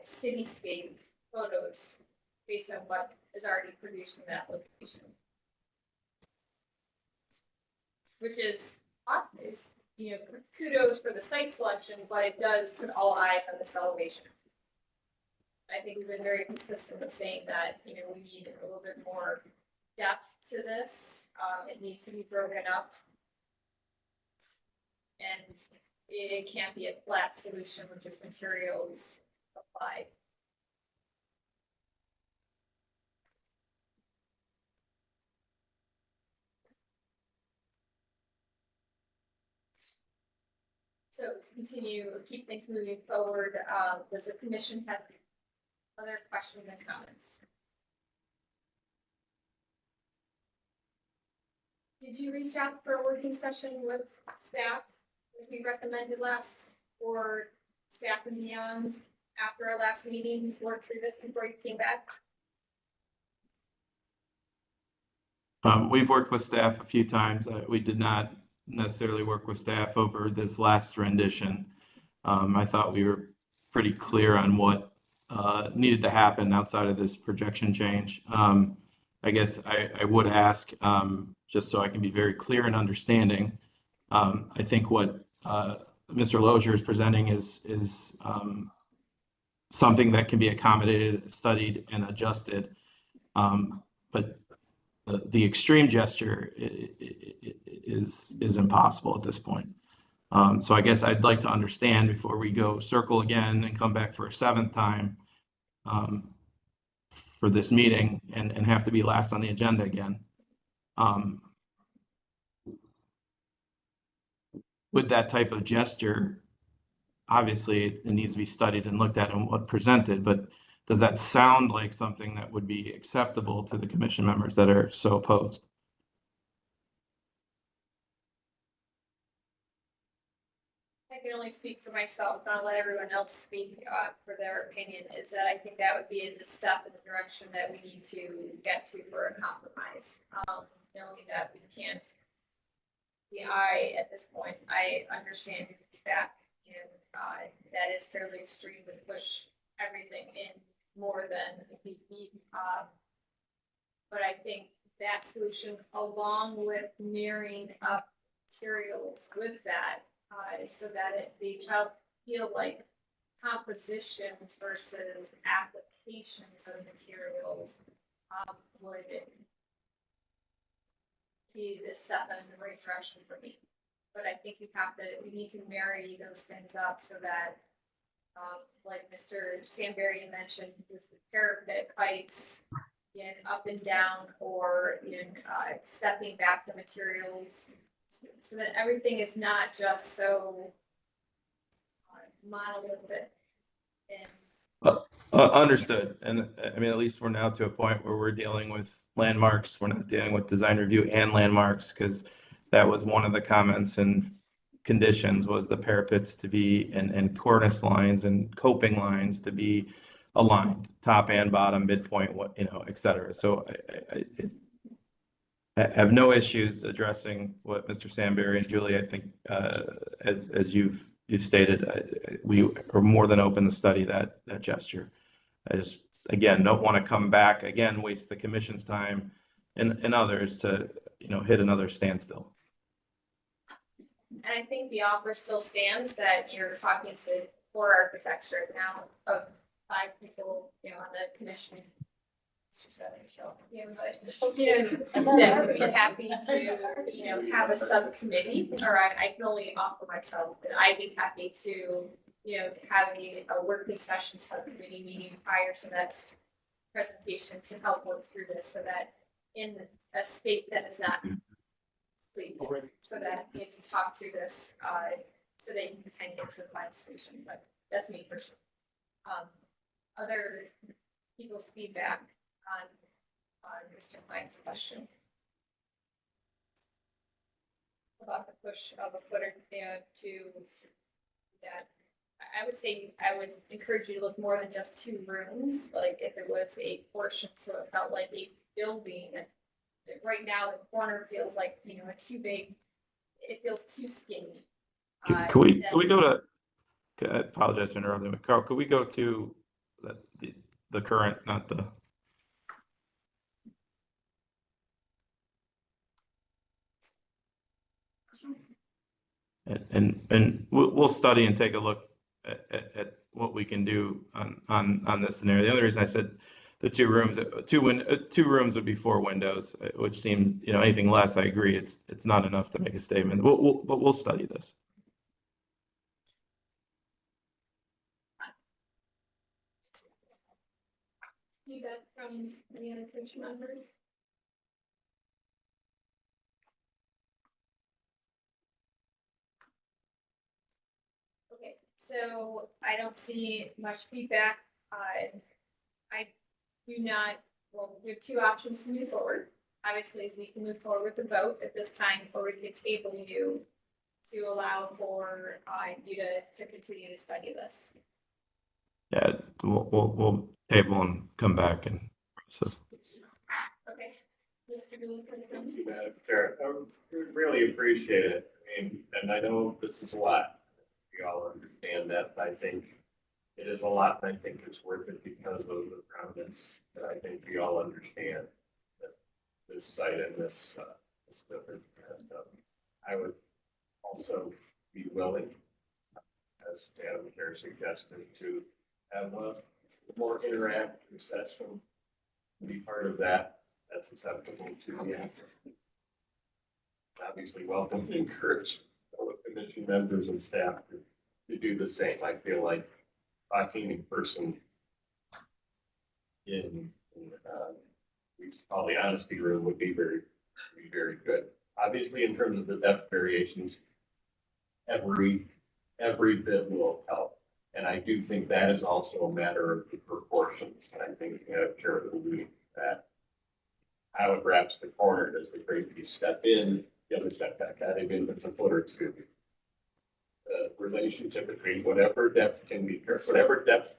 cityscape photos based on what is already produced from that location. Which is often you know, kudos for the site selection, but it does put all eyes on this elevation. I think we've been very consistent with saying that, you know, we need a little bit more depth to this. It needs to be broken up. And it can't be a flat solution with just materials applied. So to continue, keep things moving forward, does the commission have other questions and comments? Did you reach out for a working session with staff, as we recommended last, or staff and beyond after our last meeting to work through this before you came back? We've worked with staff a few times. We did not necessarily work with staff over this last rendition. I thought we were pretty clear on what needed to happen outside of this projection change. I guess I would ask, just so I can be very clear in understanding, I think what Mr. Lozier is presenting is something that can be accommodated, studied, and adjusted. But the extreme gesture is impossible at this point. So I guess I'd like to understand before we go circle again and come back for a 7th time for this meeting and have to be last on the agenda again. With that type of gesture, obviously it needs to be studied and looked at and what presented, but does that sound like something that would be acceptable to the commission members that are so opposed? I can only speak for myself, and I'll let everyone else speak for their opinion, is that I think that would be the step in the direction that we need to get to for a compromise. Knowing that we can't be at this point, I understand your feedback and, that is fairly extreme to push everything in more than we need. But I think that solution, along with marrying up materials with that, so that they feel like compositions versus applications of materials, would be the step in the right direction for me. But I think we need to marry those things up so that, like Mr. Sandberry mentioned, with the parapet heights in up and down or in stepping back the materials, so that everything is not just so monolithic. And Understood. And I mean, at least we're now to a point where we're dealing with landmarks. We're not dealing with design review and landmarks, because that was one of the comments and conditions, was the parapets to be and cornice lines and coping lines to be aligned, top and bottom, midpoint, what, et cetera. So I have no issues addressing what Mr. Sandberry and Julie, I think, as you've stated, we are more than open to study that gesture. I just, again, don't want to come back again, waste the commission's time and others to, hit another standstill. And I think the offer still stands that you're talking to 4 architects right now of 5 people, on the commission. So, that would be happy to, have a subcommittee, or I can only offer myself, but I'd be happy to, have a working session subcommittee meeting prior to next presentation to help work through this, so that in a state that is not complete, so that you can talk through this, so that you can kind of get to the final solution. But that's me personally. Other people's feedback on Mr. Klein's question about the push of a footer to that. I would say I would encourage you to look more than just 2 rooms, like if it was a portion, so it felt like a building. Right now, the corner feels like, a too big, it feels too skinny. Can we go to, I apologize for interrupting, but Carl, could we go to the current, not the. And we'll study and take a look at what we can do on this scenario. The other reason I said the 2 rooms, 2 rooms would be 4 windows, which seemed, anything less, I agree, it's not enough to make a statement. But we'll study this. Feedback from any other commission members? Okay, so I don't see much feedback. I do not, well, we have 2 options to move forward. Obviously, we can move forward with the vote at this time, or we can table you to allow for you to continue to study this. Yeah, we'll table and come back and so. Okay. Thank you, Madam Chair. I would really appreciate it. I mean, and I know this is a lot. We all understand that, but I think it is a lot, and I think it's worth it because of the prominence that I think we all understand that this site and this building has done. I would also be willing, as Madam Chair suggested, to have a more interactive session, be part of that. That's acceptable to the applicant. Obviously, welcome to encourage fellow commission members and staff to do the same. I feel like talking in person in we call the honesty room would be very good. Obviously, in terms of the depth variations, every bit will help. And I do think that is also a matter of the proportions. And I think Chair alluded that how it wraps the corner. Does the great piece step in, the other step back out, even if it's a foot or 2? The relationship between whatever depth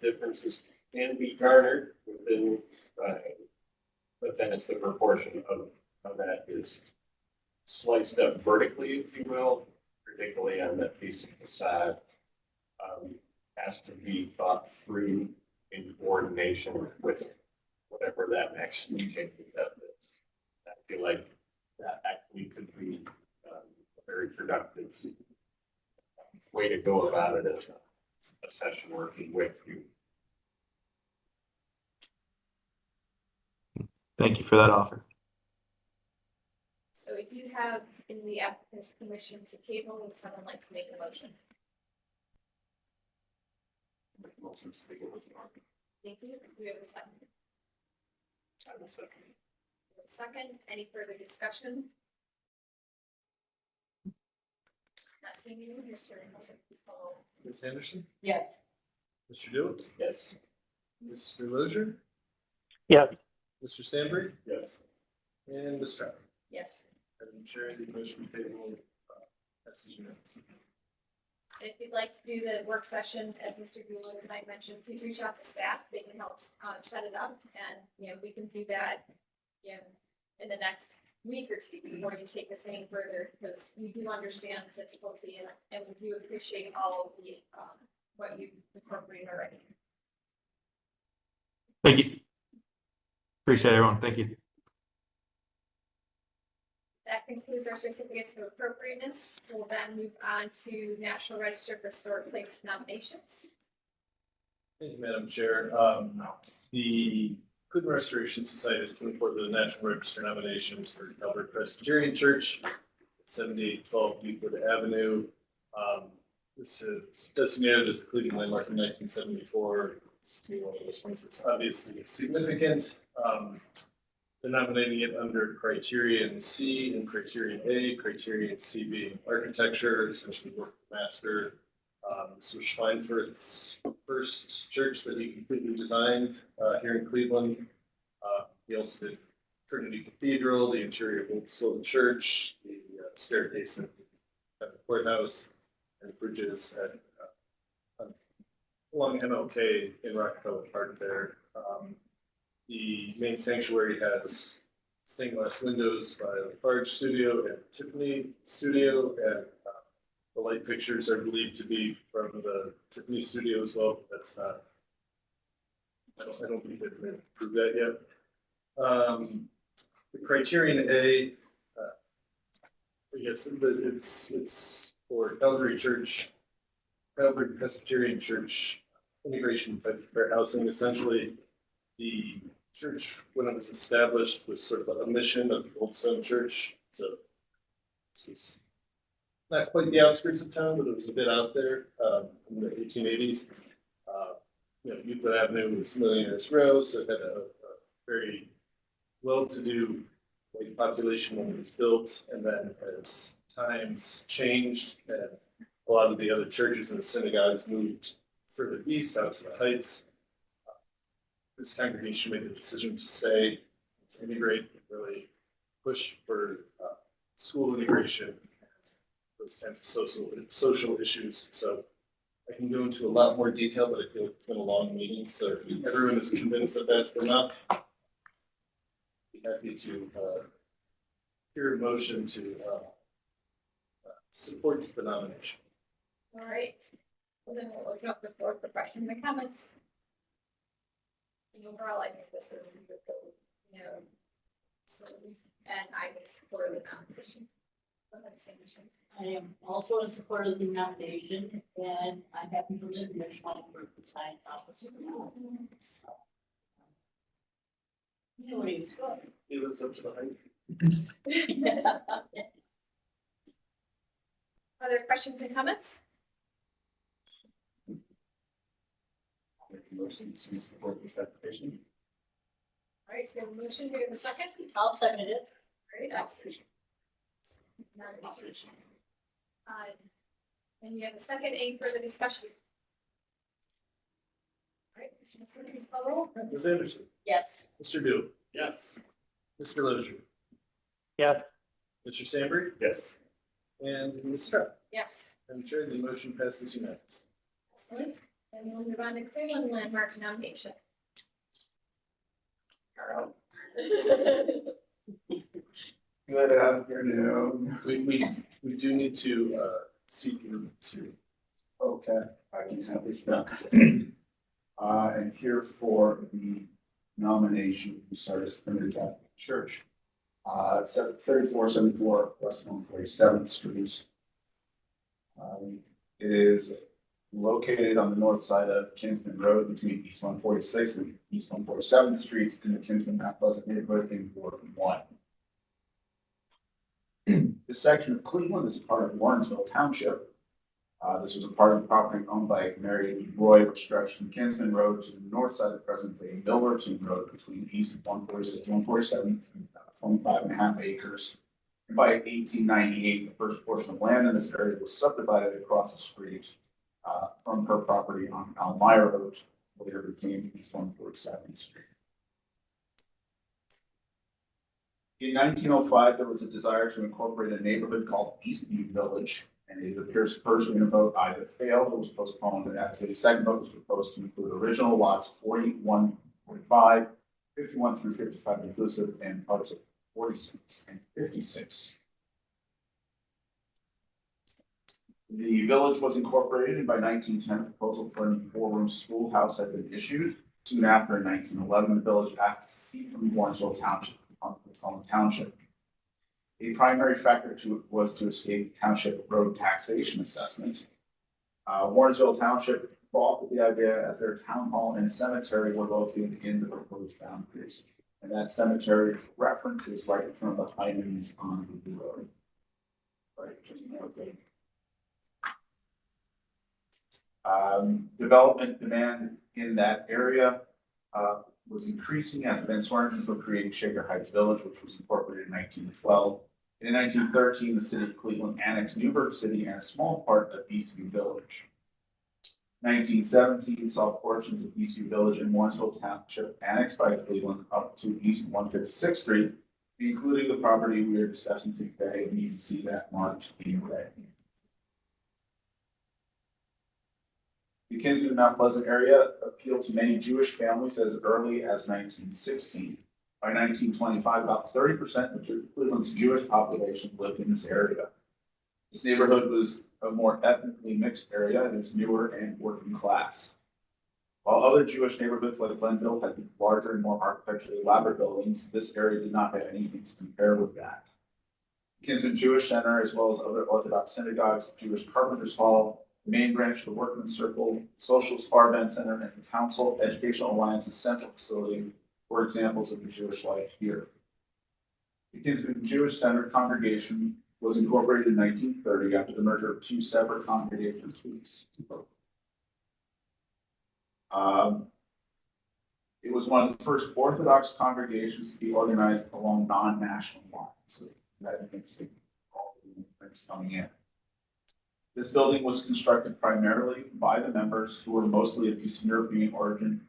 differences can be garnered within, but then it's the proportion of how that is sliced up vertically, if you will, particularly on that piece of facade, has to be thought through in coordination with whatever that maximum change depth is. I feel like that actually could be a very productive way to go about it as a session working with you. Thank you for that offer. So if you have in the applicant's permission to table, would someone like to make a motion? Motion to begin with. Thank you. Do we have a second? I will second. Second, any further discussion? Not seeing you, Mr. Nelson, please follow. Ms. Anderson, Yes. Mr. Dewitt, Yes. Mr. Lozier, Yeah, Mr. Sandberg, Yes. and Ms. Scott. Yes. Madam Chair, the motion table passes unanimously. And if you'd like to do the work session, as Mr. Gulick might mention, please reach out to staff. They can help set it up, and we can do that, in the next week or two before you take this any further, because we do understand the difficulty and we do appreciate all of the what you incorporated already. Thank you. Appreciate everyone. Thank you. That concludes our certificates of appropriateness. We'll then move on to National Register for Historic Places nominations. Thank you, Madam Chair. The Cleveland Restoration Society has put forward the National Register nominations for Calvary Presbyterian Church, 7812 Euclid Avenue. This is designated as a Cleveland landmark in 1974. It's one of those ones that's obviously significant. They're nominating it under criterion C and criterion A, criterion C being architecture, essentially work master. This was Schweinfurth's first church that he completely designed here in Cleveland. He also did Trinity Cathedral, the interior of Old Sloan Church, the staircase at the courthouse, and bridges at along MLK in Rockefeller Park there. The main sanctuary has stained glass windows by Lafarge Studio and Tiffany Studio, and the light fixtures are believed to be from the Tiffany Studio as well. That's not. I don't think they've been proved that yet. The criterion A, yes, it's for Calvary Church, Calvary Presbyterian Church integration type of fair housing. Essentially, the church, when it was established, was sort of a mission of the Old Stone Church. So this was not quite the outskirts of town, but it was a bit out there in the 1880s. Euclid Avenue was Millionaires Row, so it had a very well-to-do white population when it was built. And then as times changed and a lot of the other churches and synagogues moved further east out to the Heights, this congregation made the decision to stay, to integrate, really push for school integration, those kinds of social issues. So I can go into a lot more detail, but I feel like it's been a long meeting. So if everyone is convinced that that's enough, I'd be happy to hear a motion to support the nomination. All right. Well, then we'll open up the floor for questions and comments. Overall, I think this is, so, and I would support the nomination. I am also in support of the nomination, and I happen to live near Schweinfurt, the sign office. So, he's good. He lives up to the height. Other questions and comments? Make a motion to support this application. All right, so we have a motion, do we have a second? I'll second it. All right, nomination. And you have a second, any further discussion? All right, Mr. Messina, please call roll. Ms. Anderson, Yes. Mr. Dew, Yes. Mr. Lozier, yeah, Mr. Sandberg, Yes. and Ms. Scott. Yes. I'm sure the motion passes unanimously. Excellent. And we'll move on to Cleveland Landmark nomination. Carl. Good afternoon. We do need to seek you to. Okay, I can have this done. I'm here for the nomination to start as Primitive Catholic Church. 3474 West 147th Street. It is located on the north side of Kinsman Road between East 146th and East 147th Streets in the Kinsman Mount Pleasant neighborhood in Ward 1. This section of Cleveland is part of Warrensville Township. This was a part of the property owned by Mary Roy, which stretched from Kinsman Road to the north side of present-day Millerton Road between East 146 and 147th, 25.5 acres. And by 1898, the first portion of land in this area was subdivided across the street from her property on Elmira Road, later became East 147th Street. In 1905, there was a desire to incorporate a neighborhood called Eastview Village, and it appears first in a vote either failed or was postponed, and as a second vote was proposed to include original lots 41, 45, 51 through 55 inclusive, and parts of 46 and 56. The village was incorporated, and by 1910, a proposal for a new four-room schoolhouse had been issued. Soon after, in 1911, the village asked to secede from Warrensville Township on its own township. A primary factor was to escape township road taxation assessment. Warrensville Township bought the idea as their town hall and cemetery were located in the proposed boundaries. And that cemetery reference is right in front of the Hymens on the road. Right, just another thing. Development demand in that area was increasing as the Van Swartens were creating Shaker Heights Village, which was incorporated in 1912. And in 1913, the city of Cleveland annexed Newburgh City and a small part of Eastview Village. 1917 saw portions of Eastview Village and Warrensville Township annexed by Cleveland up to East 156th Street, including the property we are discussing today. And you can see that marked in red. The Kinsman Mount Pleasant area appealed to many Jewish families as early as 1916. By 1925, about 30% of Cleveland's Jewish population lived in this area. This neighborhood was a more ethnically mixed area. It was newer and working class. While other Jewish neighborhoods like Glenville had larger and more architecturally elaborate buildings, this area did not have anything to compare with that. The Kinsman Jewish Center, as well as other Orthodox synagogues, Jewish Carpenters Hall, the main branch of the Workmen's Circle, Socialist Farben Center, and the Council Educational Alliance's central facility were examples of the Jewish life here. The Kinsman Jewish Center congregation was incorporated in 1930 after the merger of two separate congregations. It was one of the first Orthodox congregations to be organized along non-national lines. So that is interesting. All the things coming in. This building was constructed primarily by the members who were mostly of Eastern European origin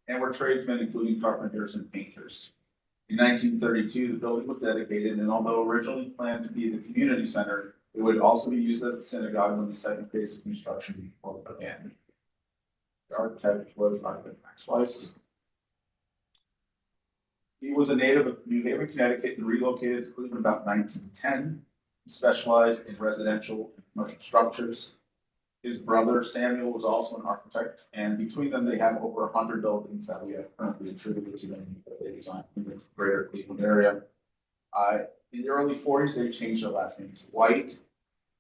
and were tradesmen, including carpenters and painters. In 1932, the building was dedicated, and although originally planned to be the community center, it would also be used as a synagogue when the second phase of construction began. The architect was Arthur Max Weiss. He was a native of New Haven, Connecticut, and relocated to Cleveland about 1910. He specialized in residential and commercial structures. His brother Samuel was also an architect, and between them they have over 100 buildings that we have currently attributed to them that they designed in the greater Cleveland area. In the early 40s, they changed their last name to White,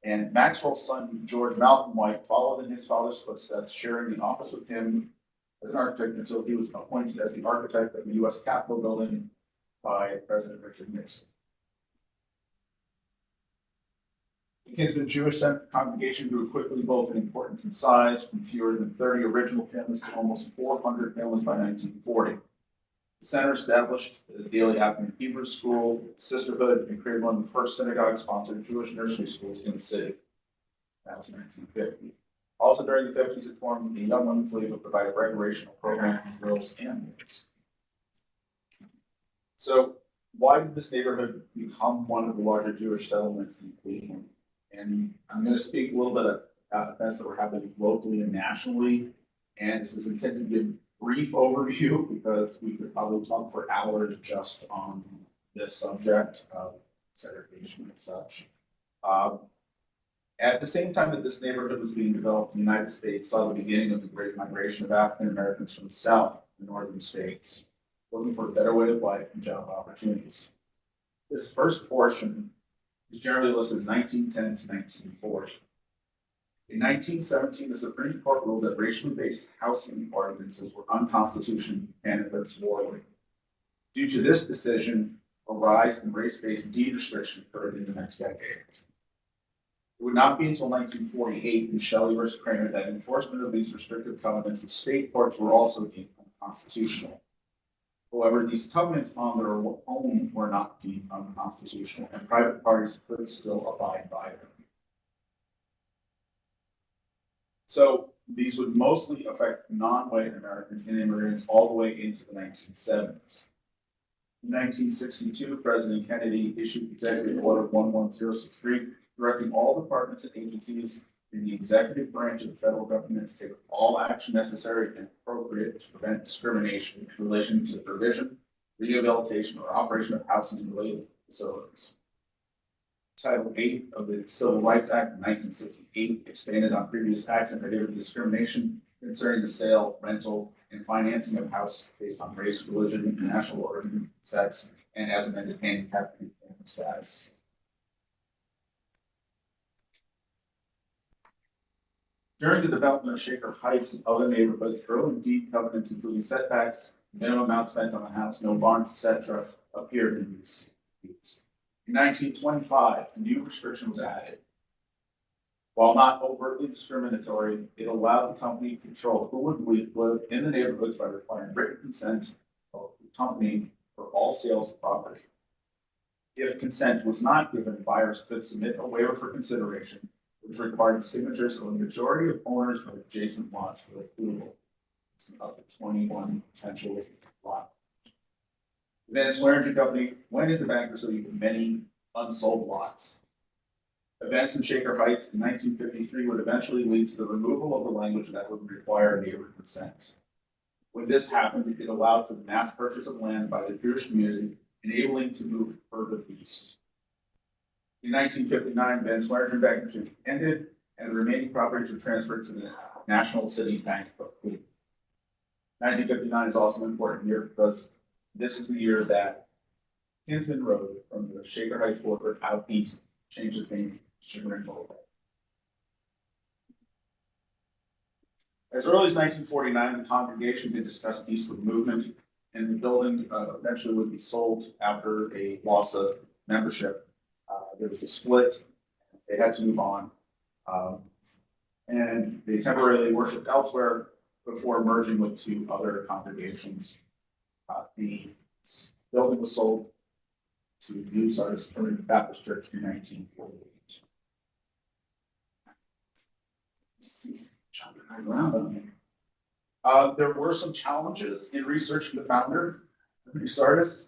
and Maxwell's son George Malcolm White followed in his father's footsteps, sharing the office with him as an architect until he was appointed as the architect of the U.S. Capitol building by President Richard Nixon. The Kinsman Jewish Center congregation grew quickly, both in importance and size, from fewer than 30 original families to almost 400 families by 1940. The center established the Daily Advent Hebrew School, Sisterhood, and created one of the first synagogue-sponsored Jewish nursery schools in the city. That was 1950. Also during the 50s, it formed a Young Women's League that provided recreational programs for girls and boys. So why did this neighborhood become one of the larger Jewish settlements in Cleveland? And I'm going to speak a little bit about events that were happening locally and nationally. And this is intended to give a brief overview because we could probably talk for hours just on this subject. segregation and such. At the same time that this neighborhood was being developed, the United States saw the beginning of the Great Migration of African Americans from the South to the northern states, looking for a better way of life and job opportunities. This first portion is generally listed as 1910 to 1940. In 1917, the Supreme Court ruled that racially based housing ordinances were unconstitutional and morally. Due to this decision, a rise in race-based deed restriction occurred in the next decade. It would not be until 1948 in Shelley versus Kramer that enforcement of these restrictive covenants in state courts were also deemed unconstitutional. However, these covenants on their own were not deemed unconstitutional, and private parties could still abide by them. So these would mostly affect non-white Americans and immigrants all the way into the 1970s. In 1962, President Kennedy issued Executive Order 11063, directing all departments and agencies in the executive branch of the federal government to take all action necessary and appropriate to prevent discrimination in relation to the provision, rehabilitation, or operation of housing-related facilities. Title 8 of the Civil Rights Act of 1968 expanded on previous acts and prohibited discrimination concerning the sale, rental, and financing of houses based on race, religion, national origin, sex, and as amended handicap and family status. During the development of Shaker Heights and other neighborhoods, early deed covenants, including setbacks, minimum amount spent on the house, no barns, etc., appeared in these deeds. In 1925, a new restriction was added. While not overtly discriminatory, it allowed the company to control who would live in the neighborhoods by requiring written consent of the company for all sales of property. If consent was not given, buyers could submit a waiver for consideration, which required the signatures of a majority of owners of adjacent lots for approval. Up to 21 potential lots. Then Swearingen Company went into bankruptcy with many unsold lots. Events in Shaker Heights in 1953 would eventually lead to the removal of the language that would require neighbor consent. When this happened, it allowed for the mass purchase of land by the Jewish community, enabling to move further east. In 1959, Van Swearingen bankruptcy ended, and the remaining properties were transferred to the National City Bank of Cleveland. 1959 is also an important year because this is the year that Kinsman Road from the Shaker Heights border out east changed its name to Sugar Boulevard. As early as 1949, the congregation did discuss eastward movement, and the building eventually would be sold after a loss of membership. There was a split. They had to move on. And they temporarily worshiped elsewhere before merging with two other congregations. The building was sold to New Sardis Permanent Baptist Church in 1948. There were some challenges in researching the founder of New Sardis.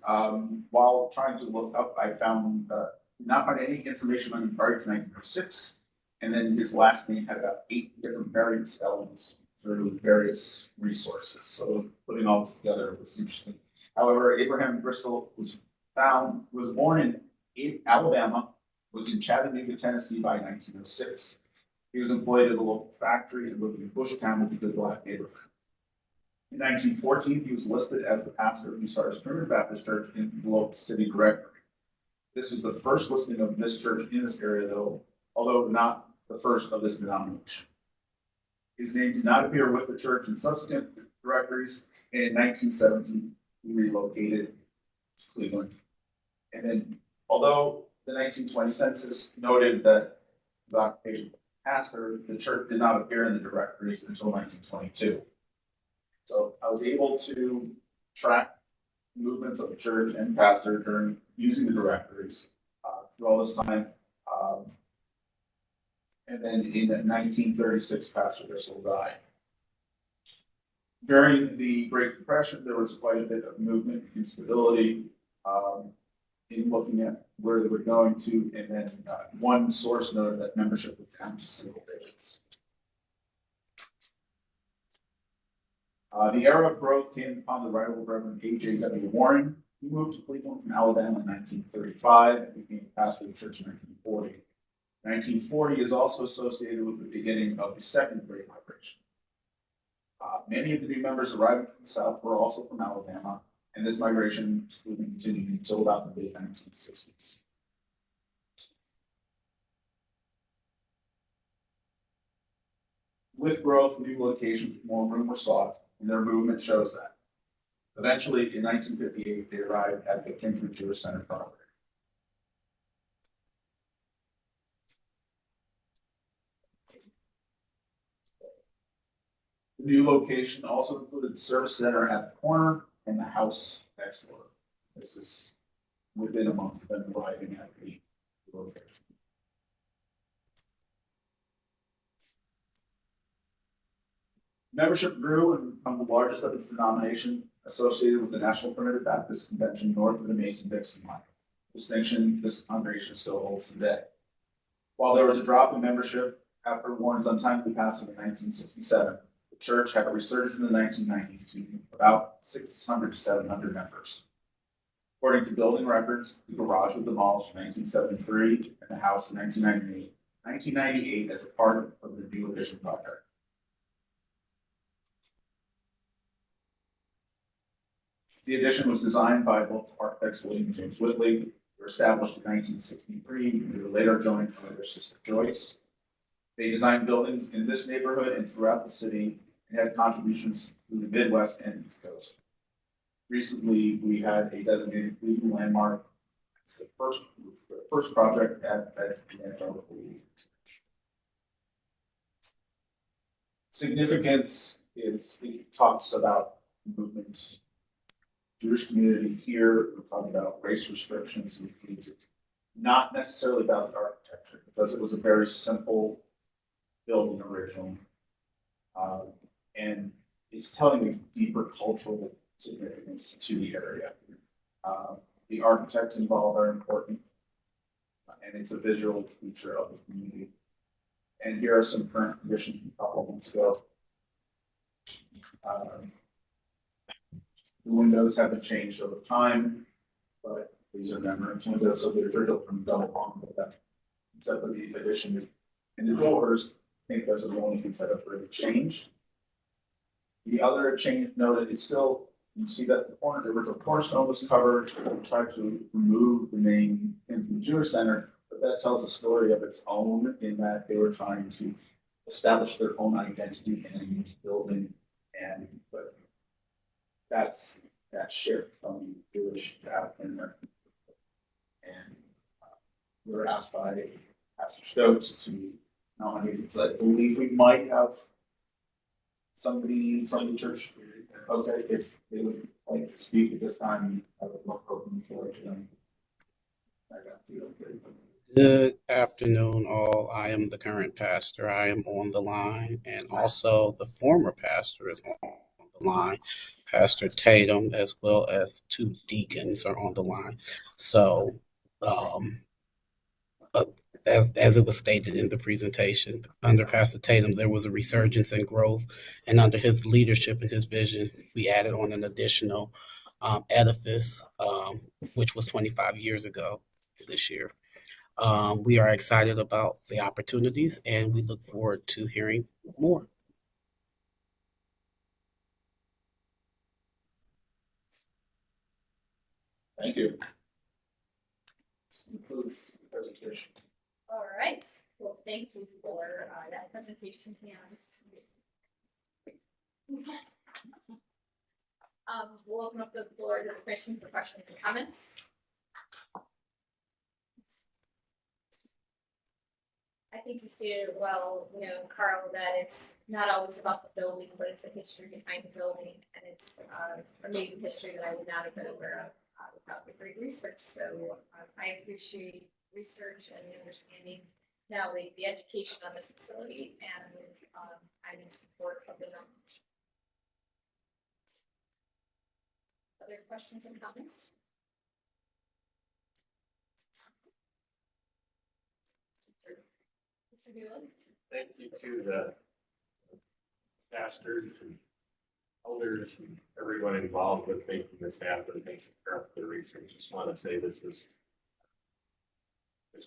While trying to look up, I found did not find any information on him prior to 1906, and then his last name had about 8 different variant spellings through various resources. So putting all this together was interesting. However, Abraham Bristol was born in Alabama, was in Chattanooga, Tennessee by 1906. He was employed at a local factory and lived in Bushtown with a good black neighborhood. In 1914, he was listed as the pastor of New Sardis Primitive Baptist Church in the local city directory. This was the first listing of this church in this area, though, although not the first of this denomination. His name did not appear with the church in subsequent directories, and in 1917, he relocated to Cleveland. And then, although the 1920 census noted that his occupation was pastor, the church did not appear in the directories until 1922. So I was able to track movements of the church and pastor during using the directories through all this time. And then in 1936, Pastor Bristol died. During the Great Depression, there was quite a bit of movement, instability in looking at where they were going to, and then one source noted that membership was down to single digits. The era of growth came upon the right of Reverend A.J.W. Warren, He moved to Cleveland from Alabama in 1935 and became pastor of the church in 1940. 1940 is also associated with the beginning of the Second Great Migration. Many of the new members arriving from the South were also from Alabama, and this migration continued until about the mid 1960s. With growth, new locations, more room were sought, and their movement shows that. Eventually, in 1958, they arrived at the Kindred Jewish Center property. The new location also included the service center at the corner and the house next door. This is within a month of them arriving at the location. Membership grew and became the largest of its denomination, associated with the National Primitive Baptist Convention north of the Mason-Dixon line. Distinction this congregation still holds today. While there was a drop in membership after Warren's untimely passing in 1967, the church had a resurgence in the 1990s to about 600 to 700 members. According to building records, the garage was demolished in 1973 and the house in 1998 as a part of the new addition project. The addition was designed by both architects William and James Whitley. They were established in 1963 and they were later joined by their sister Joyce. They designed buildings in this neighborhood and throughout the city and had contributions to the Midwest and East Coast. Recently, we had a designated Cleveland landmark. It's the first project at the Evangelical Church. Significance is it talks about movements. Jewish community here, we're talking about race restrictions and things. It's not necessarily about the architecture because it was a very simple building originally. And it's telling a deeper cultural significance to the area. The architects involved are important, and it's a visual feature of the community. And here are some current conditions from a couple of months ago. The windows haven't changed over time, but these are membrane windows, so they're original from double hung with that. Except for the addition in the doors, I think those are the only things that have really changed. The other change noted, it's still, you see that the original cornerstone was covered. We tried to remove the name into the Jewish Center, but that tells a story of its own in that they were trying to establish their own identity in a new building, and but that's that shift from Jewish to African American. And we were asked by Pastor Stokes to nominate. It's I believe we might have somebody from the church. Okay, if they would like to speak at this time, I would look open for them. Good afternoon, all. I am the current pastor. I am on the line, and also the former pastor is on the line. Pastor Tatum, as well as two deacons, are on the line. So, as it was stated in the presentation, under Pastor Tatum, there was a resurgence in growth, and under his leadership and his vision, we added on an additional edifice, which was 25 years ago this year. We are excited about the opportunities, and we look forward to hearing more. Thank you. This concludes the presentation. All right, well, thank you for that presentation, Hans. We'll open up the floor to the commission for questions and comments. I think you stated it well, Carl, that it's not always about the building, but it's the history behind the building, and it's amazing history that I would not have been aware of without the great research. So I appreciate research and understanding not only the education on this facility, and I'm in support of the knowledge. Other questions and comments? Mr. Buell? Thank you to the pastors and elders and everyone involved with making this happen, thank you for the research. Just want to say it's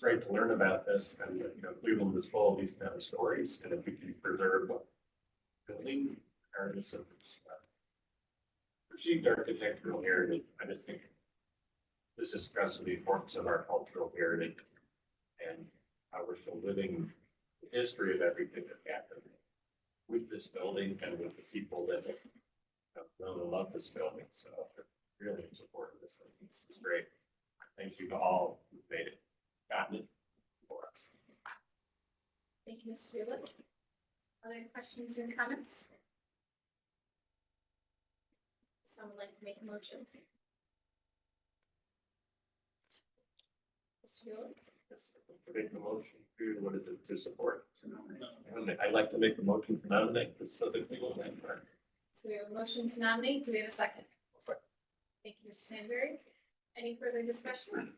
great to learn about this, and Cleveland is full of these kind of stories, and if we can preserve what building, regardless of its perceived architectural heritage, I just think this discusses the importance of our cultural heritage and how we're still living the history of everything that happened with this building and with the people that have known and love this building. So really in support of this. This is great. Thank you to all who made it, gotten it for us. Thank you, Mr. Hewlett. Other questions or comments? Someone like to make a motion? Mr. Hewlett? Yes, I'd like to make the motion to, what is it, to support? I'd like to make the motion to nominate this as a Cleveland landmark. So we have a motion to nominate. Do we have a second? Second. Thank you, Mr. Stanberry. Any further discussion?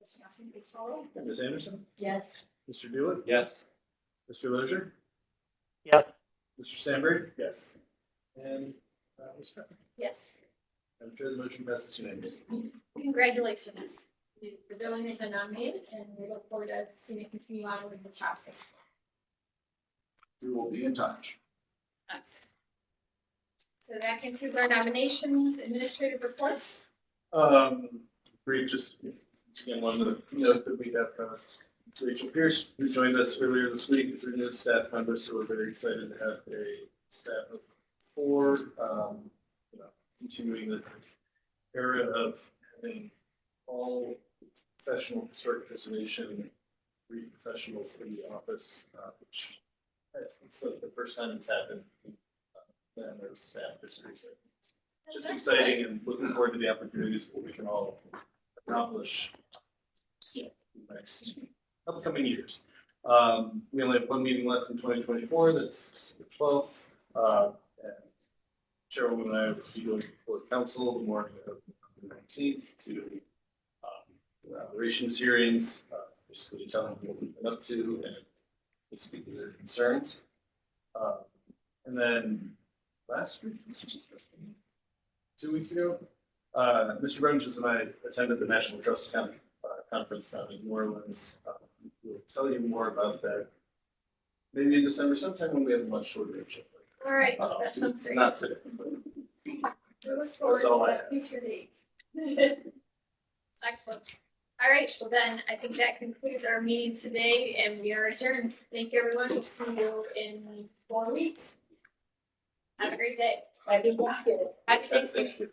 Mr. Johnson, please follow. Ms. Anderson? Yes. Mr. Hewlett? Yes. Mr. Lozier? Yes. Mr. Sandberg? Yes. And Ms. Trevor? Yes. I'm sure the motion passes unanimously. Congratulations. The building has been nominated, and we look forward to seeing it continue on with the process. We will be in touch. Excellent. So that concludes our nominations, administrative reports. Brief, just again, wanted to note that we have Rachel Pierce, who joined us earlier this week as our new staff member, so we're very excited to have a staff of 4, continuing the era of having all professional historic preservation, 3 professionals in the office, which it's the first time it's happened. And there's staff history, so it's just exciting and looking forward to the opportunities that we can all accomplish in the next upcoming years. We only have 1 meeting left in 2024. That's the 12th. And Chairwoman and I will be going before council the morning of the 19th to the operations hearings, basically telling them what we've been up to and speak to their concerns. And then last week, this was just 2 weeks ago, Mr. Brunges and I attended the National Trust Account Conference down in New Orleans. We'll tell you more about that maybe in December, sometime when we have a much shorter agenda. All right, that sounds great. Not today. We look forward all to I that future date. Excellent. All right, well then, I think that concludes our meeting today, and we are adjourned. Thank you, everyone. We'll see you in 4 weeks. Have a great day. Happy Thanksgiving. Happy Thanksgiving.